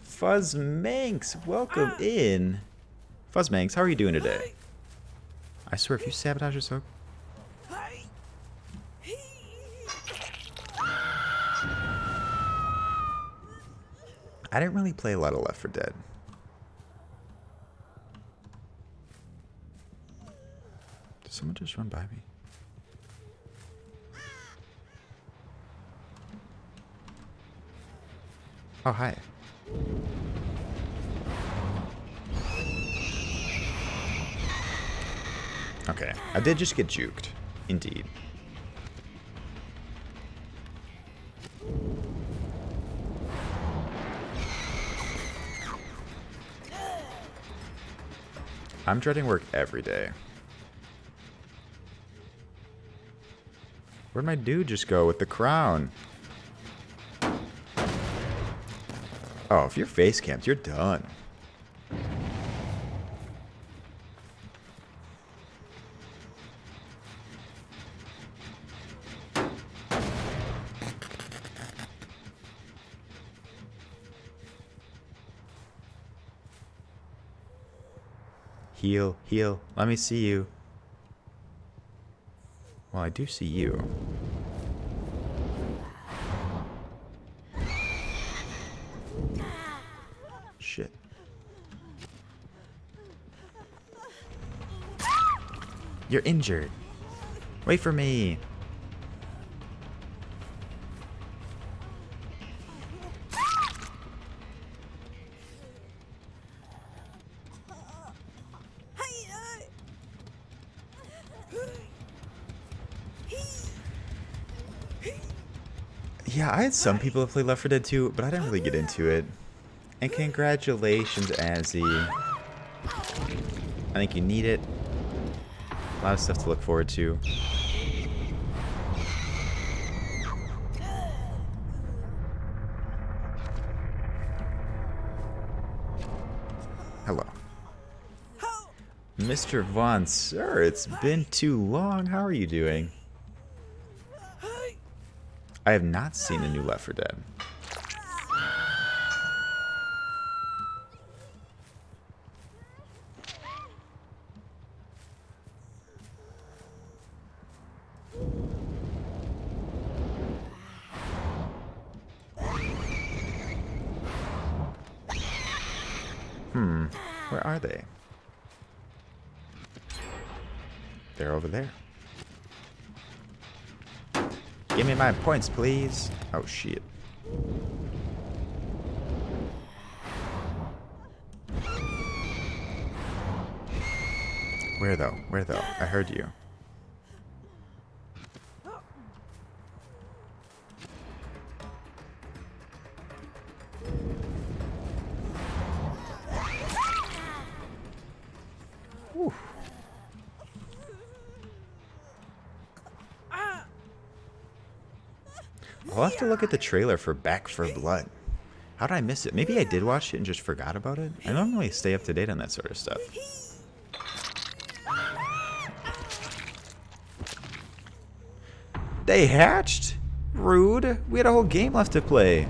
C: Fuzz Manx, welcome in. Fuzz Manx, how are you doing today? I swear, if you sabotage yourself. I didn't really play a lot of Left 4 Dead. Did someone just run by me? Oh, hi. Okay, I did just get juked. Indeed. I'm dreading work every day. Where'd my dude just go with the crown? Oh, if you're face camped, you're done. Heal, heal. Let me see you. Well, I do see you. Shit. You're injured. Wait for me. Yeah, I had some people that play Left 4 Dead 2, but I didn't really get into it. And congratulations, Azzy. I think you need it. A lot of stuff to look forward to. Hello. Mr. Vaughn, sir, it's been too long. How are you doing? I have not seen a new Left 4 Dead. Where are they? They're over there. Give me my points, please. Oh, shit. Where though? Where though? I heard you. I'll have to look at the trailer for Back for Blood. How did I miss it? Maybe I did watch it and just forgot about it. I normally stay up to date on that sort of stuff. They hatched? Rude. We had a whole game left to play.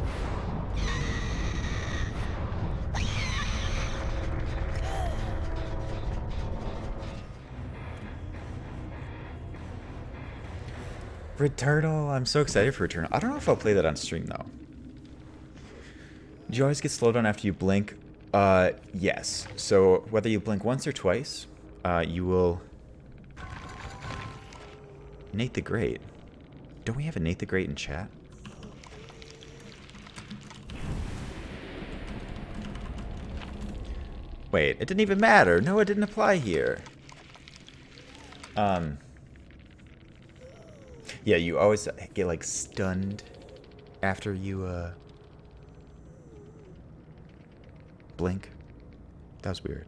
C: Returnal. I'm so excited for Returnal. I don't know if I'll play that on stream, though. Do you always get slowed down after you blink? Yes. So whether you blink once or twice, you will... Nate the Great. Don't we have a Nate the Great in chat? Wait, it didn't even matter. No, it didn't apply here. Yeah, you always get, like, stunned after you, blink. That was weird.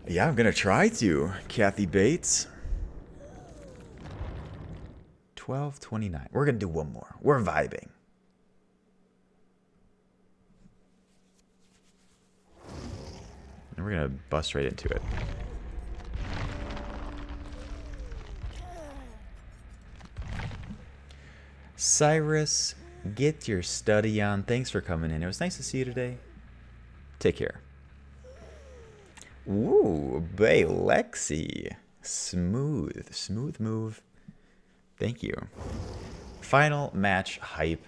C: Yeah, I'm gonna try to, Kathy Bates. 12:29. We're gonna do one more. We're vibing. And we're gonna bust right into it. Cyrus, get your study on. Thanks for coming in. It was nice to see you today. Take care. Ooh, Bay Lexi. Smooth. Smooth move. Thank you. Final match hype.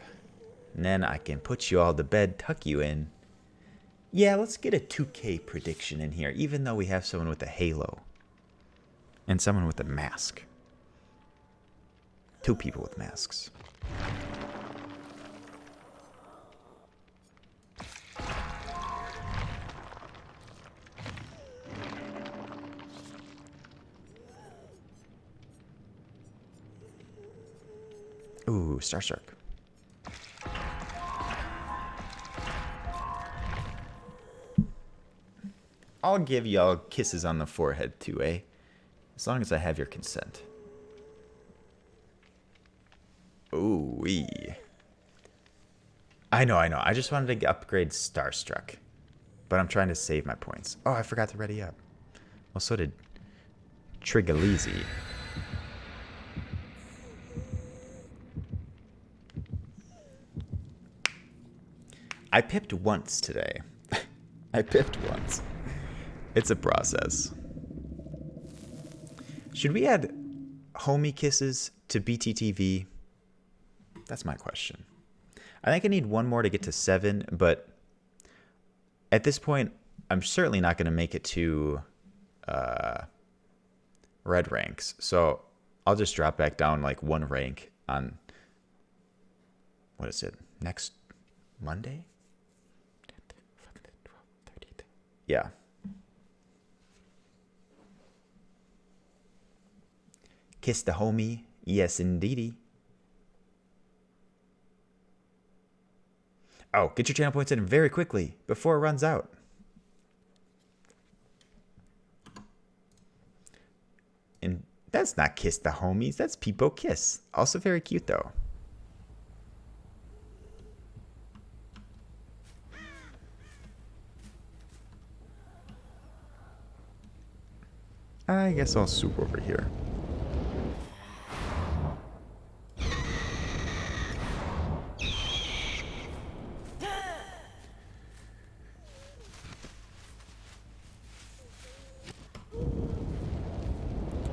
C: And then I can put you all to bed, tuck you in. Yeah, let's get a 2K prediction in here, even though we have someone with a halo. And someone with a mask. 2 people with masks. Ooh, Starstruck. I'll give y'all kisses on the forehead too, eh? As long as I have your consent. Ooh wee. I know. I just wanted to upgrade Starstruck. But I'm trying to save my points. Oh, I forgot to ready up. Well, so did Trigaleezy. I pipped once today. I pipped once. It's a process. Should we add homie kisses to BTTV? That's my question. I think I need one more to get to 7, but at this point, I'm certainly not going to make it to red ranks. So I'll just drop back down like 1 rank on, what is it, next Monday? Yeah. Kiss the homie. Yes, indeedy. Oh, get your channel points in very quickly before it runs out. And that's not Kiss the Homies. That's Peepo Kiss. Also very cute, though. I guess I'll swoop over here.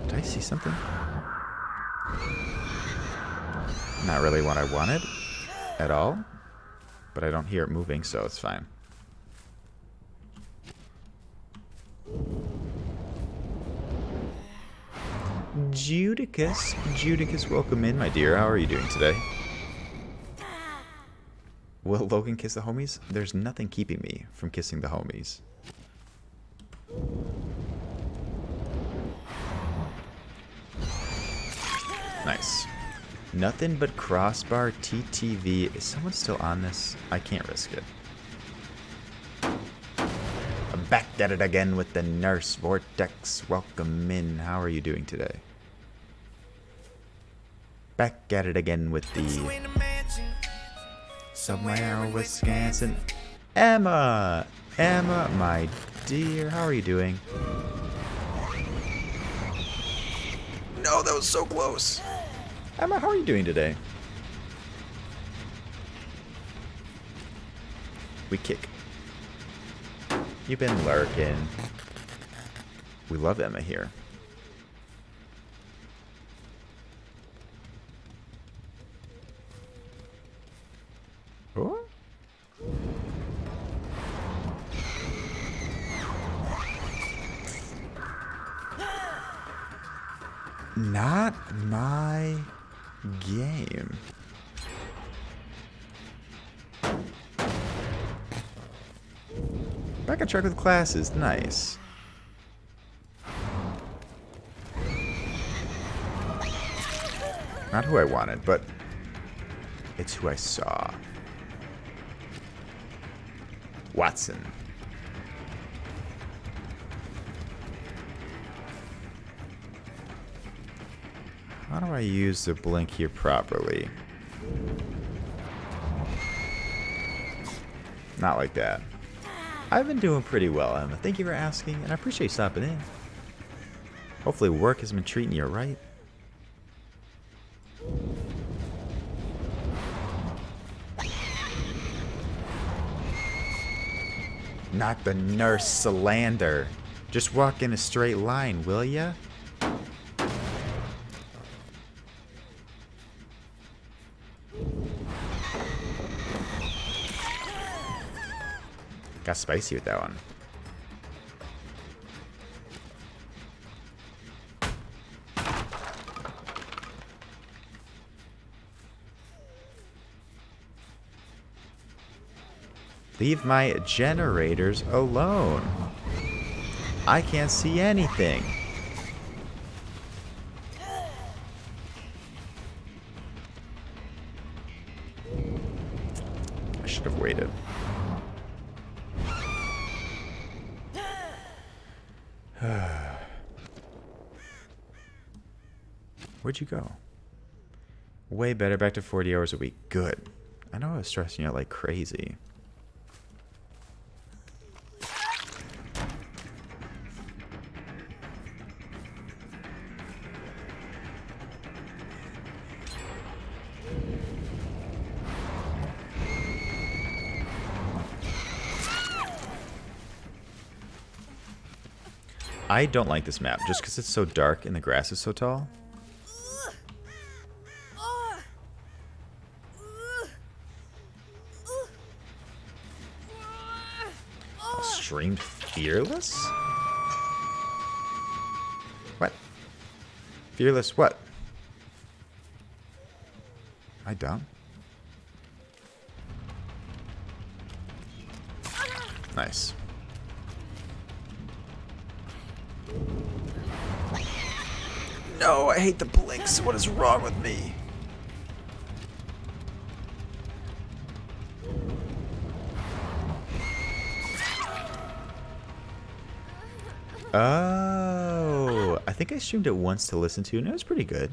C: Did I see something? Not really what I wanted at all, but I don't hear it moving, so it's fine. Judicus, welcome in, my dear. How are you doing today? Will Logan kiss the homies? There's nothing keeping me from kissing the homies. Nice. Nothing but crossbar TTV. Is someone still on this? I can't risk it. I'm back at it again with the Nurse Vortex. Welcome in. How are you doing today? Back at it again with the somewhere Wisconsin. Emma, my dear, how are you doing? No, that was so close. Emma, how are you doing today? We kick. You've been lurking. We love Emma here. Oh? Not my game. Back on track with classes. Nice. Not who I wanted, but it's who I saw. Watson. How do I use the blink here properly? Not like that. I've been doing pretty well, Emma. Thank you for asking, and I appreciate you stopping in. Hopefully work has been treating you right. Not the nurse Salander. Just walk in a straight line, will ya? Got spicy with that one. Leave my generators alone. I can't see anything. I should have waited. Where'd you go? Way better, back to 40 hours a week. Good. I know I was stressing you out like crazy. I don't like this map just because it's so dark and the grass is so tall. Streamed Fearless? What? Fearless what? I dumb? Nice. No, I hate the blinks. What is wrong with me? Oh, I think I streamed it once to listen to, and it was pretty good.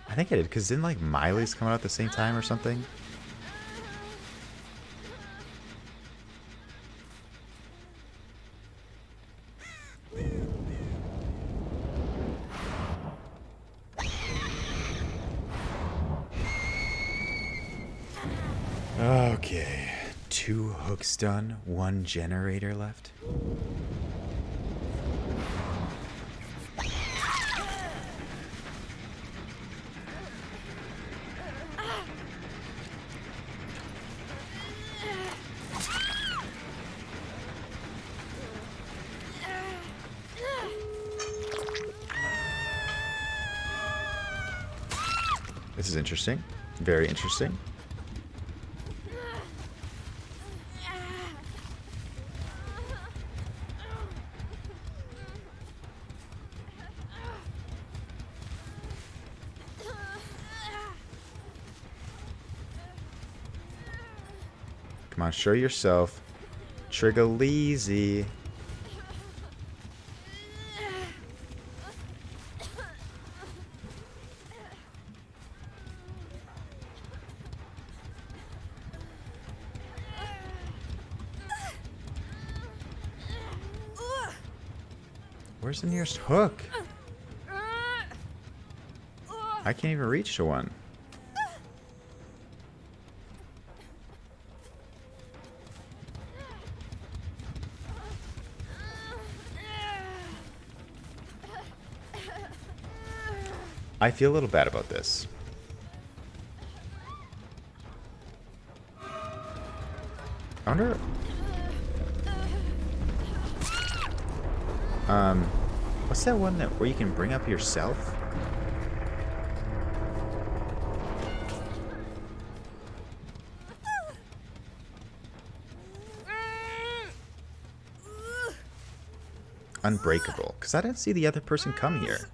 C: I think I did, because didn't like Miley's come out at the same time or something? Okay, 2 hooks done, 1 generator left. This is interesting. Very interesting. Come on, show yourself. Trigger easy. Where's the nearest hook? I can't even reach to one. I feel a little bad about this. I wonder... what's that one that where you can bring up yourself? Unbreakable, because I didn't see the other person come here.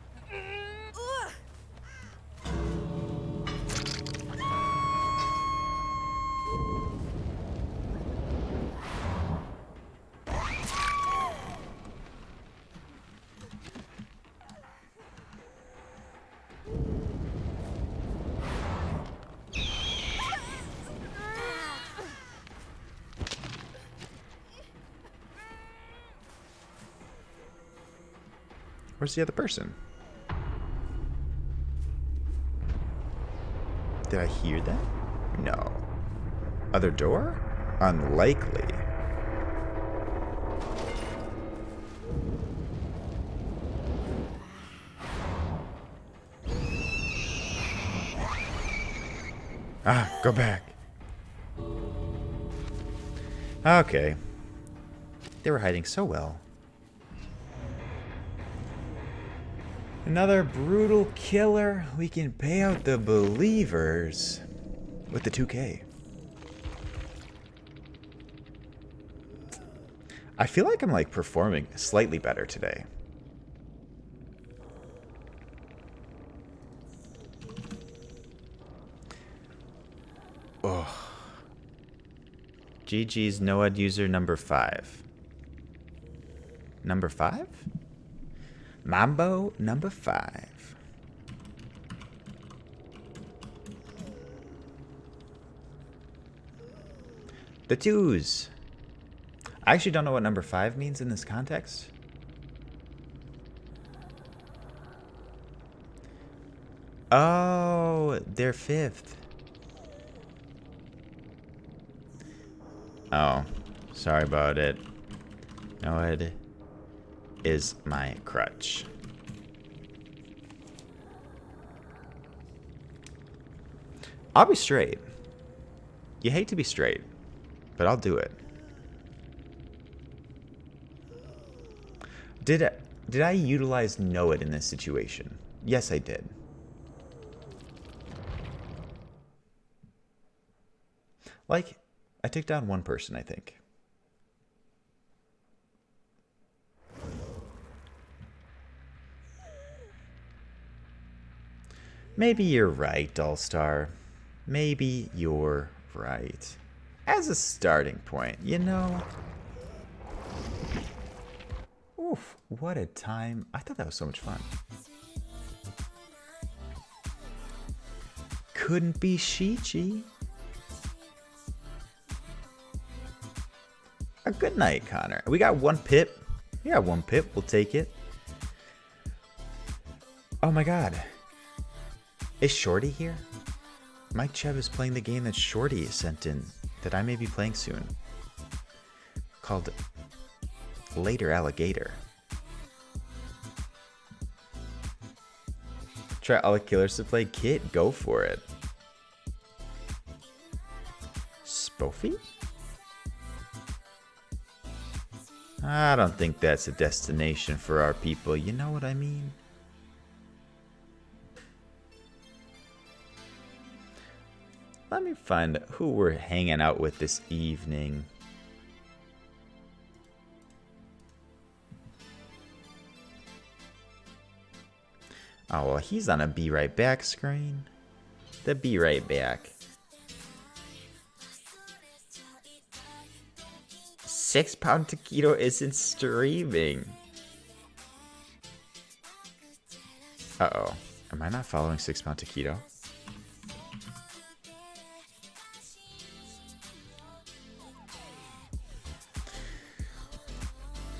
C: Where's the other person? Did I hear that? No. Other door? Unlikely. Ah, go back. Okay. They were hiding so well. Another brutal killer. We can pay out the believers with the 2K. I feel like I'm like performing slightly better today. Oh. GG's NOAD user number 5. Number 5? Mambo number 5. The twos. I actually don't know what number 5 means in this context. Oh, they're 5th. Oh, sorry about it. No, it is my crutch. I'll be straight. You hate to be straight, but I'll do it. Did I utilize know it in this situation? Yes, I did. Like, I took down one person, I think. Maybe you're right, All-Star. Maybe you're right. As a starting point, you know? Oof, what a time. I thought that was so much fun. Couldn't be Shichi. A good night, Connor. We got 1 pip. We got 1 pip. We'll take it. Oh my god. Is Shorty here? Mike Chev is playing the game that Shorty sent in that I may be playing soon. Called Later Alligator. Try all the killers to play Kit. Go for it. Spoofy? I don't think that's a destination for our people. You know what I mean? Let me find who we're hanging out with this evening. Oh, well, he's on a Be Right Back screen. The Be Right Back. 6 Pound Taquito isn't streaming. Uh-oh. Am I not following 6 Pound Taquito?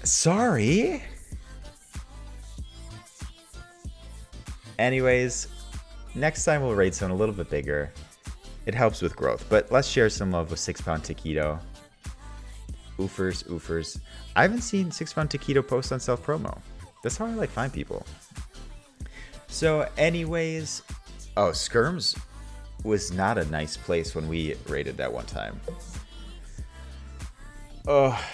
C: Sorry. Anyways, next time we'll raid someone a little bit bigger. It helps with growth, but let's share some love with 6 Pound Taquito. Oofers, oofers. I haven't seen 6 Pound Taquito post on self-promo. That's how I like find people. So anyways, oh, Skirms was not a nice place when we raided that one time. Oh,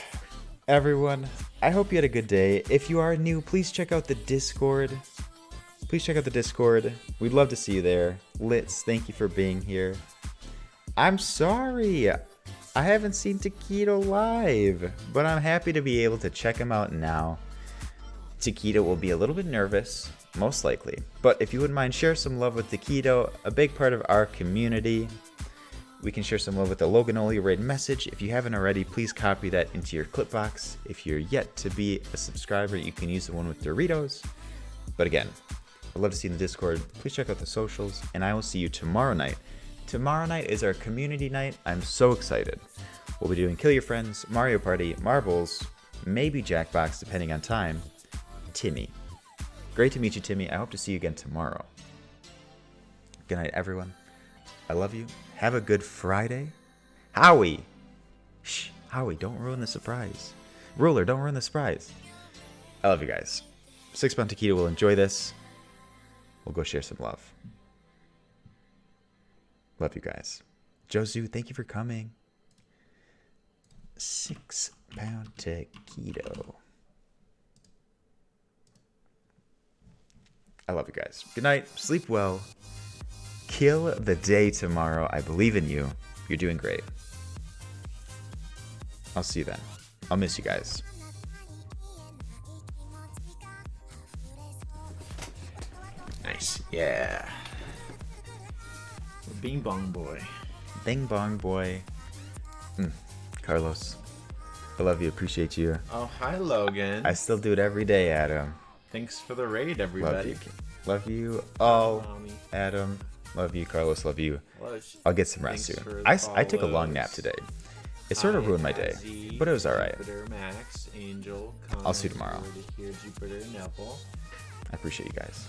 C: everyone, I hope you had a good day. If you are new, please check out the Discord. Please check out the Discord. We'd love to see you there. Litz, thank you for being here. I'm sorry. I haven't seen Taquito live, but I'm happy to be able to check him out now. Taquito will be a little bit nervous, most likely. But if you wouldn't mind, share some love with Taquito, a big part of our community. We can share some love with the Loganolio raid message. If you haven't already, please copy that into your clip box. If you're yet to be a subscriber, you can use the one with Doritos. But again, I'd love to see you in the Discord. Please check out the socials, and I will see you tomorrow night. Tomorrow night is our community night. I'm so excited. We'll be doing Kill Your Friends, Mario Party, Marbles, maybe Jackbox, depending on time. Timmy. Great to meet you, Timmy. I hope to see you again tomorrow. Good night, everyone. I love you. Have a good Friday. Howie! Shh, Howie, don't ruin the surprise. Ruler, don't ruin the surprise. I love you guys. 6 Pound Taquito will enjoy this. We'll go share some love. Love you guys. Josu, thank you for coming. 6 Pound Taquito. I love you guys. Good night. Sleep well. Kill the day tomorrow. I believe in you. You're doing great. I'll see you then. I'll miss you guys.
A: Nice. Yeah. Bing bong boy.
C: Bing bong boy. Carlos. I love you. Appreciate you.
A: Oh, hi, Logan.
C: I still do it every day, Adam.
A: Thanks for the raid, everybody.
C: Love you all, Adam. Love you, Carlos. Love you. I'll get some rest soon. I took a long nap today. It sort of ruined my day, but it was alright.
A: Max, Angel,
C: I'll see you tomorrow.
A: Jupiter, Neville.
C: I appreciate you guys.